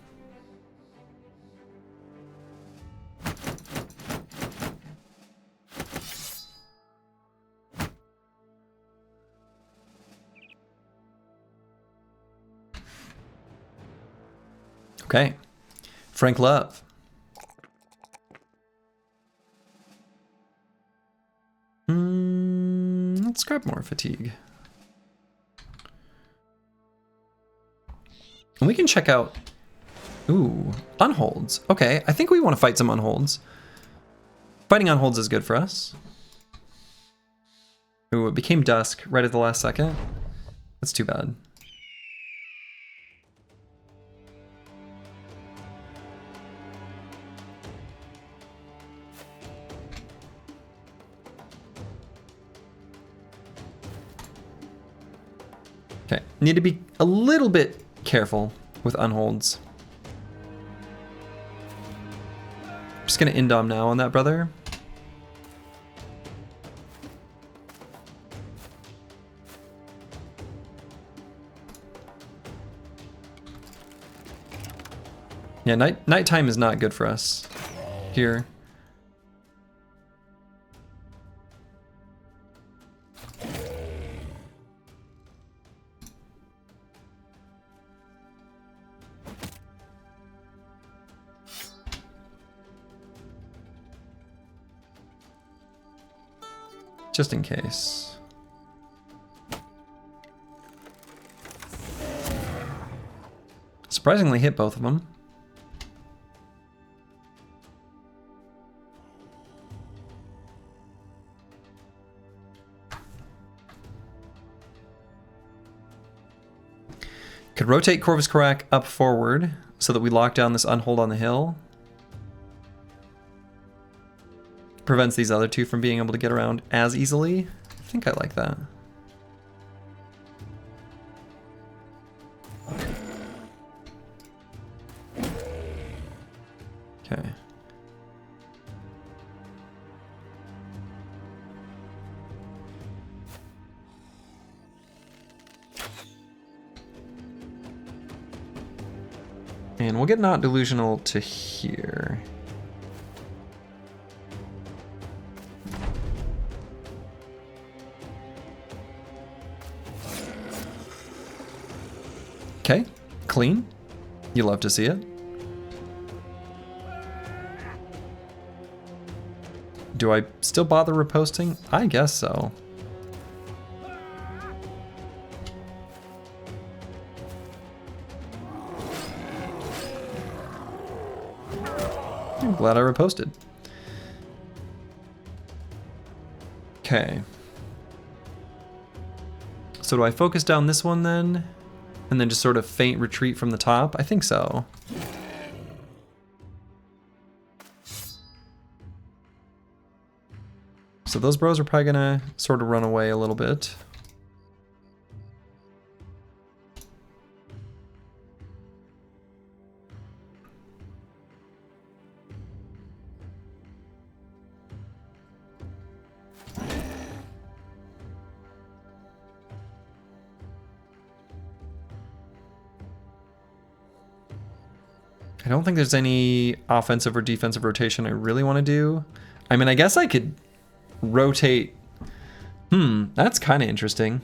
Okay, Frank Love. Let's grab more fatigue. And we can check out, ooh, unholds. Okay, I think we want to fight some unholds. Fighting unholds is good for us. Ooh, it became dusk right at the last second. That's too bad. Okay, need to be a little bit careful with unholds. Just gonna indom now on that brother. Yeah, nighttime is not good for us here. Just in case. Surprisingly hit both of them. Could rotate Corvus Corac up forward so that we lock down this unhold on the hill. Prevents these other two from being able to get around as easily. I think I like that. Okay. And we'll get not delusional to here. Okay, clean. You love to see it. Do I still bother reposting? I guess so. I'm glad I reposted. Okay. So do I focus down this one then? And then just sort of feint retreat from the top? I think so. So those bros are probably gonna sort of run away a little bit. I don't think there's any offensive or defensive rotation I really want to do. I mean, I guess I could rotate. That's kind of interesting.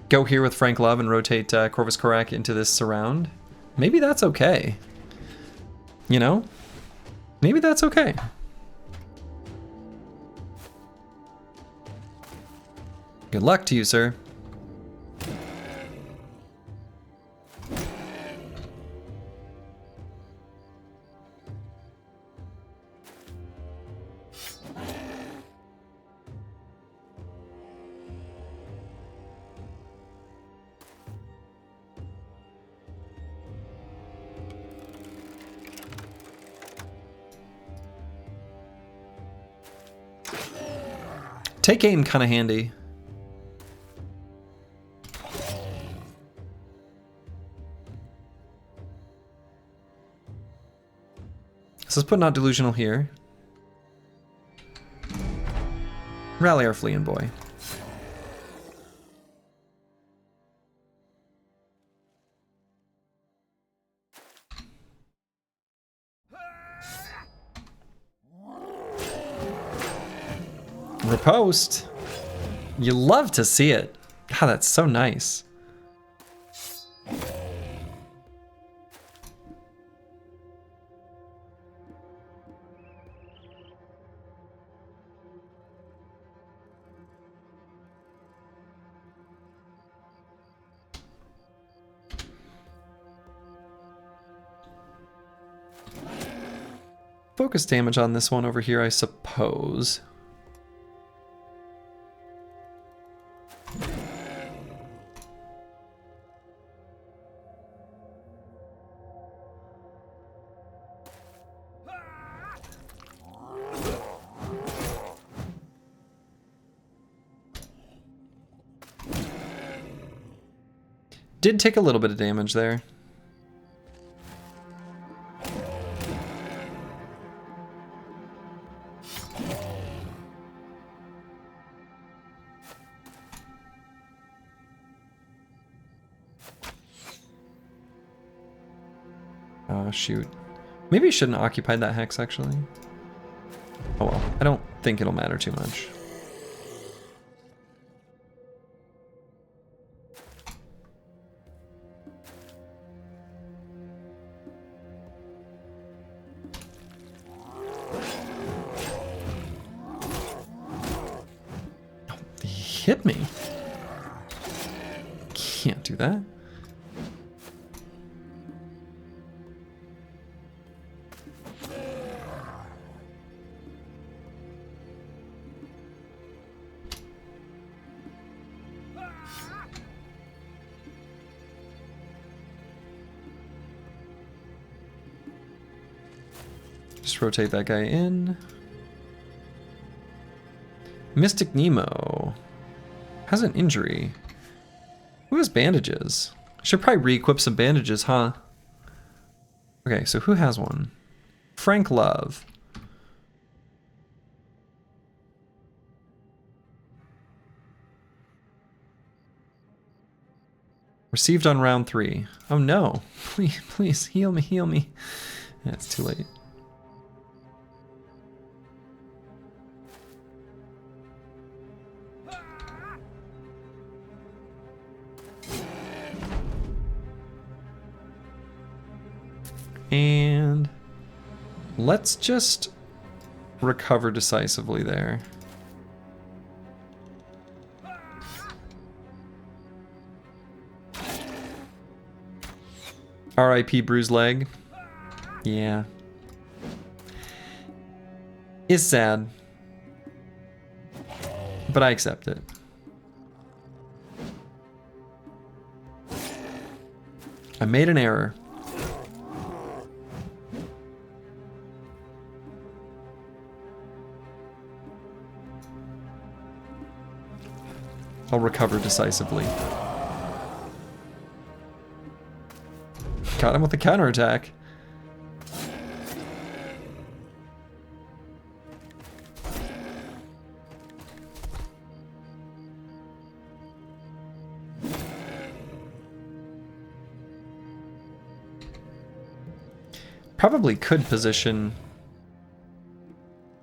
Go here with Frank Love and rotate Corvus Corac into this surround. Maybe that's okay. You know? Maybe that's okay. Good luck to you, sir. Take aim kind of handy. So let's put not delusional here. Rally our fleeing boy. Repost. You love to see it. God, that's so nice. Focus damage on this one over here, I suppose. Did take a little bit of damage there. Oh, shoot. Maybe I shouldn't have occupied that hex, actually. Oh well, I don't think it'll matter too much. Oh, he hit me. Can't do that. Just rotate that guy in. Mystic Nemo has an injury. Who has bandages? I should probably re-equip some bandages, huh? Okay, so who has one? Frank Love. Received on round 3. Oh no. Please, please, heal me, heal me. Yeah, it's too late. And let's just recover decisively there. R.I.P. bruised leg. Yeah. It's sad. But I accept it. I made an error. I'll recover decisively. Got him with the counterattack. Probably could position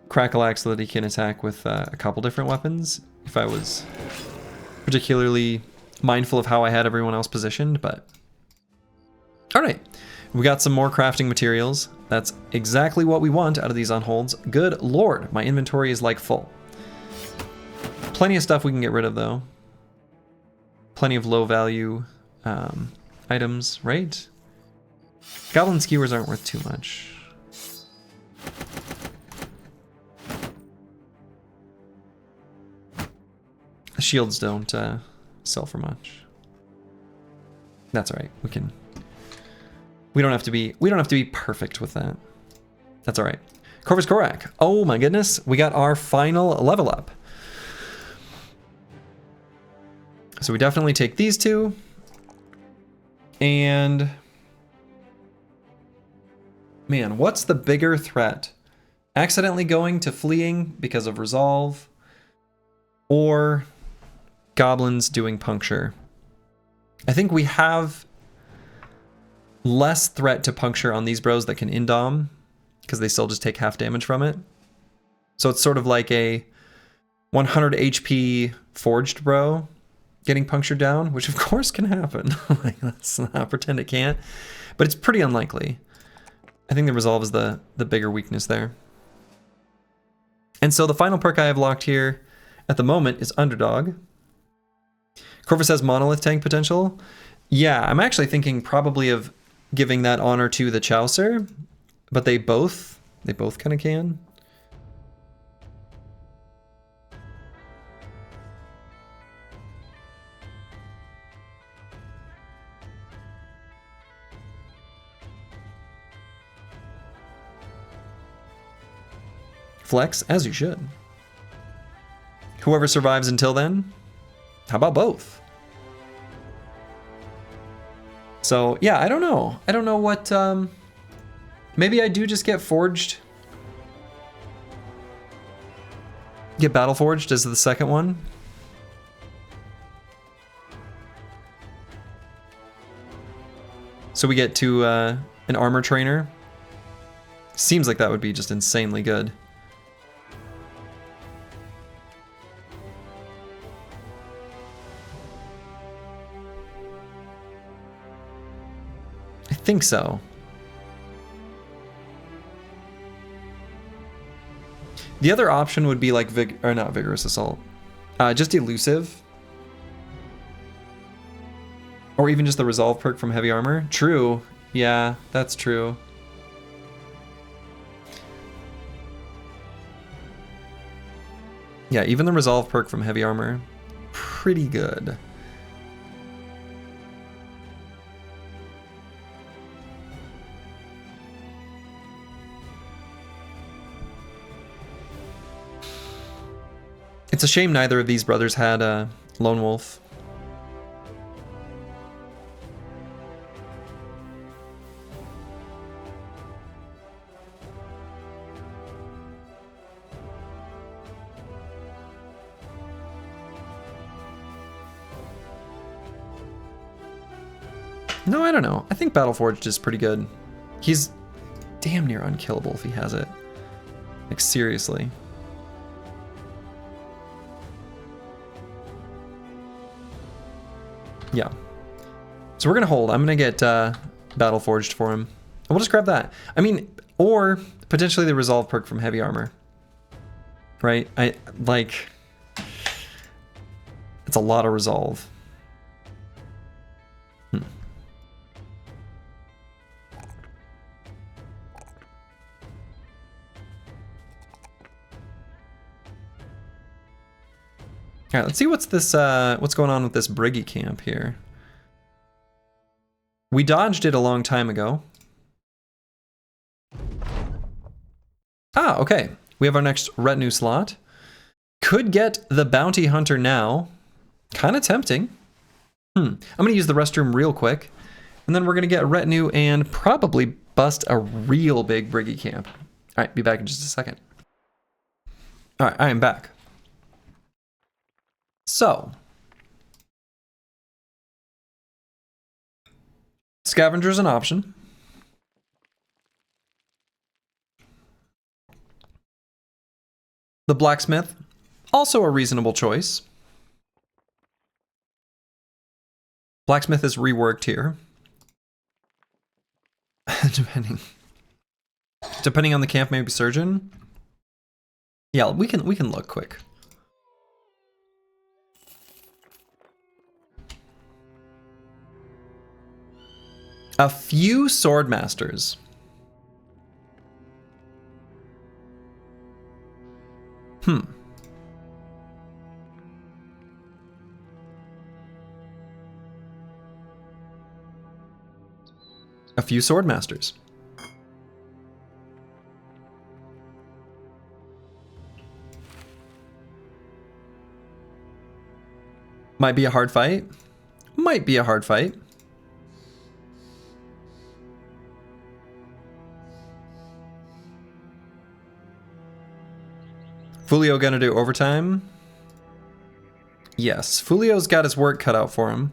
Crackalack so that he can attack with a couple different weapons if I was particularly mindful of how I had everyone else positioned, but alright, we got some more crafting materials. That's exactly what we want out of these unholds. Good lord, my inventory is like full. Plenty of stuff we can get rid of though. Plenty of low value items, right? Goblin skewers aren't worth too much. The shields don't sell for much. That's all right. We don't have to be perfect with that. That's all right. Corvus Korak. Oh my goodness, we got our final level up. So we definitely take these two. And man, what's the bigger threat? Accidentally going to fleeing because of resolve, or goblins doing puncture? I think we have less threat to puncture on these bros that can indom, because they still just take half damage from it. So it's sort of like a 100 HP forged bro getting punctured down, which of course can happen. Like, let's not pretend it can't, but it's pretty unlikely. I think the resolve is the bigger weakness there. And so the final perk I have locked here at the moment is Underdog. Corvus has monolith tank potential. Yeah, I'm actually thinking probably of giving that honor to the Chaucer, but they both kind of can. Flex, as you should. Whoever survives until then, how about both? So yeah, I don't know. I don't know what, maybe I do just get Forged. Get Battle Forged as the second one. So we get to an armor trainer. Seems like that would be just insanely good. I think so. The other option would be like not Vigorous Assault. Just Elusive. Or even just the Resolve perk from Heavy Armor. True. Yeah, that's true. Yeah, even the Resolve perk from Heavy Armor, pretty good. It's a shame neither of these brothers had a Lone Wolf. No, I don't know. I think Battleforged is pretty good. He's damn near unkillable if he has it. Like, seriously. Yeah. So we're gonna hold. I'm gonna get Battleforged for him. And we'll just grab that. I mean, or potentially the Resolve perk from Heavy Armor. Right? It's a lot of Resolve. All right, let's see what's going on with this Briggy camp here. We dodged it a long time ago. Ah, okay. We have our next retinue slot. Could get the Bounty Hunter now. Kind of tempting. I'm gonna use the restroom real quick, and then we're gonna get a retinue and probably bust a real big Briggy camp. All right, be back in just a second. All right, I am back. So, Scavenger's an option. The Blacksmith, also a reasonable choice. Blacksmith is reworked here. Depending on the camp, maybe Surgeon. Yeah, we can look quick. A few Swordmasters. A few Swordmasters. Might be a hard fight. Might be a hard fight. Fulio gonna do overtime? Yes, Fulio's got his work cut out for him.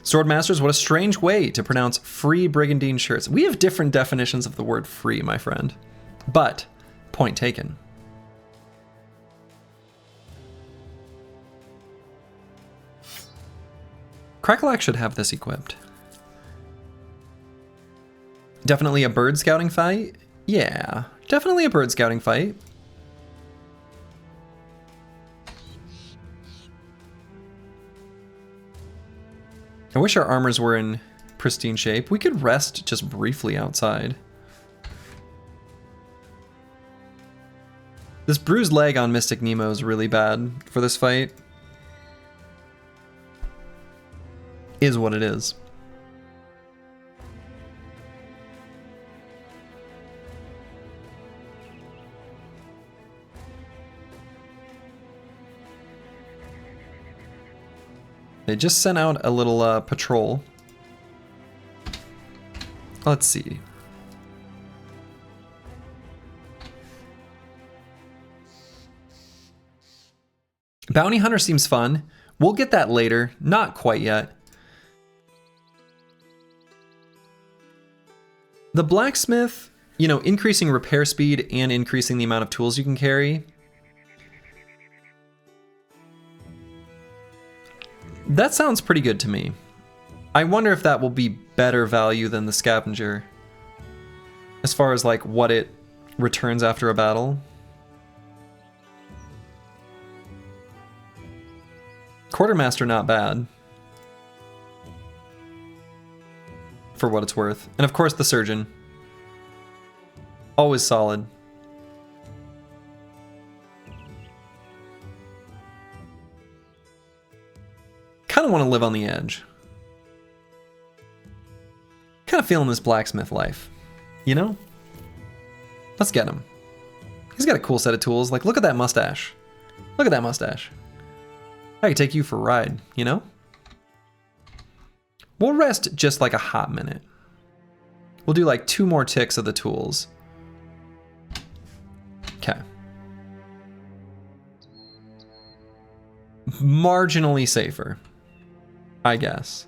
Swordmasters, what a strange way to pronounce free brigandine shirts. We have different definitions of the word free, my friend. But, point taken. Crackalack should have this equipped. Definitely a bird scouting fight? Yeah, definitely a bird scouting fight. I wish our armors were in pristine shape. We could rest just briefly outside. This bruised leg on Mystic Nemo is really bad for this fight. Is what it is. They just sent out a little patrol. Let's see. Bounty Hunter seems fun. We'll get that later. Not quite yet. The blacksmith, you know, increasing repair speed and increasing the amount of tools you can carry. That sounds pretty good to me. I wonder if that will be better value than the scavenger, as far as like what it returns after a battle. Quartermaster, not bad. For what it's worth. And of course the surgeon. Always solid. Kind of want to live on the edge. Kind of feeling this blacksmith life, you know? Let's get him. He's got a cool set of tools. Like, look at that mustache. Look at that mustache. I could take you for a ride, you know? We'll rest just like a hot minute. We'll do like 2 more ticks of the tools. Okay. Marginally safer, I guess.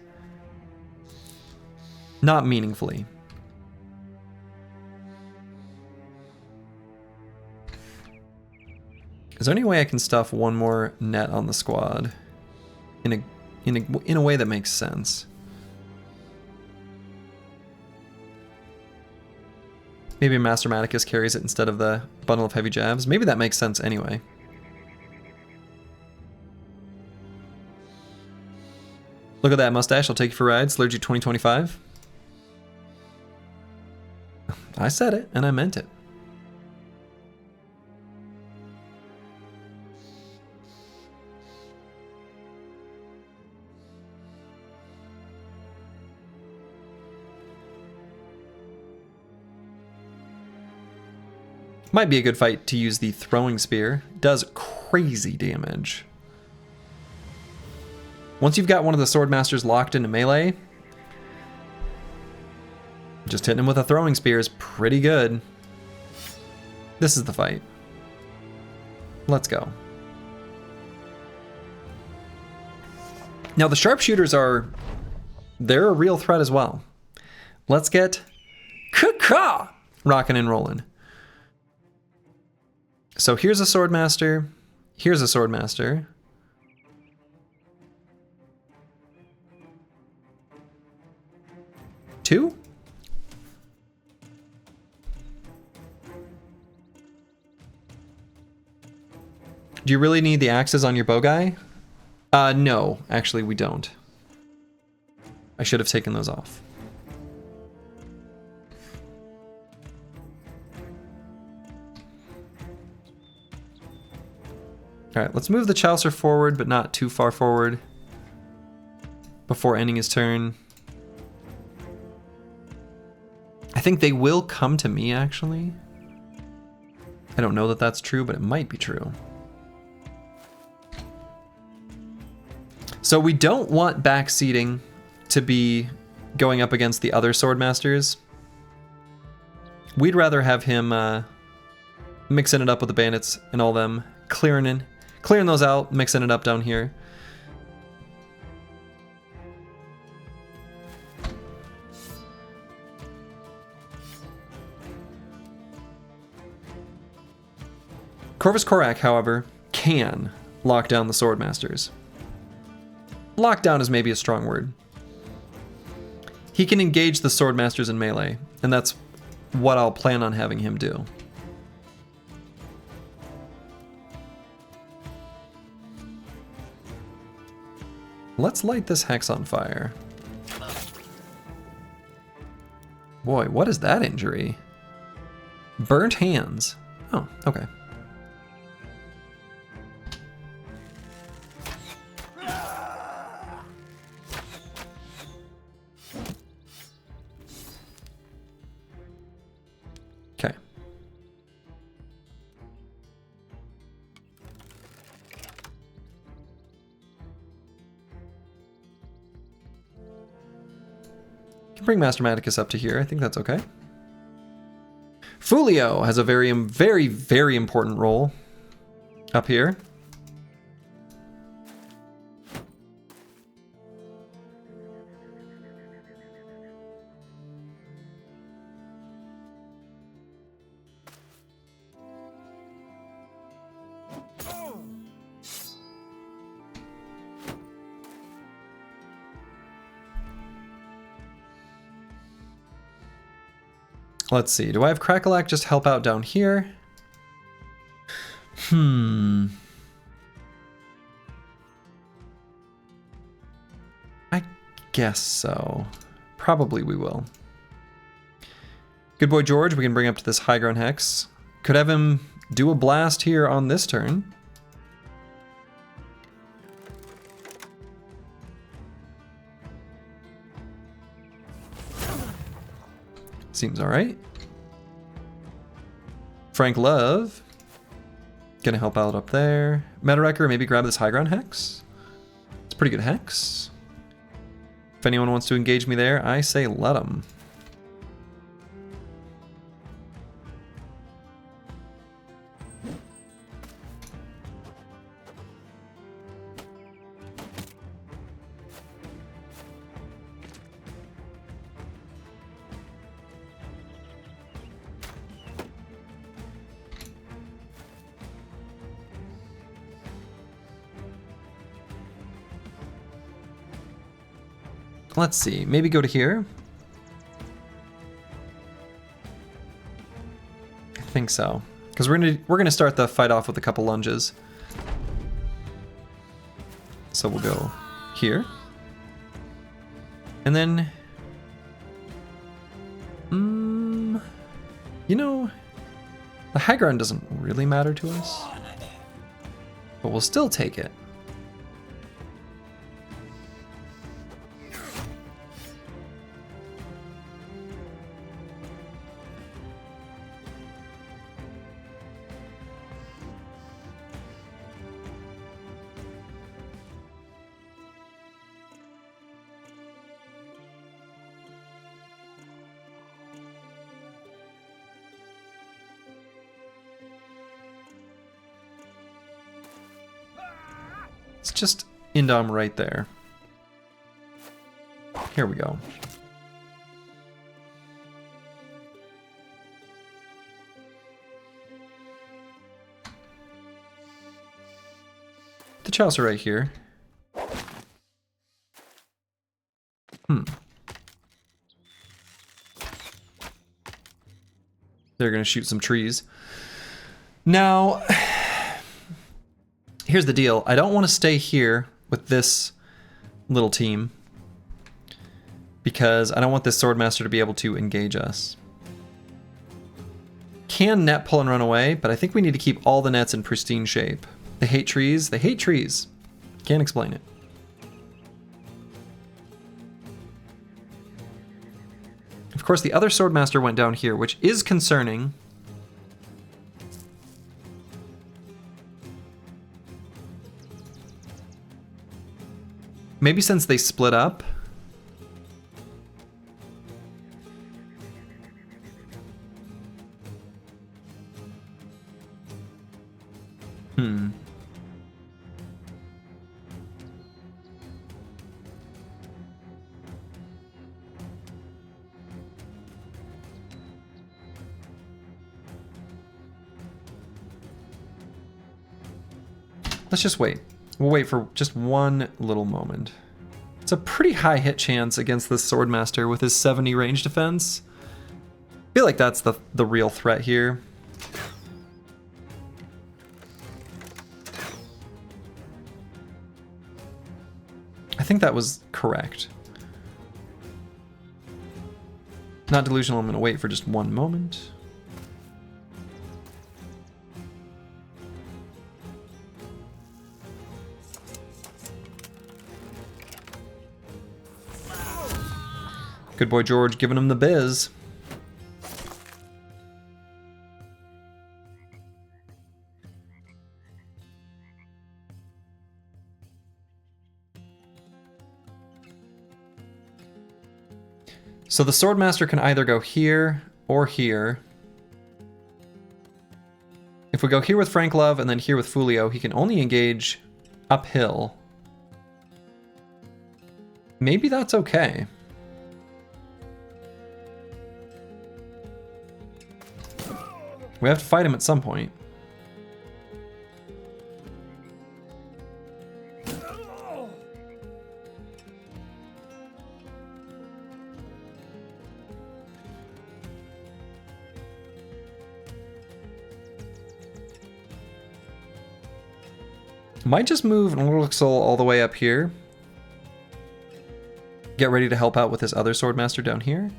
Not meaningfully. Is there any way I can stuff 1 more net on the squad in a way that makes sense? Maybe Master Maticus carries it instead of the bundle of heavy jabs. Maybe that makes sense anyway. Look at that mustache. I'll take you for a ride. Slurgy 2025. I said it, and I meant it. Might be a good fight to use the throwing spear. Does crazy damage. Once you've got one of the swordmasters locked into melee, just hitting him with a throwing spear is pretty good. This is the fight. Let's go. Now the sharpshooters they're a real threat as well. Let's get rocking and rolling. So here's a swordmaster. Here's a swordmaster. Two? Do you really need the axes on your bow guy? No, actually we don't. I should have taken those off. Alright, let's move the Chaucer forward, but not too far forward before ending his turn. I think they will come to me, actually. I don't know that that's true, but it might be true. So we don't want backseating to be going up against the other swordmasters. We'd rather have him mixing it up with the bandits and all them, clearing those out, mixing it up down here. Corvus Corac, however, can lock down the swordmasters. Lockdown is maybe a strong word. He can engage the swordmasters in melee, and that's what I'll plan on having him do. Let's light this hex on fire. Boy, what is that injury? Burnt hands. Oh, okay. Okay. Can bring Master Maticus up to here. I think that's okay. Fulio has a very, very, very important role up here. Let's see. Do I have Crackalack just help out down here? I guess so. Probably we will. Good boy George, we can bring up to this high-grown Hex. Could have him do a blast here on this turn. Seems alright. Frank Love. Gonna help out up there. Metawrecker, maybe grab this high ground Hex. It's a pretty good Hex. If anyone wants to engage me there, I say let them. Let's see, maybe go to here. I think so, because we're gonna start the fight off with a couple lunges. So we'll go here, and then, you know, the high ground doesn't really matter to us, but we'll still take it. It's just Indom right there. Here we go. The Chaucer right here. They're gonna shoot some trees. Now, here's the deal. I don't want to stay here with this little team because I don't want this Swordmaster to be able to engage us. Can net pull and run away, but I think we need to keep all the nets in pristine shape. They hate trees. They hate trees. Can't explain it. Of course, the other Swordmaster went down here, which is concerning. Maybe since they split up. Let's just wait. We'll wait for just one little moment. It's a pretty high hit chance against this Swordmaster with his 70 range defense. I feel like that's the real threat here. I think that was correct. Not delusional, I'm gonna wait for just one moment. Good boy George giving him the biz. So the Swordmaster can either go here or here. If we go here with Frank Love and then here with Fulio, he can only engage uphill. Maybe that's okay. We have to fight him at some point. Might just move Norluxol all the way up here. Get ready to help out with this other Swordmaster down here.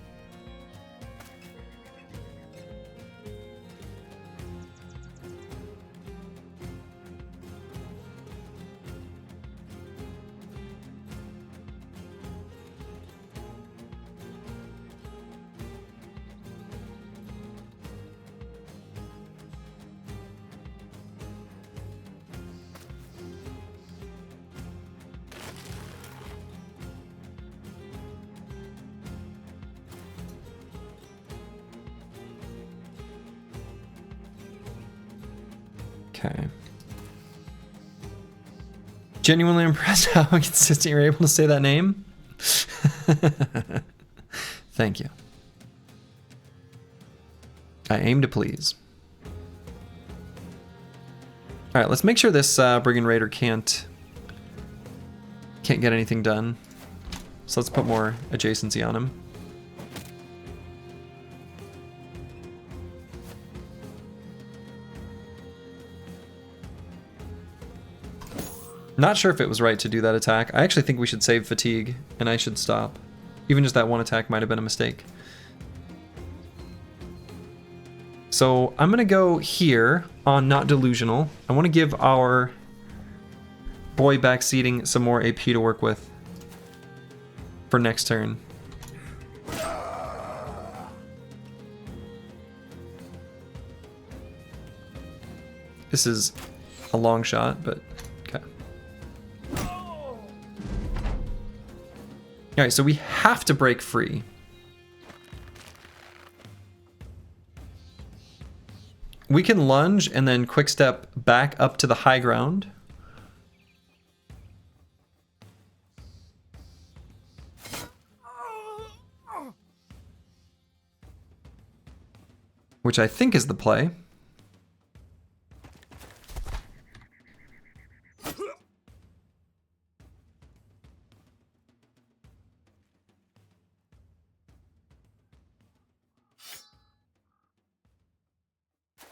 Okay. Genuinely impressed how consistent you're able to say that name. Thank you. I aim to please. All right, let's make sure this Brigand Raider can't get anything done. So let's put more adjacency on him. Not sure if it was right to do that attack. I actually think we should save fatigue, and I should stop. Even just that one attack might have been a mistake. So I'm going to go here on Not Delusional. I want to give our boy backseating some more AP to work with for next turn. This is a long shot, but okay. Alright, so we have to break free. We can lunge and then quick step back up to the high ground. Which I think is the play.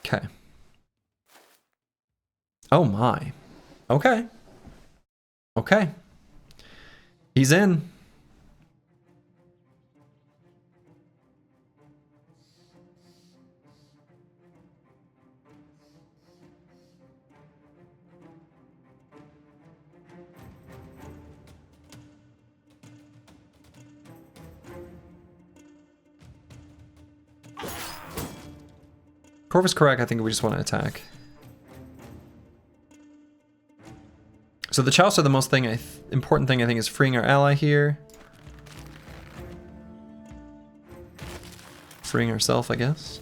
Okay. Oh my. Okay. Okay. He's in. Corvus correct, I think we just want to attack. So the Chalice, the most thing important thing I think is freeing our ally here. Freeing ourselves, I guess.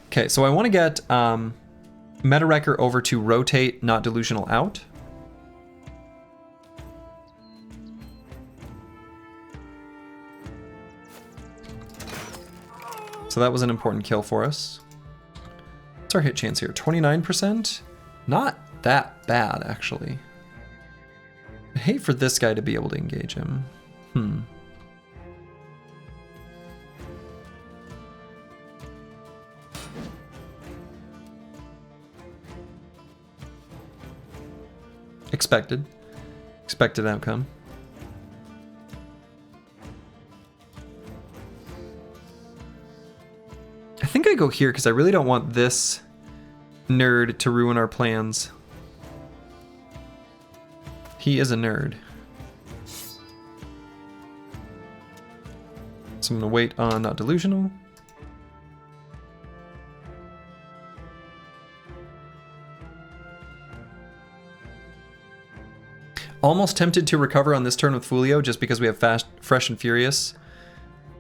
Okay, so I want to get Meta Wrecker over to rotate Not Delusional out. So that was an important kill for us. What's our hit chance here? 29%? Not that bad, actually. I hate for this guy to be able to engage him. Expected. Expected outcome. I think I go here because I really don't want this nerd to ruin our plans. He is a nerd. So I'm going to wait on Not Delusional. Almost tempted to recover on this turn with Fulio just because we have fast, Fresh and Furious,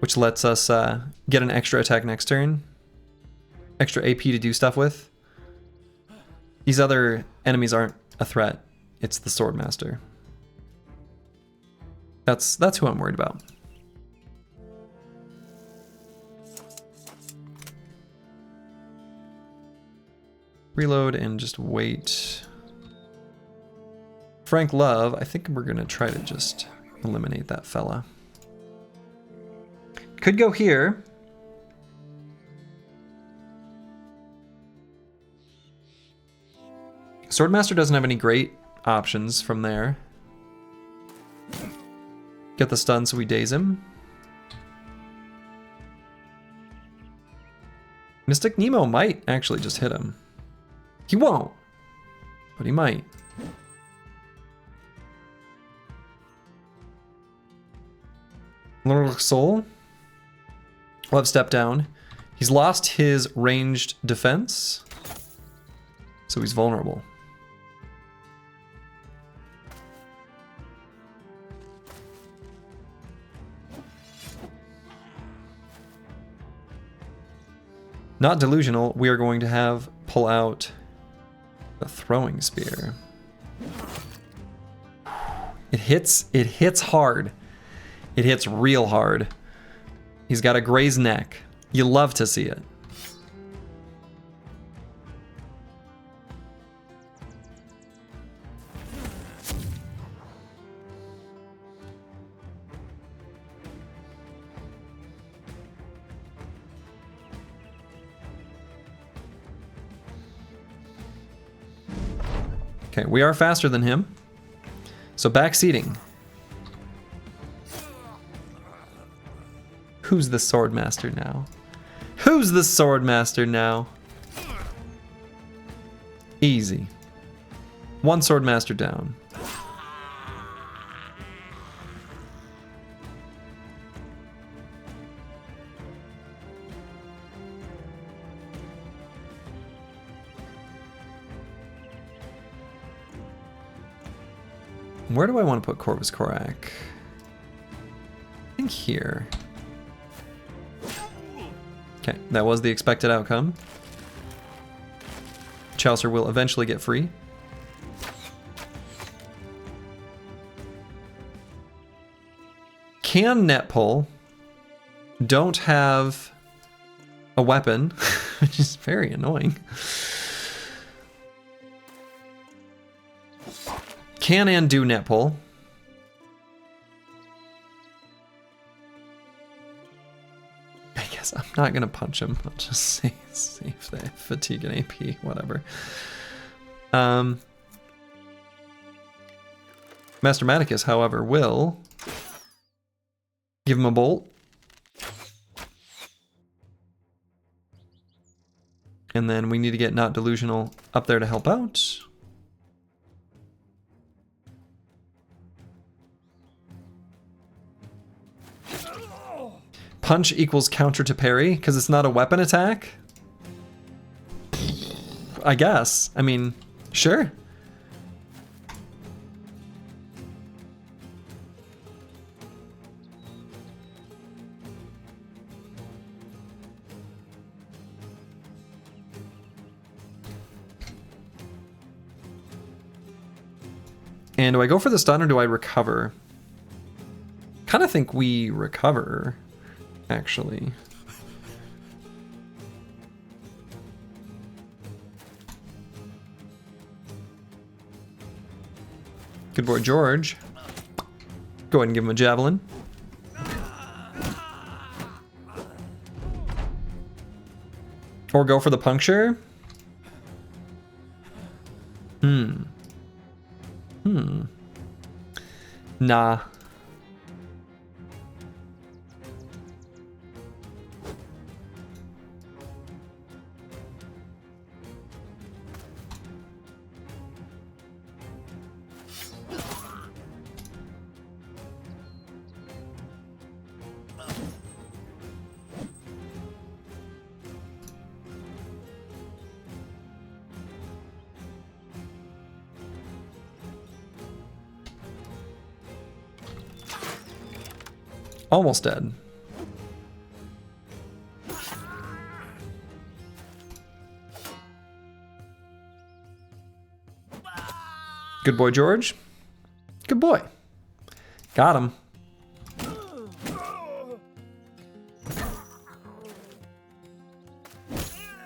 which lets us get an extra attack next turn. Extra AP to do stuff with. These other enemies aren't a threat. It's the Swordmaster. That's who I'm worried about. Reload and just wait. Frank Love, I think we're gonna try to just eliminate that fella. Could go here. Swordmaster doesn't have any great options from there. Get the stun so we daze him. Mystic Nemo might actually just hit him. He won't, but he might. Lord Soul will have step down. He's lost his ranged defense, so he's vulnerable. Not delusional, we are going to have pull out the throwing spear. It hits hard. It hits real hard. He's got a grazed neck. You love to see it. Okay, we are faster than him. So backseating. Who's the Swordmaster now? Who's the Swordmaster now? Easy. One Swordmaster down. Where do I want to put Corvus Corac? I think here. Okay, that was the expected outcome. Chaucer will eventually get free. Can net pull. Don't have a weapon, which is very annoying. Can and do net pull. I guess I'm not gonna punch him. I'll just save the fatigue and AP, whatever. Master Maticus, however, will give him a bolt. And then we need to get Not Delusional up there to help out. Punch equals counter to parry because it's not a weapon attack? I guess. I mean, sure. And do I go for the stun or do I recover? Kind of think we recover, actually. Good boy, George. Go ahead and give him a javelin. Or go for the puncture. Nah. Almost dead. Good boy, George. Good boy. Got him.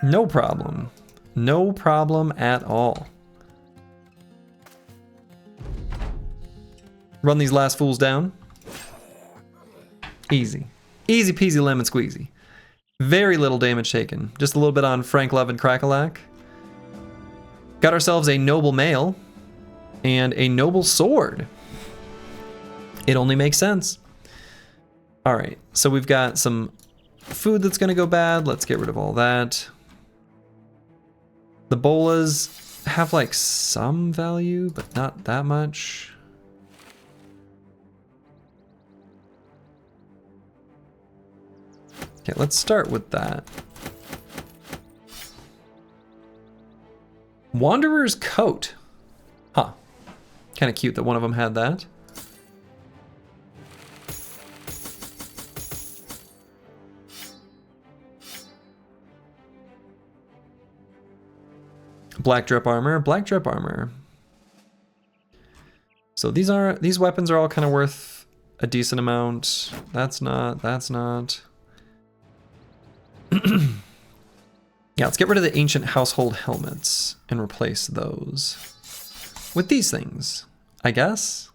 No problem. No problem at all. Run these last fools down. Easy. Easy peasy lemon squeezy. Very little damage taken. Just a little bit on Frank Love and Crackalack. Got ourselves a noble mail and a noble sword. It only makes sense. All right, so we've got some food that's gonna go bad. Let's get rid of all that. The bolas have like some value, but not that much. Okay, let's start with that. Wanderer's coat. Huh. Kind of cute that one of them had that. Black drip armor, black drip armor. So these weapons are all kind of worth a decent amount. That's not. Yeah, let's get rid of the ancient household helmets and replace those with these things, I guess.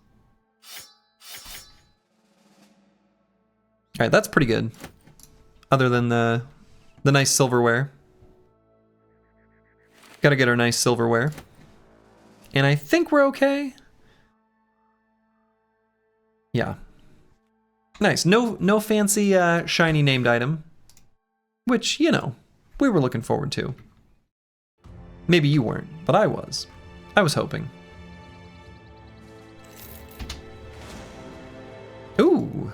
All right, that's pretty good. Other than the nice silverware. Gotta get our nice silverware. And I think we're okay. Yeah. Nice. No fancy shiny named item. Which, you know, we were looking forward to. Maybe you weren't, but I was. I was hoping. Ooh.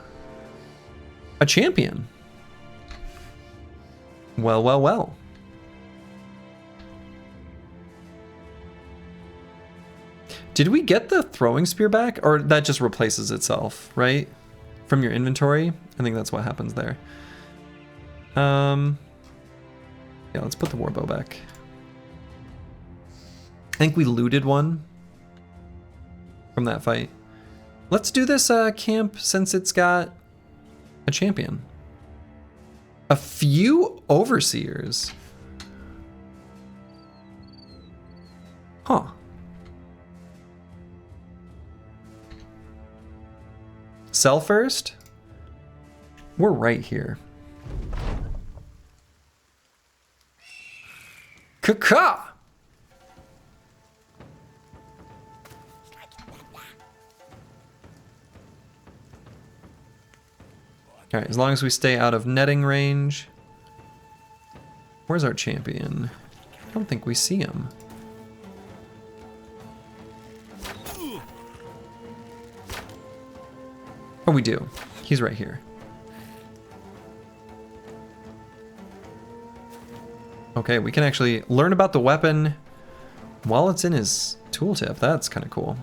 A champion. Well, well, well. Did we get the throwing spear back? Or that just replaces itself, right? From your inventory? I think that's what happens there. Yeah, let's put the warbow back. I think we looted one from that fight. Let's do this camp since it's got a champion. A few overseers. Huh. Sell first? We're right here. Caca! Alright, as long as we stay out of netting range. Where's our champion? I don't think we see him. Oh, we do. He's right here. Okay, we can actually learn about the weapon while it's in his tooltip. That's kind of cool.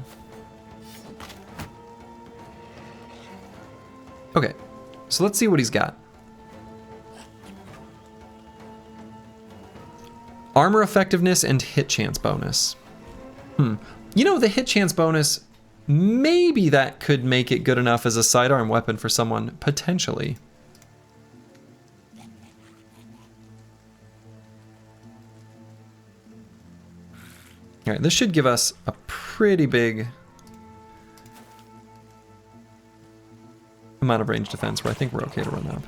Okay, so let's see what he's got. Armor effectiveness and hit chance bonus. You know, the hit chance bonus, maybe that could make it good enough as a sidearm weapon for someone, potentially. All right, this should give us a pretty big amount of range defense where I think we're okay to run up.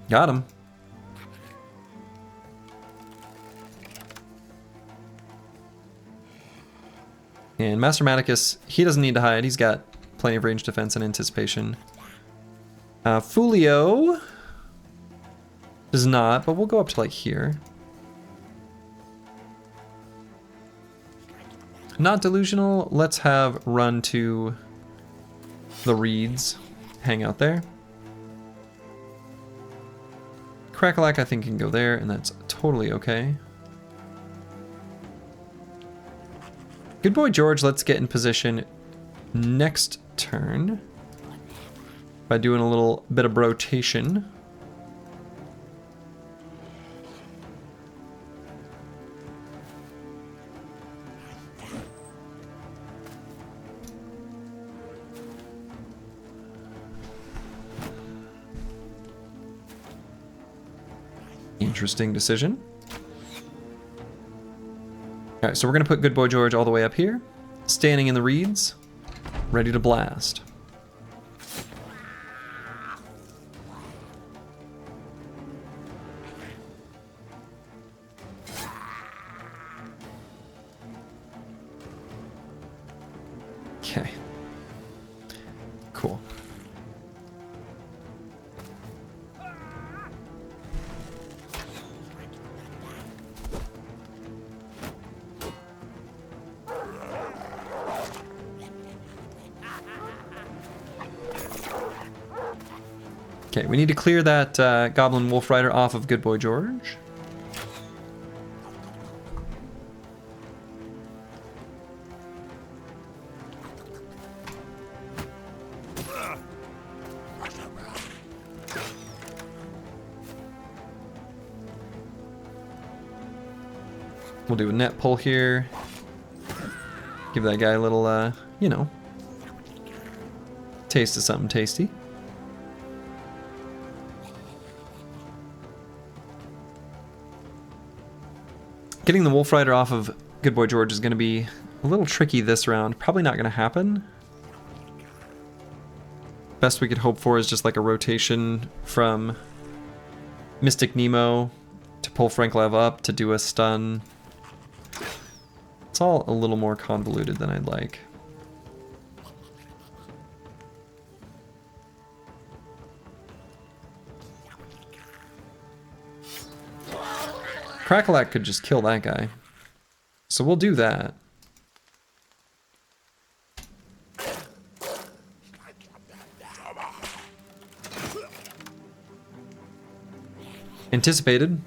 Got him. And Master Maticus, he doesn't need to hide. He's got plenty of range defense and anticipation. Fulio does not, but we'll go up to like here. Not delusional. Let's have run to the reeds. Hang out there. Crackalack, I think, can go there, and that's totally okay. Good boy, George. Let's get in position next turn by doing a little bit of rotation. Interesting decision. All right, so we're gonna put Good Boy George all the way up here, standing in the reeds, ready to blast. Okay. Cool. Okay, we need to clear that Goblin Wolf Rider off of Good Boy George. We'll do a net pull here. Give that guy a little, you know, taste of something tasty. Getting the Wolf Rider off of Good Boy George is going to be a little tricky this round. Probably not going to happen. Best we could hope for is just like a rotation from Mystic Nemo to pull Franklev up to do a stun. It's all a little more convoluted than I'd like. Crackalack could just kill that guy. So we'll do that. Anticipated.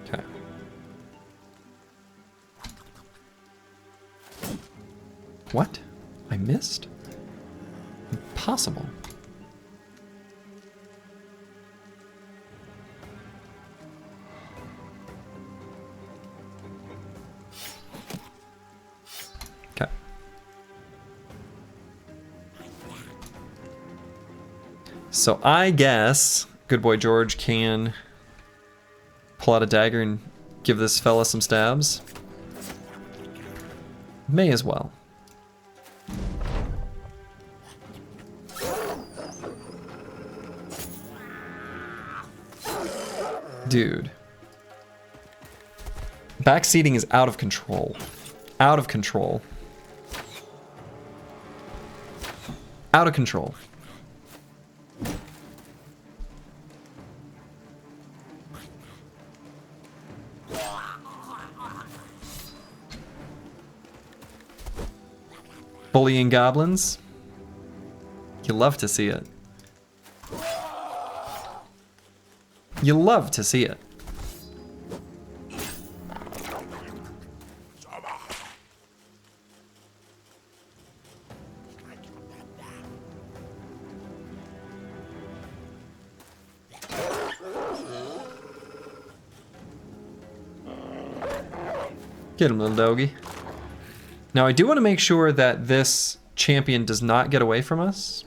Okay. What? I missed? Impossible. Okay. So I guess Good Boy George can pull out a dagger and give this fella some stabs. May as well. Dude. Backseating is out of control. Out of control. Out of control. Bullying goblins. You love to see it. You love to see it. Get him, little doggy. Now I do want to make sure that this champion does not get away from us.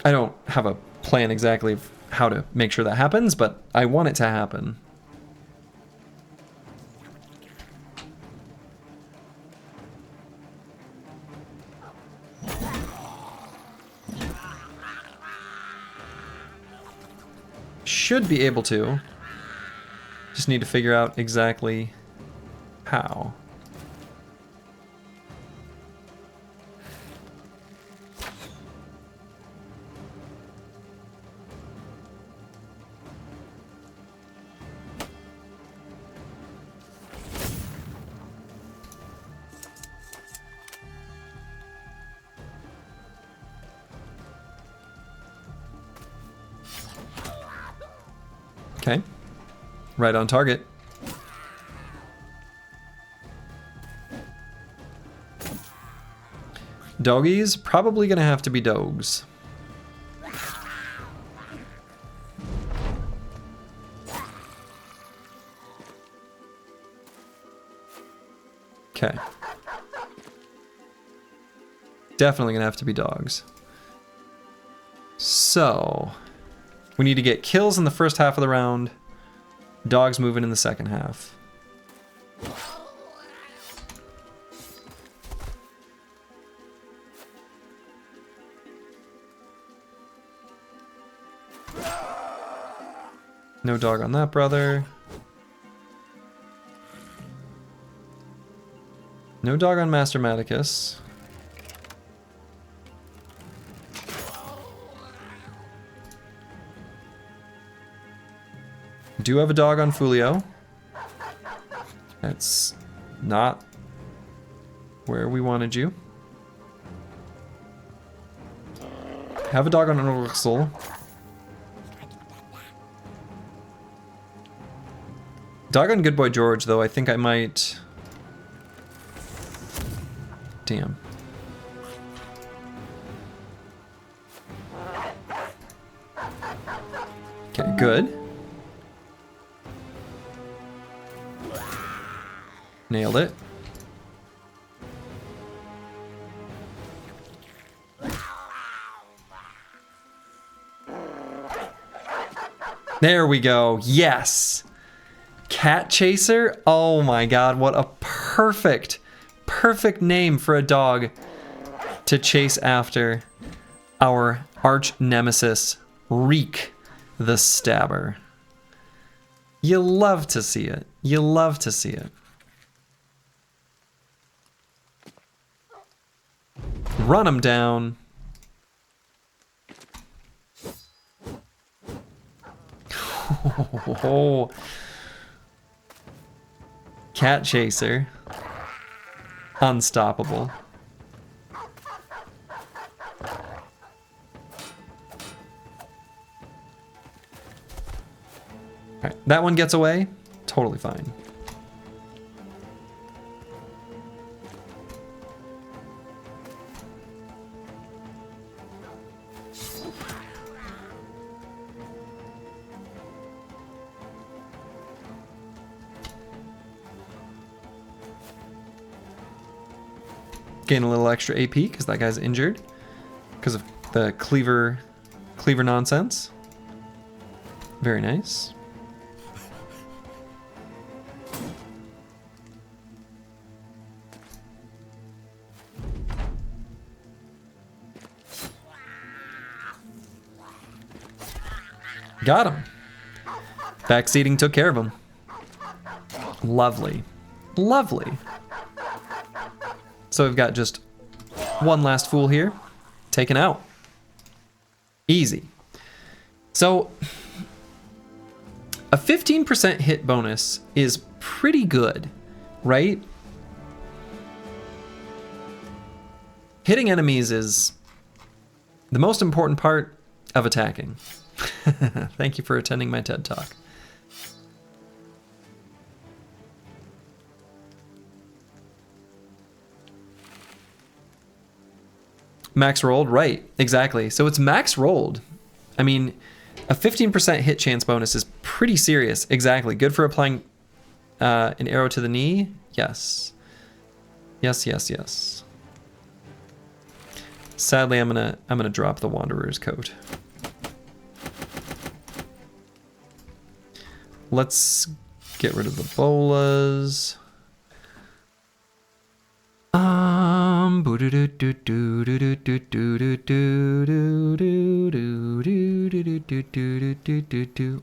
I don't have a plan exactly of how to make sure that happens, but I want it to happen. Should be able to. Just need to figure out exactly how. Okay. Right on target. Doggies, probably gonna have to be dogs. Okay. Definitely gonna have to be dogs. So, we need to get kills in the first half of the round. Dogs moving in the second half. No dog on that brother. No dog on Master Maticus. Do have a dog on Fulio. That's not where we wanted you. Have a dog on Uruxel. Dog on Good Boy George, though, I think I might... Damn. Okay, good. Nailed it. There we go. Yes. Cat Chaser. Oh my god, what a perfect name for a dog to chase after our arch nemesis, Reek the Stabber. You love to see it. You love to see it. Run him down. Oh. Cat Chaser. Unstoppable. Alright, that one gets away. Totally fine. Gain a little extra AP because that guy's injured because of the cleaver nonsense. Very nice. Got him. Backseating took care of him. Lovely. Lovely. So we've got just one last fool here. Taken out. Easy. So a 15% hit bonus is pretty good, right? Hitting enemies is the most important part of attacking. Thank you for attending my TED Talk. Max rolled, right, exactly. So it's max rolled. I mean, a 15% hit chance bonus is pretty serious. Exactly, good for applying an arrow to the knee. Yes. Yes, yes, yes. Sadly, I'm gonna drop the Wanderer's coat. Let's get rid of the bolas.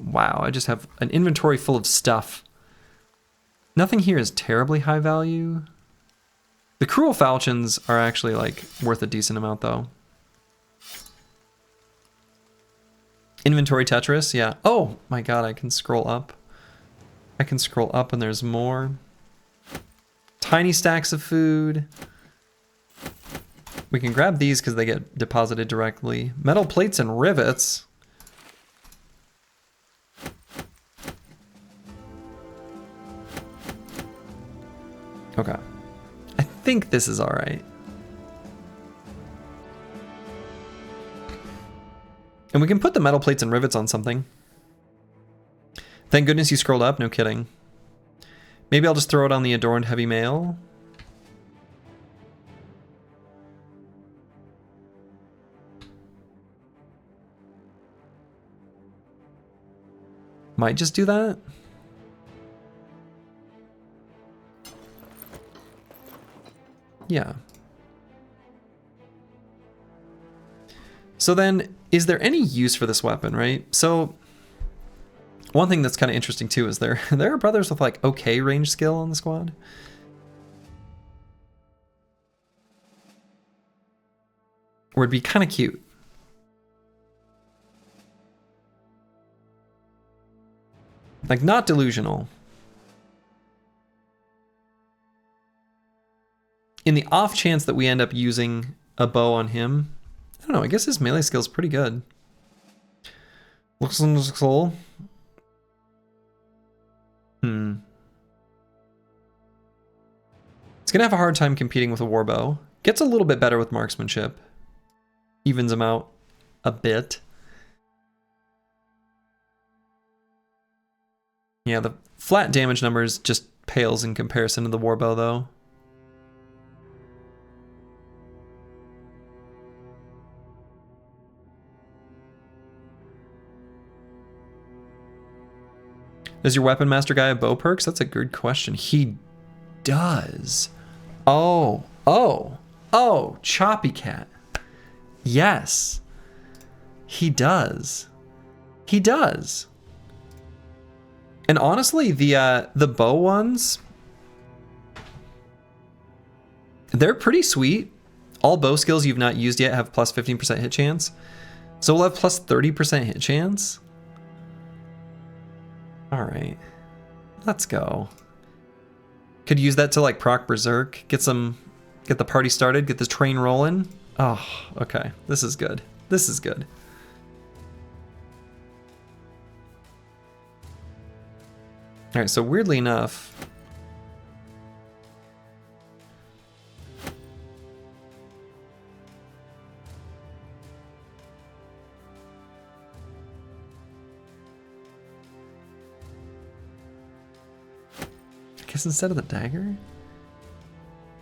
Wow, I just have an inventory full of stuff. Nothing here is terribly high value. The Cruel Falchions are actually like worth a decent amount though. Inventory Tetris, yeah. Oh my god, I can scroll up. I can scroll up and there's more. Tiny stacks of food. We can grab these because they get deposited directly. Metal plates and rivets. Okay. I think this is all right. And we can put the metal plates and rivets on something. Thank goodness you scrolled up, no kidding. Maybe I'll just throw it on the adorned heavy mail. Might just do that. Yeah. So then, is there any use for this weapon, right? So, one thing that's kind of interesting too is there are brothers with like okay range skill on the squad. Or it'd be kind of cute. Like, not delusional. In the off chance that we end up using a bow on him, I don't know, I guess his melee skill's pretty good. Looks cool. It's gonna have a hard time competing with a warbow. Gets a little bit better with marksmanship. Evens him out a bit. Yeah, the flat damage numbers just pales in comparison to the warbow though. Does your weapon master guy have bow perks? That's a good question. He does. Oh, Choppy Cat. Yes. He does. He does. And honestly, the bow ones, they're pretty sweet. All bow skills you've not used yet have plus 15% hit chance. So we'll have plus 30% hit chance. All right, let's go. Could use that to like proc Berserk, get the party started, get the train rolling. Oh, okay, this is good. This is good. All right, so weirdly enough, I guess instead of the dagger?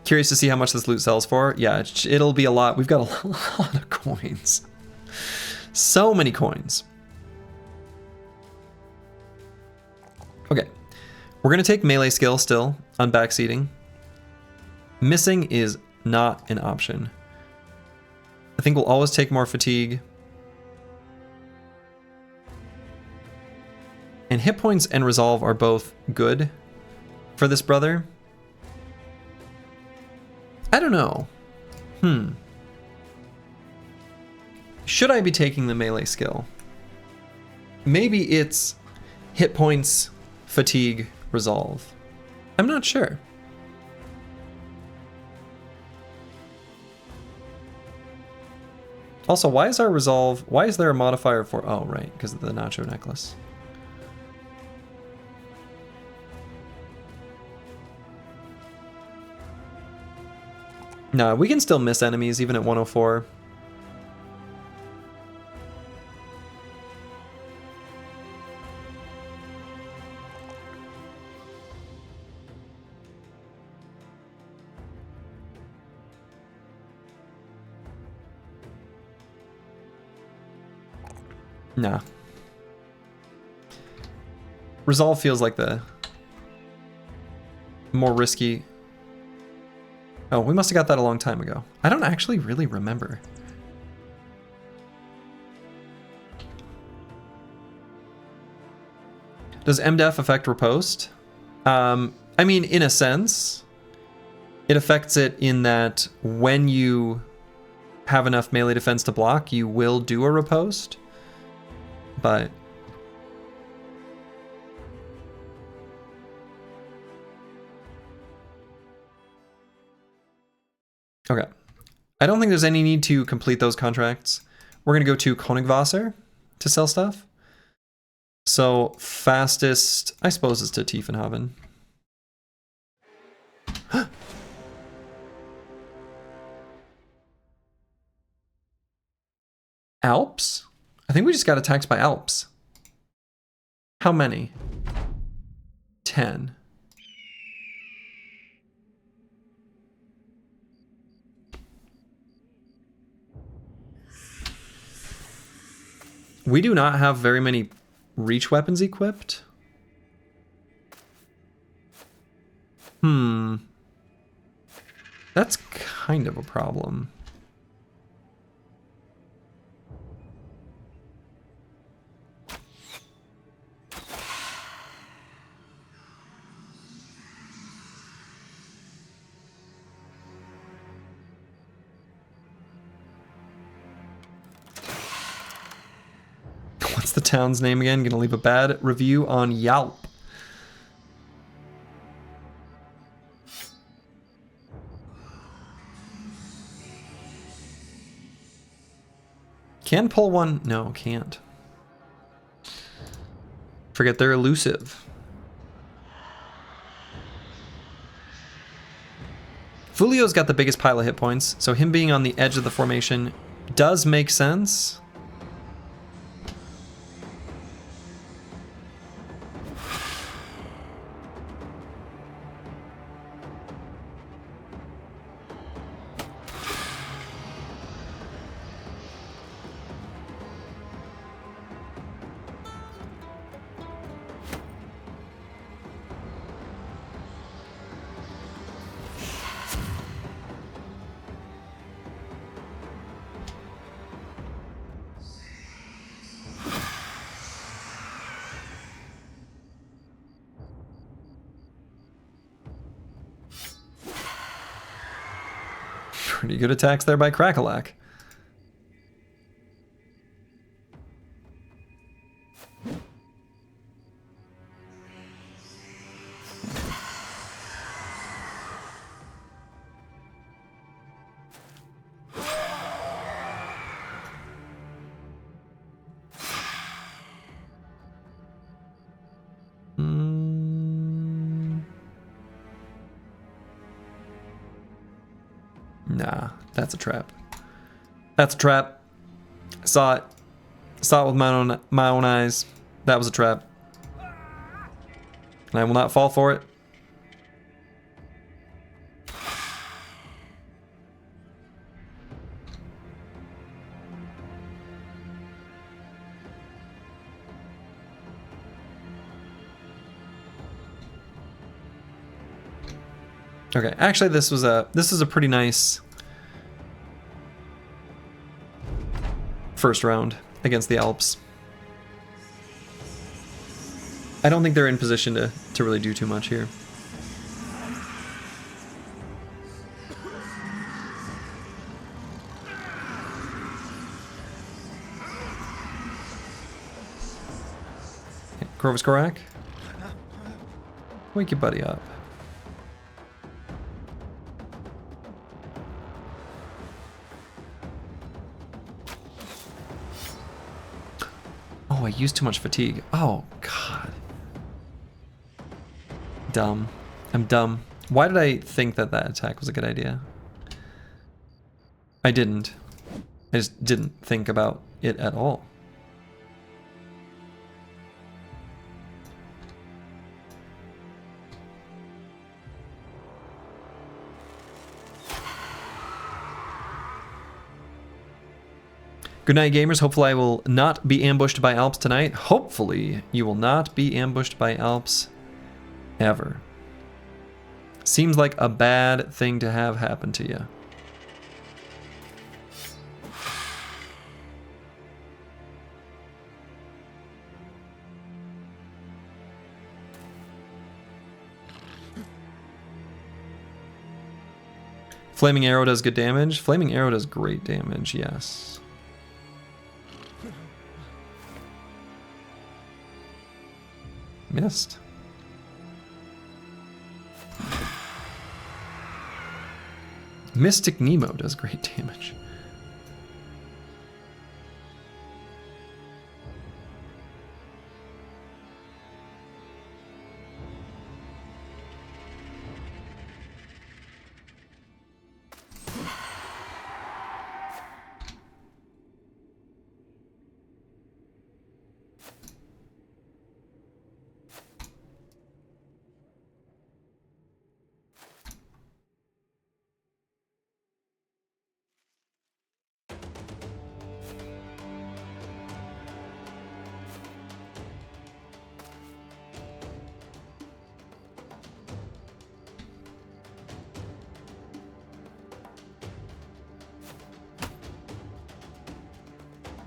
Curious to see how much this loot sells for. Yeah, it'll be a lot. We've got a lot of coins. So many coins. Okay, we're gonna take melee skill still on backseating. Missing is not an option. I think we'll always take more fatigue. And hit points and resolve are both good for this brother. I don't know. Should I be taking the melee skill? Maybe it's hit points, fatigue, resolve. I'm not sure. Also, why is our resolve, why is there a modifier for, oh right, because of the nacho necklace. No, we can still miss enemies even at 104. Nah. Resolve feels like the more risky. Oh, we must have got that a long time ago. I don't actually really remember. Does MDEF affect riposte? I mean, in a sense, it affects it in that when you have enough melee defense to block, you will do a riposte. But okay. I don't think there's any need to complete those contracts. We're going to go to Konigwasser to sell stuff. So fastest, I suppose, is to Tiefenhaven. Alps? I think we just got attacked by Alps. How many? 10. We do not have very many reach weapons equipped. That's kind of a problem. What's the town's name again? Gonna leave a bad review on Yelp. Can pull one? No, can't. Forget they're elusive. Fulio's got the biggest pile of hit points, so him being on the edge of the formation does make sense. Pretty good attacks there by Crackalack. Nah, that's a trap. That's a trap. I saw it. Saw it with my own eyes. That was a trap. And I will not fall for it. Okay, actually this is a pretty nice first round against the Alps. I don't think they're in position to really do too much here. Okay, Corvus Korak, wake your buddy up. Oh, I used too much fatigue. Oh, God. Dumb. I'm dumb. Why did I think that that attack was a good idea? I didn't. I just didn't think about it at all. Good night, gamers. Hopefully I will not be ambushed by Alps tonight. Hopefully you will not be ambushed by Alps ever. Seems like a bad thing to have happen to you. Flaming Arrow does good damage. Flaming Arrow does great damage, yes. Missed. Mystic Nemo does great damage.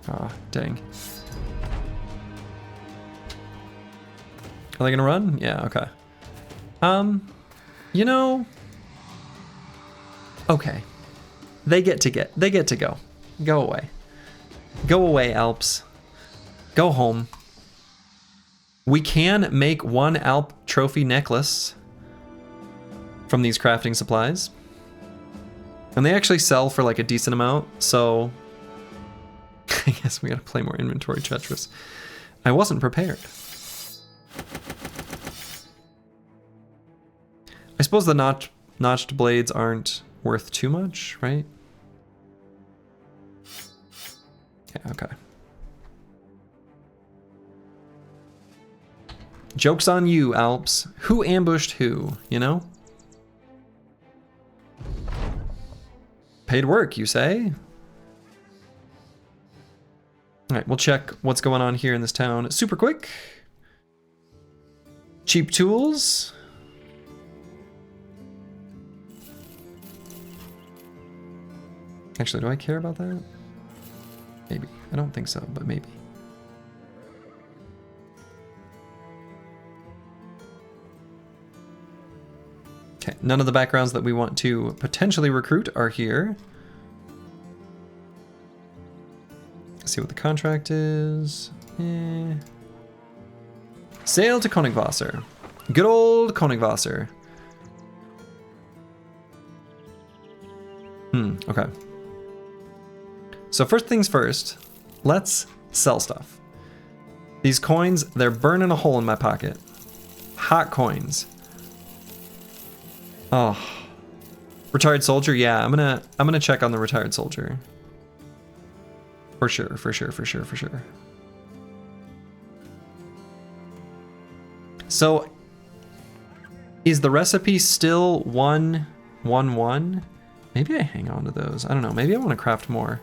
Ah, dang. Are they gonna run? Yeah, okay. You know, okay. They get to go. Go away. Go away, Alps. Go home. We can make 1 Alp trophy necklace from these crafting supplies. And they actually sell for like a decent amount, so I guess we gotta play more inventory Tetris. I wasn't prepared. I suppose the notched blades aren't worth too much, right? Yeah, okay. Joke's on you, Alps. Who ambushed who, you know? Paid work, you say? Alright, we'll check what's going on here in this town super quick. Cheap tools. Actually, do I care about that? Maybe. I don't think so, but maybe. Okay, none of the backgrounds that we want to potentially recruit are here. Let's see what the contract is. Sail to Königwasser. Good old Königwasser. Okay. So first things first, let's sell stuff. These coins, they're burning a hole in my pocket. Hot coins. Oh. Retired soldier, yeah, I'm gonna check on the retired soldier. For sure. So is the recipe still 111? Maybe I hang on to those. I don't know. Maybe I want to craft more.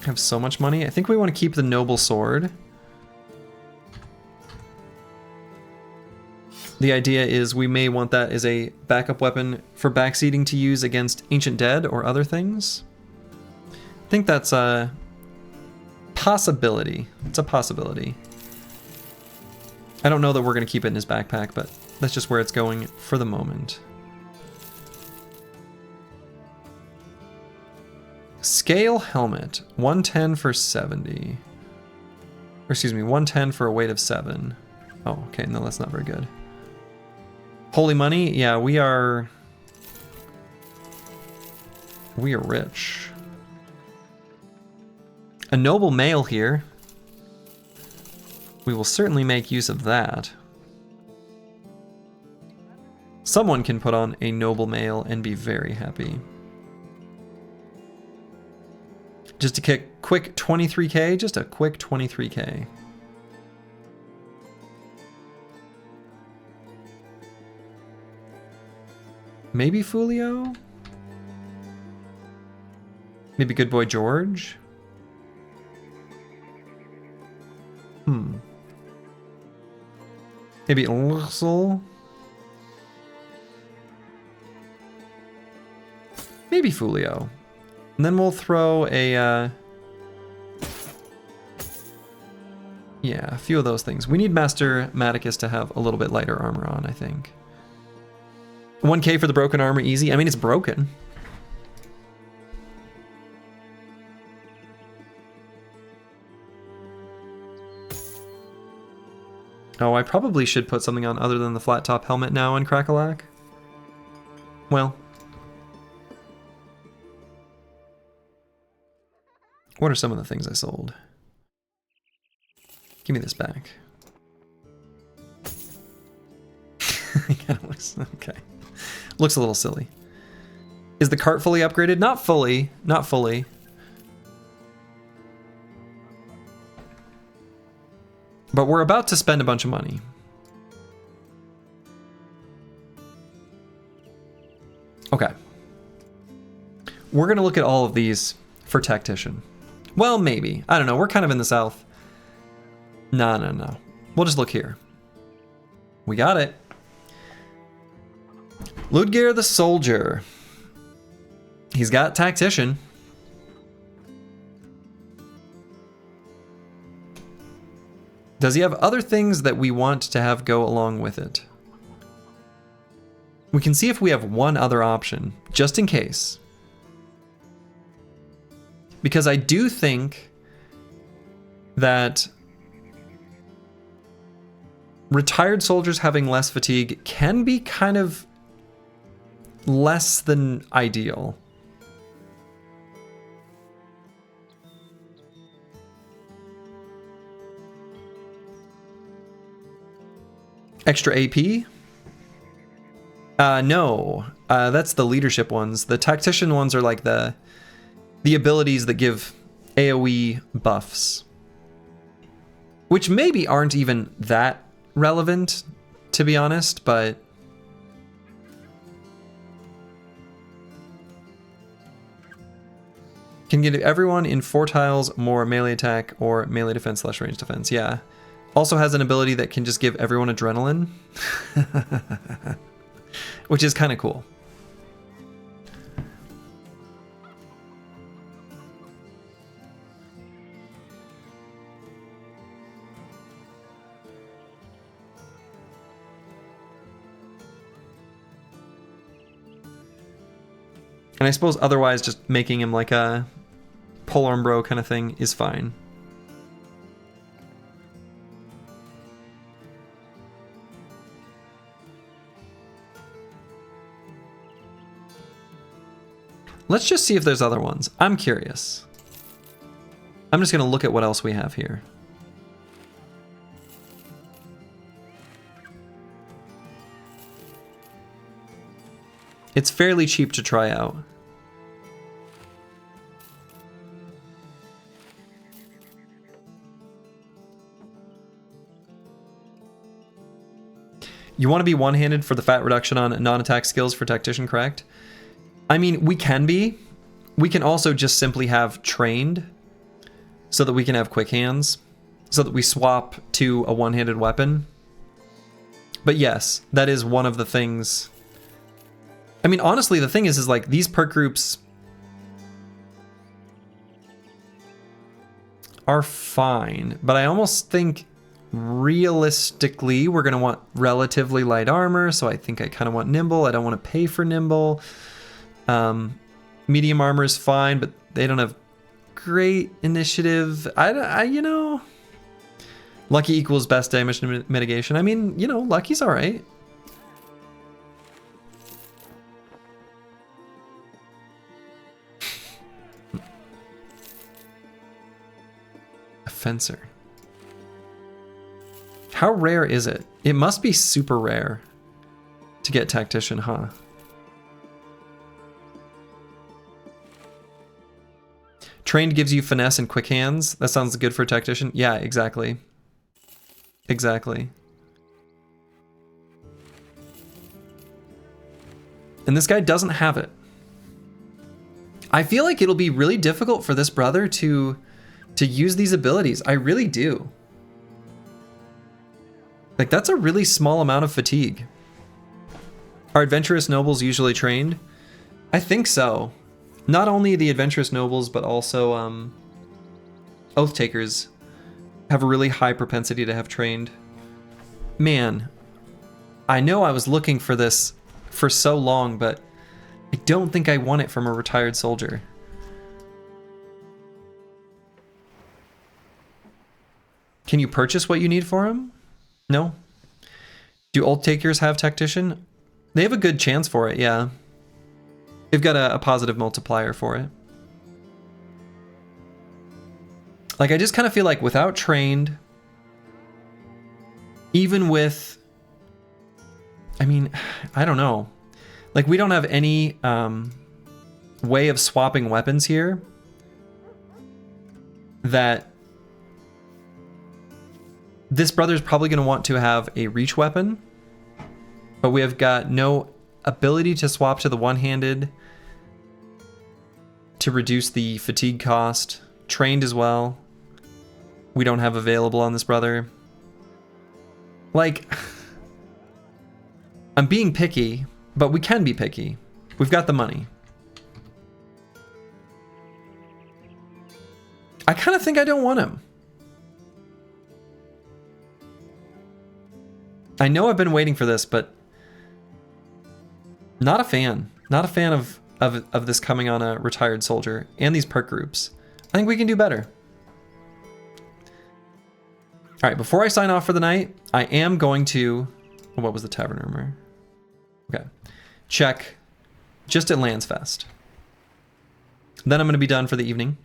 I have so much money. I think we want to keep the noble sword. The idea is we may want that as a backup weapon for backseating to use against ancient dead or other things. I think that's a possibility. It's a possibility. I don't know that we're going to keep it in his backpack, but that's just where it's going for the moment. Scale helmet, 110 for 70. Or excuse me, 110 for a weight of 7. Oh, okay, no, that's not very good. Holy money, yeah, we are rich. A noble mail here. We will certainly make use of that. Someone can put on a noble mail and be very happy. Just a quick 23k, just a quick 23k. Maybe Fulio? Maybe Good Boy George? Maybe Ursel? Maybe Fulio. And then we'll throw a, yeah, a few of those things. We need Master Maticus to have a little bit lighter armor on, I think. 1k for the broken armor, easy. I mean, it's broken. Oh, I probably should put something on other than the flat top helmet now in Crackalack. Well. What are some of the things I sold? Give me this back. Okay. Looks a little silly. Is the cart fully upgraded? Not fully. Not fully. But we're about to spend a bunch of money. Okay. We're going to look at all of these for tactician. Well, maybe. I don't know. We're kind of in the south. No. We'll just look here. We got it. Ludger the Soldier. He's got Tactician. Does he have other things that we want to have go along with it? We can see if we have one other option, just in case. Because I do think that retired soldiers having less fatigue can be kind of less than ideal. Extra AP? No. That's the leadership ones. The tactician ones are like the abilities that give AoE buffs. Which maybe aren't even that relevant, to be honest, but... Can give everyone in 4 tiles more melee attack or melee defense / range defense. Yeah. Also has an ability that can just give everyone adrenaline. Which is kind of cool. And I suppose otherwise just making him like a polearm bro kind of thing is fine. Let's just see if there's other ones. I'm curious. I'm just going to look at what else we have here. It's fairly cheap to try out. You want to be one-handed for the fat reduction on non-attack skills for Tactician, correct? I mean, we can be. We can also just simply have trained so that we can have quick hands, so that we swap to a one-handed weapon. But yes, that is one of the things. I mean, honestly, the thing is like these perk groups are fine, but I almost think realistically we're going to want relatively light armor, so I think I kind of want nimble. I don't want to pay for nimble. Medium armor is fine, but they don't have great initiative. You know, lucky equals best damage mitigation. I mean, you know, lucky's all right. A fencer. How rare is it? It must be super rare to get Tactician, huh? Trained gives you finesse and quick hands. That sounds good for a Tactician. Yeah, exactly. Exactly. And this guy doesn't have it. I feel like it'll be really difficult for this brother to use these abilities. I really do. Like, that's a really small amount of fatigue. Are adventurous nobles usually trained? I think so. Not only the adventurous nobles, but also oath takers have a really high propensity to have trained. Man, I know I was looking for this for so long, but I don't think I want it from a retired soldier. Can you purchase what you need for him? No. Do oath takers have Tactician? They have a good chance for it, yeah. They've got a positive multiplier for it. Like, I just kind of feel like without trained, even with, I mean, I don't know. Like, we don't have any way of swapping weapons here that this brother's probably going to want to have a reach weapon, but we have got no ability to swap to the one-handed to reduce the fatigue cost. Trained as well. We don't have available on this brother. Like, I'm being picky, but we can be picky. We've got the money. I kind of think I don't want him. I know I've been waiting for this, but not a fan. Not a fan of this coming on a retired soldier and these perk groups. I think we can do better. All right, before I sign off for the night, I am going to... What was the tavern rumor? Okay. Check just at Lands Fest. Then I'm going to be done for the evening.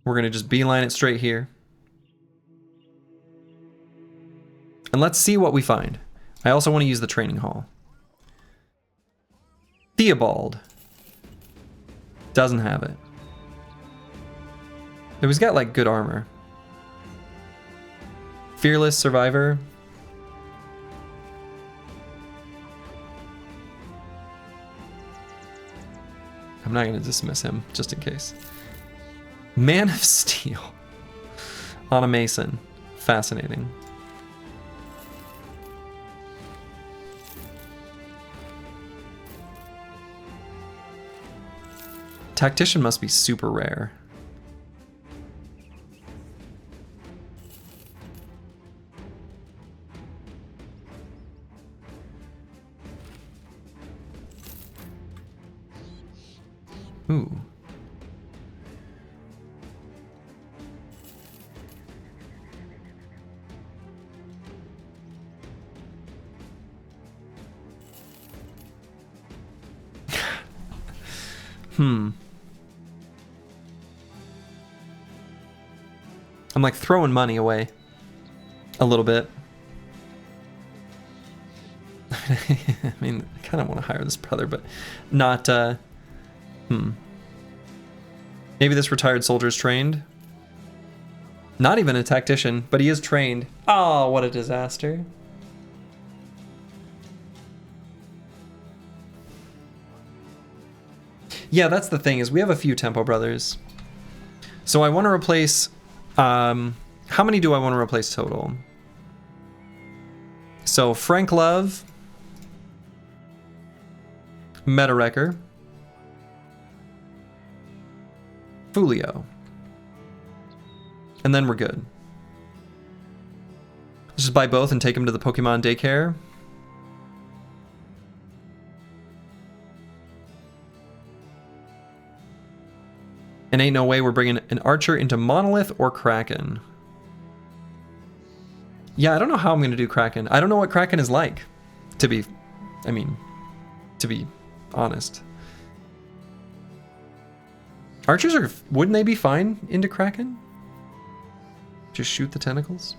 We're going to just beeline it straight here. And let's see what we find. I also want to use the training hall. Theobald. Doesn't have it. He's got like good armor. Fearless Survivor. I'm not going to dismiss him, just in case. Man of Steel. On a Mason. Fascinating. Tactician must be super rare. Ooh. I'm like throwing money away a little bit. I mean, I kind of want to hire this brother, but not, Maybe this retired soldier's trained. Not even a tactician, but he is trained. Oh, what a disaster. Yeah, that's the thing, is we have a few tempo brothers. So I want to replace... how many do I want to replace total? So Frank Love, Meta Wrecker, Fulio, and then we're good. Let's just buy both and take them to the Pokemon daycare. And ain't no way we're bringing an Archer into Monolith or Kraken. Yeah, I don't know how I'm going to do Kraken. I don't know what Kraken is like, to be honest. Archers wouldn't they be fine into Kraken? Just shoot the tentacles?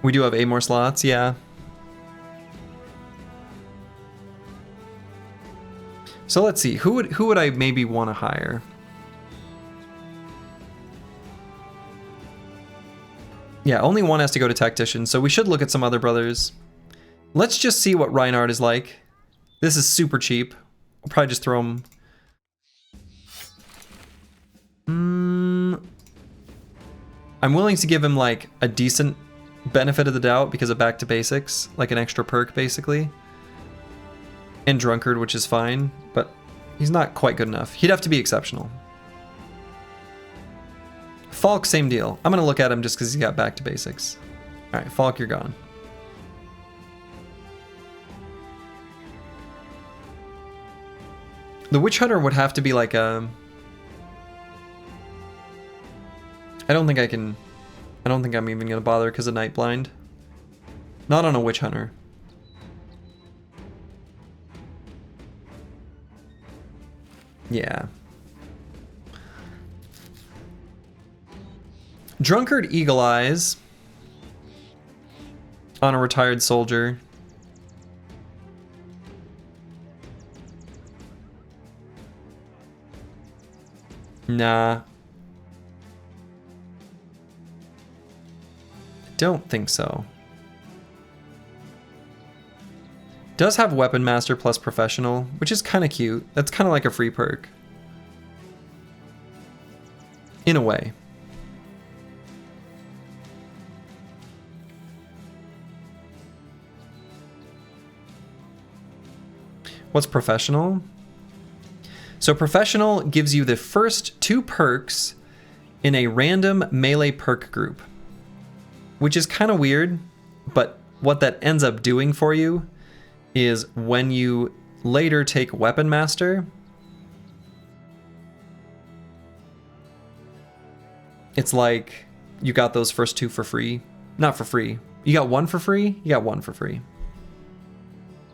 We do have 8 more slots, yeah. So let's see, who would I maybe want to hire? Yeah, only one has to go to Tactician, so we should look at some other brothers. Let's just see what Reinhardt is like. This is super cheap. We'll probably just throw him... I'm willing to give him like a decent benefit of the doubt because of Back to Basics, like an extra perk basically. And Drunkard, which is fine, but he's not quite good enough. He'd have to be exceptional. Falk, same deal. I'm gonna look at him just because he's got Back to Basics. All right, Falk, you're gone. The Witch Hunter would have to be like a... I don't think I'm even gonna bother because of Night Blind. Not on a Witch Hunter. Yeah. Drunkard Eagle Eyes on a retired soldier. Nah. Don't think so. Does have Weapon Master plus Professional, which is kind of cute. That's kind of like a free perk. In a way. What's Professional? So Professional gives you the first 2 perks in a random melee perk group, which is kind of weird, but what that ends up doing for you is when you later take Weapon Master, it's like you got those first 2 for free. Not for free. You got 1 for free, you got 1 for free.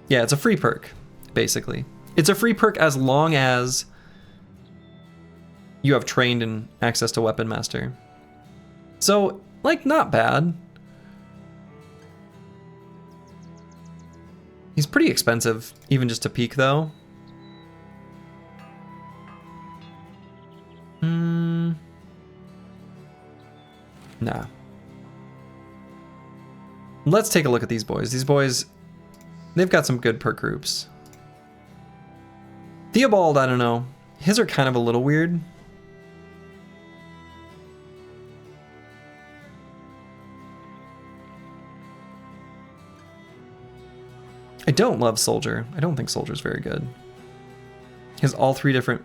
Yeah, it's a free perk, basically. It's a free perk as long as you have trained and access to Weapon Master. So, like, not bad. He's pretty expensive, even just to peek, though. Nah. Let's take a look at these boys. These boys, they've got some good perk groups. Theobald, I don't know. His are kind of a little weird. I don't love Soldier. I don't think Soldier's very good. He has all 3 different...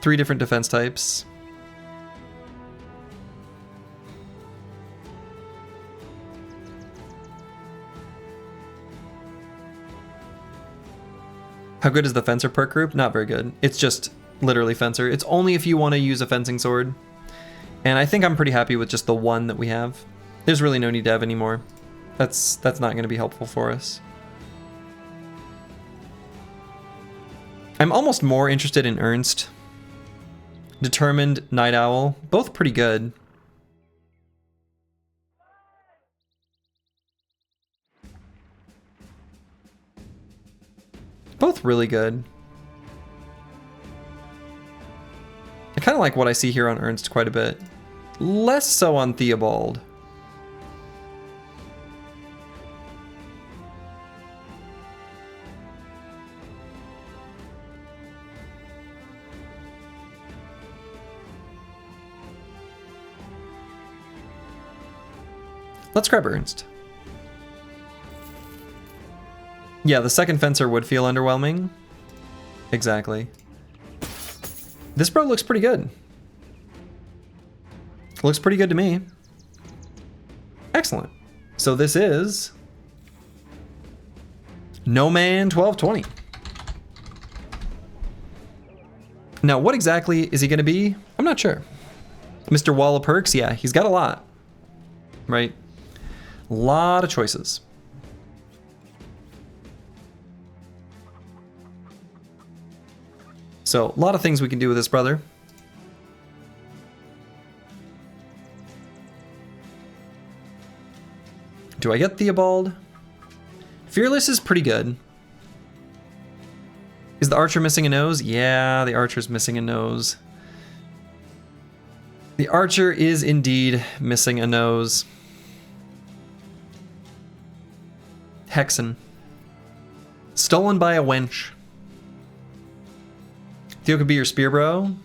3 different defense types. How good is the Fencer perk group? Not very good. It's just literally Fencer. It's only if you want to use a fencing sword. And I think I'm pretty happy with just the 1 that we have. There's really no need to have any more. That's not going to be helpful for us. I'm almost more interested in Ernst. Determined, Night Owl. Both pretty good. Both really good. I kind of like what I see here on Ernst quite a bit. Less so on Theobald. Let's grab Ernst. Yeah, the second Fencer would feel underwhelming. Exactly. This bro looks pretty good. Looks pretty good to me. Excellent. So this is No Man 1220. Now, what exactly is he going to be? I'm not sure. Mr. Wall of Perks? Yeah, he's got a lot. Right? A lot of choices. So, a lot of things we can do with this brother. Do I get Theobald? Fearless is pretty good. Is the archer missing a nose? Yeah, the archer's missing a nose. The archer is indeed missing a nose. Hexen. Stolen by a wench. Theo could be your spear bro.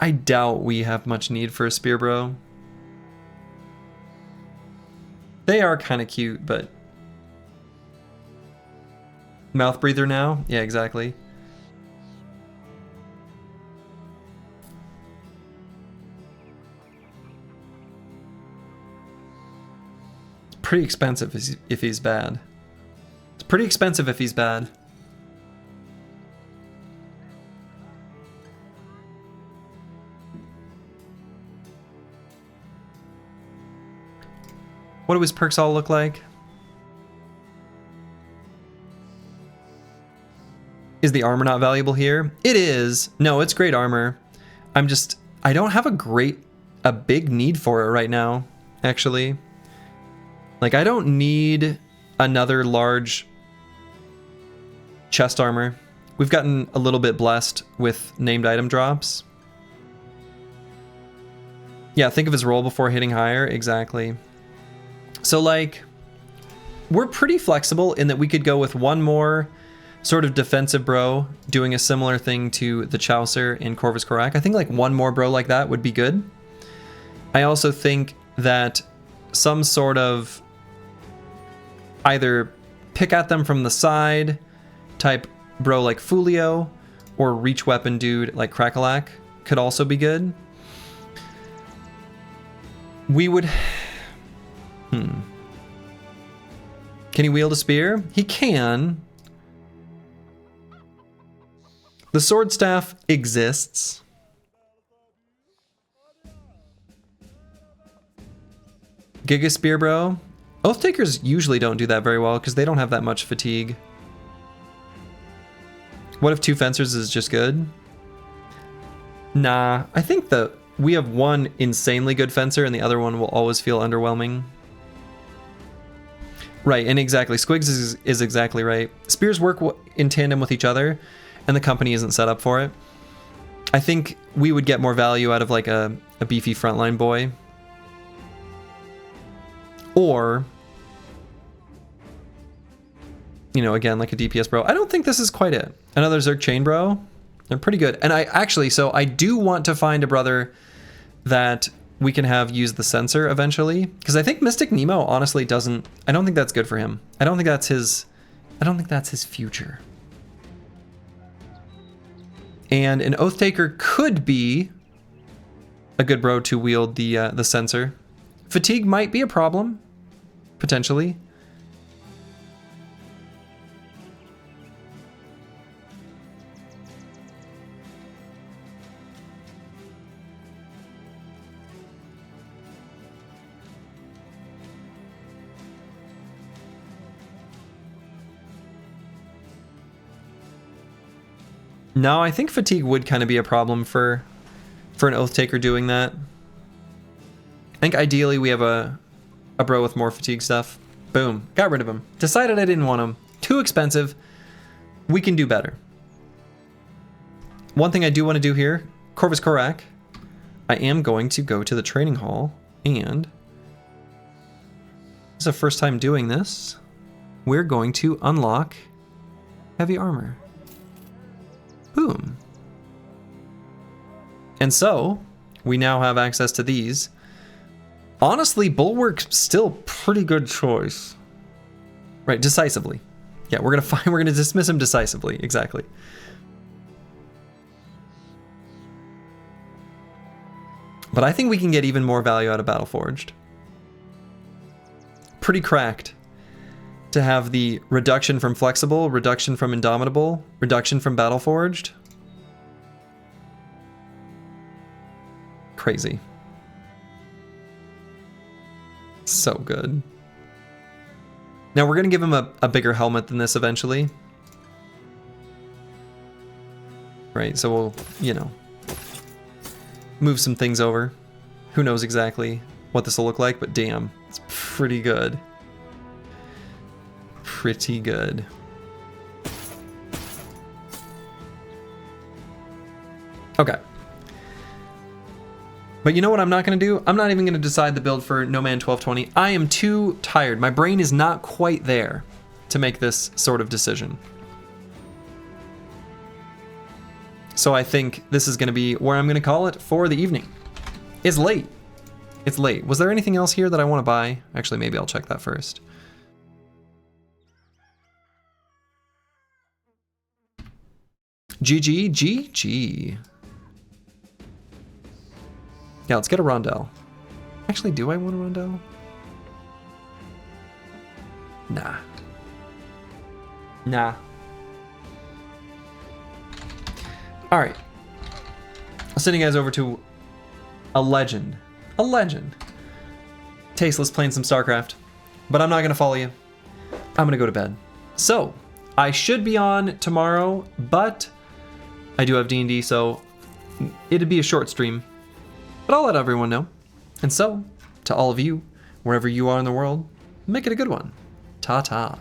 I doubt we have much need for a spear bro. They are kind of cute, but... Mouth breather now? Yeah, exactly. It's pretty expensive if he's bad. It's pretty expensive if he's bad. What do his perks all look like? Is the armor not valuable here? It is. No, it's great armor. I don't have a big need for it right now, actually. Like, I don't need another large chest armor. We've gotten a little bit blessed with named item drops. Yeah, think of his roll before hitting higher. Exactly. So, like, we're pretty flexible in that we could go with one more sort of defensive bro doing a similar thing to the Chaucer in Corvus Corac. I think, like, one more bro like that would be good. I also think that some sort of either pick at them from the side type bro like Fulio or reach weapon dude like Crackalack could also be good. We would... Can he wield a spear? He can. The sword staff exists. Giga Spear Bro? Oath Takers usually don't do that very well because they don't have that much fatigue. What if two fencers is just good? Nah, I think that we have one insanely good fencer and the other one will always feel underwhelming. Right, and exactly. Squigs is exactly right. Spears work in tandem with each other and the company isn't set up for it. I think we would get more value out of like a beefy frontline boy. Or, you know, again, like a DPS bro. I don't think this is quite it. Another Zerg Chain bro. They're pretty good. And I actually, so I do want to find a brother that we can have use the sensor eventually. Because I think Mystic Nemo honestly doesn't, I don't think that's good for him. I don't think that's his future. And an Oath Taker could be a good bro to wield the sensor. Fatigue might be a problem, potentially. No, I think fatigue would kind of be a problem for an Oath Taker doing that. I think ideally we have a bro with more fatigue stuff. Boom. Got rid of him. Decided I didn't want him. Too expensive. We can do better. One thing I do want to do here, Corvus Corac. I am going to go to the training hall and this is the first time doing this. We're going to unlock heavy armor. Boom. And so we now have access to these. Honestly, Bulwark's still pretty good choice. Right, decisively. Yeah, we're gonna dismiss him decisively, exactly. But I think we can get even more value out of Dawnforged. Pretty cracked to have the reduction from Flexible, reduction from Indomitable, reduction from Dawnforged. Crazy. So good. Now we're gonna give him a bigger helmet than this eventually. Right, so we'll, you know, move some things over. Who knows exactly what this will look like, but damn, it's pretty good. Pretty good. Okay. But you know what I'm not going to do? I'm not even going to decide the build for No Man 1220. I am too tired. My brain is not quite there to make this sort of decision. So I think this is going to be where I'm going to call it for the evening. It's late. It's late. Was there anything else here that I want to buy? Actually, maybe I'll check that first. GG. Yeah, let's get a Rondell. Actually, do I want a Rondell? Nah. All right. I'll send you guys over to a legend. A legend. Tasteless playing some StarCraft. But I'm not going to follow you. I'm going to go to bed. So, I should be on tomorrow, but I do have D&D, so it'd be a short stream, but I'll let everyone know. And so, to all of you, wherever you are in the world, make it a good one. Ta-ta.